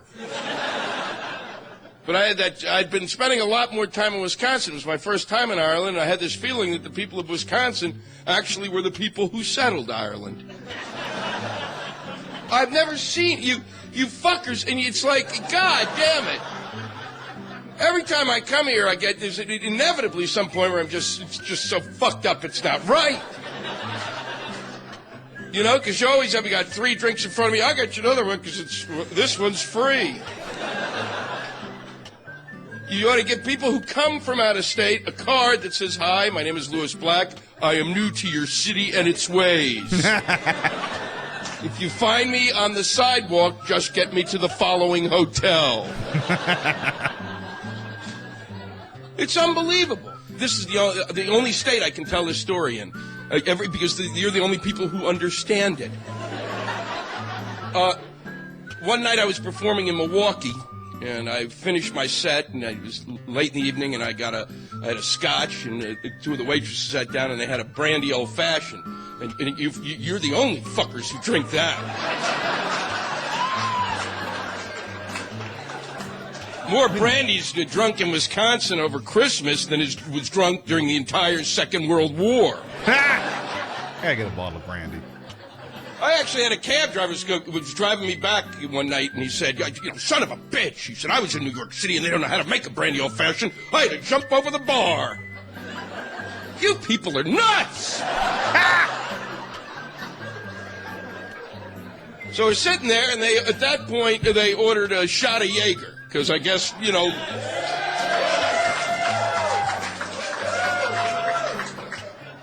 But I'd been spending a lot more time in Wisconsin. It was my first time in Ireland, and I had this feeling that the people of Wisconsin actually were the people who settled Ireland. I've never seen you fuckers, and it's like, God damn it. Every time I come here, there's inevitably some point where it's just so fucked up it's not right. You know, because you always have, you got 3 drinks in front of me. I got you another one because this one's free. You ought to give people who come from out of state a card that says, "Hi, my name is Louis Black. I am new to your city and its ways. If you find me on the sidewalk, just get me to the following hotel." It's unbelievable. This is the only state I can tell this story in, because you're the only people who understand it. One night I was performing in Milwaukee, and I finished my set, and it was late in the evening, and I had a scotch, and 2 of the waitresses sat down, and they had a brandy old-fashioned, and you're the only fuckers who drink that. More brandy's drunk in Wisconsin over Christmas than was drunk during the entire Second World War. Gotta get a bottle of brandy. I actually had a cab driver who was driving me back one night, and he said, "Son of a bitch," he said, "I was in New York City, and they don't know how to make a brandy old-fashioned. I had to jump over the bar." You people are nuts! So we're sitting there, and at that point, they ordered a shot of Jaeger. Because I guess,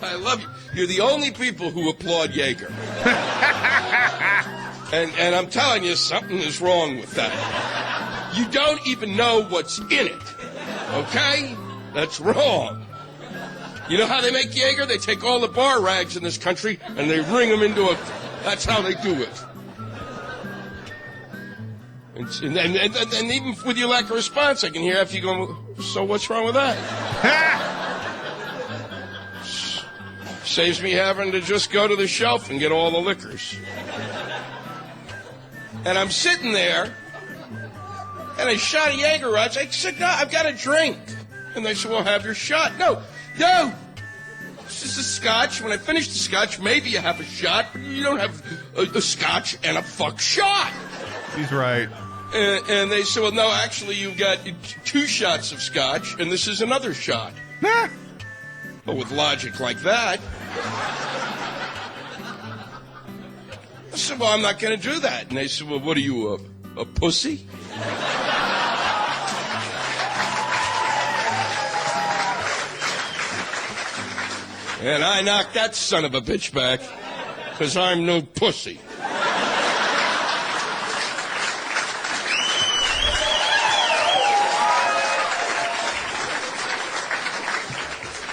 I love you. You're the only people who applaud Jaeger. and I'm telling you, something is wrong with that. You don't even know what's in it. Okay? That's wrong. You know how they make Jaeger? They take all the bar rags in this country and they wring them into a... That's how they do it. And even with your lack of response, I can hear after you go, "So what's wrong with that?" Saves me having to just go to the shelf and get all the liquors. And I'm sitting there, and a shot of Jaeger arrives. I said, "No, I've got a drink." And they said, "Well, have your shot." No. This is a scotch. When I finish the scotch, maybe you have a shot, but you don't have a scotch and a fuck shot. He's right. And they said, "Well, no, actually, you've got 2 shots of scotch, and this is another shot." Well, with logic like that. I said, "Well, I'm not going to do that." And they said, "Well, what are you, a pussy?" And I knocked that son of a bitch back, because I'm no pussy.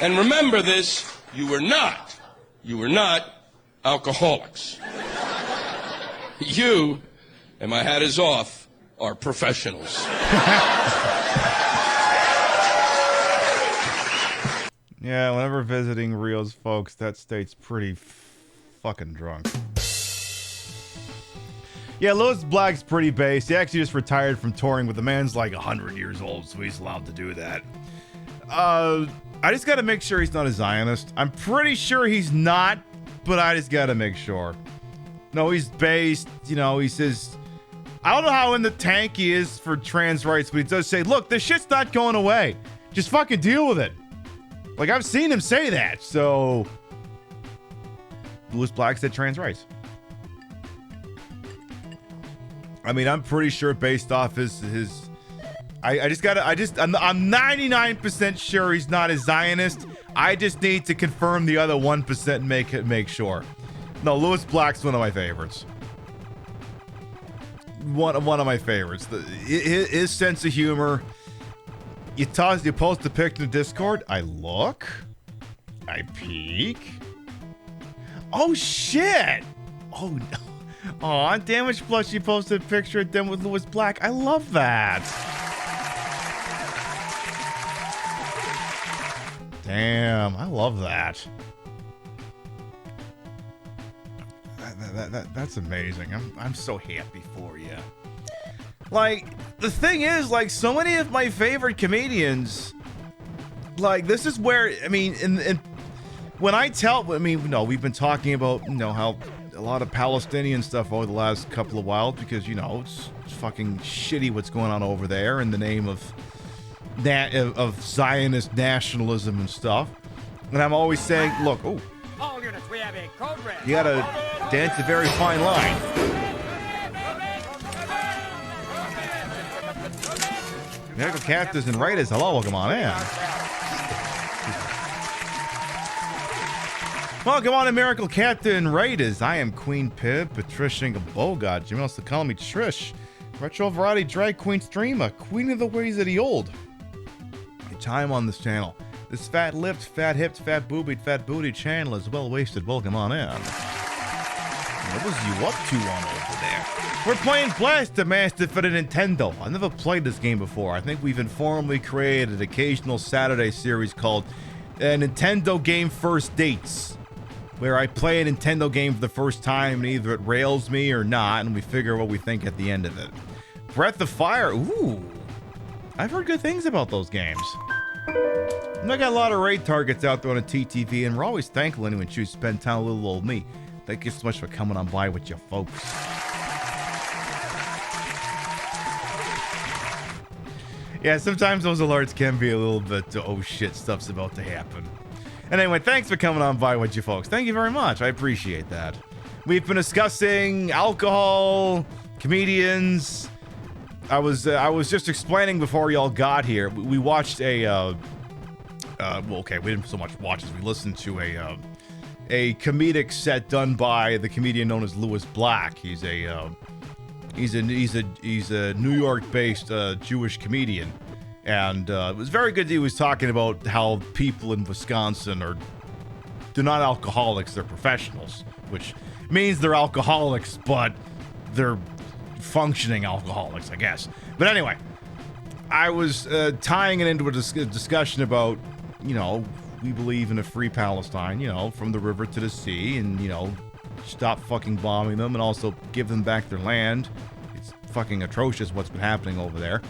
And remember this, you were not alcoholics. You, and my hat is off, are professionals. Yeah, whenever visiting Rio's folks, that state's pretty fucking drunk. Yeah, Lewis Black's pretty based. He actually just retired from touring, but the man's like 100 years old, so he's allowed to do that. I just gotta make sure he's not a Zionist. I'm pretty sure he's not, but I just gotta make sure. No, he's based, you know, he says, I don't know how in the tank he is for trans rights, but he does say, look, this shit's not going away. Just fucking deal with it. Like, I've seen him say that, so... Lewis Black said trans rights. I mean, I'm pretty sure based off his I'm 99% sure he's not a Zionist. I just need to confirm the other 1% and make sure. No, Lewis Black's one of my favorites. One of my favorites. His sense of humor. You post a picture in Discord. I look. I peek. Oh shit! Oh no! Oh, on Damage Plus, you posted a picture of them with Lewis Black. I love that. Damn, I love that. That's amazing. I'm so happy for you. Like, the thing is, like, so many of my favorite comedians, like, this is where, I mean, we've been talking about, you know, how a lot of Palestinian stuff over the last couple of whiles because, you know, it's fucking shitty what's going on over there in the name of Zionist nationalism and stuff. And I'm always saying, look, all units, we have a code red. You gotta dance a very fine line. Medical Cactus and Raiders, hello, welcome on in. Welcome on to Miracle Captain Raiders. I am Queen Pib, Patricia Bogart. You also call me Trish. Retro Variety Drag Queen Streamer, Queen of the Ways of the Old. Your time on this channel. This fat-lipped, fat-hipped, fat-boobied, fat-booty channel is well-wasted. Welcome on in. What was you up to on over there? We're playing Blaster Master for the Nintendo. I've never played this game before. I think we've informally created an occasional Saturday series called Nintendo Game First Dates, where I play a Nintendo game for the first time and either it rails me or not, and we figure what we think at the end of it. Breath of Fire, ooh. I've heard good things about those games. And I got a lot of raid targets out there on a TTV, and we're always thankful anyone chooses to spend time with little old me. Thank you so much for coming on by with your folks. Yeah, sometimes those alerts can be a little bit, oh shit, stuff's about to happen. And anyway, thanks for coming on by with you folks. Thank you very much. I appreciate that. We've been discussing alcohol, comedians. I was just explaining before y'all got here. We watched a, well, okay, we didn't so much watch as we listened to a comedic set done by the comedian known as Lewis Black. He's a New York-based Jewish comedian, and it was very good. He was talking about how people in Wisconsin they're not alcoholics, they're professionals, which means they're alcoholics, but they're functioning alcoholics, I guess. But anyway, I was tying it into a discussion about, you know, we believe in a free Palestine, you know, from the river to the sea, and, you know, stop fucking bombing them and also give them back their land. It's fucking atrocious what's been happening over there.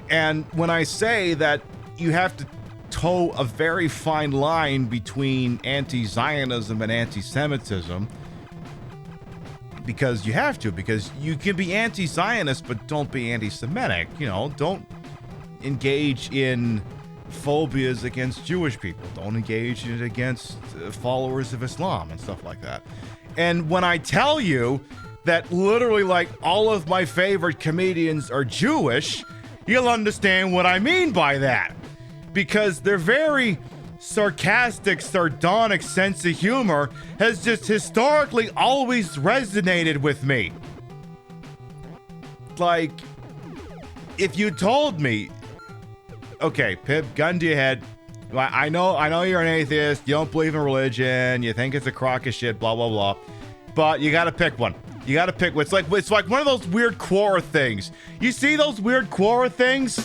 And when I say that you have to toe a very fine line between anti-Zionism and anti-Semitism, because you have to, because you can be anti-Zionist but don't be anti-Semitic, you know, don't engage in phobias against Jewish people, don't engage in it against followers of Islam and stuff like that. And when I tell you that literally like all of my favorite comedians are Jewish, you'll understand what I mean by that. Because they're very sarcastic, sardonic sense of humor has just historically always resonated with me. Like, if you told me, okay, Pip, gun to your head, I know you're an atheist, you don't believe in religion, you think it's a crock of shit, blah, blah, blah, but you gotta pick one. You gotta pick one. It's like one of those weird Quora things. You see those weird Quora things?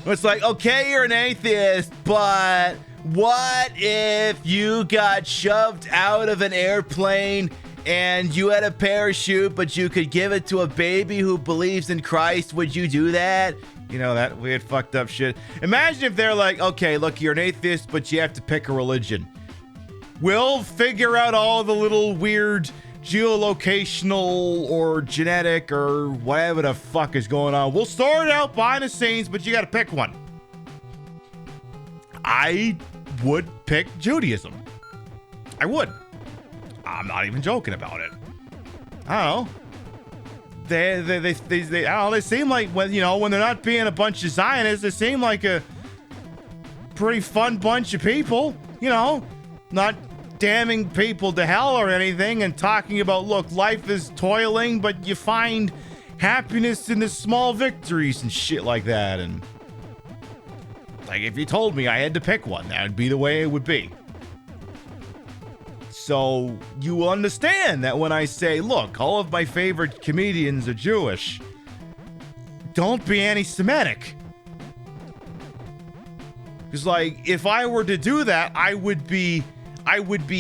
It's like, okay, you're an atheist, but what if you got shoved out of an airplane and you had a parachute, but you could give it to a baby who believes in Christ? Would you do that? You know, that weird fucked up shit. Imagine if they're like, okay, look, you're an atheist, but you have to pick a religion. We'll figure out all the little weird geolocational or genetic or whatever the fuck is going on. We'll sort it out behind the scenes, but you gotta pick one. I would pick Judaism. I would. I'm not even joking about it. I don't know. They I don't know, they seem like, when they're not being a bunch of Zionists, they seem like a pretty fun bunch of people, not damning people to hell or anything and talking about, look, life is toiling, but you find happiness in the small victories and shit like that. And like, if you told me I had to pick one, that would be the way it would be. So you will understand that when I say, look, all of my favorite comedians are Jewish, don't be anti-Semitic. Because, like, if I were to do that, I would be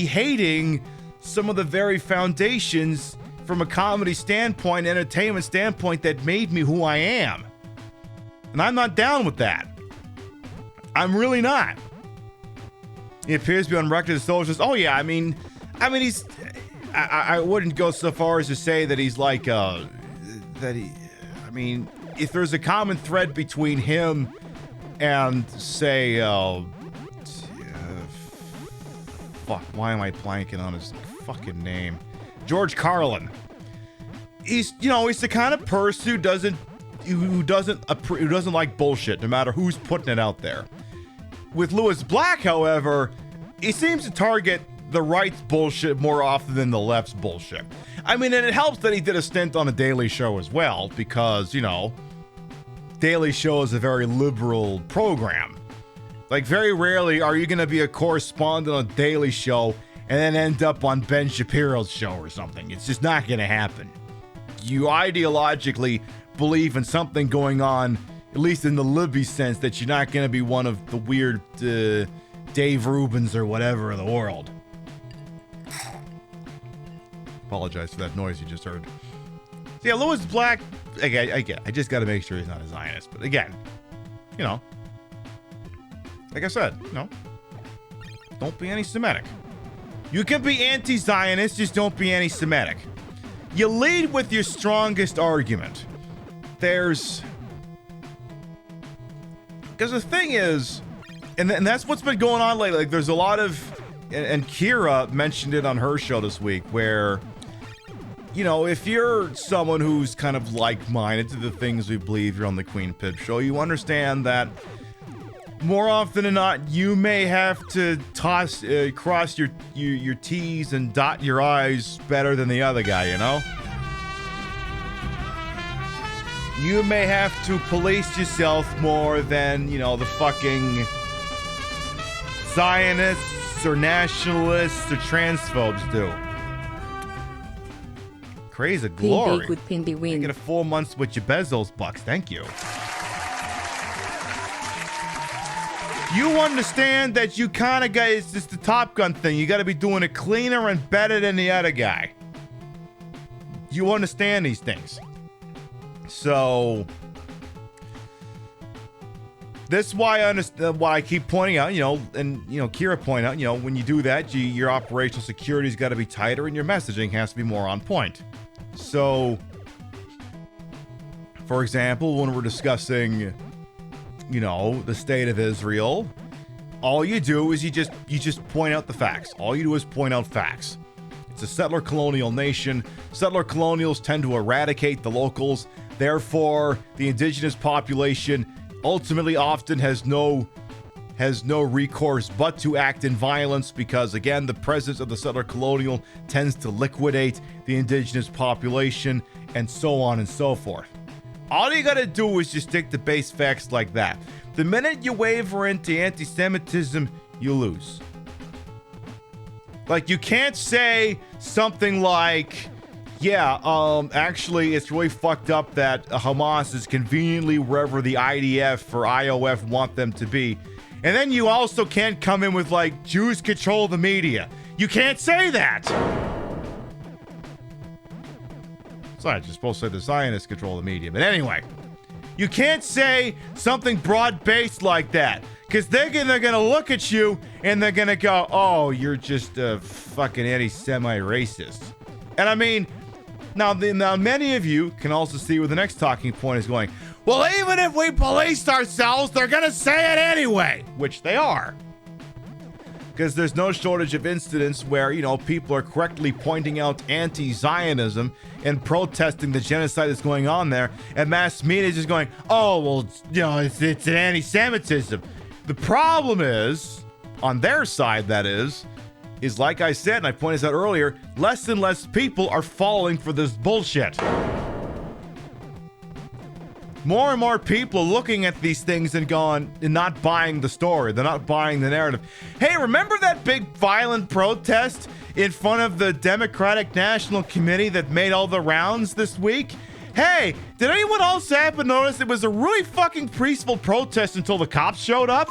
hating some of the very foundations from a comedy standpoint, entertainment standpoint, that made me who I am. And I'm not down with that. I'm really not. He appears to be on record as socialist. Oh yeah, I mean he's, I wouldn't go so far as to say that he's like, if there's a common thread between him and, say, fuck, why am I blanking on his fucking name? George Carlin. He's the kind of person who doesn't like bullshit, no matter who's putting it out there. With Lewis Black, however, he seems to target the right's bullshit more often than the left's bullshit. I mean, and it helps that he did a stint on a Daily Show as well, because, Daily Show is a very liberal program. Like, very rarely are you going to be a correspondent on a Daily Show and then end up on Ben Shapiro's show or something. It's just not going to happen. You ideologically believe in something going on, at least in the Libby sense, that you're not going to be one of the weird Dave Rubins or whatever of the world. Apologize for that noise you just heard. So yeah, Lewis Black, again, I just got to make sure he's not a Zionist. But again, like I said, don't be anti-Semitic. You can be anti-Zionist, just don't be anti-Semitic. You lead with your strongest argument. Because the thing is, and that's what's been going on lately. Like, there's a lot of, and Kira mentioned it on her show this week, where, if you're someone who's kind of like-minded to the things we believe, you're on the Queen Pip show, you understand that more often than not, you may have to cross your T's and dot your I's better than the other guy, You may have to police yourself more than, the fucking Zionists or nationalists or transphobes do. Crazy glory. Get a 4 months with your Bezos bucks. Thank you. You understand that you kind of got, it's just the Top Gun thing. You got to be doing it cleaner and better than the other guy. You understand these things. So that's why I keep pointing out, Kira pointed out, when you do that, your operational security's got to be tighter and your messaging has to be more on point. So, for example, when we're discussing, the state of Israel, all you do is you just point out the facts. All you do is point out facts. It's a settler colonial nation. Settler colonials tend to eradicate the locals. Therefore, the indigenous population ultimately often has no has no recourse but to act in violence because, again, the presence of the settler colonial tends to liquidate the indigenous population and so on and so forth. All you gotta do is just stick to base facts like that. The minute you waver into anti-Semitism, you lose. Like, you can't say something like, yeah, actually, it's really fucked up that Hamas is conveniently wherever the IDF or IOF want them to be. And then you also can't come in with, like, Jews control the media. You can't say that! Besides, you're supposed to say the Zionists control the media. But anyway, you can't say something broad-based like that. Because they're gonna look at you and they're gonna go, oh, you're just a fucking anti-Semite racist. And I mean, now many of you can also see where the next talking point is going. Well, even if we policed ourselves, they're gonna say it anyway. Which they are. Because there's no shortage of incidents where, you know, people are correctly pointing out anti-Zionism and protesting the genocide that's going on there. And mass media is just going, oh, well, you know, it's an anti-Semitism. The problem is, on their side, that is like I said, and I pointed this out earlier, less and less people are falling for this bullshit. More and more people are looking at these things and going, and not buying the story. They're not buying the narrative. Hey, remember that big violent protest in front of the Democratic National Committee that made all the rounds this week? Hey, did anyone else happen to notice it was a really fucking peaceful protest until the cops showed up?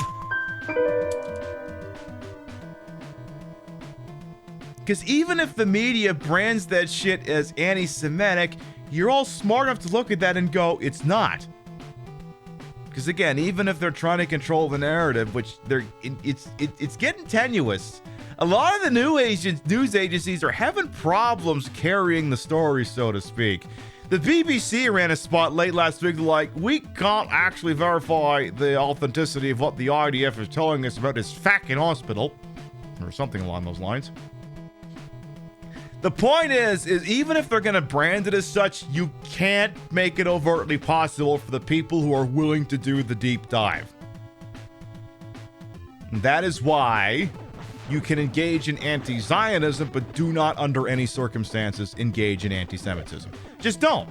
Because even if the media brands that shit as anti-Semitic, you're all smart enough to look at that and go, it's not. Because again, even if they're trying to control the narrative, which it's getting tenuous. A lot of the news agencies are having problems carrying the story, so to speak. The BBC ran a spot late last week like, we can't actually verify the authenticity of what the IDF is telling us about this fucking hospital, or something along those lines. The point is even if they're going to brand it as such, you can't make it overtly possible for the people who are willing to do the deep dive. And that is why you can engage in anti-Zionism, but do not under any circumstances engage in anti-Semitism. Just don't.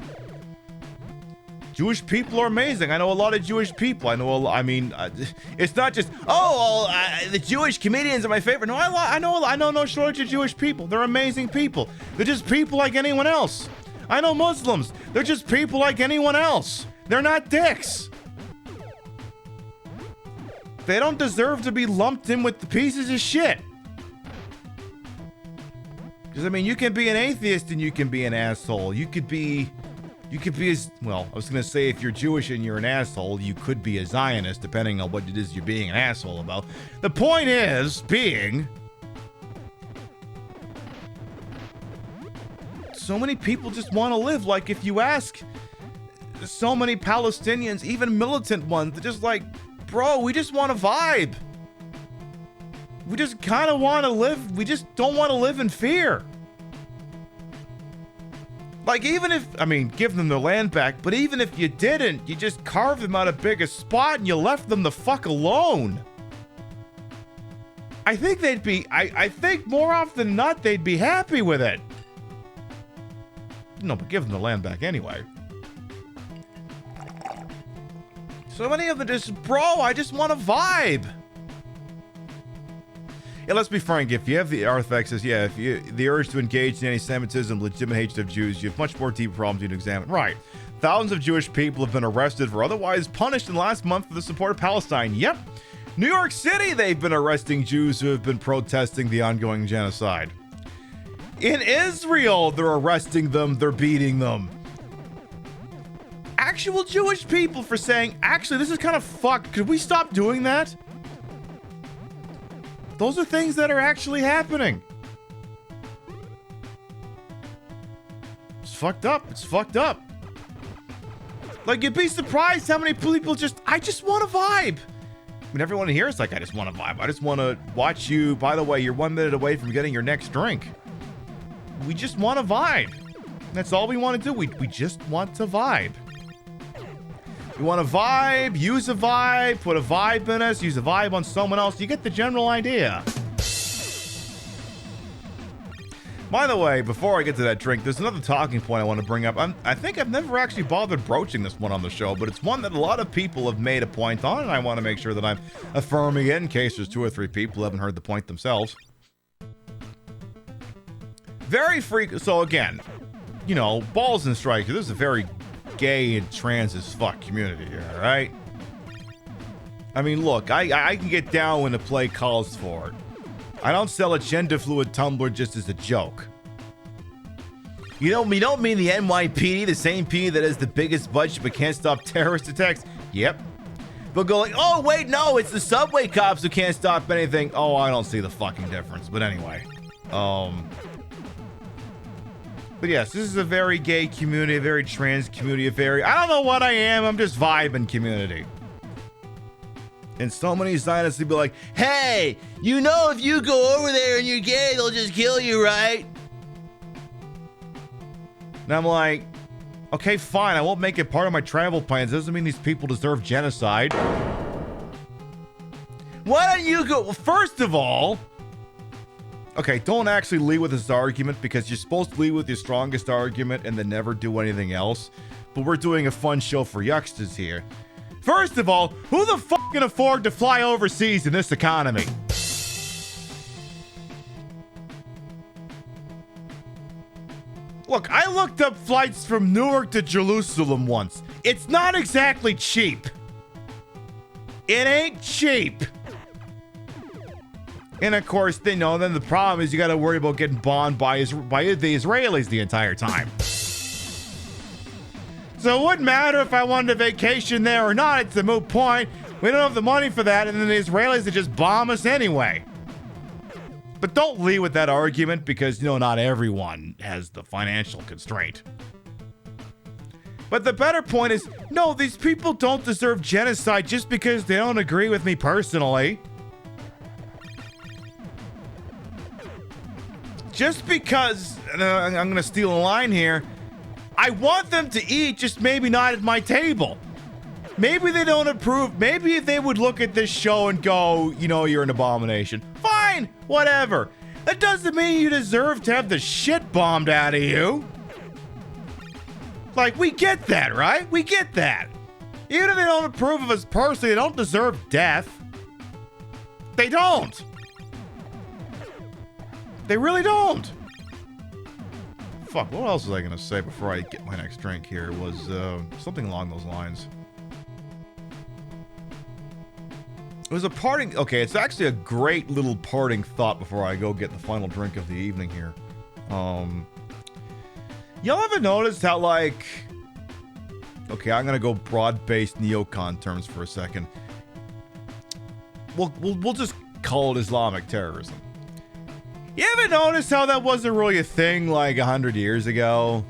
Jewish people are amazing. I know a lot of Jewish people. It's not just, the Jewish comedians are my favorite. No, I know no shortage of Jewish people. They're amazing people. They're just people like anyone else. I know Muslims. They're just people like anyone else. They're not dicks. They don't deserve to be lumped in with the pieces of shit. Because, I mean, you can be an atheist and you can be an asshole. You could be as, well, I was going to say if you're Jewish and you're an asshole, you could be a Zionist, depending on what it is you're being an asshole about. The point is, so many people just want to live. Like, if you ask so many Palestinians, even militant ones, they're just like, bro, we just want to vibe. We just kind of want to live. We just don't want to live in fear. Like, even if, I mean, give them their land back, but even if you didn't, you just carved them out a bigger spot and you left them the fuck alone. I think they'd be, I think more often than not, they'd be happy with it. No, but give them the land back anyway. So many of them just, bro, I just want to vibe. Yeah, let's be frank. If you have the artifact says, the urge to engage in anti-Semitism, legitimate hatred of Jews, you have much more deep problems you need to examine. Right. Thousands of Jewish people have been arrested or otherwise punished in the last month for the support of Palestine. Yep. New York City, they've been arresting Jews who have been protesting the ongoing genocide. In Israel, they're arresting them, they're beating them. Actual Jewish people for saying, actually, this is kind of fucked. Could we stop doing that? Those are things that are actually happening. It's fucked up. It's fucked up. Like, you'd be surprised how many people just, I just want to vibe. I mean, everyone here is like, I just want to vibe. I just want to watch you. By the way, you're 1 minute away from getting your next drink. We just want to vibe. That's all we want to do. We just want to vibe. You want a vibe? Use a vibe. Put a vibe in us. Use a vibe on someone else. You get the general idea. By the way, before I get to that drink, there's another talking point I want to bring up. I think I've never actually bothered broaching this one on the show, but it's one that a lot of people have made a point on, and I want to make sure that I'm affirming it in case there's 2 or 3 people who haven't heard the point themselves. Very freak. So again, you know, balls and strikes. This is a very gay and trans as fuck community here, all right? I mean, look, I can get down when the play calls for it. I don't sell a gender fluid tumbler just as a joke. You don't mean the NYPD, the same PD that has the biggest budget but can't stop terrorist attacks? Yep. They'll go like, oh, wait, no, it's the subway cops who can't stop anything. Oh, I don't see the fucking difference. But anyway. But yes, this is a very gay community, a very trans community, I don't know what I am, I'm just vibing community. And so many Zionists will be like, hey, you know if you go over there and you're gay, they'll just kill you, right? And I'm like, okay, fine, I won't make it part of my travel plans. Doesn't mean these people deserve genocide. Why don't you go? Well, first of all, okay, don't actually lead with this argument because you're supposed to lead with your strongest argument and then never do anything else. But we're doing a fun show for youngsters here. First of all, who the fuck can afford to fly overseas in this economy? Look, I looked up flights from Newark to Jerusalem once. It's not exactly cheap. It ain't cheap. And of course, then the problem is you got to worry about getting bombed by the Israelis the entire time. So it wouldn't matter if I wanted a vacation there or not. It's a moot point. We don't have the money for that, and then the Israelis would just bomb us anyway. But don't lead with that argument because, not everyone has the financial constraint. But the better point is, no, these people don't deserve genocide just because they don't agree with me personally. Just because, I'm going to steal a line here, I want them to eat, just maybe not at my table. Maybe they don't approve. Maybe if they would look at this show and go, you're an abomination. Fine, whatever. That doesn't mean you deserve to have the shit bombed out of you. Like, we get that, right? We get that. Even if they don't approve of us personally, they don't deserve death. They don't. They really don't. Fuck, what else was I gonna say before I get my next drink here? It was something along those lines. It was a parting... Okay, it's actually a great little parting thought before I go get the final drink of the evening here. Y'all ever noticed how, like... Okay, I'm gonna go broad-based neocon terms for a second. We'll just call it Islamic terrorism. You ever notice how that wasn't really a thing like 100 years ago?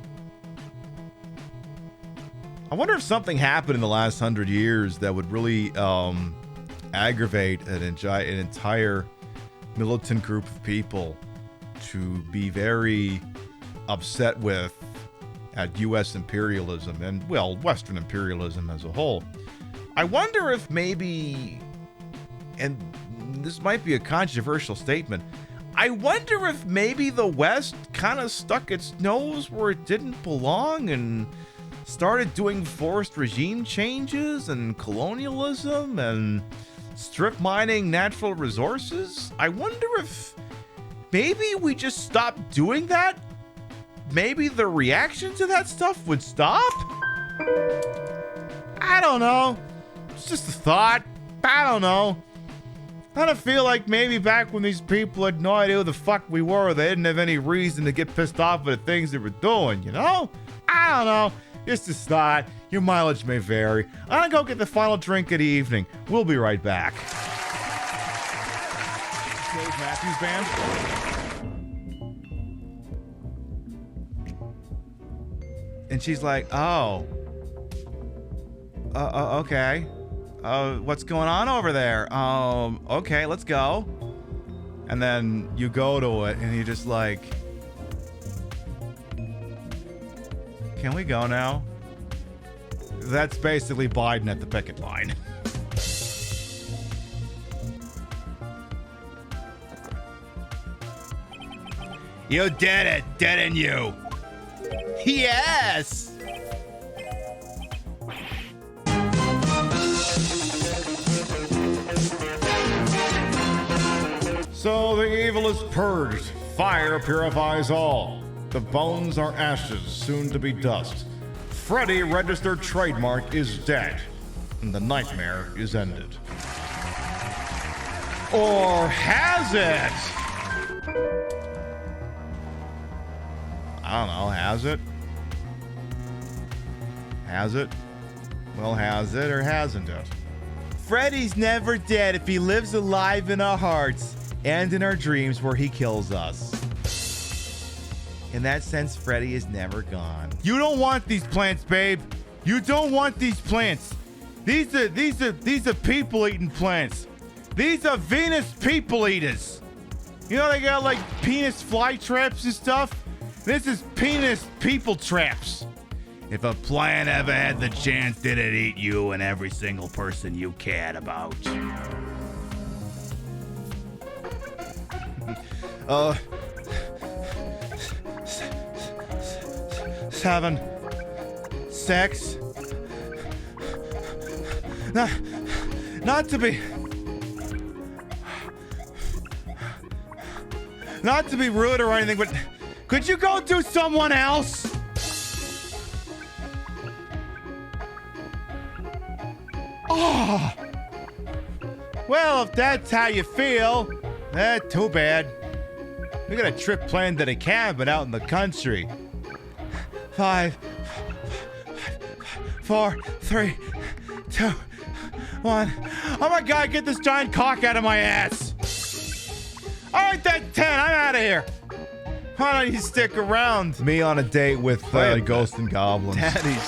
I wonder if something happened in the last 100 years that would really aggravate an entire militant group of people to be very upset with at U.S. imperialism and, well, Western imperialism as a whole. I wonder if maybe, and this might be a controversial statement, I wonder if maybe the West kind of stuck its nose where it didn't belong and started doing forced regime changes and colonialism and strip mining natural resources. I wonder if maybe we just stopped doing that. Maybe the reaction to that stuff would stop? I don't know. It's just a thought. I don't know. I kind of feel like maybe back when these people had no idea who the fuck we were, they didn't have any reason to get pissed off at the things they were doing, I don't know. Just a thought. Your mileage may vary. I'm gonna go get the final drink of the evening. We'll be right back. Dave Matthews Band. And she's like, oh. Okay. What's going on over there? Okay, let's go. And then you go to it and you're just like, can we go now? That's basically Biden at the picket line. You did it, didn't you? Yes! So the evil is purged. Fire purifies all. The bones are ashes, soon to be dust. Freddy registered trademark is dead. And the nightmare is ended. Or has it? I don't know, has it? Has it? Well, has it or hasn't it? Freddy's never dead if he lives alive in our hearts and in our dreams where he kills us. In that sense, Freddy is never gone. You don't want these plants, babe. You don't want these plants. These are people-eating plants. These are Venus people eaters. You know they got like penis fly traps and stuff? This is penis people traps. If a plant ever had the chance, it'd eat you and every single person you cared about. Having sex. Not to be rude or anything, but could you go do someone else? Oh. Well, if that's how you feel, too bad. We got a trip planned to the cabin out in the country. 5, 4, 3, 2, 1. Oh my God, get this giant cock out of my ass. All right, then 10, I'm out of here. Why don't you stick around? Me on a date with Ghosts and Goblins. Daddy's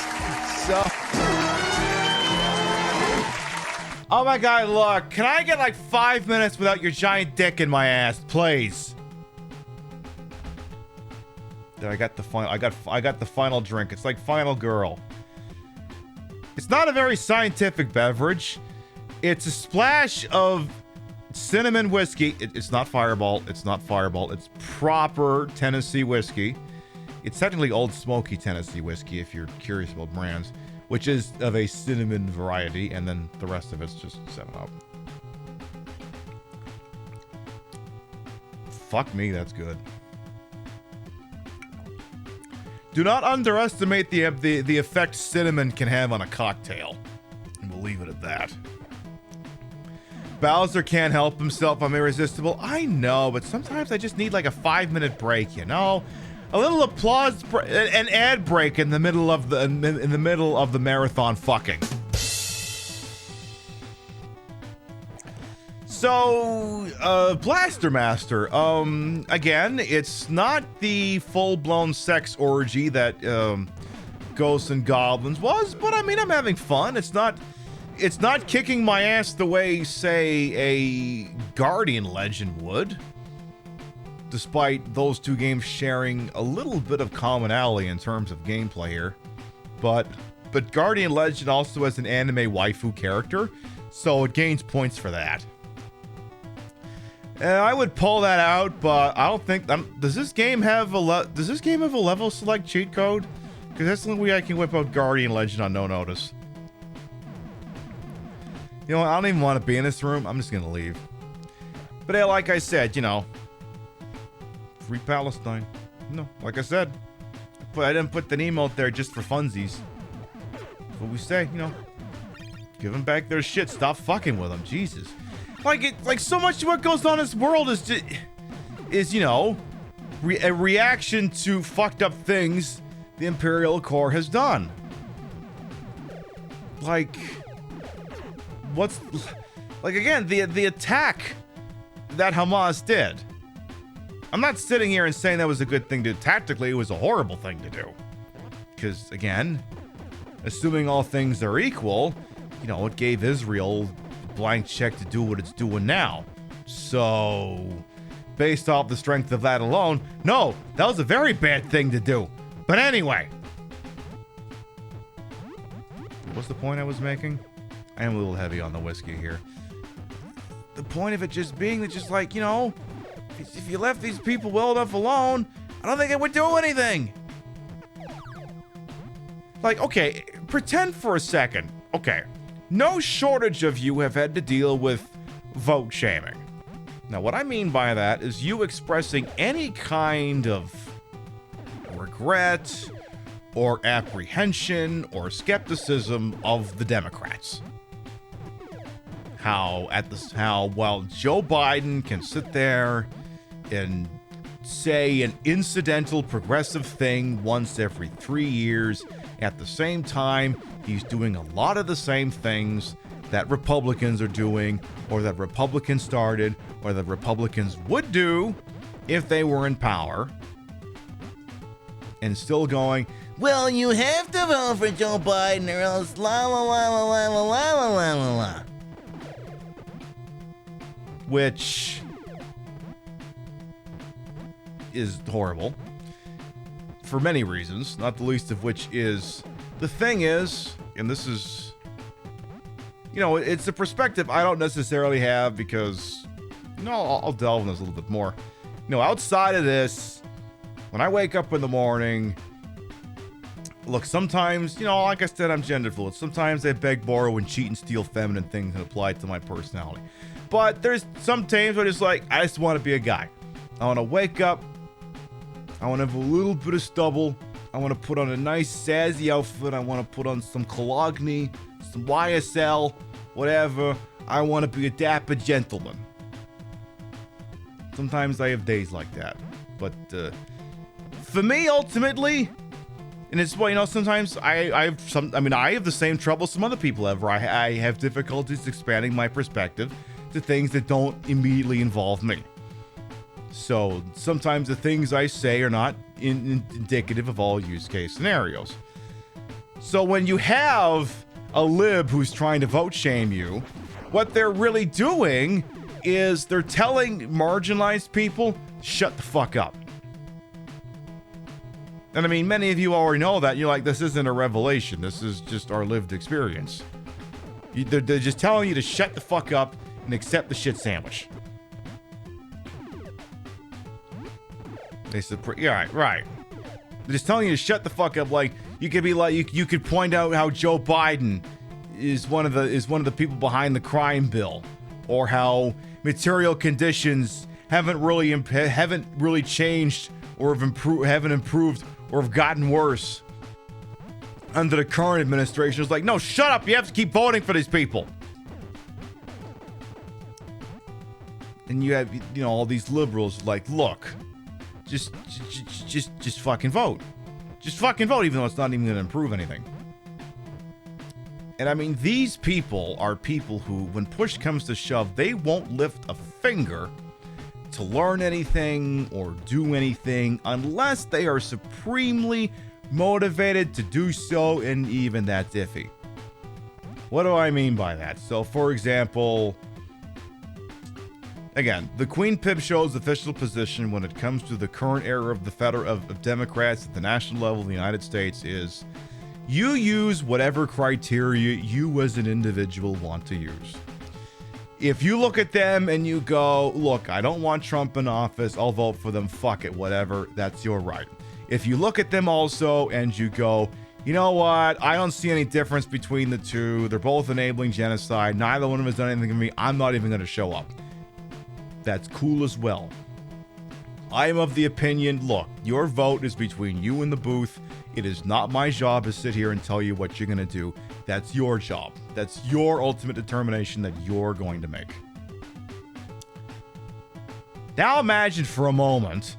so... Oh my God, look, can I get like 5 minutes without your giant dick in my ass, please? There, I got the final drink. It's like Final Girl. It's not a very scientific beverage. It's a splash of cinnamon whiskey. It's not Fireball. It's not Fireball. It's proper Tennessee whiskey. It's technically Old Smoky Tennessee whiskey if you're curious about brands, which is of a cinnamon variety, and then the rest of it's just 7-Up. Fuck me, that's good. Do not underestimate the effect cinnamon can have on a cocktail. And we'll leave it at that. Bowser can't help himself. I'm irresistible. I know, but sometimes I just need like a 5-minute break, you know? A little applause, an ad break in the middle of the marathon fucking. So, Blaster Master. Again, it's not the full-blown sex orgy that Ghosts and Goblins was, but I mean, I'm having fun. It's not kicking my ass the way, say, a Guardian Legend would. Despite those two games sharing a little bit of commonality in terms of gameplay here. But Guardian Legend also has an anime waifu character, so it gains points for that. I would pull that out, but I don't think... does this game have a level select cheat code? Because that's the only way I can whip out Guardian Legend on no notice. You know what? I don't even want to be in this room. I'm just going to leave. But yeah, like I said, you know... Free Palestine. No, like I said, I didn't put the name out there just for funsies. That's what we say, you know. Give them back their shit. Stop fucking with them. Jesus. Like so much of what goes on in this world is you know, a reaction to fucked up things the Imperial Core has done. Like, again, the attack that Hamas did. I'm not sitting here and saying that was a good thing to do. Tactically, it was a horrible thing to do. Because, again, assuming all things are equal, you know, it gave Israel a blank check to do what it's doing now. So, based off the strength of that alone, no, that was a very bad thing to do. But anyway. what's the point I was making? I am a little heavy on the whiskey here. The point of it just being that just like, you know, if you left these people well enough alone, I don't think it would do anything. Like, okay, pretend for a second. Okay, no shortage of you have had to deal with vote shaming. Now, what I mean by that is you expressing any kind of regret or apprehension or skepticism of the Democrats. How while Joe Biden can sit there and say an incidental progressive thing once every 3 years, at the same time, he's doing a lot of the same things that Republicans are doing, or that Republicans started, or that Republicans would do if they were in power. And still going, well, you have to vote for Joe Biden or else la la la la la la la la la la. Which is horrible for many reasons, not the least of which is, the thing is, and this is, you know, it's a perspective I don't necessarily have because, you know, I'll delve in this a little bit more. You know, outside of this, when I wake up in the morning, look, sometimes, you know, like I said, I'm gender fluid. Sometimes I beg, borrow, and cheat and steal feminine things and apply it to my personality. But there's some times where it's like, I just want to be a guy. I want to wake up. I want to have a little bit of stubble. I want to put on a nice sassy outfit. I want to put on some Cologne, some YSL, whatever. I want to be a dapper gentleman. Sometimes I have days like that. But for me, ultimately, and it's why, you know, sometimes I have the same trouble some other people have, where I have difficulties expanding my perspective to things that don't immediately involve me. So sometimes the things I say are not indicative of all use case scenarios. So when you have a lib who's trying to vote shame you, what they're really doing is they're telling marginalized people, shut the fuck up. And I mean, many of you already know that. You're like, this isn't a revelation. This is just our lived experience. They're just telling you to shut the fuck up and accept the shit sandwich. They said, yeah, right. They're just telling you to shut the fuck up. Like, you could be like, you could point out how Joe Biden is one of the people behind the crime bill, or how material conditions haven't really changed or haven't improved or have gotten worse under the current administration. It's like, no, shut up. You have to keep voting for these people. And you have, you know, all these liberals like, look, just fucking vote. Just fucking vote, even though it's not even going to improve anything. And I mean, these people are people who, when push comes to shove, they won't lift a finger to learn anything or do anything unless they are supremely motivated to do so, and even that's iffy. What do I mean by that? So, for example, again, the Queen Pib Show's official position when it comes to the current era of the of Democrats at the national level of the United States is, you use whatever criteria you as an individual want to use. If you look at them and you go, look, I don't want Trump in office, I'll vote for them, fuck it, whatever, that's your right. If you look at them also and you go, you know what, I don't see any difference between the two, they're both enabling genocide, neither one of them has done anything to me, I'm not even going to show up. That's cool as well. I am of the opinion, look, your vote is between you and the booth. It is not my job to sit here and tell you what you're going to do. That's your job. That's your ultimate determination that you're going to make. Now imagine for a moment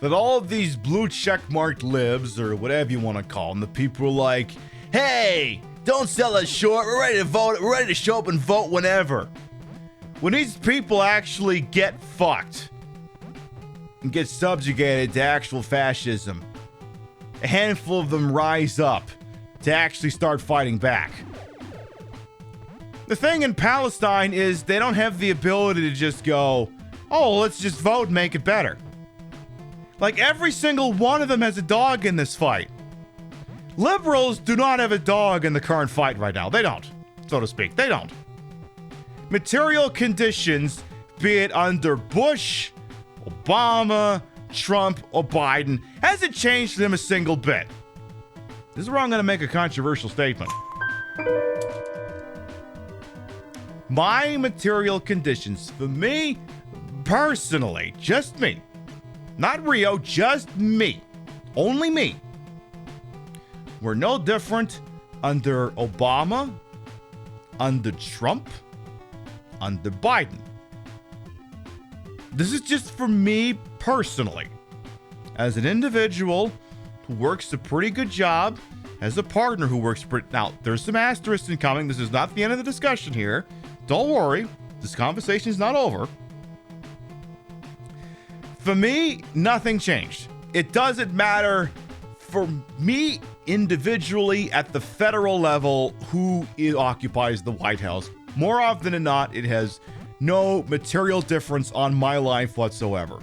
that all of these blue checkmarked libs, or whatever you want to call them, the people are like, hey, don't sell us short. We're ready to vote. We're ready to show up and vote whenever. When these people actually get fucked and get subjugated to actual fascism, a handful of them rise up to actually start fighting back. The thing in Palestine is they don't have the ability to just go, oh, let's just vote and make it better. Like, every single one of them has a dog in this fight. Liberals do not have a dog in the current fight right now. They don't, so to speak. They don't. Material conditions, be it under Bush, Obama, Trump, or Biden, hasn't changed them a single bit. This is where I'm going to make a controversial statement. My material conditions, for me, personally, just me, not Rio, just me, only me, were no different under Obama, under Trump, under Biden. This is just for me personally. As an individual who works a pretty good job, as a partner who works pretty... Now, there's some asterisks incoming. This is not the end of the discussion here. Don't worry. This conversation is not over. For me, nothing changed. It doesn't matter for me individually at the federal level who occupies the White House. More often than not, it has no material difference on my life whatsoever.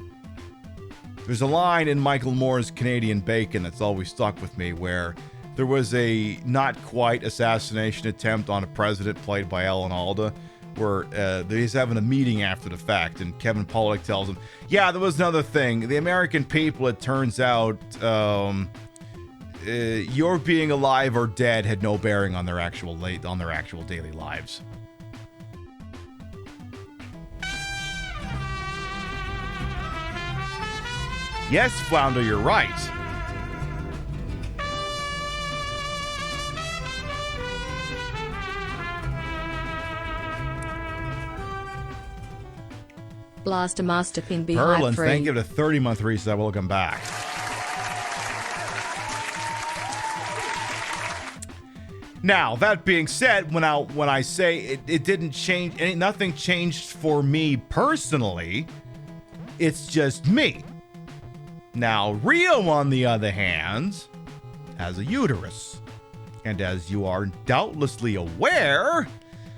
There's a line in Michael Moore's Canadian Bacon that's always stuck with me where there was a not quite assassination attempt on a president played by Alan Alda, where he's having a meeting after the fact, and Kevin Pollak tells him, yeah, there was another thing. The American people, it turns out, your being alive or dead had no bearing on their actual daily lives. Yes, Flounder, you're right. Blaster Masterpin be Perlin, free. thank you to 30-month reset. Welcome back. Now, that being said, when I say it didn't change, nothing changed for me personally, it's just me. Now, Rio, on the other hand, has a uterus. And as you are doubtlessly aware,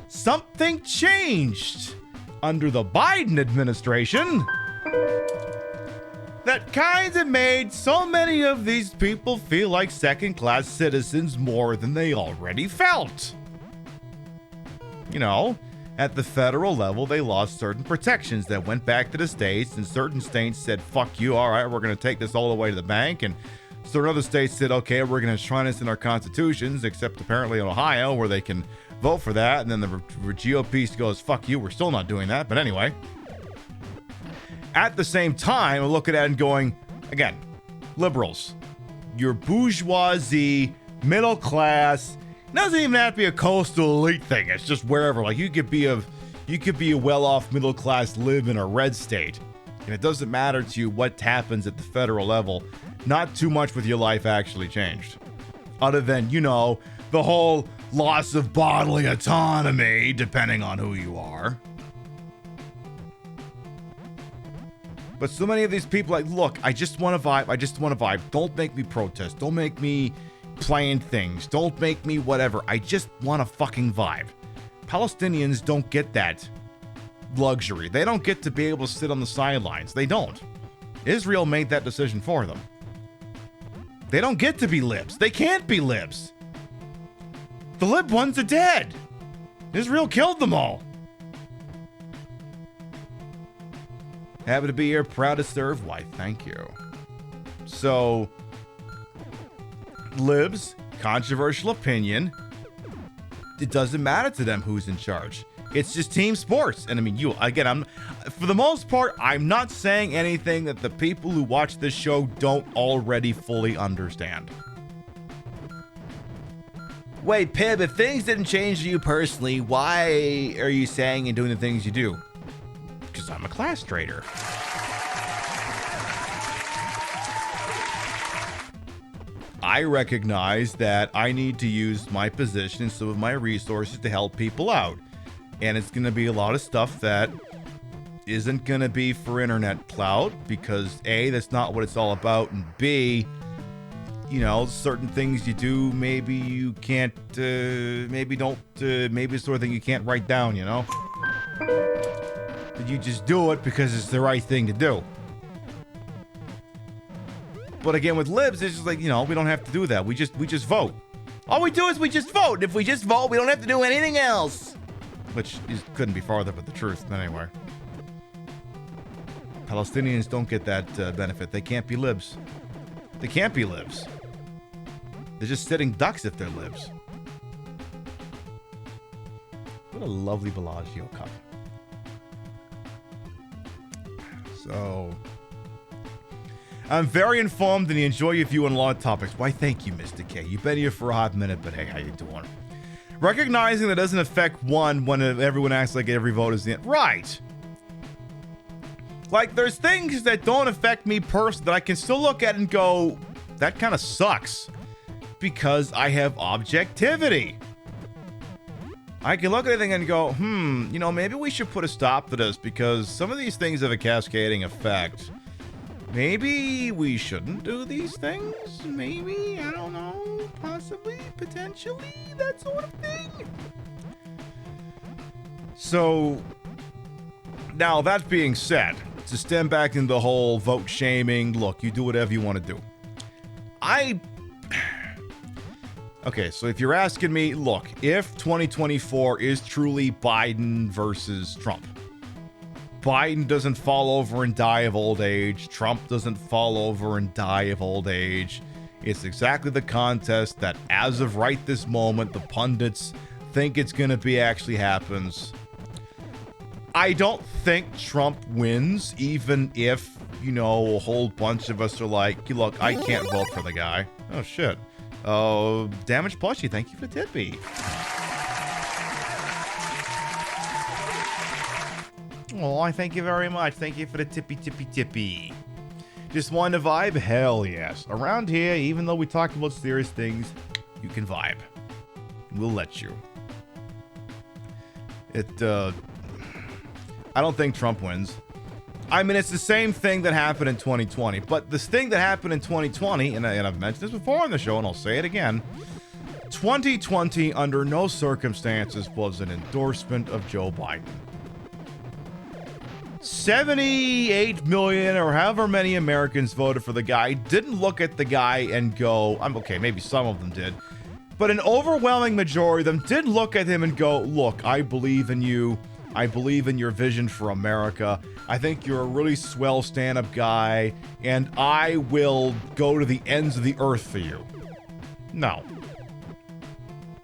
something changed under the Biden administration that kind of made so many of these people feel like second-class citizens more than they already felt. You know, at the federal level, they lost certain protections that went back to the states, and certain states said, fuck you, all right, we're going to take this all the way to the bank, and certain other states said, okay, we're going to enshrine this in our constitutions, except apparently in Ohio, where they can vote for that, and then the GOP goes, fuck you, we're still not doing that, but anyway. At the same time, I'm looking at it and going, again, liberals, your bourgeoisie, middle class, it doesn't even have to be a coastal elite thing. It's just wherever. Like you could be a well-off middle class, live in a red state, and it doesn't matter to you what happens at the federal level. Not too much with your life actually changed, other than, you know, the whole loss of bodily autonomy, depending on who you are. But so many of these people like, look, I just want to vibe. I just want to vibe. Don't make me protest. Don't make me playing things. Don't make me whatever. I just want to fucking vibe. Palestinians don't get that luxury. They don't get to be able to sit on the sidelines. They don't. Israel made that decision for them. They don't get to be libs. They can't be libs. The lib ones are dead. Israel killed them all. Happy to be here. Proud to serve. Why, thank you. So, libs, controversial opinion. It doesn't matter to them who's in charge. It's just team sports. And I mean, for the most part, I'm not saying anything that the people who watch this show don't already fully understand. Wait, Pib, if things didn't change for you personally, why are you saying and doing the things you do? Because I'm a class traitor. I recognize that I need to use my position and some of my resources to help people out. And it's going to be a lot of stuff that isn't going to be for internet clout because A, that's not what it's all about, and B, you know, certain things you do, maybe you can't, maybe it's the sort of thing you can't write down, you know? But you just do it because it's the right thing to do. But again, with libs, it's just like, we don't have to do that. We just vote. All we do is we just vote. If we just vote, we don't have to do anything else. Which couldn't be farther from the truth. But anyway. Palestinians don't get that benefit. They can't be libs. They can't be libs. They're just sitting ducks if they're libs. What a lovely Bellagio cup. So, I'm very informed and enjoy your view on a lot of topics. Why, thank you, Mr. K. You've been here for a hot minute, but hey, how you doing? Recognizing that doesn't affect one when everyone acts like every vote is the end. Right. Like, there's things that don't affect me personally that I can still look at and go, that kind of sucks. Because I have objectivity. I can look at anything and go, maybe we should put a stop to this because some of these things have a cascading effect. Maybe we shouldn't do these things? Maybe, I don't know, possibly, potentially, that sort of thing. So, now that being said, to stem back into the whole vote shaming, look, you do whatever you want to do. Okay, so if you're asking me, look, if 2024 is truly Biden versus Trump, Biden doesn't fall over and die of old age, Trump doesn't fall over and die of old age, it's exactly the contest that as of right this moment, the pundits think it's going to be actually happens. I don't think Trump wins, even if, a whole bunch of us are like, look, I can't vote for the guy. Oh, shit. Oh, Damaged Plushie, thank you for Tippy. Oh, I thank you very much. Thank you for the tippy. Just want to vibe? Hell yes. Around here, even though we talk about serious things, you can vibe. We'll let you. I don't think Trump wins. I mean, it's the same thing that happened in 2020. But this thing that happened in 2020, and I've mentioned this before on the show, and I'll say it again. 2020, under no circumstances, was an endorsement of Joe Biden. 78 million or however many Americans voted for the guy, didn't look at the guy and go, I'm okay, maybe some of them did. But an overwhelming majority of them did look at him and go, look, I believe in you. I believe in your vision for America. I think you're a really swell stand-up guy, and I will go to the ends of the earth for you. No.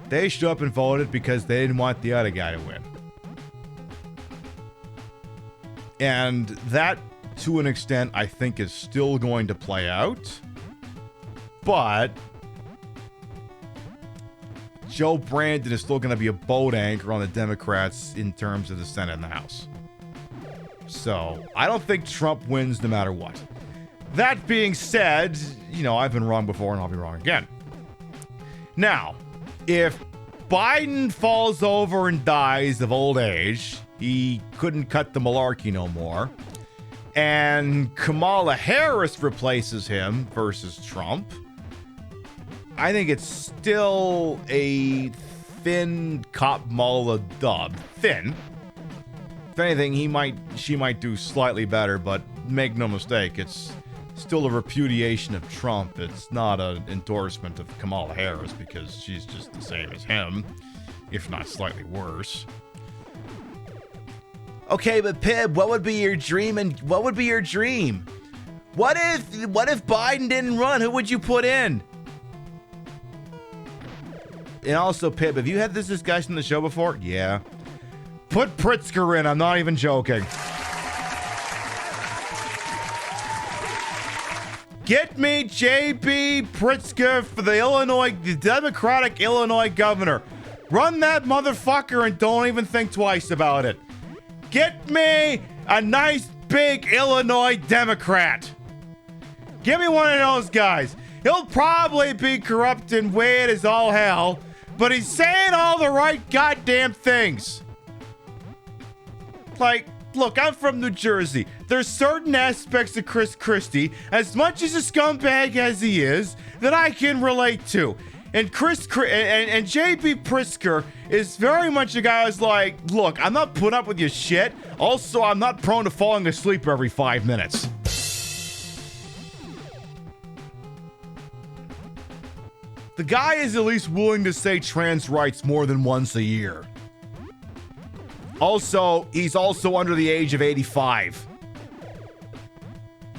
They showed up and voted because they didn't want the other guy to win. And that, to an extent, I think is still going to play out. But Joe Brandon is still going to be a boat anchor on the Democrats in terms of the Senate and the House. So, I don't think Trump wins no matter what. That being said, I've been wrong before and I'll be wrong again. Now, if Biden falls over and dies of old age, he couldn't cut the malarkey no more, and Kamala Harris replaces him versus Trump, I think it's still a thin Kamala dub. Thin. If anything, she might do slightly better, but make no mistake, it's still a repudiation of Trump. It's not an endorsement of Kamala Harris because she's just the same as him, if not slightly worse. Okay, but Pib, what would be your dream? And what would be your dream? What if Biden didn't run? Who would you put in? And also, Pib, have you had this discussion on the show before? Yeah. Put Pritzker in. I'm not even joking. Get me J.B. Pritzker for the Democratic Illinois governor. Run that motherfucker and don't even think twice about it. Get me a nice big Illinois Democrat. Give me one of those guys. He'll probably be corrupt and weird as all hell, but he's saying all the right goddamn things. Like, look, I'm from New Jersey. There's certain aspects of Chris Christie, as much as a scumbag as he is, that I can relate to. And and J.B. Pritzker is very much a guy who's like, look, I'm not putting up with your shit. Also, I'm not prone to falling asleep every 5 minutes. The guy is at least willing to say trans rights more than once a year. Also, he's also under the age of 85.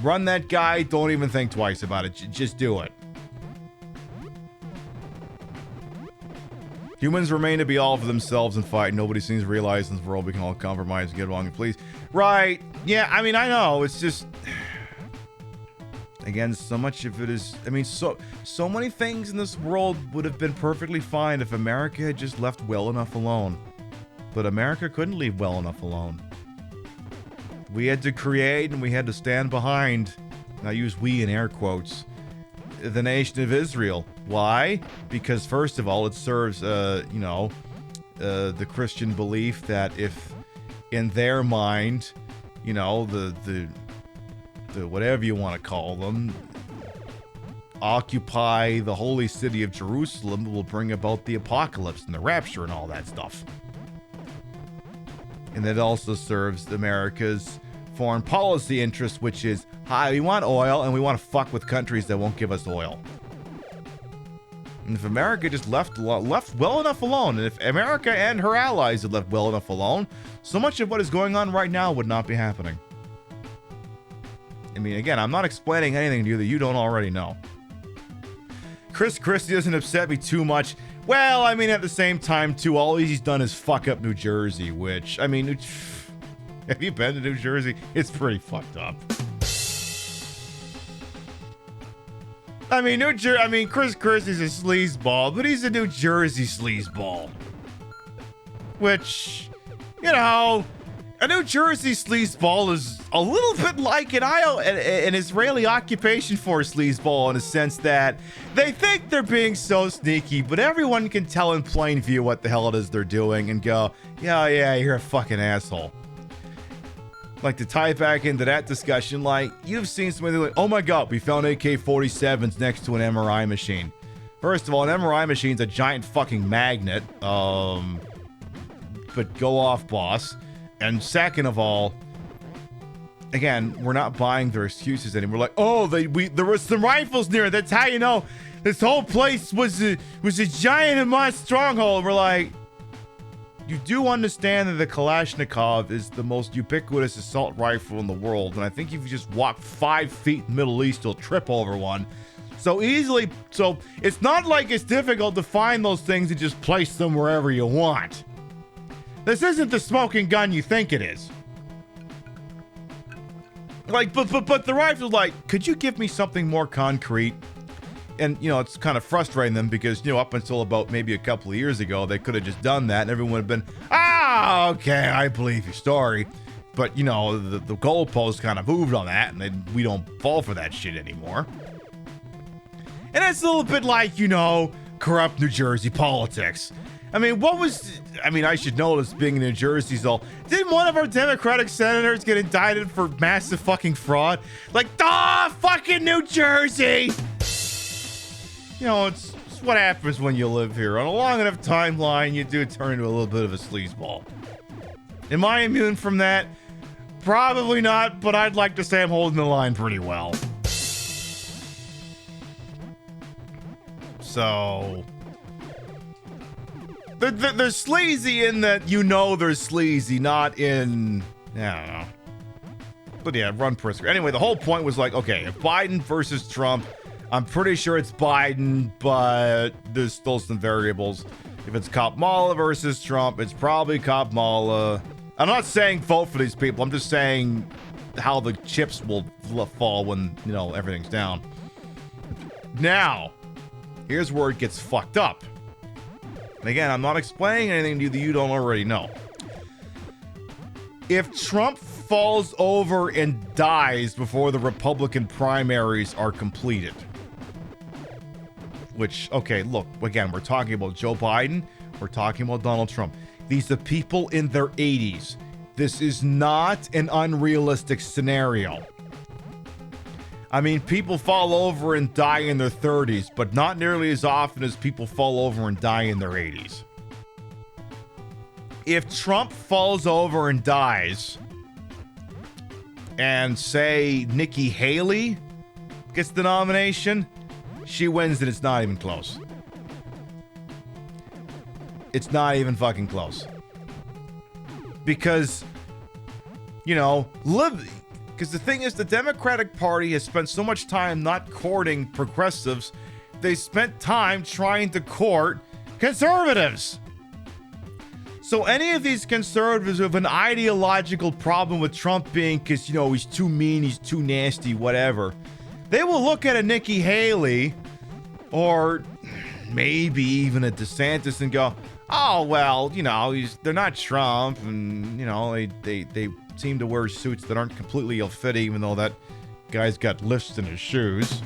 Run that guy. Don't even think twice about it. Just do it. Humans remain to be all for themselves and fight. Nobody seems to realize in this world we can all compromise and get along and please. Right. Yeah, I mean, I know. It's just... Again, so much of it is... I mean, so many things in this world would have been perfectly fine if America had just left well enough alone. But America couldn't leave well enough alone. We had to create and we had to stand behind, and I use we in air quotes, the nation of Israel. Why? Because first of all, it serves, the Christian belief that if in their mind, you know, the whatever you want to call them, occupy the holy city of Jerusalem will bring about the apocalypse and the rapture and all that stuff. And it also serves America's foreign policy interest, which is, hi, we want oil and we want to fuck with countries that won't give us oil. And if America just left well enough alone, and if America and her allies had left well enough alone, so much of what is going on right now would not be happening. I mean, again, I'm not explaining anything to you that you don't already know. Chris Christie doesn't upset me too much. Well, I mean, at the same time, too, all he's done is fuck up New Jersey, which, I mean, have you been to New Jersey? It's pretty fucked up. I mean, Chris Christie's a sleazeball, but he's a New Jersey sleazeball. Which, you know, a New Jersey sleazeball is a little bit like an Israeli occupation force sleazeball in a sense that they think they're being so sneaky, but everyone can tell in plain view what the hell it is they're doing and go, yeah, you're a fucking asshole. Like, to tie back into that discussion, like, you've seen somebody like, oh my god, we found AK-47s next to an MRI machine. First of all, an MRI machine's a giant fucking magnet, but go off, boss. And second of all, again, we're not buying their excuses anymore. We're like, oh, there was some rifles near it. That's how you know this whole place was a giant Hamas stronghold. We're like, you do understand that the Kalashnikov is the most ubiquitous assault rifle in the world, and I think if you just walk 5 feet in the Middle East, you'll trip over one. So it's not like it's difficult to find those things and just place them wherever you want. This isn't the smoking gun you think it is. Like, but the rifle's like, could you give me something more concrete? And, you know, it's kind of frustrating them because, you know, up until about maybe a couple of years ago, they could have just done that and everyone would have been, okay, I believe your story. But, you know, the goalposts kind of moved on that and we don't fall for that shit anymore. And it's a little bit like, you know, corrupt New Jersey politics. I mean, I should know this being in New Jersey, so didn't one of our Democratic senators get indicted for massive fucking fraud? Like, fucking New Jersey! You know, it's what happens when you live here. On a long enough timeline, you do turn into a little bit of a sleazeball. Am I immune from that? Probably not, but I'd like to say I'm holding the line pretty well. So... They're sleazy in that you know they're sleazy, not in... I don't know. But yeah, run Pritzker. Anyway, the whole point was like, okay, if Biden versus Trump... I'm pretty sure it's Biden, but there's still some variables. If it's Kamala versus Trump, it's probably Kamala. I'm not saying vote for these people. I'm just saying how the chips will fall when, you know, everything's down. Now, here's where it gets fucked up. And again, I'm not explaining anything to you that you don't already know. If Trump falls over and dies before the Republican primaries are completed, which, okay, look, again, we're talking about Joe Biden, we're talking about Donald Trump. These are people in their 80s. This is not an unrealistic scenario. I mean, people fall over and die in their 30s, but not nearly as often as people fall over and die in their 80s. If Trump falls over and dies, and say Nikki Haley gets the nomination, she wins and it's not even close. It's not even fucking close. Because, you know, because the thing is, the Democratic Party has spent so much time not courting progressives, they spent time trying to court conservatives. So any of these conservatives who have an ideological problem with Trump being, because, you know, he's too mean, he's too nasty, whatever, they will look at a Nikki Haley or maybe even a DeSantis and go, oh, well, you know, they're not Trump, and, you know, they seem to wear suits that aren't completely ill-fitting, even though that guy's got lifts in his shoes.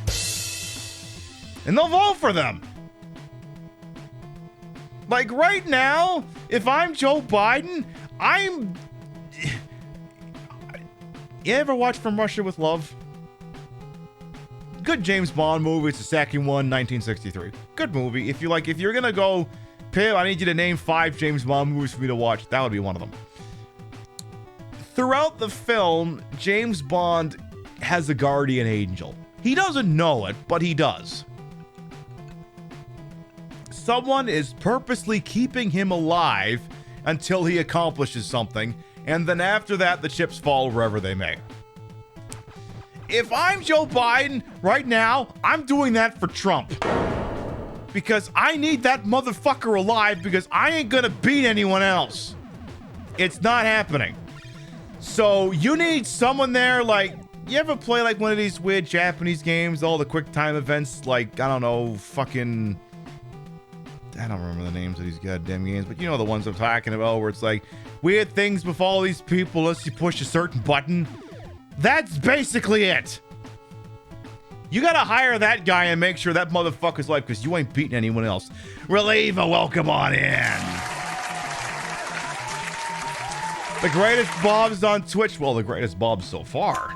And they'll vote for them. Like, right now, if I'm Joe Biden, You ever watch From Russia with Love? Good James Bond movie. It's the second one, 1963. Good movie. If you're gonna go, Pip, I need you to name 5 James Bond movies for me to watch. That would be one of them. Throughout the film, James Bond has a guardian angel. He doesn't know it, but he does. Someone is purposely keeping him alive until he accomplishes something, and then after that, the chips fall wherever they may. If I'm Joe Biden right now, I'm doing that for Trump. Because I need that motherfucker alive, because I ain't gonna beat anyone else. It's not happening. So you need someone there, like, you ever play like one of these weird Japanese games, all the quick time events, like, I don't know, fucking, I don't remember the names of these goddamn games, but you know the ones I'm talking about, where it's like, weird things befall these people unless you push a certain button. That's basically it. You gotta hire that guy and make sure that motherfucker's life, because you ain't beating anyone else. Reliever, welcome on in. The greatest Bobs on Twitch. Well, the greatest Bobs so far.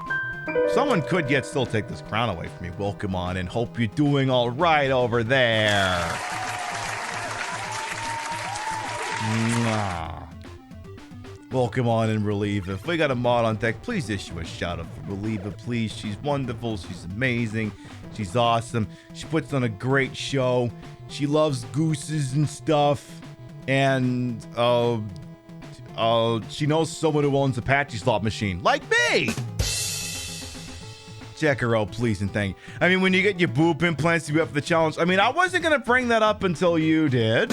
Someone could yet still take this crown away from me. Welcome on in. Hope you're doing all right over there. Mwah. Welcome on in, Reliever. If we got a mod on deck, please issue a shout out for Reliever, please. She's wonderful. She's amazing. She's awesome. She puts on a great show. She loves gooses and stuff. And she knows someone who owns Apache slot machine, like me. Check her out, please, and thank you. I mean, when you get your boob implants, you up for the challenge. I mean, I wasn't gonna bring that up until you did.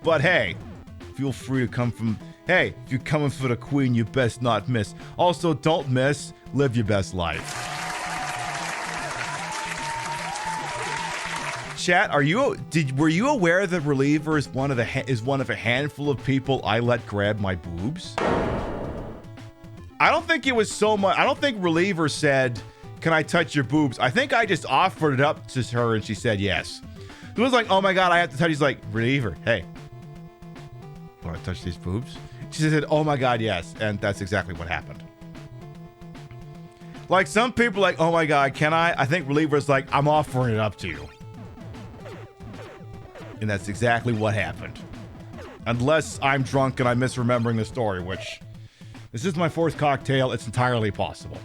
But hey, feel free to come from... Hey, if you're coming for the queen, you best not miss. Also, don't miss. Live your best life. Chat, were you aware that Reliever is one of a handful of people I let grab my boobs? I don't think it was so much... I don't think Reliever said, can I touch your boobs? I think I just offered it up to her and she said yes. It was like, oh my god, I have to touch. He's like, Reliever, hey. Want to touch these boobs? She said, oh my god, yes. And that's exactly what happened. Like, some people are like, oh my god, can I? I think Reliever's like, I'm offering it up to you. And that's exactly what happened. Unless I'm drunk and I'm misremembering the story, which... This is my 4th cocktail. It's entirely possible.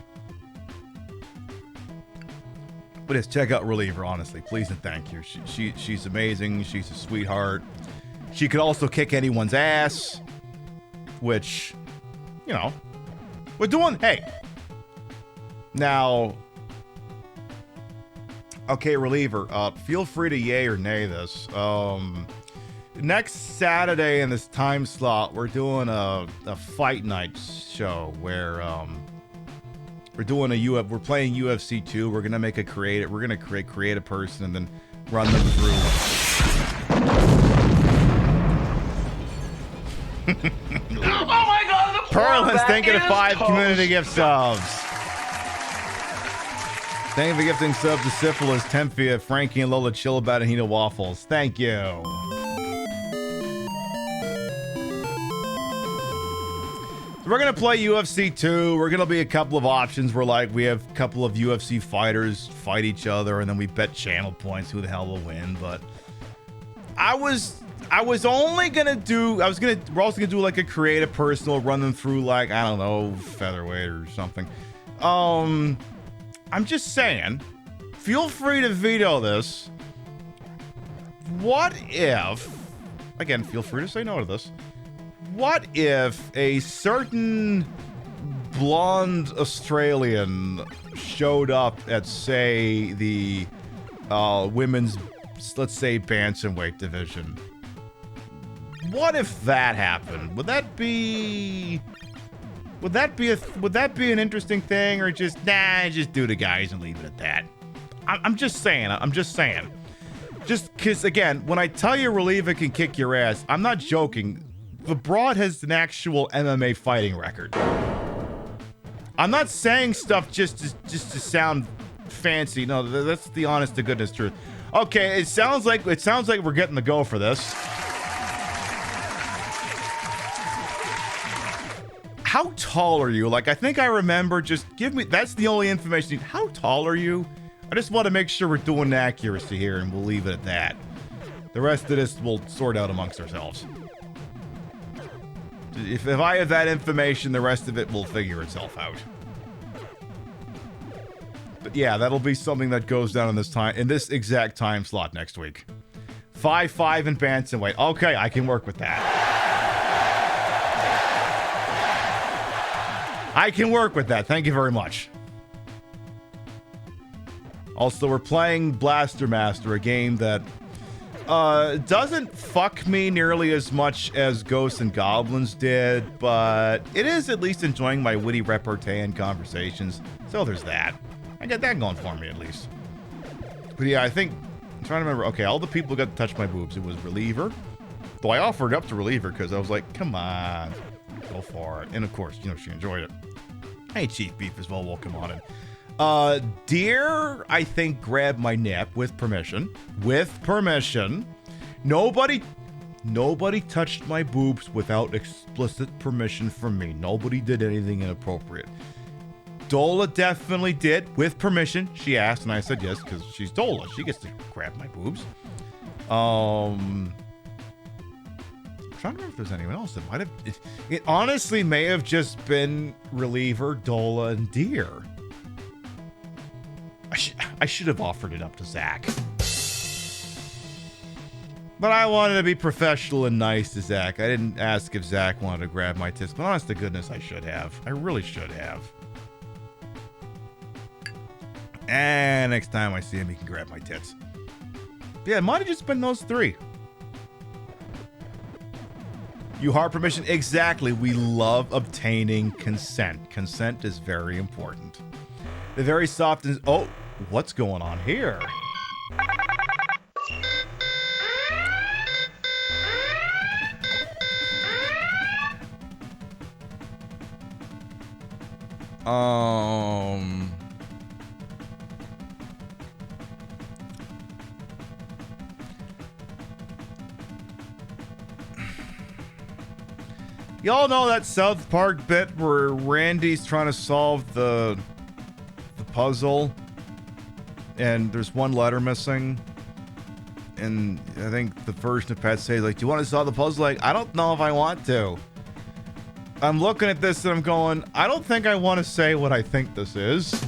But yes, check out Reliever, honestly. Please and thank you. She's amazing. She's a sweetheart. She could also kick anyone's ass. Which, you know, we're doing... Hey. Now... Okay, Reliever. Feel free to yay or nay this. Next Saturday in this time slot, we're doing a fight night show where we're playing UFC 2. We're gonna create a person and then run them through. Oh my god, the Perlin's thank you to 5 toast. community gift subs. Thank you for gifting subs to Syphilis, Tempia, Frankie, and Lola Chill About and Hina Waffles. Thank you. We're going to play UFC 2. We're going to be a couple of options where, like, we have a couple of UFC fighters fight each other, and then we bet channel points who the hell will win. But we're also going to do, like, a creative personal, run them through, like, I don't know, featherweight or something. I'm just saying, feel free to veto this. what if, again, feel free to say no to this. What if a certain blonde Australian showed up at, say, the women's, let's say, bantamweight division? What if that happened? Would that be an interesting thing, or just just do the guys and leave it at that? I'm just saying. Just because, again, when I tell you Reliever can kick your ass, I'm not joking. The broad has an actual MMA fighting record. I'm not saying stuff just to sound fancy. No, that's the honest to goodness truth. Okay, it sounds like we're getting the go for this. How tall are you? Like, I think I remember, just give me, that's the only information you need. How tall are you? I just want to make sure we're doing accuracy here, and we'll leave it at that. The rest of this we'll sort out amongst ourselves. If I have that information, the rest of it will figure itself out. But yeah, that'll be something that goes down in this exact time slot next week. 5'5" and bantamweight. Okay, I can work with that. I can work with that. Thank you very much. Also, we're playing Blaster Master, a game that doesn't fuck me nearly as much as Ghosts and Goblins did, but it is at least enjoying my witty repartee and conversations. So there's that. I got that going for me, at least. But yeah, I think, I'm trying to remember. Okay, all the people got to touch my boobs. It was Reliever. Though I offered up to Reliever because I was like, come on, go for it. And of course, she enjoyed it. Hey, Chief Beef as well. Welcome on in. Deer, I think, grabbed my nip with permission. With permission. Nobody touched my boobs without explicit permission from me. Nobody did anything inappropriate. Dola definitely did, with permission. She asked, and I said yes, because she's Dola. She gets to grab my boobs. I'm trying to remember if there's anyone else that might have. It honestly may have just been Reliever, Dola, and Deer. I should have offered it up to Zach. But I wanted to be professional and nice to Zach. I didn't ask if Zach wanted to grab my tits, but honest to goodness, I should have. I really should have. And next time I see him, he can grab my tits. But yeah, it might have just been those three. You heart permission? Exactly. We love obtaining consent. Consent is very important. The very soft and... Oh, what's going on here? Y'all know that South Park bit where Randy's trying to solve the puzzle and there's one letter missing, and I think the version of Pat says, like, do you want to solve the puzzle? Like, I don't know if I want to. I'm looking at this and I'm going, I don't think I want to say what I think this is.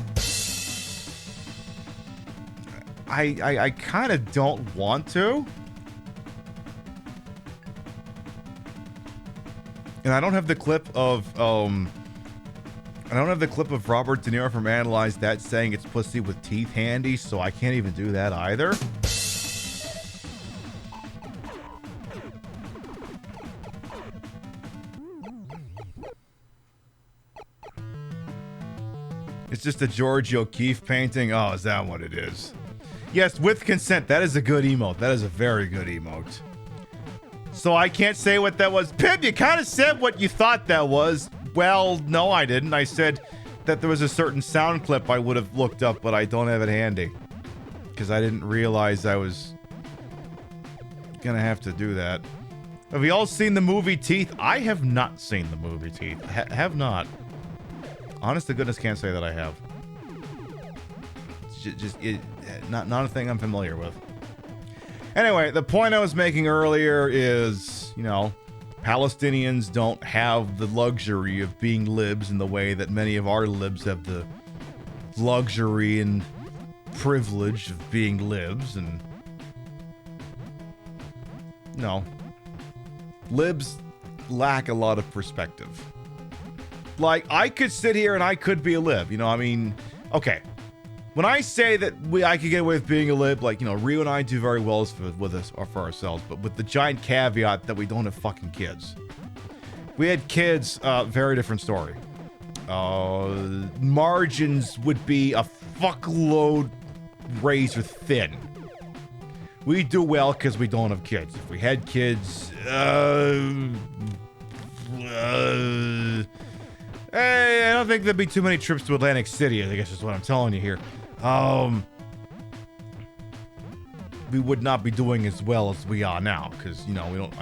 I kind of don't want to. And I don't have the clip of Robert De Niro from Analyze That saying it's pussy with teeth handy, so I can't even do that either. It's just a George O'Keefe painting. Oh, is that what it is? Yes, with consent. That is a good emote. That is a very good emote. So I can't say what that was. Pip, you kind of said what you thought that was. Well, no, I didn't. I said that there was a certain sound clip I would have looked up, but I don't have it handy. Because I didn't realize I was gonna have to do that. Have we all seen the movie Teeth? I have not seen the movie Teeth. Have not. Honest to goodness, can't say that I have. Not a thing I'm familiar with. Anyway, the point I was making earlier is, you know, Palestinians don't have the luxury of being libs in the way that many of our libs have the luxury and privilege of being libs, and no. Libs lack a lot of perspective. Like, I could sit here and I could be a lib, you know, I mean, okay. When I say that I could get away with being a lib, like, you know, Rio and I do very well with us or for ourselves, but with the giant caveat that we don't have fucking kids. If we had kids, very different story. Margins would be a fuckload razor thin. We do well because we don't have kids. If we had kids, hey, I don't think there'd be too many trips to Atlantic City, I guess is what I'm telling you here. We would not be doing as well as we are now, because, you know, we don't.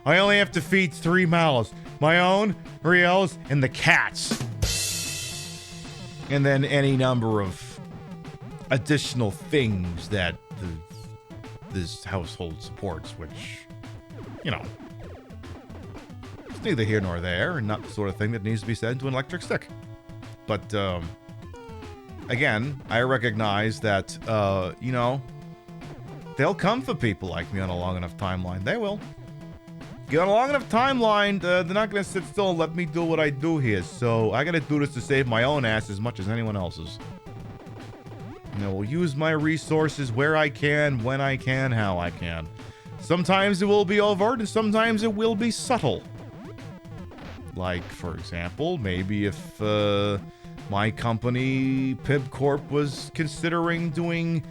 I only have to feed 3 mouths. My own, Rio's, and the cats. And then any number of additional things that this household supports, which, you know, it's neither here nor there, and not the sort of thing that needs to be said to an electric stick. But, again, I recognize that, you know, they'll come for people like me on a long enough timeline. They will. Get on a long enough timeline, they're not going to sit still and let me do what I do here. So I got to do this to save my own ass as much as anyone else's. You know, we'll use my resources where I can, when I can, how I can. Sometimes it will be overt and sometimes it will be subtle. Like, for example, maybe if my company, PiBCorp, was considering doing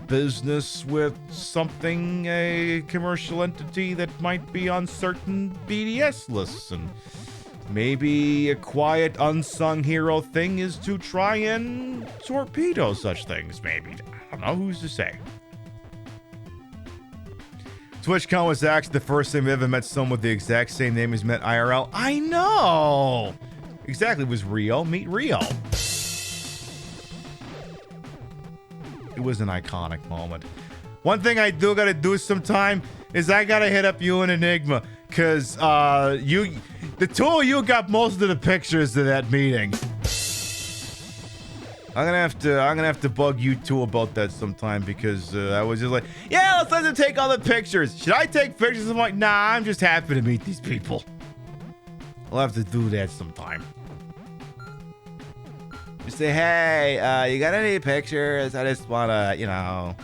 business with something, a commercial entity that might be on certain BDS lists, and maybe a quiet, unsung hero thing is to try and torpedo such things, maybe. I don't know, who's to say? TwitchCon was actually the first time I ever met someone with the exact same name as met IRL. I know! Exactly, it was Rio. Meet Rio. It was an iconic moment. One thing I do gotta do sometime is I gotta hit up you and Enigma, cause the two of you got most of the pictures of that meeting. I'm gonna have to bug you two about that sometime, because I was just like, yeah, let's let them take all the pictures. Should I take pictures? I'm like, nah, I'm just happy to meet these people. I'll have to do that sometime. You say, hey, you got any pictures? I just wanna, you know,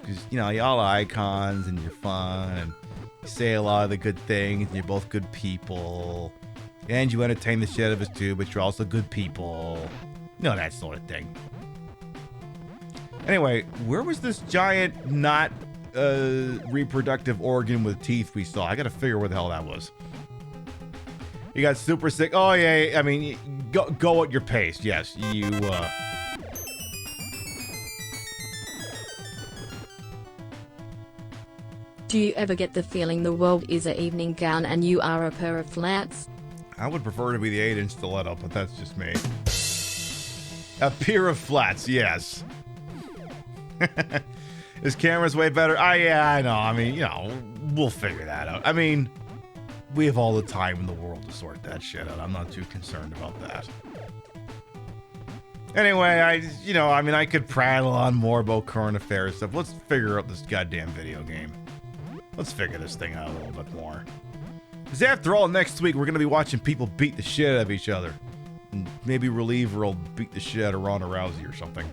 because, you know, y'all are icons and you're fun and you say a lot of the good things and you're both good people. And you entertain the shit out of us too, but you're also good people. You know, that sort of thing. Anyway, where was this giant, not reproductive organ with teeth we saw? I gotta figure where the hell that was. You got super sick. Oh, yeah, I mean, go at your pace. Yes, you, Do you ever get the feeling the world is an evening gown and you are a pair of flats? I would prefer to be the 8-inch stiletto, but that's just me. A pair of flats, yes. His camera's way better. Yeah, I know. I mean, you know, we'll figure that out. I mean, we have all the time in the world to sort that shit out. I'm not too concerned about that. Anyway, I could prattle on more about current affairs stuff. Let's figure out this goddamn video game. Let's figure this thing out a little bit more. Because after all, next week we're going to be watching people beat the shit out of each other. And maybe Reliever will beat the shit out of Ronda Rousey or something.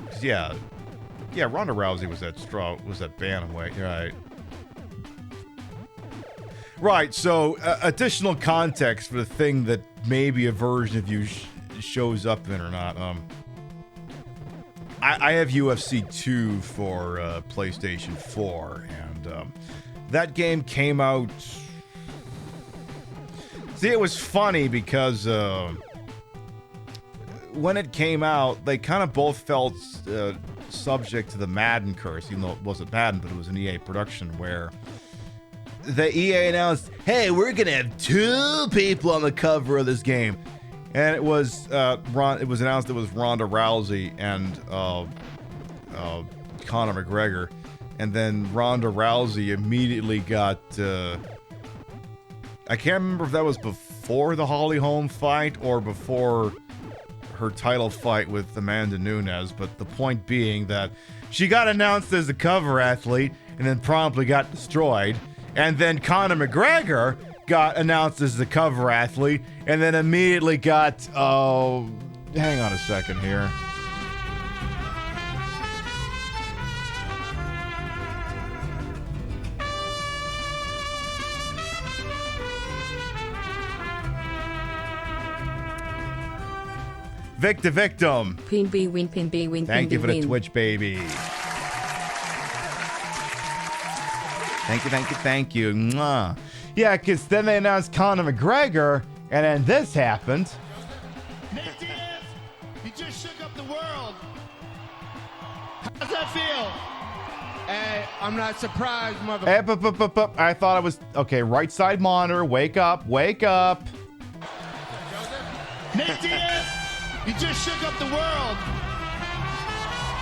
'Cause yeah, Ronda Rousey was that bantamweight, right? Right, so additional context for the thing that maybe a version of you shows up in or not. I have UFC 2 for PlayStation 4, and that game came out. See, it was funny because when it came out, they kind of both felt subject to the Madden curse, even though it wasn't Madden, but it was an EA production where the EA announced, hey, we're going to have 2 people on the cover of this game. And it was announced it was Ronda Rousey and Conor McGregor. And then Ronda Rousey immediately got... I can't remember if that was before the Holly Holm fight or before her title fight with Amanda Nunes. But the point being that she got announced as the cover athlete. and then promptly got destroyed. And then Conor McGregor got announced as the cover athlete, and then immediately got, hang on a second here. Victim. Pin B win, pin B win, Thank pin you B for the win. Twitch, baby. Thank you. Mwah. Yeah, because then they announced Conor McGregor, and then this happened. Nate Diaz, you just shook up the world. How's that feel? Hey, I'm not surprised, motherfucker. I thought I was... Okay, right side monitor. Wake up. Nate Diaz, you just shook up the world.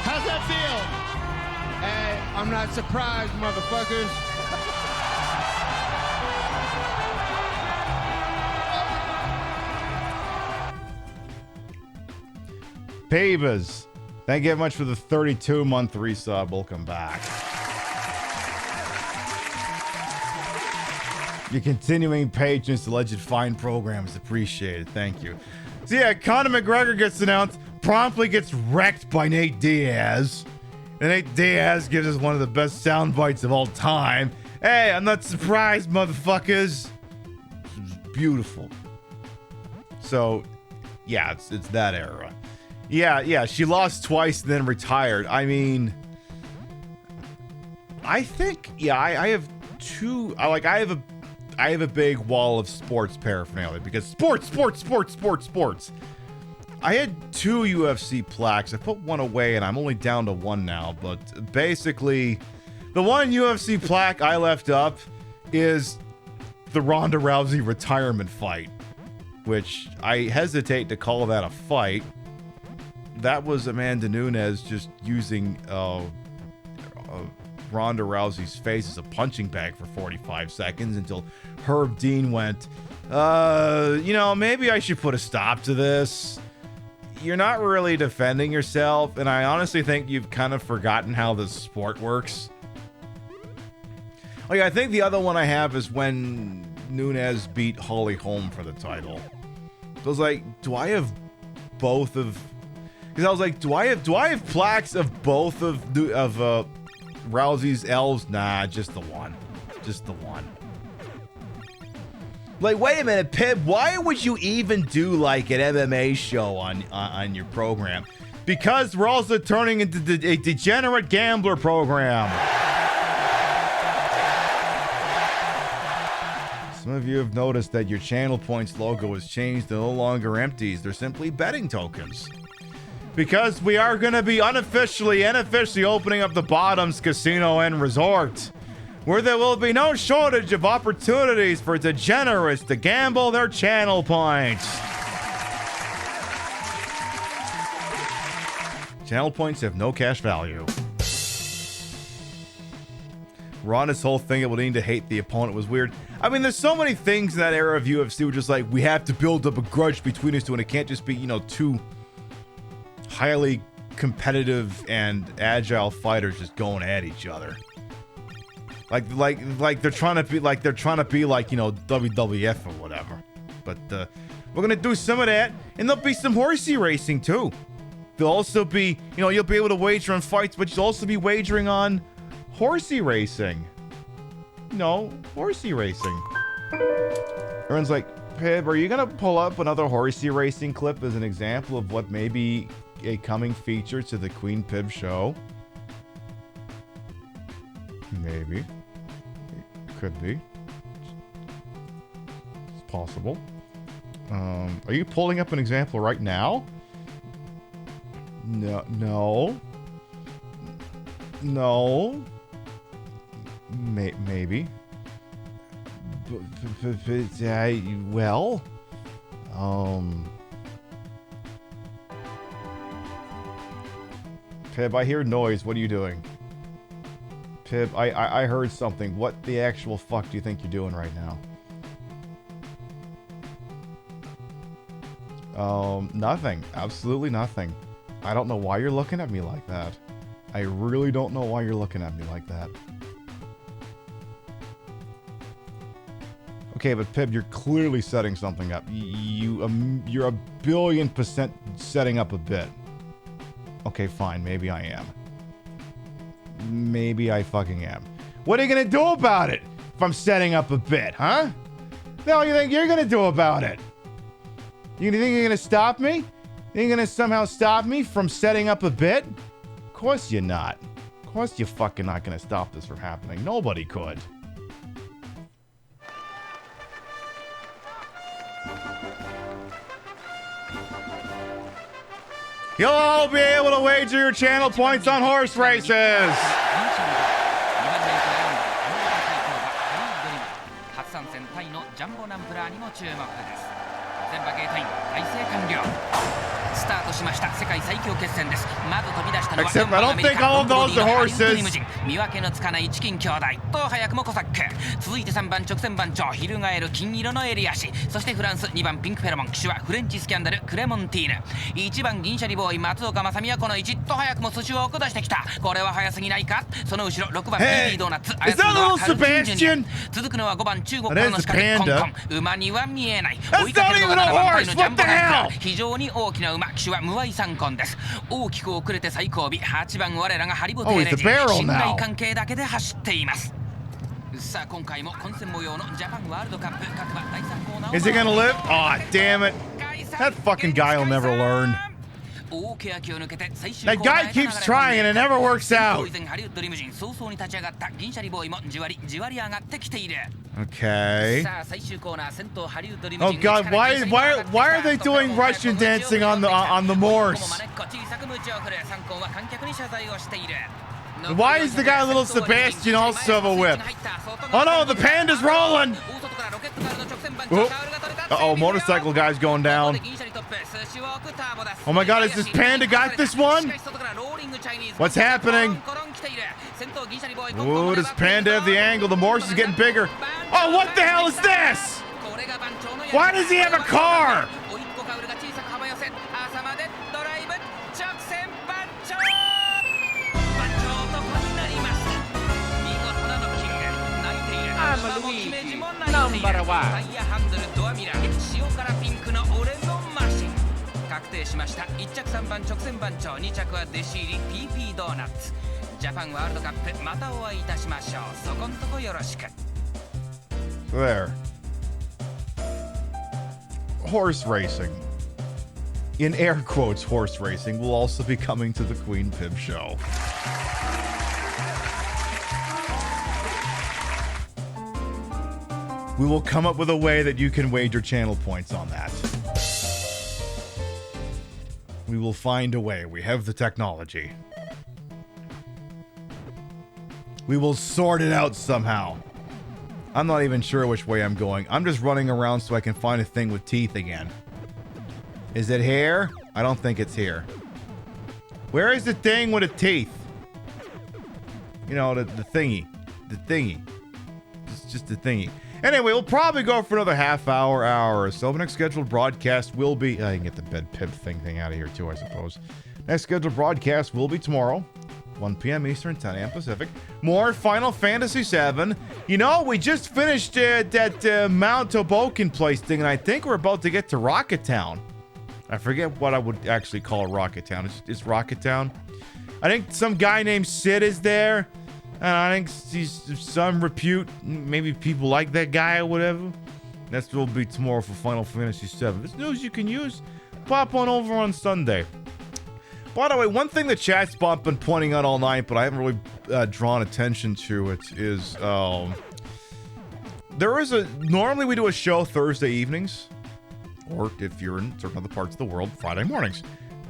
How's that feel? Hey, I'm not surprised, motherfuckers. Pavas, thank you very much for the 32-month resub. Welcome back. Your continuing patience to Legend Find program is appreciated. Thank you. So yeah, Conor McGregor gets announced, promptly gets wrecked by Nate Diaz. And Nate Diaz gives us one of the best sound bites of all time. Hey, I'm not surprised, motherfuckers. It's beautiful. So, yeah, it's that era. Yeah, she lost twice and then retired. I mean, I think, yeah, I have two, I have a big wall of sports paraphernalia because sports. I had 2 UFC plaques. I put one away and I'm only down to 1 now, but basically the one UFC plaque I left up is the Ronda Rousey retirement fight, which I hesitate to call that a fight. That was Amanda Nunes just using Ronda Rousey's face as a punching bag for 45 seconds until Herb Dean went, maybe I should put a stop to this. You're not really defending yourself, and I honestly think you've kind of forgotten how this sport works. Oh yeah, I think the other one I have is when Nunes beat Holly Holm for the title. So I was like, do I have both of... Because I was like, do I have plaques of both of Rousey's L's? Nah, just the one. Just the one. Like, wait a minute, Pib, why would you even do like an MMA show on your program? Because we're also turning into a degenerate gambler program. Some of you have noticed that your channel points logo has changed. They're no longer empties. They're simply betting tokens. Because we are going to be unofficially and officially opening up the Bottoms Casino and Resort, where there will be no shortage of opportunities for degenerates to gamble their channel points. Channel points have no cash value. Ronda's whole thing of needing to hate the opponent was weird. I mean, there's so many things in that era of UFC were just like, we have to build up a grudge between us two, and it can't just be, two highly competitive and agile fighters just going at each other. Like they're trying to be like WWF or whatever. But we're gonna do some of that, and there'll be some horsey racing too. There'll also be, you'll be able to wager on fights, but you'll also be wagering on horsey racing. Horsey racing. Everyone's like, Pib, are you gonna pull up another horsey racing clip as an example of what may be a coming feature to the Queen Pib show? Maybe. It could be. It's possible. Are you pulling up an example right now? No. Maybe. Well, Pib, I hear noise. What are you doing? Pib, I heard something. What the actual fuck do you think you're doing right now? Nothing. Absolutely nothing. I don't know why you're looking at me like that. I really don't know why you're looking at me like that. Okay, but Pib, you're clearly setting something up. You're 1,000,000,000% setting up a bit. Okay, fine. Maybe I am. Maybe I fucking am. What are you gonna do about it if I'm setting up a bit, huh? The hell you think you're gonna do about it? You think you're gonna stop me? You're gonna somehow stop me from setting up a bit? Of course you're not. Of course you're fucking not gonna stop this from happening. Nobody could. You'll all be able to wager your channel points on horse races. 初参戦タイのジャンボナンプラーにも注目です。全馬ゲートイン体制完了。スタートしました世界最強決戦です。まず飛び出したのは Except I don't think all of those are horses. 見分けのつかないチキン兄弟と早くもコサック。続いて3番直線番長翻る金色の襟足。そしてフランス2番ピンクフェロモン騎手はフレンチスキャンダルクレモンティーヌ。1番銀シャリボーイ松岡正美はこの位置と早くも寿司を下してきた。これは早すぎないか。その後ろ6番 PB ドーナツ。Is that little Sebastian? 続くのは5番中国からの仕掛けコンコン。馬には見えない。 That's not even a horse! What the hell? 非常に大きな馬騎手は無愛三根です。大きく遅れて最後尾8番我らがハリボテレジ信頼関係だけで走っています。さあ今回も混戦模様のジャパンワールドカップ各馬第3コーナー Is he gonna live? Aw, damn it. That fucking guy will never learn. That guy keeps trying and it never works out. Okay. Oh god, why are they doing Russian dancing on the Morse? Why is the guy little Sebastian also have a whip? Oh no, the panda's rolling! Uh-oh, motorcycle guy's going down. Oh my god, is this panda got this one? What's happening? Ooh, does panda have the angle? The Morse is getting bigger. Oh, what the hell is this? Why does he have a car? I'm Luigi, number one. 確定しました。1着3番直線番長、2着は弟子入り PP ドーナツ。ジャパンワールドカップまたお会いいたしましょう。そこんとこよろしく。There. Horse racing. In air quotes, horse racing will also be coming to the Queen Pib show. We will come up with a way that you can wager channel points on that. We will find a way. We have the technology. We will sort it out somehow. I'm not even sure which way I'm going. I'm just running around so I can find a thing with teeth again. Is it here? I don't think it's here. Where is the thing with the teeth? You know, the thingy. The thingy. It's just the thingy. Anyway, we'll probably go for another half hour or so. The next scheduled broadcast will be... I can get the bed pib thing out of here too, I suppose. Next scheduled broadcast will be tomorrow. 1 p.m. Eastern, 10 a.m. Pacific. More Final Fantasy VII. You know, we just finished that Mount Toboken place thing, and I think we're about to get to Rocket Town. I forget what I would actually call Rocket Town. It's Rocket Town. I think some guy named Sid is there. And I think he's some repute. Maybe people like that guy or whatever. That's what will be tomorrow for Final Fantasy VII. It's news you can use. Pop on over on Sunday. By the way, one thing the chat's been pointing out all night, but I haven't really drawn attention to it, is there is normally we do a show Thursday evenings, or if you're in certain other parts of the world, Friday mornings.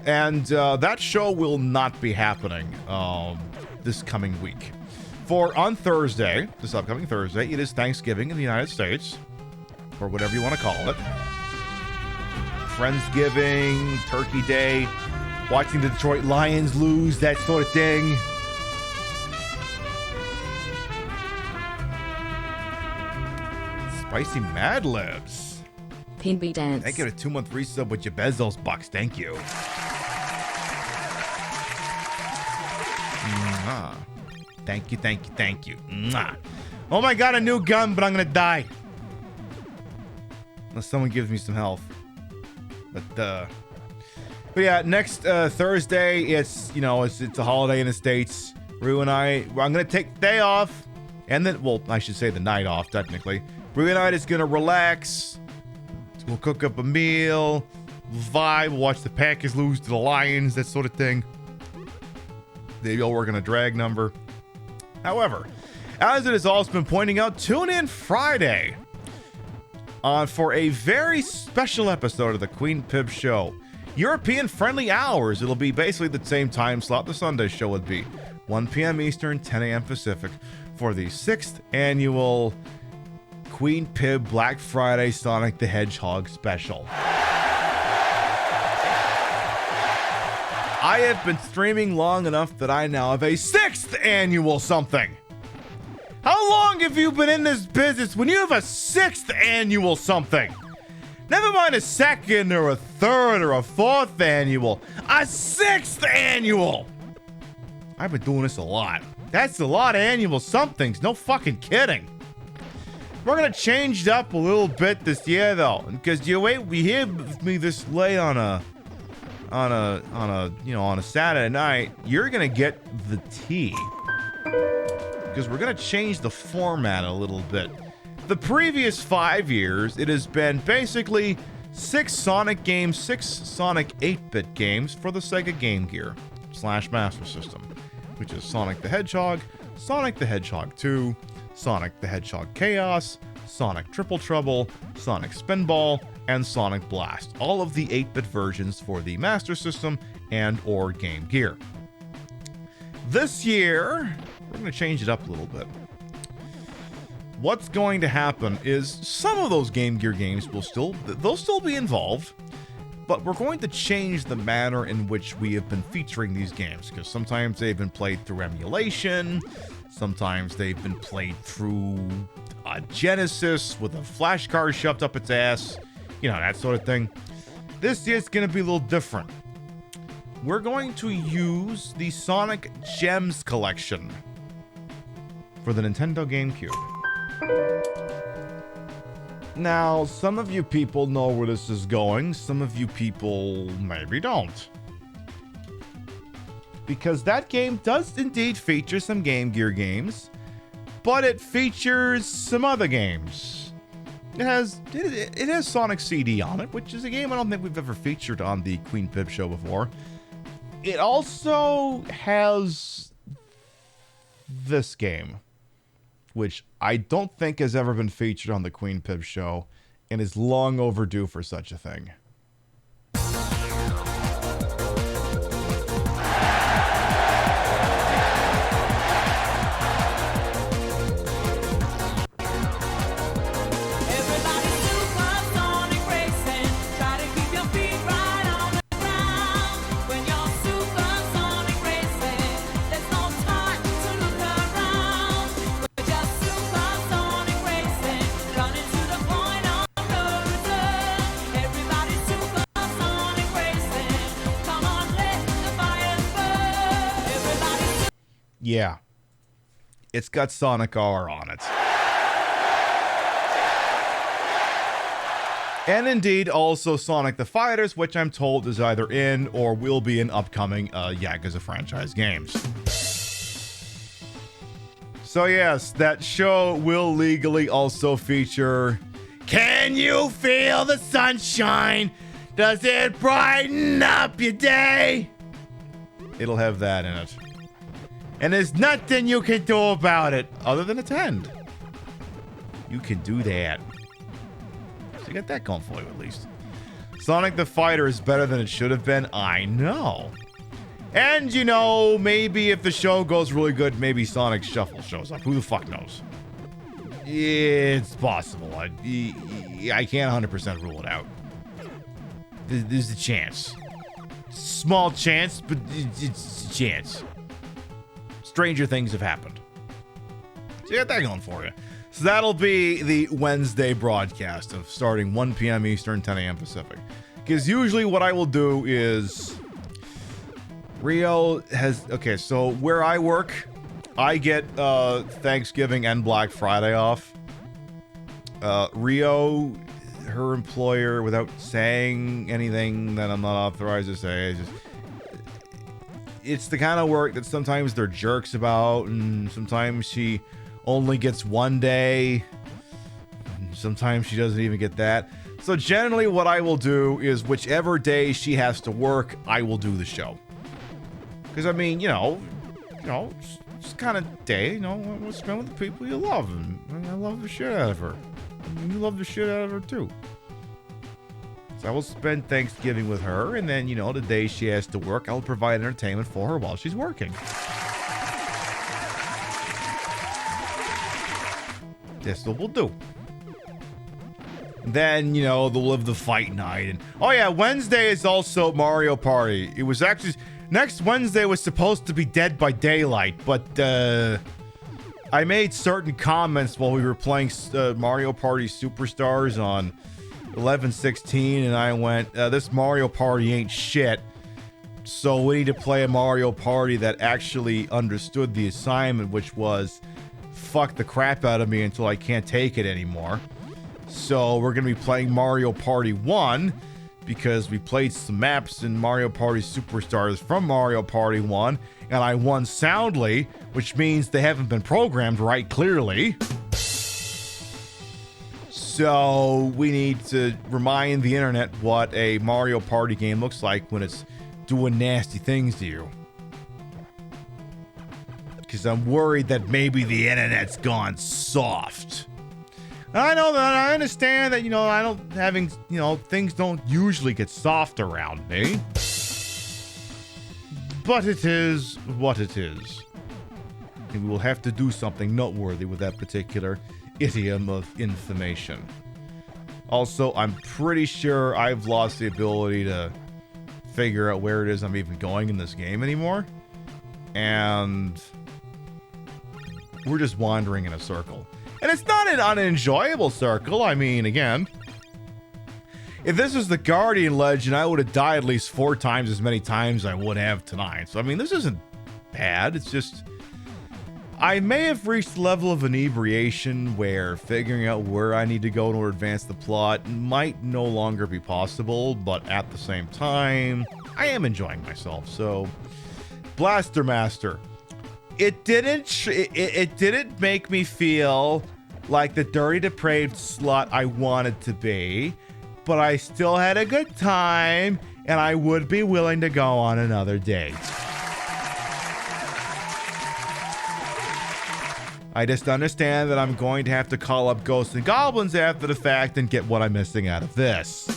And that show will not be happening this coming week. For on Thursday, this upcoming Thursday, it is Thanksgiving in the United States, or whatever you want to call it. Friendsgiving, Turkey Day, watching the Detroit Lions lose, that sort of thing. Spicy Mad Libs. PB Dance. Thank you to 2-month resub with your Bezos bucks. Thank you. Thank you, thank you, thank you. Mwah. Oh my god, a new gun, but I'm gonna die. Unless someone gives me some health. But yeah, next Thursday, it's a holiday in the States. Rue and I'm gonna take the day off, and then, well, I should say the night off, technically. Rue and I is gonna relax. We'll cook up a meal, vibe, watch the Packers lose to the Lions, that sort of thing. Maybe I'll work on a drag number. However, as it has also been pointing out, tune in Friday for a very special episode of the Queen Pib Show. European friendly hours. It'll be basically the same time slot the Sunday show would be. 1 p.m. Eastern, 10 a.m. Pacific for the 6th annual Queen Pib Black Friday Sonic the Hedgehog special. I have been streaming long enough that I now have a 6th annual something. How long have you been in this business when you have a 6th annual something? Never mind a 2nd or a 3rd or a 4th annual. A 6th annual! I've been doing this a lot. That's a lot of annual somethings. No fucking kidding. We're gonna change it up a little bit this year though, because we hear me this late on a Saturday night. You're gonna get the tea because we're gonna change the format a little bit. The previous 5 years, it has been basically 6 Sonic games, 6 Sonic 8-bit games for the Sega Game Gear / Master System, which is Sonic the Hedgehog, Sonic the Hedgehog 2, Sonic the Hedgehog Chaos, Sonic Triple Trouble, Sonic Spinball, and Sonic Blast. All of the 8-bit versions for the Master System and or Game Gear. This year, we're going to change it up a little bit. What's going to happen is some of those Game Gear games will still be involved, but we're going to change the manner in which we have been featuring these games, because sometimes they've been played through emulation, sometimes they've been played through a Genesis with a flash card shoved up its ass, that sort of thing. This year's going to be a little different. We're going to use the Sonic Gems collection for the Nintendo GameCube. Now, some of you people know where this is going. Some of you people maybe don't. Because that game does indeed feature some Game Gear games, but it features some other games. It has Sonic CD on it, which is a game I don't think we've ever featured on the Queen Pib Show before. It also has this game, which I don't think has ever been featured on the Queen Pib Show and is long overdue for such a thing. Yeah, it's got Sonic R on it. And indeed, also Sonic the Fighters, which I'm told is either in or will be in upcoming Yakuza franchise games. So yes, that show will legally also feature Can You Feel the Sunshine? Does it brighten up your day? It'll have that in it. And there's nothing you can do about it other than attend. You can do that. So you got that going for you at least. Sonic the Fighter is better than it should have been. I know. And maybe if the show goes really good, maybe Sonic Shuffle shows up. Who the fuck knows? It's possible. I can't 100% rule it out. There's a chance. Small chance, but it's a chance. Stranger things have happened. So you got that going for you. So that'll be the Wednesday broadcast of starting 1 p.m. Eastern, 10 a.m. Pacific. Because usually what I will do is Rio has... Okay, so where I work, I get Thanksgiving and Black Friday off. Rio her employer without saying anything that I'm not authorized to say. It's the kind of work that sometimes they're jerks about, and sometimes she only gets one day. Sometimes she doesn't even get that. So generally what I will do is whichever day she has to work, I will do the show. Because I mean, it's kind of day, we'll spend with the people you love. And I love the shit out of her. And you love the shit out of her too. So I will spend Thanksgiving with her, and then, the day she has to work, I'll provide entertainment for her while she's working. That's what we'll do. Then, they'll live the fight night. And oh yeah, Wednesday is also Mario Party. It was actually next Wednesday was supposed to be Dead by Daylight, but I made certain comments while we were playing Mario Party Superstars on 11/16, and I went, this Mario Party ain't shit. So we need to play a Mario Party that actually understood the assignment, which was fuck the crap out of me until I can't take it anymore. So we're going to be playing Mario Party 1 because we played some maps in Mario Party Superstars from Mario Party 1, and I won soundly, which means they haven't been programmed right clearly. So we need to remind the internet what a Mario Party game looks like when it's doing nasty things to you. Because I'm worried that maybe the internet's gone soft. And I know that, I understand that, I don't having, things don't usually get soft around me. But it is what it is. And we will have to do something noteworthy with that particular idiom of information. Also, I'm pretty sure I've lost the ability to figure out where it is I'm even going in this game anymore. And we're just wandering in a circle. And it's not an unenjoyable circle. I mean, again, if this was the Guardian Legend, I would have died at least 4 times as many times as I would have tonight. So, I mean, this isn't bad. It's just, I may have reached the level of inebriation where figuring out where I need to go in order to advance the plot might no longer be possible, but at the same time, I am enjoying myself. So, Blaster Master. It didn't make me feel like the dirty, depraved slut I wanted to be, but I still had a good time, and I would be willing to go on another date. I just understand that I'm going to have to call up ghosts and goblins after the fact and get what I'm missing out of this.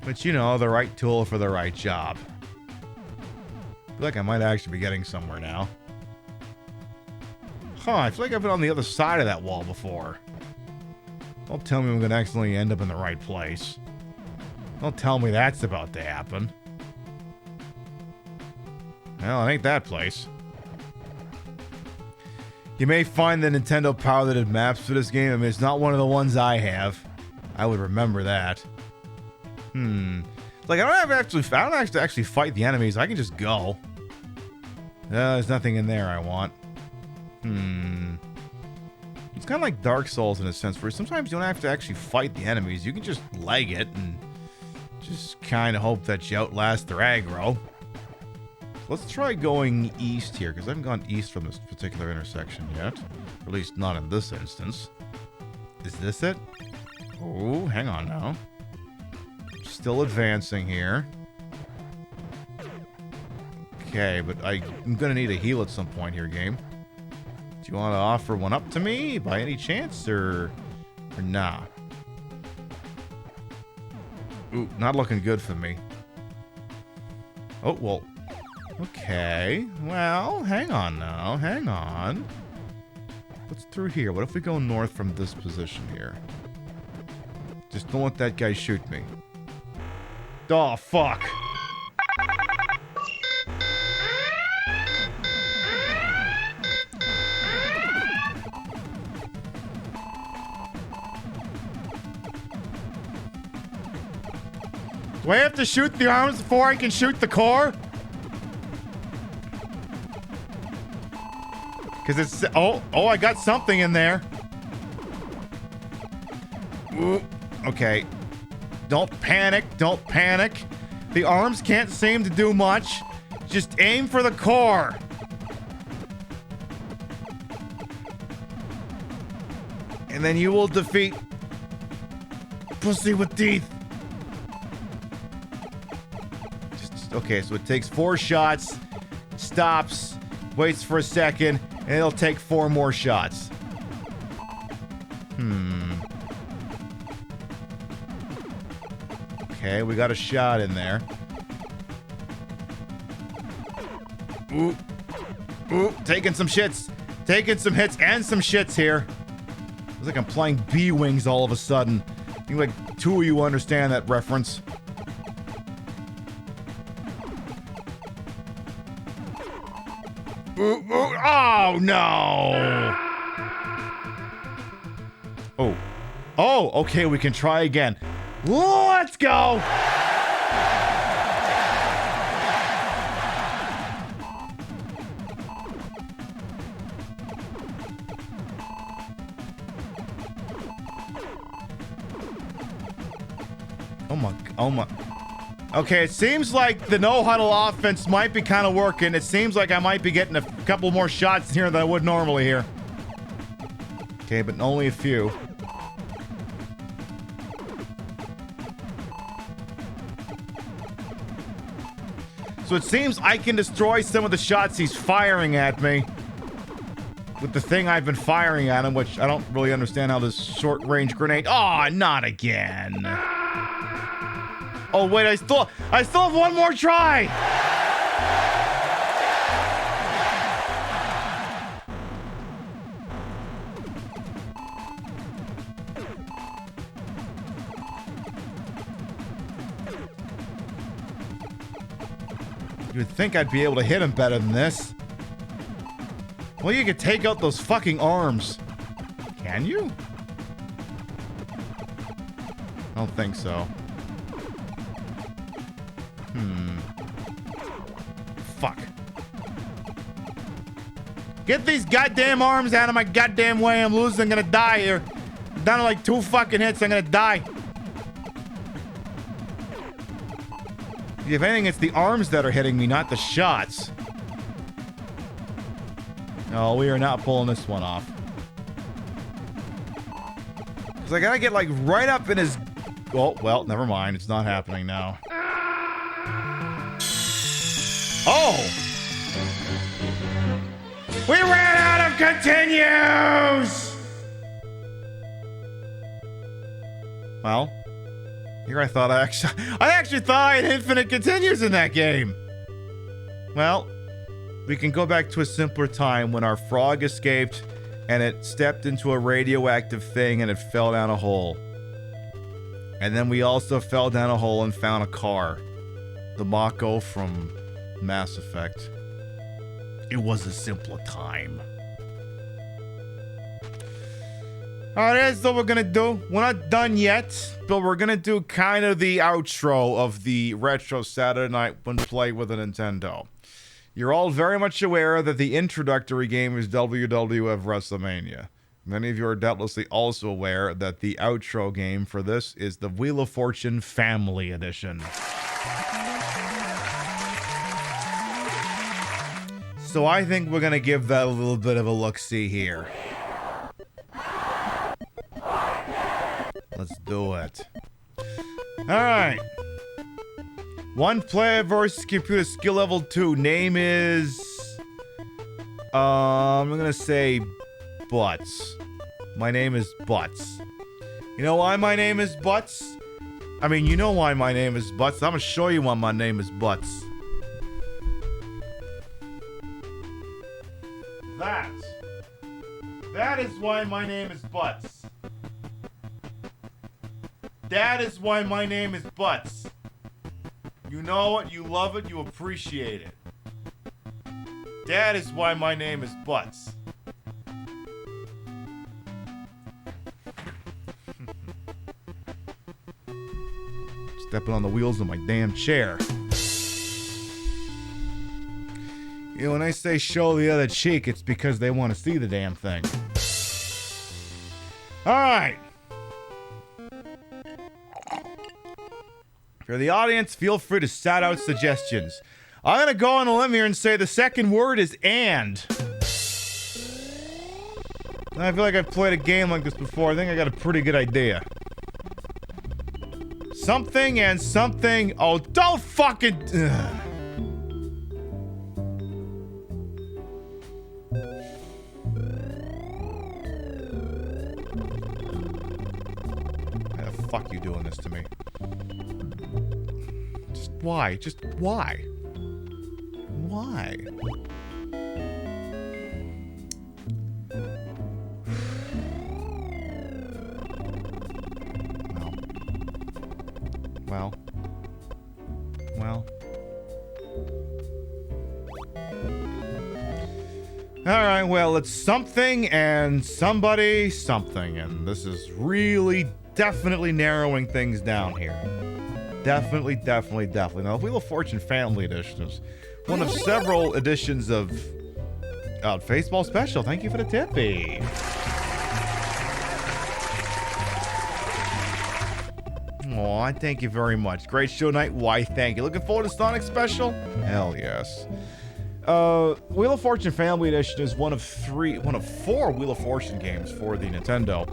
But the right tool for the right job. I feel like I might actually be getting somewhere now. I feel like I've been on the other side of that wall before. Don't tell me I'm going to accidentally end up in the right place. Don't tell me that's about to happen. Well, it ain't that place. You may find the Nintendo piloted maps for this game. I mean, it's not one of the ones I have. I would remember that. Like, I don't have to actually fight the enemies. I can just go. There's nothing in there I want. It's kind of like Dark Souls in a sense, where sometimes you don't have to actually fight the enemies. You can just leg it and just kind of hope that you outlast their aggro. Let's try going east here, because I haven't gone east from this particular intersection yet. Or at least not in this instance. Is this it? Oh, hang on now. Still advancing here. Okay, but I'm gonna need a heal at some point here, game. Do you want to offer one up to me by any chance, or nah? Ooh, not looking good for me. Oh, well. Okay. Well, hang on now. Hang on. What's through here? What if we go north from this position here? Just don't let that guy shoot me. Oh, fuck. Do I have to shoot the arms before I can shoot the core? Because it's... Oh, I got something in there. Ooh, okay. Don't panic. Don't panic. The arms can't seem to do much. Just aim for the core. And then you will defeat Pussy with Teeth. Okay, so it takes 4 shots, stops, waits for a second, and it'll take 4 more shots. Okay, we got a shot in there. Ooh. Ooh, taking some shits. Taking some hits and some shits here. It's like I'm playing B-Wings all of a sudden. I think like 2 of you understand that reference. Ooh, ooh, oh, no! Oh. Oh, okay, we can try again. Let's go! Oh my. Okay, it seems like the no-huddle offense might be kind of working. It seems like I might be getting a couple more shots here than I would normally here. Okay, but only a few. So it seems I can destroy some of the shots he's firing at me with the thing I've been firing at him, which I don't really understand how this short-range grenade... Oh, not again. Oh, wait, I still have one more try! You would think I'd be able to hit him better than this. Well, you could take out those fucking arms. Can you? I don't think so. Fuck. Get these goddamn arms out of my goddamn way. I'm losing. I'm gonna die here. I'm down to like 2 fucking hits. I'm gonna die. If anything, it's the arms that are hitting me, not the shots. No, we are not pulling this one off. Because I gotta get like right up in his... Oh, well, never mind. It's not happening now. Oh! We ran out of continues! Well, here I actually thought I had infinite continues in that game. Well, we can go back to a simpler time when our frog escaped and it stepped into a radioactive thing and it fell down a hole. And then we also fell down a hole and found a car. The Mako from Mass Effect. It was a simpler time. Alright, that's what we're gonna do. We're not done yet, but we're gonna do kind of the outro of the Retro Saturday Night When Play with a Nintendo. You're all very much aware that the introductory game is WWF WrestleMania. Many of you are doubtlessly also aware that the outro game for this is the Wheel of Fortune Family Edition. So I think we're gonna give that a little bit of a look-see here. Let's do it. Alright. 1 player versus computer skill level 2. Name is... I'm gonna say... Butts. My name is Butts. You know why my name is Butts? I mean, you know why my name is Butts. I'm gonna show you why my name is Butts. That is why my name is Butts. That is why my name is Butts. You know it, you love it, you appreciate it. That is why my name is Butts. Stepping on the wheels of my damn chair. You know, when I say show the other cheek, it's because they want to see the damn thing. Alright. For the audience, feel free to shout out suggestions. I'm going to go on a limb here and say the second word is and. I feel like I've played a game like this before. I think I got a pretty good idea. Something and something. Oh, don't fucking... Ugh. Why the fuck you doing this to me? Just why? Just why? Why? Well. Alright, well, it's something and somebody something, and this is really definitely narrowing things down here. Definitely. Now, Wheel of Fortune Family Edition is one of several editions of Faceball Special. Thank you for the tippy. Aw, thank you very much. Great show night. Why, thank you. Looking forward to Sonic Special? Hell yes. Wheel of Fortune Family Edition is one of 4 Wheel of Fortune games for the Nintendo.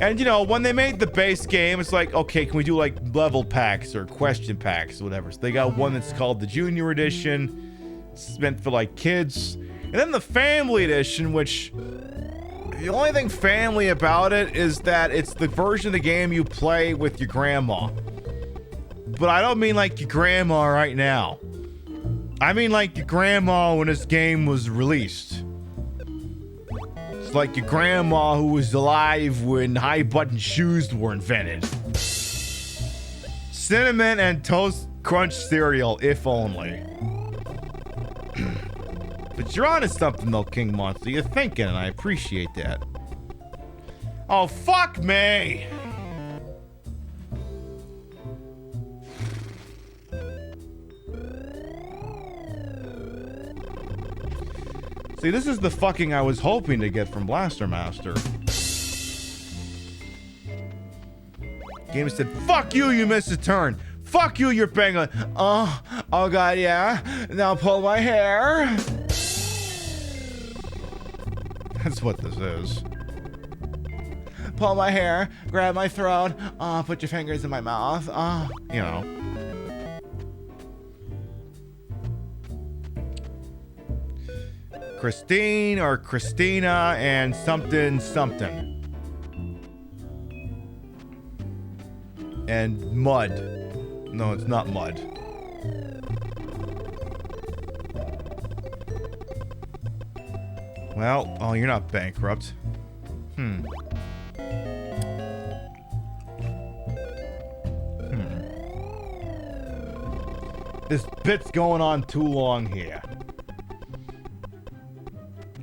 And, you know, when they made the base game, it's like, okay, can we do, like, level packs or question packs or whatever? So they got one that's called the Junior Edition. It's meant for, like, kids. And then the Family Edition, which... The only thing family about it is that it's the version of the game you play with your grandma. But I don't mean like your grandma right now. I mean like your grandma when this game was released. It's like your grandma who was alive when high-button shoes were invented. Cinnamon and Toast Crunch cereal, if only. But you're onto something though, King Monster. You're thinking, and I appreciate that. Oh, fuck me! See, this is the fucking I was hoping to get from Blaster Master. Game said, fuck you, you missed a turn. Fuck you, you're banging. Oh god, yeah. Now pull my hair. That's what this is. Pull my hair, grab my throat, put your fingers in my mouth, you know. Christine or Christina and something. And mud. No, it's not mud. Well, oh, you're not bankrupt. This bit's going on too long here.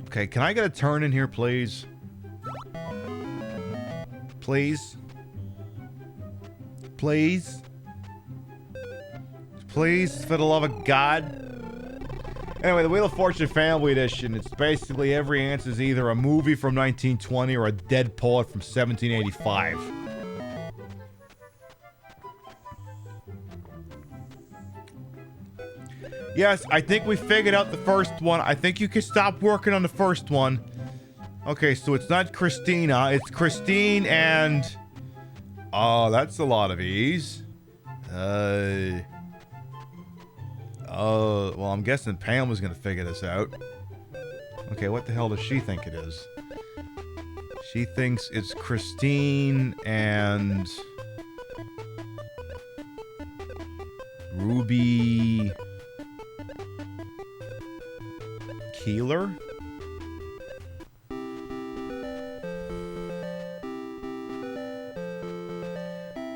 Okay, can I get a turn in here, please? Please? Please? Please, for the love of God? Anyway, the Wheel of Fortune Family Edition, it's basically every answer is either a movie from 1920 or a dead poet from 1785. Yes, I think we figured out the first one. I think you can stop working on the first one. Okay, so it's not Christina, it's Christine and... Oh, that's a lot of E's. Oh, well, I'm guessing Pam was gonna figure this out. Okay, what the hell does she think it is? She thinks it's Christine and... Ruby... Keeler?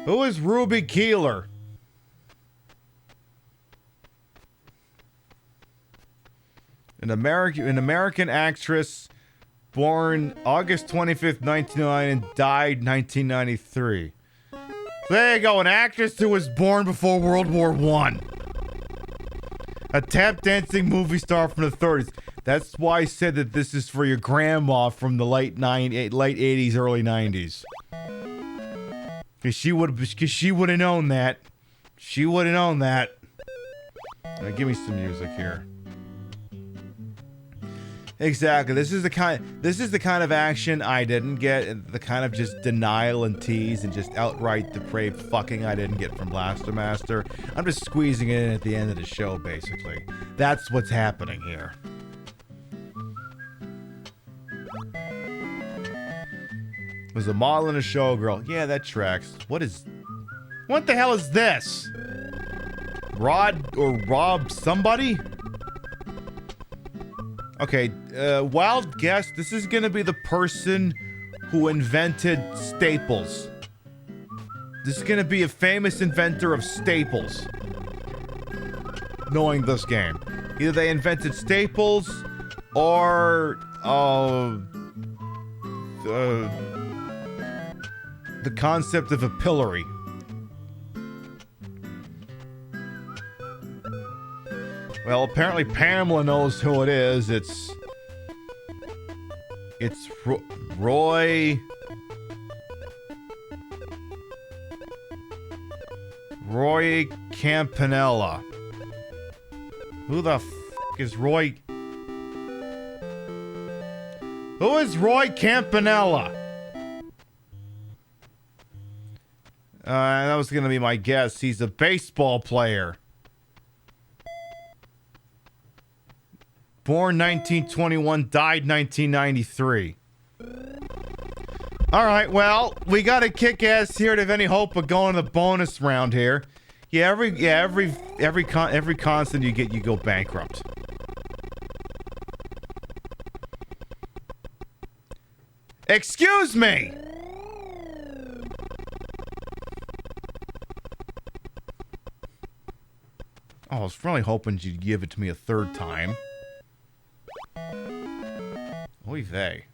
Who is Ruby Keeler? An American actress born August 25th, 1909 and died 1993. So there you go, an actress who was born before World War I. A tap dancing movie star from the 30s. That's why I said that this is for your grandma from the late 80s, early 90s. Because she would have known that. She would have known that. Give me some music here. Exactly. This is the kind of action I didn't get, the kind of just denial and tease and just outright depraved fucking I didn't get from Blaster Master. I'm just squeezing it in at the end of the show, basically. That's what's happening here. Was a model and a showgirl. Yeah, that tracks. What the hell is this? Rod or Rob somebody? Okay, wild guess. This is gonna be the person who invented staples. This is gonna be a famous inventor of staples. Knowing this game. Either they invented staples or the concept of a pillory. Well, apparently Pamela knows who it is. It's Roy Campanella. Who the f*** is Roy? Who is Roy Campanella? That was gonna be my guess. He's a baseball player. Born 1921, died 1993. Alright, well, we got a kick-ass here to have any hope of going to the bonus round here. Yeah, every constant you get, you go bankrupt. Excuse me! Oh, I was really hoping you'd give it to me a third time. Oy vey.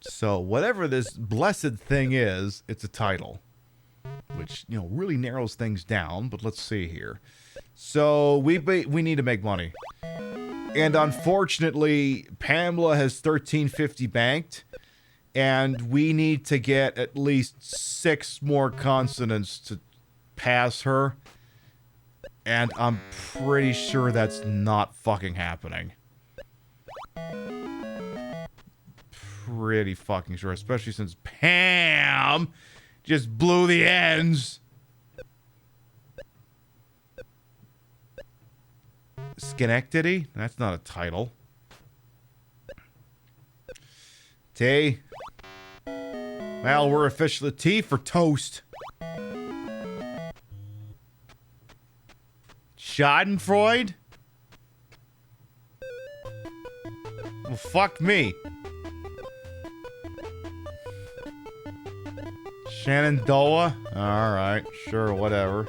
So, whatever this blessed thing is, it's a title. Which, you know, really narrows things down, but let's see here. So, we need to make money. And unfortunately, Pamela has $13.50 banked. And we need to get at least 6 more consonants to pass her. And I'm pretty sure that's not fucking happening. Pretty fucking sure, especially since Pam just blew the ends. Schenectady? That's not a title. T. Well, we're officially T for toast. Schadenfreude? Well, fuck me. Shenandoah? Alright, sure, whatever.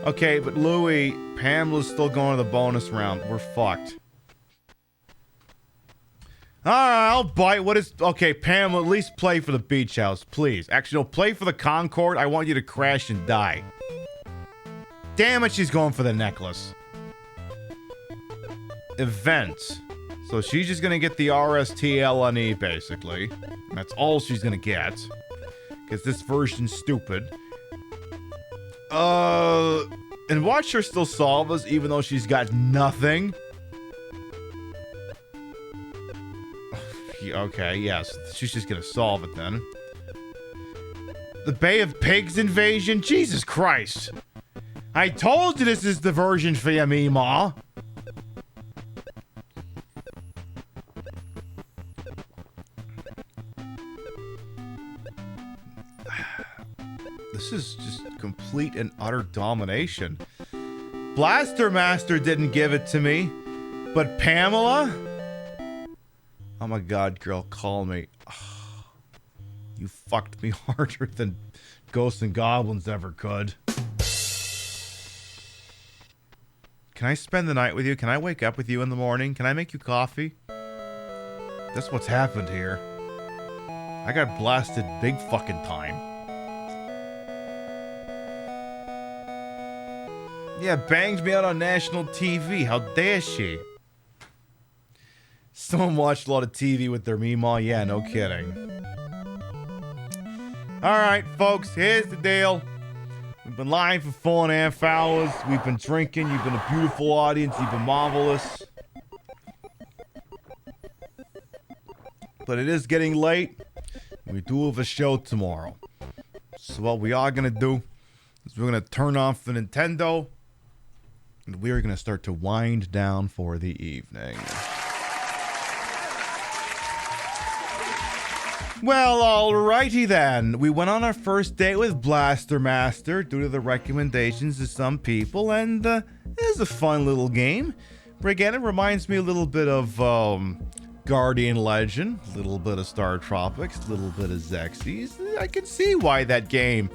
Okay, but Louie, Pamela's still going to the bonus round. We're fucked. Alright, I'll bite. What is... Okay, Pamela, at least play for the beach house, please. Actually, no, play for the Concorde. I want you to crash and die. Damn it, she's going for the necklace. Events. So she's just gonna get the RSTLNE, basically. That's all she's gonna get. Because this version's stupid. And watch her still solve us, even though she's got nothing. Okay, yes. She's just gonna solve it then. The Bay of Pigs invasion? Jesus Christ. I told you this is the version for you, Meemaw. This is just complete and utter domination. Blaster Master didn't give it to me, but Pamela? Oh my god, girl, call me. Oh, you fucked me harder than Ghosts and Goblins ever could. Can I spend the night with you? Can I wake up with you in the morning? Can I make you coffee? That's what's happened here. I got blasted big fucking time. Yeah, banged me out on national TV. How dare she? Someone watched a lot of TV with their Meemaw. Yeah, no kidding. Alright, folks, here's the deal. We've been live for 4.5 hours. We've been drinking. You've been a beautiful audience. You've been marvelous. But it is getting late. We do have a show tomorrow. So what we are going to do is we're going to turn off the Nintendo. And we are going to start to wind down for the evening. Well, alrighty then. We went on our first date with Blaster Master due to the recommendations of some people, and it was a fun little game. But again, it reminds me a little bit of Guardian Legend, a little bit of Star Tropics, a little bit of Xerxes. I can see why that game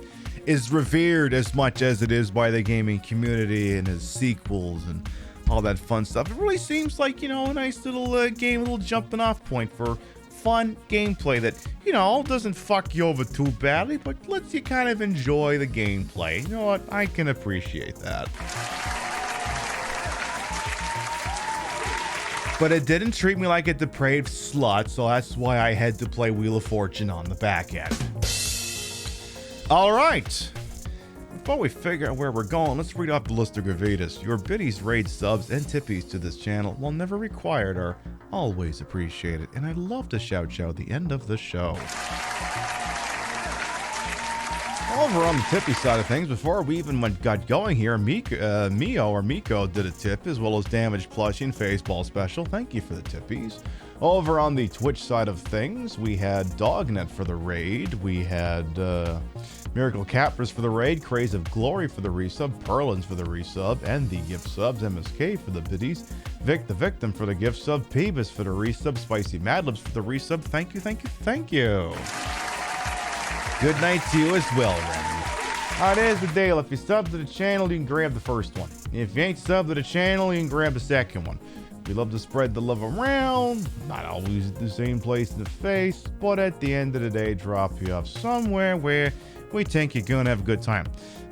is revered as much as it is by the gaming community and its sequels and all that fun stuff. It really seems like, you know, a nice little game, little jumping off point for fun gameplay that, you know, doesn't fuck you over too badly, but lets you kind of enjoy the gameplay. You know what? I can appreciate that. But it didn't treat me like a depraved slut, so that's why I had to play Wheel of Fortune on the back end. All right. Before we figure out where we're going, let's read off the list of gravitas. Your biddies, raids, subs, and tippies to this channel, while never required, are always appreciated, and I'd love to shout at the end of the show. Over on the tippy side of things, before we even got going here, Miko did a tip, as well as Damaged Plushie and Faceball Special. Thank you for the tippies. Over on the Twitch side of things, we had Dognet for the raid. We had Miracle Capras for the raid, Craze of Glory for the resub, Perlins for the resub, and the gift subs, MSK for the biddies, Vic the Victim for the gift sub, Peebus for the resub, Spicy Madlibs for the resub. Thank you, thank you, thank you. Good night to you as well, Remy. There's the deal. If you sub to the channel, you can grab the first one. If you ain't subbed to the channel, you can grab the second one. We love to spread the love around, not always at the same place in the face, but at the end of the day, drop you off somewhere where we think you're gonna have a good time.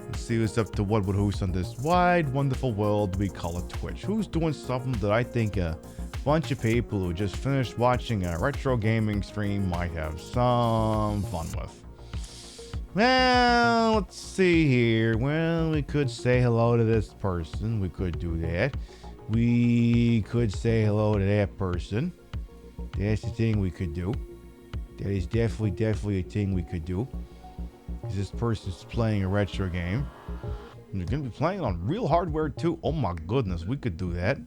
Let's see what's up to what would host on this wide, wonderful world we call it Twitch. Who's doing something that I think a bunch of people who just finished watching a retro gaming stream might have some fun with. Well, let's see here. Well, we could say hello to this person. We could do that. We could say hello to that person. That's the thing we could do. That is definitely a thing we could do. Because this person's playing a retro game. And they're going to be playing on real hardware too. Oh my goodness, we could do that.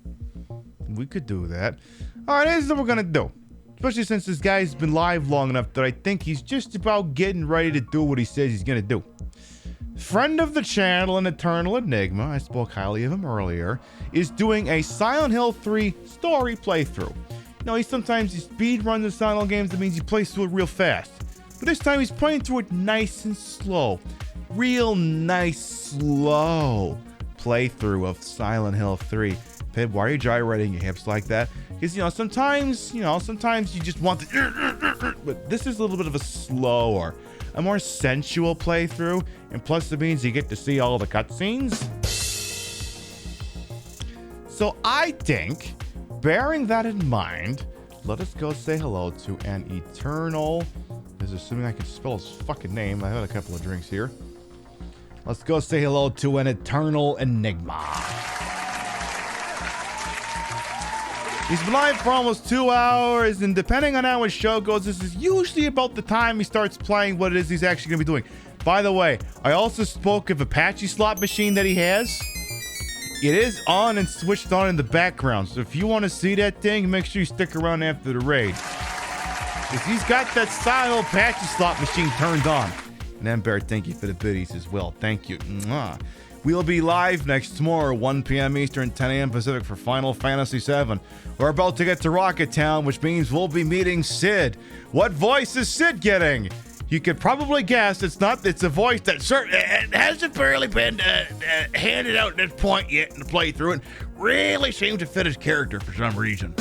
We could do that. Alright, here's what we're going to do. Especially since this guy's been live long enough that I think he's just about getting ready to do what he says he's going to do. Friend of the channel and Eternal Enigma, I spoke highly of him earlier, is doing a Silent Hill 3 story playthrough. You know, sometimes he speed runs the Silent Hill games, that means he plays through it real fast. But this time he's playing through it nice and slow. Real nice, slow playthrough of Silent Hill 3. Pib, why are you gyrating your hips like that? Because, sometimes you just want the... But this is a little bit of a slower, a more sensual playthrough, and plus it means you get to see all the cutscenes. So I think, bearing that in mind, let us go say hello to an Eternal... This is assuming I can spell his fucking name. I had a couple of drinks here. Let's go say hello to an Eternal Enigma. He's been live for almost 2 hours, and depending on how his show goes, this is usually about the time he starts playing what it is he's actually going to be doing. By the way, I also spoke of Apache slot machine that he has. It is on and switched on in the background, so if you want to see that thing, make sure you stick around after the raid. Because he's got that style Apache slot machine turned on. And then, Bear, thank you for the biddies as well. Thank you. Mwah. We'll be live next tomorrow, 1 p.m. Eastern, 10 a.m. Pacific for Final Fantasy VII. We're about to get to Rocket Town, which means we'll be meeting Sid. What voice is Sid getting? You could probably guess it's a voice that hasn't barely been handed out at this point yet in the playthrough. It really seems to fit his character for some reason.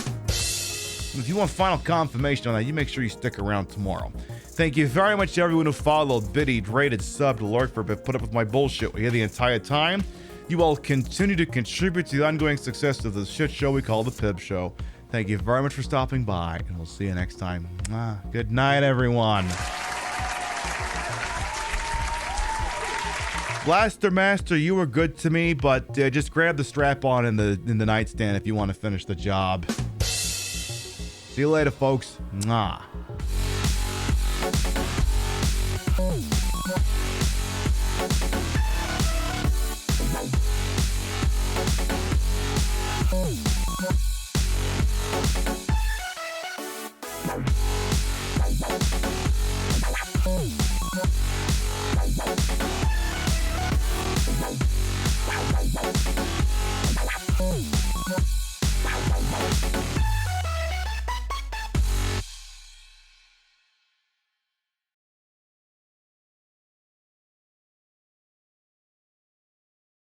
If you want final confirmation on that, you make sure you stick around tomorrow. Thank you very much to everyone who followed, biddied, rated, subbed, lurked for a bit, put up with my bullshit here the entire time. you all continue to contribute to the ongoing success of this shit show we call the Pib Show. Thank you very much for stopping by, and we'll see you next time. Good night, everyone. Blaster Master, you were good to me, but just grab the strap-on in the nightstand if you want to finish the job. See you later, folks. Mwah.